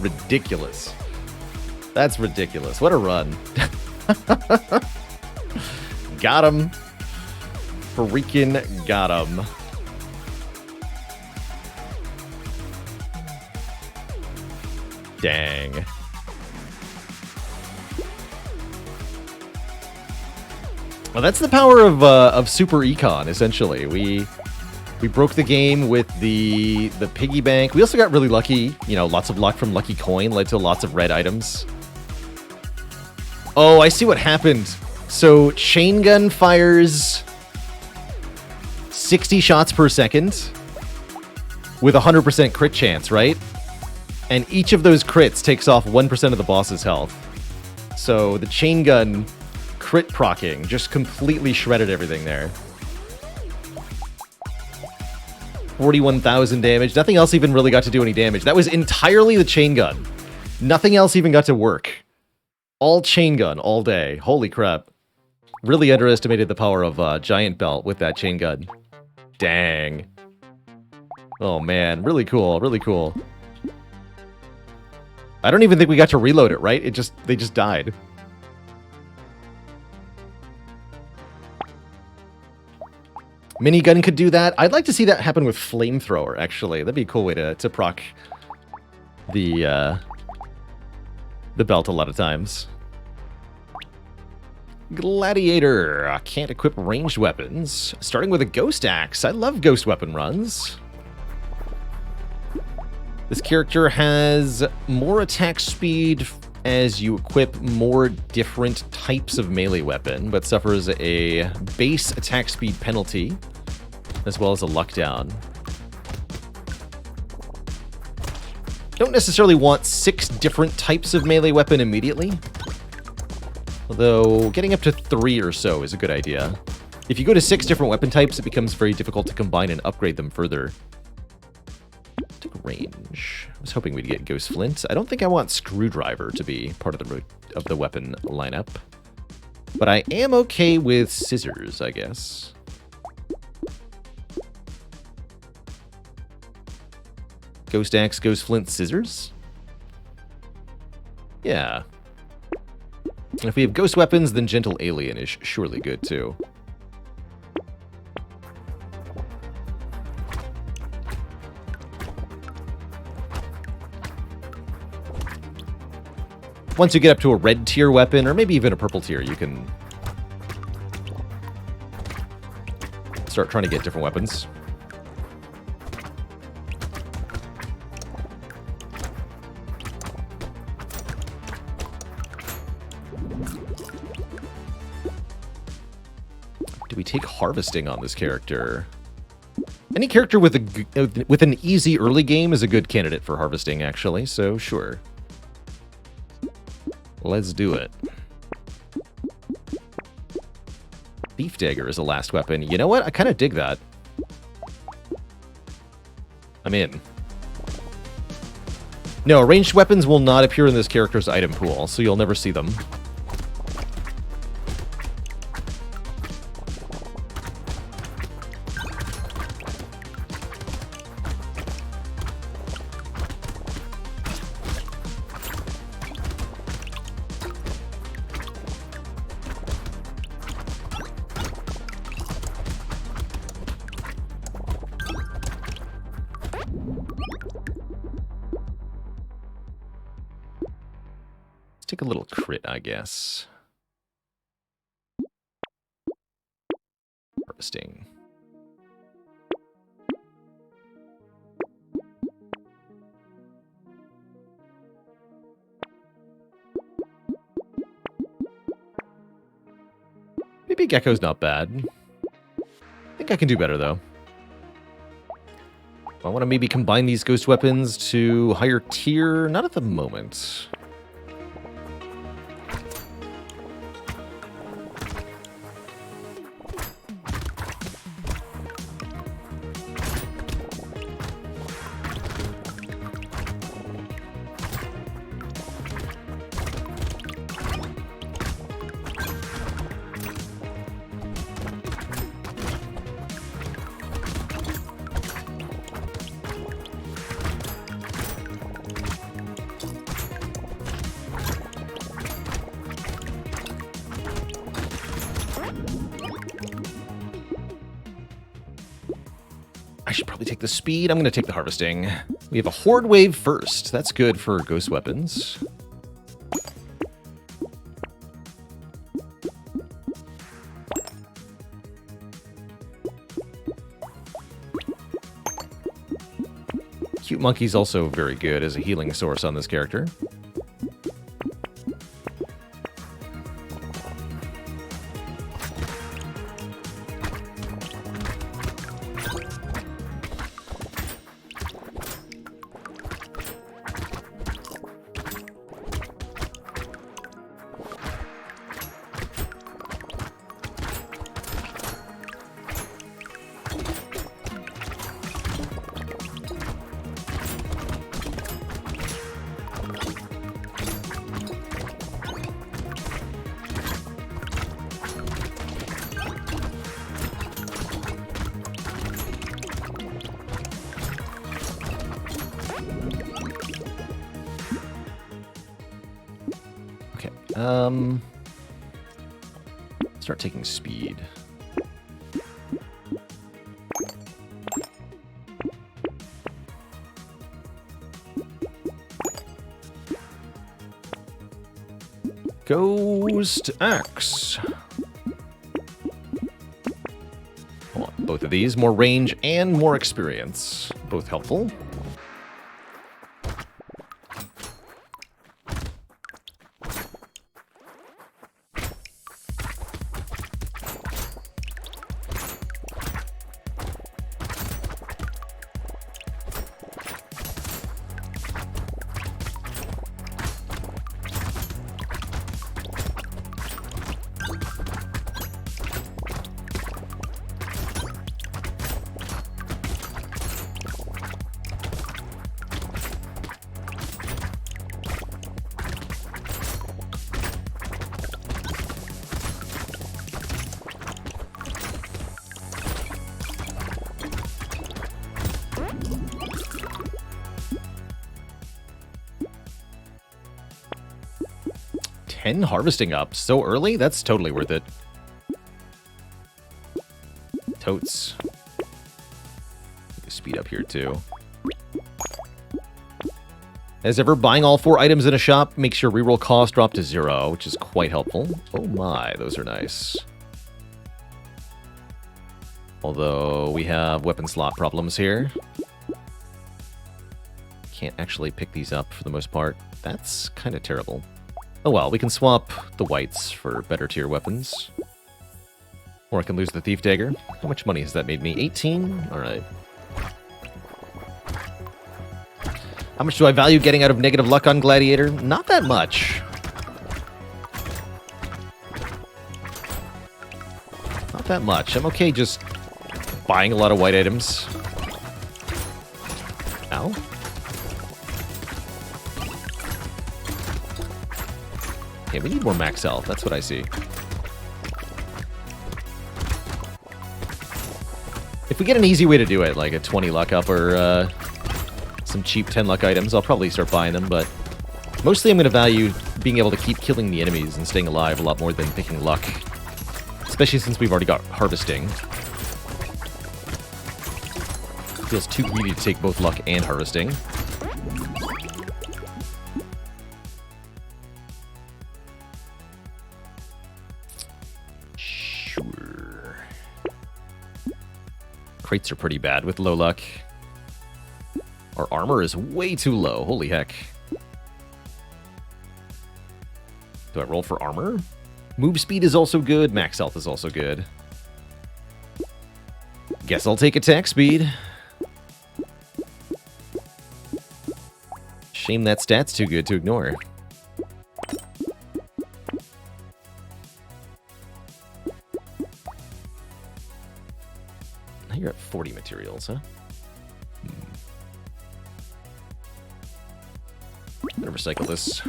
ridiculous. That's ridiculous. What a run. Got him. Freaking got him. Dang. Well, that's the power of Super Econ, essentially. We broke the game with the piggy bank. We also got really lucky. You know, lots of luck from Lucky Coin led to lots of red items. Oh, I see what happened. So, chain gun fires 60 shots per second with 100% crit chance, right? And each of those crits takes off 1% of the boss's health. So, the chain gun crit procking just completely shredded everything there. 41,000 damage. Nothing else even really got to do any damage. That was entirely the chain gun. Nothing else even got to work. All chain gun all day. Holy crap. Really underestimated the power of Giant Belt with that chain gun. Dang. Oh man, really cool, really cool. I don't even think we got to reload it, right? They just died. Minigun could do that. I'd like to see that happen with Flamethrower, actually. That'd be a cool way to proc the belt a lot of times. Gladiator. Can't equip ranged weapons. Starting with a Ghost Axe. I love ghost weapon runs. This character has more attack speed as you equip more different types of melee weapon, but suffers a base attack speed penalty, as well as a luck down. Don't necessarily want 6 different types of melee weapon immediately, although getting up to 3 or so is a good idea. If you go to 6 different weapon types, it becomes very difficult to combine and upgrade them further. Took range. I was hoping we'd get Ghost Flint. I don't think I want Screwdriver to be part of the weapon lineup, but I am okay with Scissors, I guess. Ghost Axe, Ghost Flint, Scissors? Yeah. And if we have ghost weapons, then Gentle Alien is surely good too. Once you get up to a red tier weapon, or maybe even a purple tier, you can start trying to get different weapons. Do we take harvesting on this character? Any character with an easy early game is a good candidate for harvesting, actually, so sure. Let's do it. Thief Dagger is the last weapon. You know what? I kind of dig that. I'm in. No, ranged weapons will not appear in this character's item pool, so you'll never see them. Take a little crit, I guess. Harvesting. Maybe Gecko's not bad. I think I can do better, though. I want to maybe combine these ghost weapons to higher tier. Not at the moment. probably take the speed. I'm going to take the harvesting. We have a horde wave first. That's good for ghost weapons. Cute Monkey's also very good as a healing source on this character. Start taking speed. Ghost Axe. I want both of these. More range and more experience. Both helpful. Harvesting up so early? That's totally worth it. Totes. Speed up here too. As ever, buying all 4 items in a shop makes your reroll cost drop to 0, which is quite helpful. Oh my, those are nice. Although we have weapon slot problems here. Can't actually pick these up for the most part. That's kind of terrible. Oh well, we can swap the whites for better tier weapons. Or I can lose the Thief Dagger. How much money has that made me? 18? Alright. How much do I value getting out of negative luck on Gladiator? Not that much. Not that much. I'm okay just buying a lot of white items. Ow. Okay, we need more max health. That's what I see. If we get an easy way to do it, like a 20 luck up or some cheap 10 luck items, I'll probably start buying them, but mostly I'm going to value being able to keep killing the enemies and staying alive a lot more than picking luck. Especially since we've already got harvesting. Feels too greedy to take both luck and harvesting. Crates are pretty bad with low luck. Our armor is way too low. Holy heck. Do I roll for armor? Move speed is also good. Max health is also good. Guess I'll take attack speed. Shame that stat's too good to ignore. You're at 40 materials, huh? Better recycle this.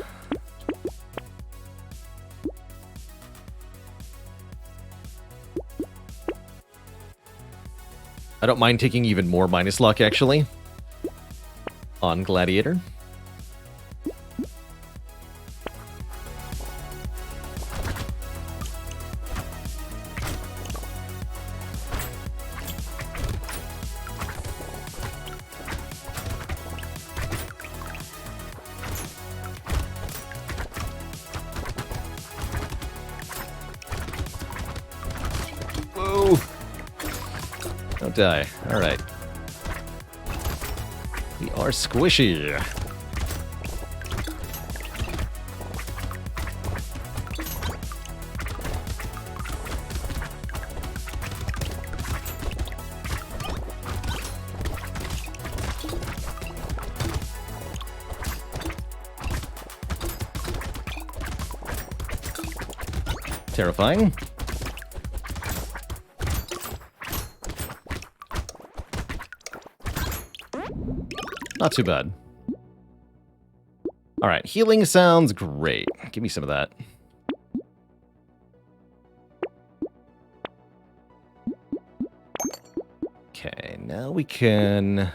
I don't mind taking even more minus luck, actually. On Gladiator. don't die. Alright. We are squishy. Terrifying. Not too bad. Alright, healing sounds great. Give me some of that. Okay, now we can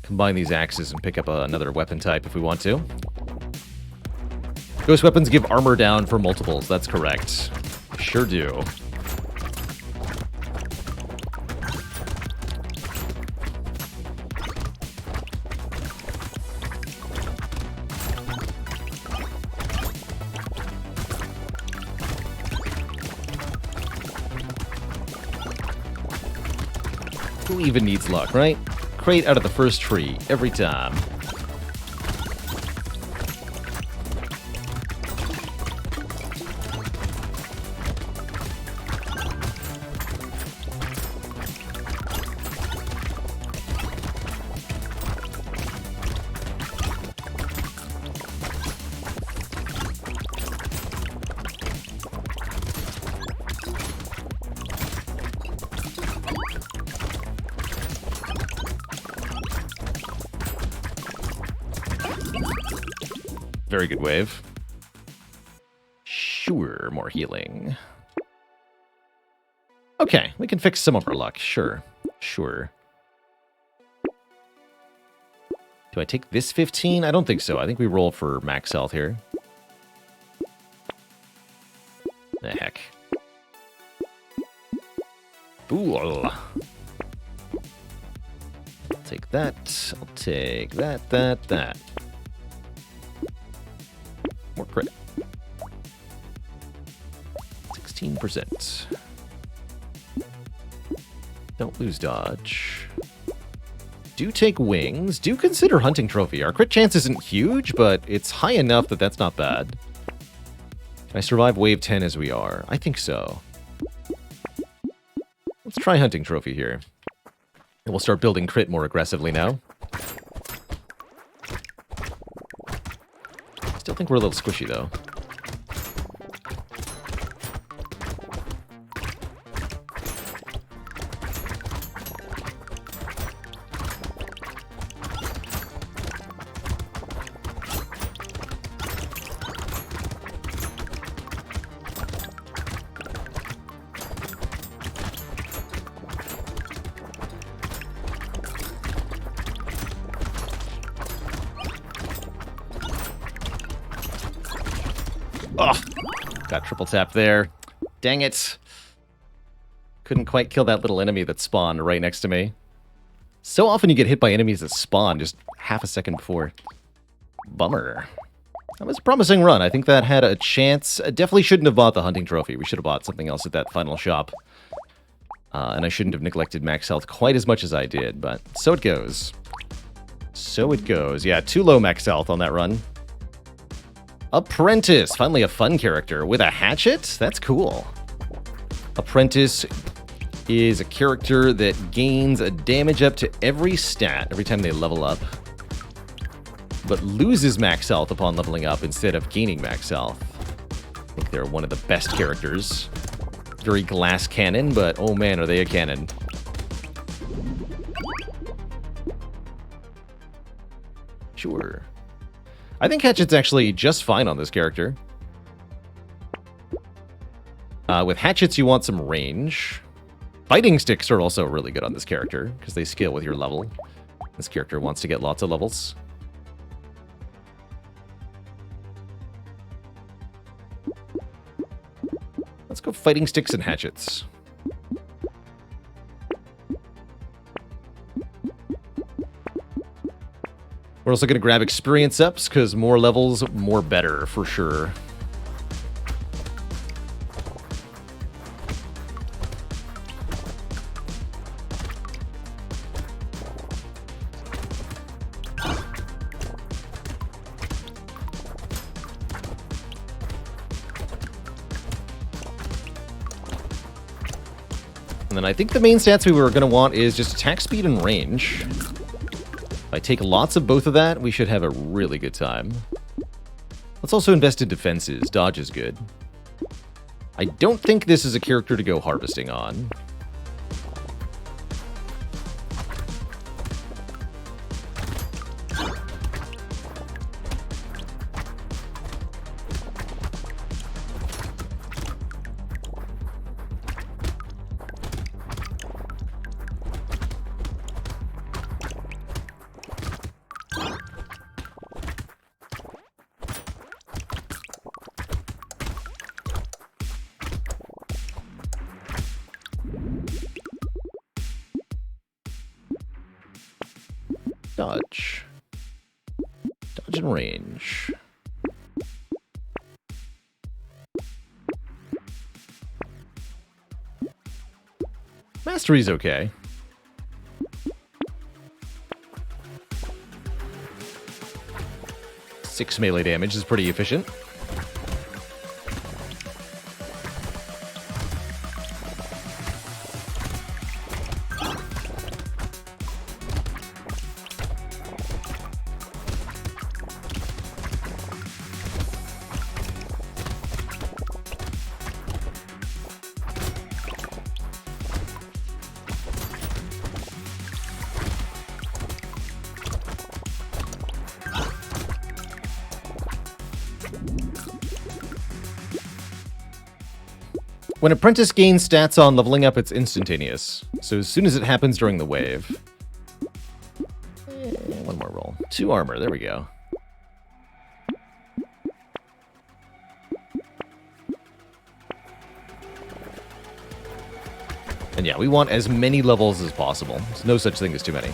combine these axes and pick up another weapon type if we want to. Ghost weapons give armor down for multiples, that's correct. Sure do. Who even needs luck, right? Crate out of the first tree, every time. Very good wave. Sure, more healing. Okay, we can fix some of our luck. Sure. Sure. Do I take this 15? I don't think so. I think we roll for max health here. The heck. Ooh. I'll take that. I'll take that. More crit. 16%. Don't lose dodge. Do take wings. Do consider hunting trophy. Our crit chance isn't huge, but it's high enough that that's not bad. Can I survive wave 10 as we are? I think so. Let's try hunting trophy here. And we'll start building crit more aggressively now. Still think we're a little squishy, though. Oh, got triple tap there. Dang it. Couldn't quite kill that little enemy that spawned right next to me. So often you get hit by enemies that spawn just half a second before. Bummer. That was a promising run. I think that had a chance. I definitely shouldn't have bought the hunting trophy. We should have bought something else at that final shop. And I shouldn't have neglected max health quite as much as I did, but so it goes. So it goes. Yeah, too low max health on that run. Apprentice, finally a fun character with a hatchet? That's cool. Apprentice is a character that gains a damage up to every stat every time they level up, but loses max health upon leveling up instead of gaining max health. I think they're one of the best characters. Very glass cannon, but oh man, are they a cannon. Sure. I think Hatchet's actually just fine on this character. With Hatchets, you want some range. Fighting Sticks are also really good on this character, because they scale with your level. This character wants to get lots of levels. Let's go Fighting Sticks and Hatchets. We're also going to grab experience ups, because more levels, more better, for sure. And then I think the main stats we were going to want is just attack speed and range. If I take lots of both of that, we should have a really good time. Let's also invest in defenses. Dodge is good. I don't think this is a character to go harvesting on. Dodge. Dodge and range. Mastery's okay. 6 melee damage is pretty efficient. When Apprentice gains stats on leveling up, it's instantaneous. So as soon as it happens during the wave. One more roll. 2 armor, there we go. And yeah, we want as many levels as possible. There's no such thing as too many.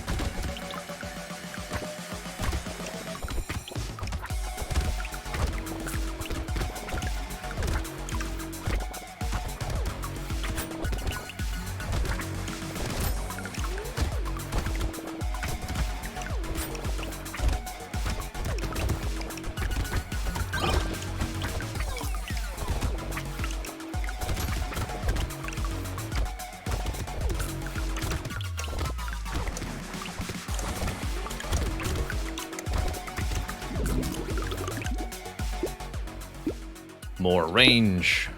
More range.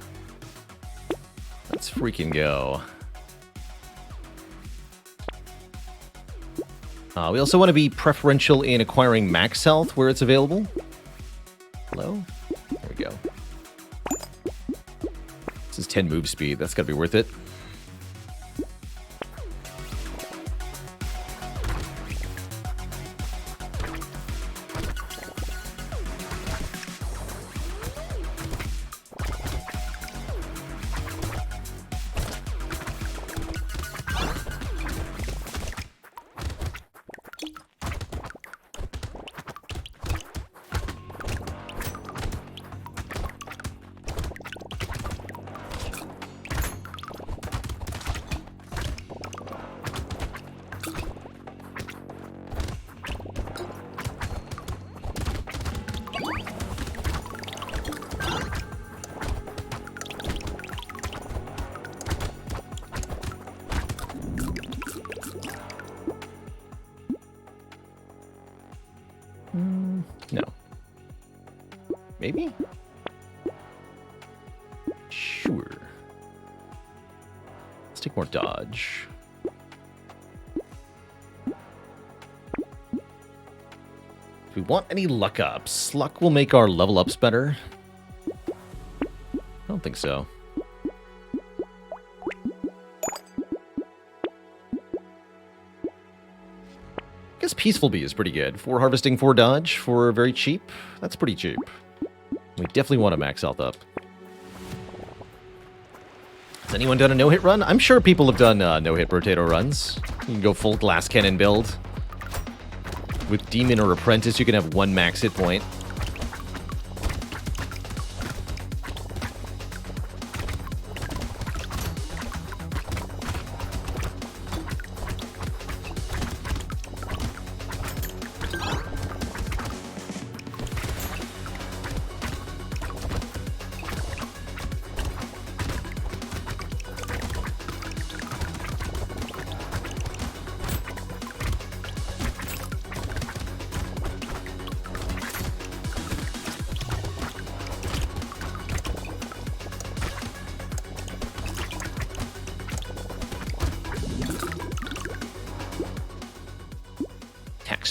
Let's freaking go. We also want to be preferential in acquiring max health where it's available. Hello? There we go. This is 10 move speed. That's got to be worth it. No. Maybe? Sure. Let's take more dodge. Do we want any luck ups? Luck will make our level ups better. I don't think so. I guess Peaceful Bee is pretty good. 4 harvesting, 4 dodge for very cheap. That's pretty cheap. We definitely want to max health up. Has anyone done a no-hit run? I'm sure people have done no-hit Brotato runs. You can go full glass cannon build. With Demon or Apprentice, you can have 1 max hit point.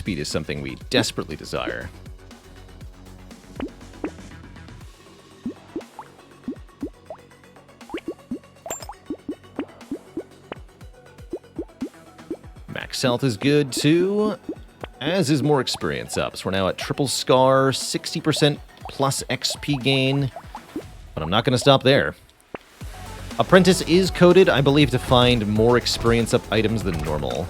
speed is something we desperately desire. Max health is good too, as is more experience up. So we're now at triple scar, 60% plus XP gain, but I'm not going to stop there. Apprentice is coded, I believe, to find more experience up items than normal.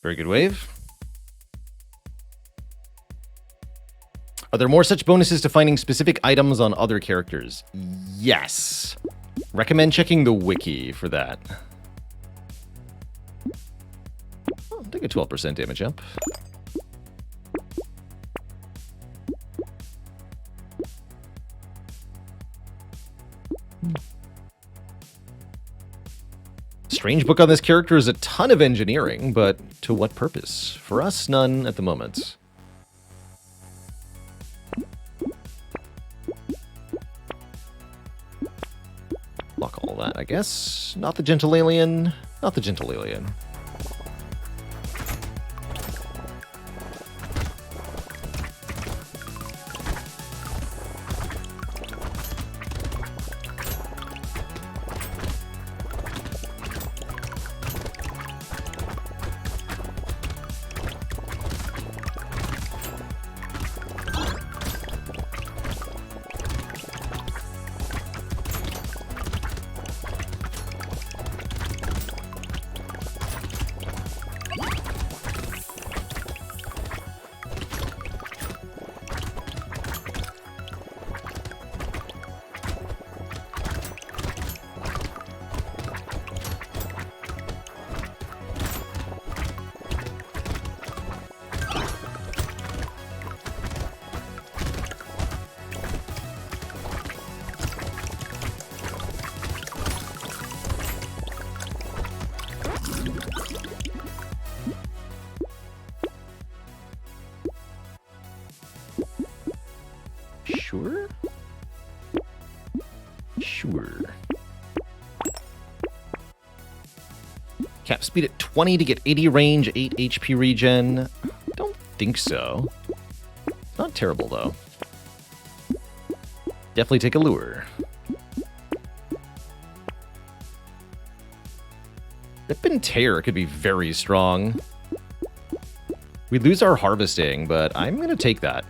Very good wave. Are there more such bonuses to finding specific items on other characters? Yes. Recommend checking the wiki for that. Oh, take a 12% damage up. Strange book on this character is a ton of engineering, but to what purpose? For us, none at the moment. Lock all that, I guess. Not the gentle alien. Not the gentle alien. Sure? Sure. Cap speed at 20 to get 80 range, 8 HP regen. Don't think so. Not terrible, though. Definitely take a lure. Rip and Tear could be very strong. We lose our harvesting, but I'm going to take that.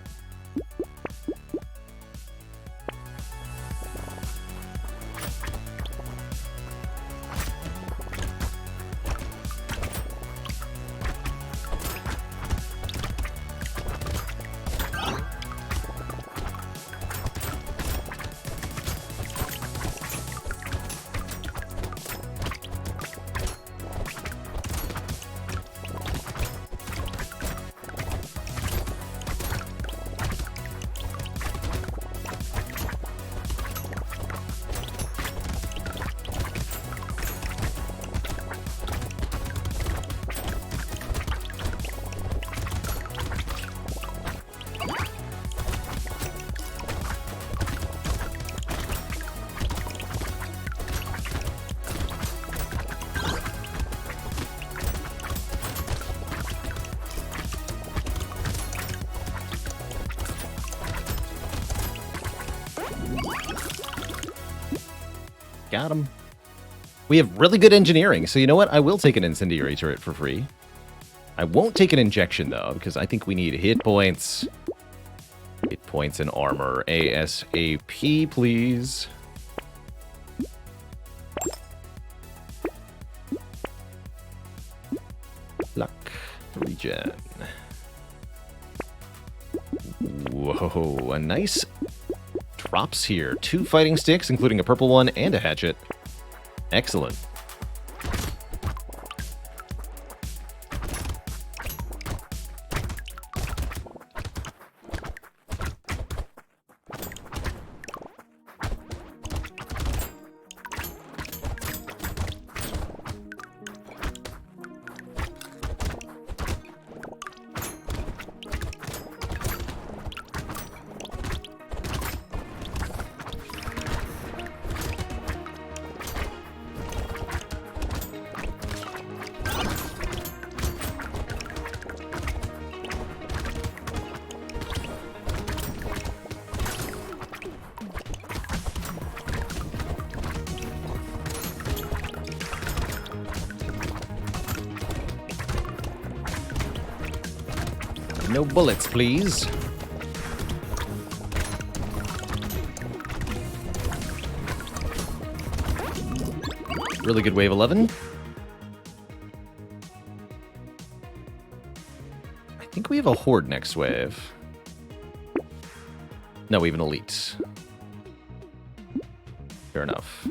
Got him. We have really good engineering, so you know what? I will take an incendiary turret for free. I won't take an injection, though, because I think we need hit points. Hit points and armor. ASAP, please. Regen. Whoa, a nice drops here. 2 fighting sticks, including a purple one and a hatchet. Excellent. No bullets, please. Really good wave 11. I think we have a horde next wave. No, we have an elite. Fair enough.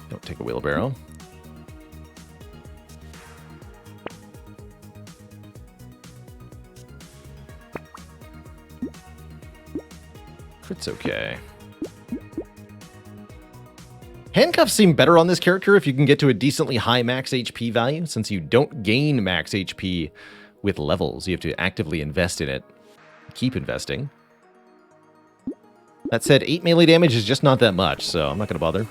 Don't take a wheelbarrow. Crit's okay. Handcuffs seem better on this character if you can get to a decently high max HP value, since you don't gain max HP with levels. You have to actively invest in it. Keep investing. That said, 8 melee damage is just not that much, so I'm not going to bother.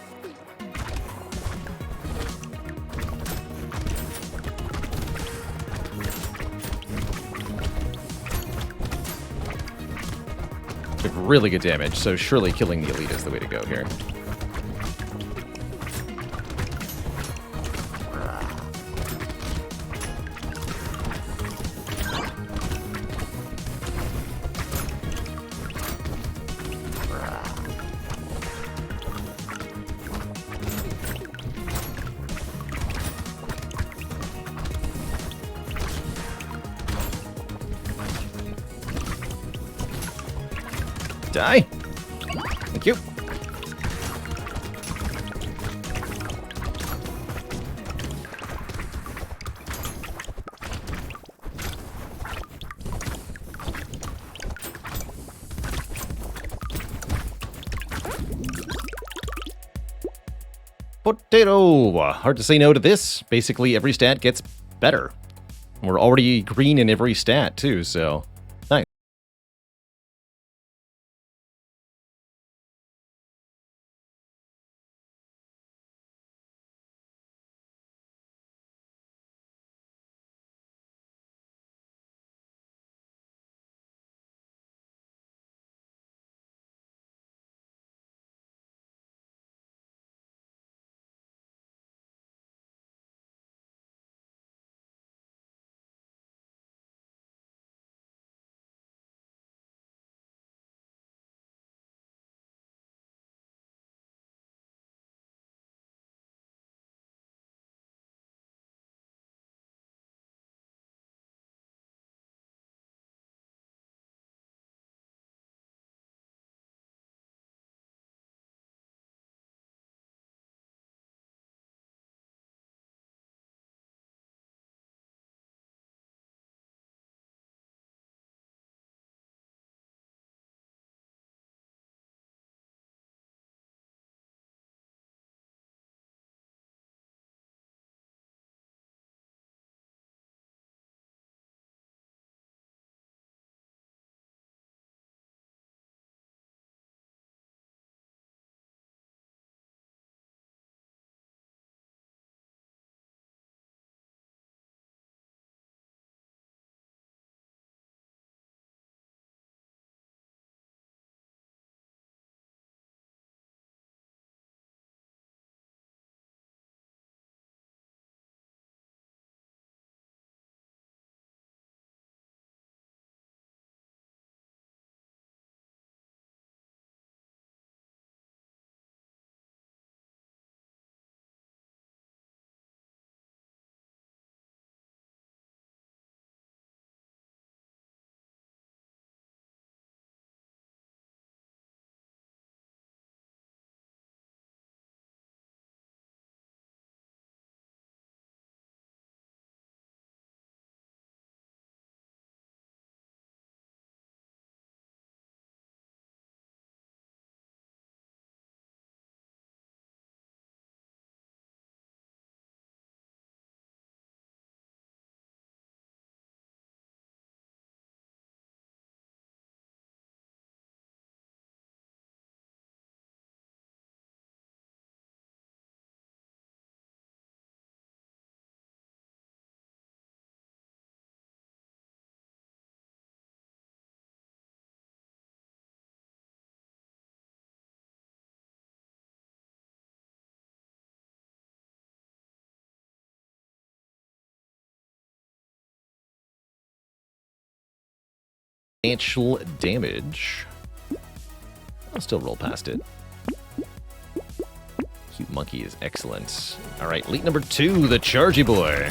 They have really good damage, so surely killing the elite is the way to go here. Die. Thank you. Brotato. Hard to say no to this. Basically, every stat gets better. We're already green in every stat, too, so substantial damage. I'll still roll past it. Cute monkey is excellent. All right, elite number 2, the Chargy Boy.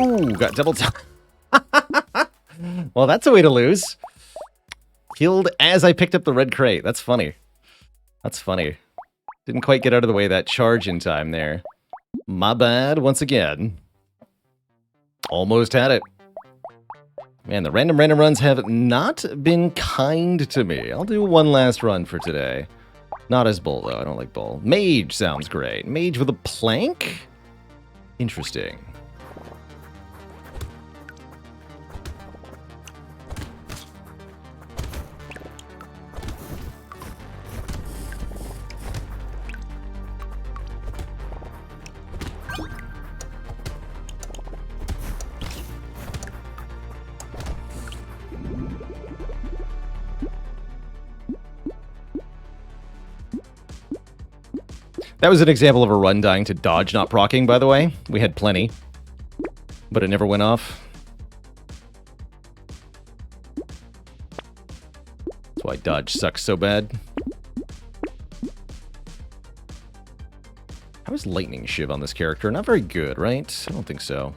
Ooh, got double time. Well, that's a way to lose. Killed as I picked up the red crate. That's funny. That's funny. Didn't quite get out of the way of that charge in time there. My bad once again. Almost had it. Man, the random runs have not been kind to me. I'll do one last run for today. Not as bull, though. I don't like bull. Mage sounds great. Mage with a plank? Interesting. That was an example of a run dying to dodge not proccing, by the way. We had plenty, but it never went off. That's why dodge sucks so bad. How is Lightning Shiv on this character? Not very good, right? I don't think so.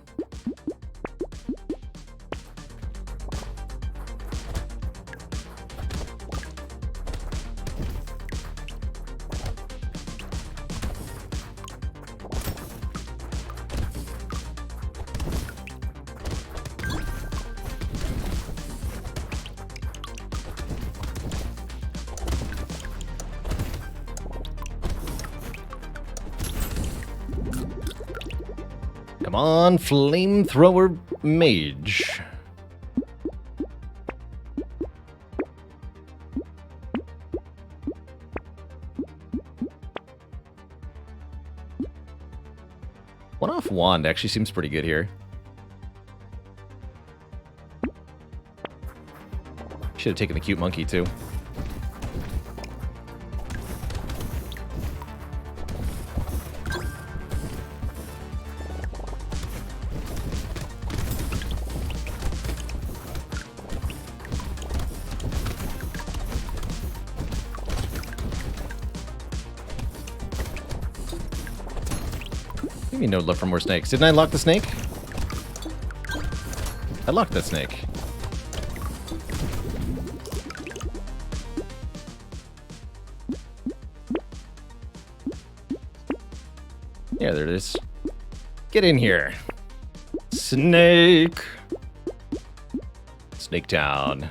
Come on, flamethrower mage. One-off wand actually seems pretty good here. Should have taken the cute monkey too. No look for more snakes. Didn't I lock the snake? I locked that snake. Yeah, there it is. Get in here. Snake. Snake Town.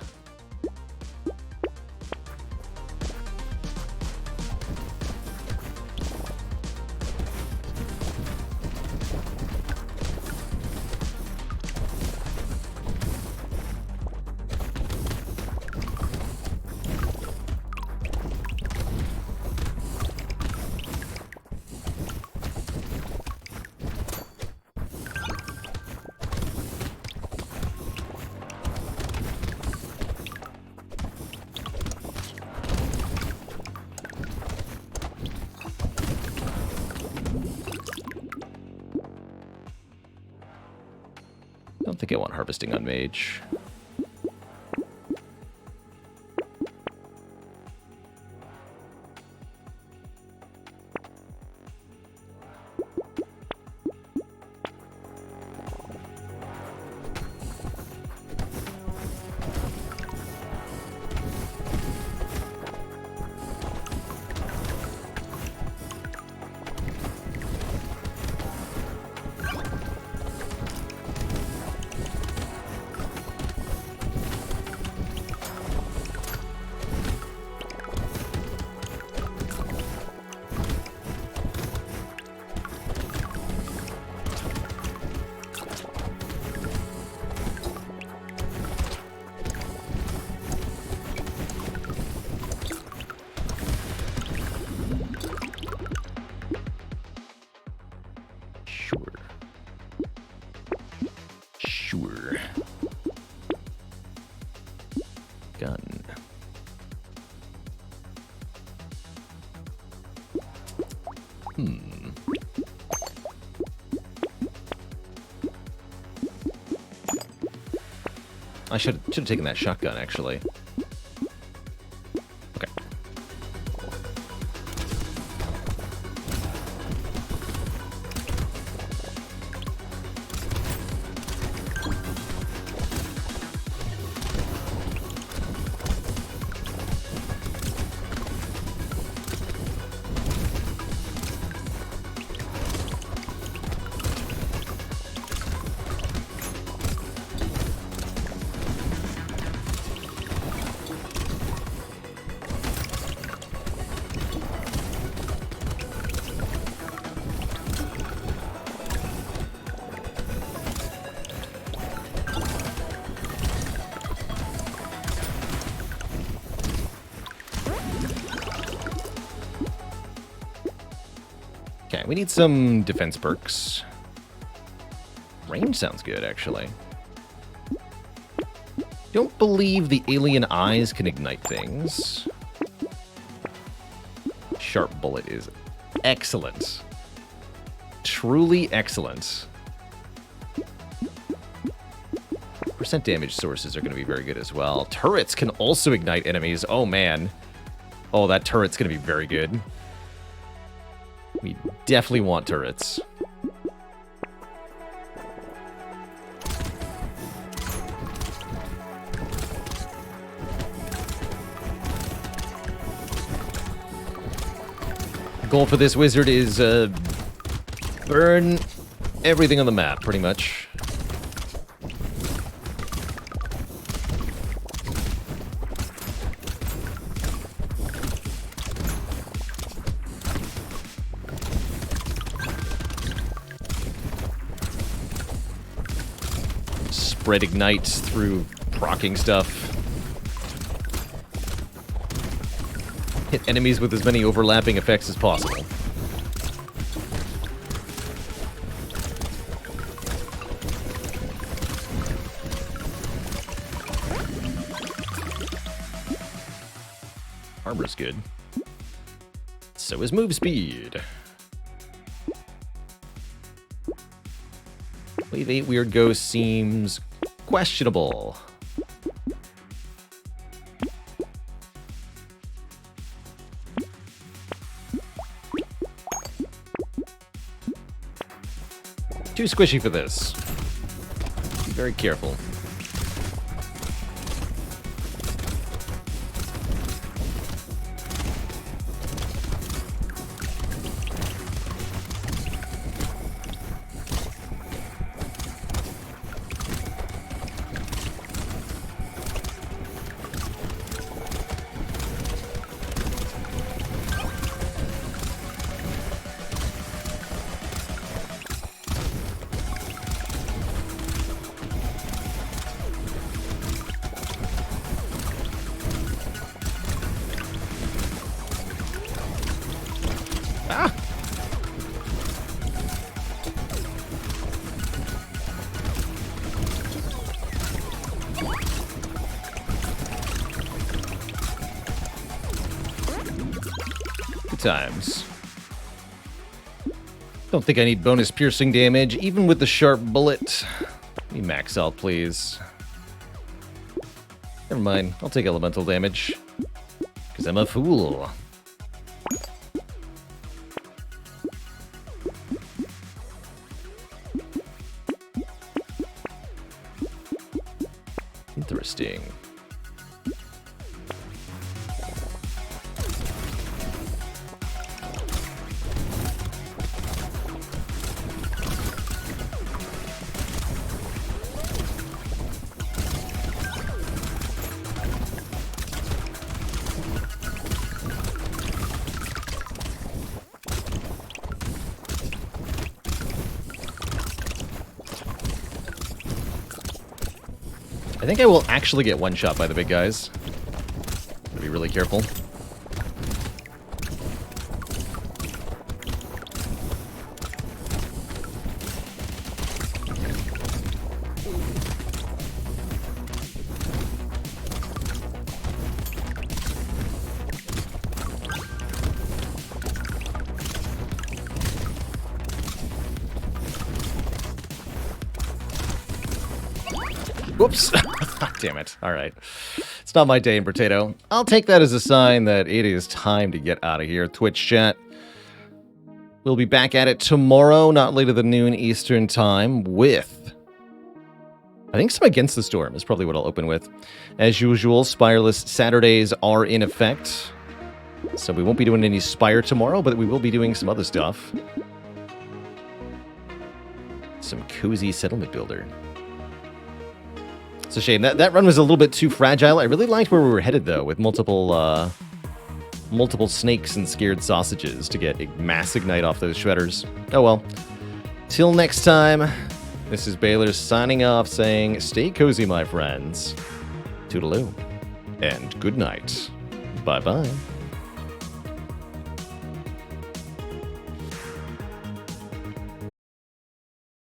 I don't think I want harvesting on mage. Ooh. Gun. I should have taken that shotgun, actually. Okay. Okay, we need some defense perks. Range sounds good, actually. Don't believe the alien eyes can ignite things. Sharp bullet is excellent. Truly excellent. Percent damage sources are going to be very good as well. Turrets can also ignite enemies. Oh, man. Oh, that turret's going to be very good. We definitely want turrets. The goal for this wizard is burn everything on the map, pretty much. Spread ignites through proccing stuff. Hit enemies with as many overlapping effects as possible. Armor's good. So is move speed. Wave 8 Weird Ghost seems questionable. Too squishy for this. Be very careful. Ah! Good times. Don't think I need bonus piercing damage, even with the sharp bullet. Let me max out, please. Never mind, I'll take elemental damage. Because I'm a fool. Interesting. I think I will actually get one shot by the big guys. Gotta be really careful. Whoops. Damn it. All right. It's not my day in Brotato. I'll take that as a sign that it is time to get out of here. Twitch chat. We'll be back at it tomorrow, not later than noon Eastern time, with... I think some Against the Storm is probably what I'll open with. As usual, Spireless Saturdays are in effect. So we won't be doing any Spire tomorrow, but we will be doing some other stuff. Some cozy settlement builder. It's a shame. That run was a little bit too fragile. I really liked where we were headed, though, with multiple snakes and scared sausages to get a mass ignite off those shredders. Oh well. Till next time, this is Baylor signing off saying, stay cozy, my friends. Toodaloo. And good night. Bye-bye.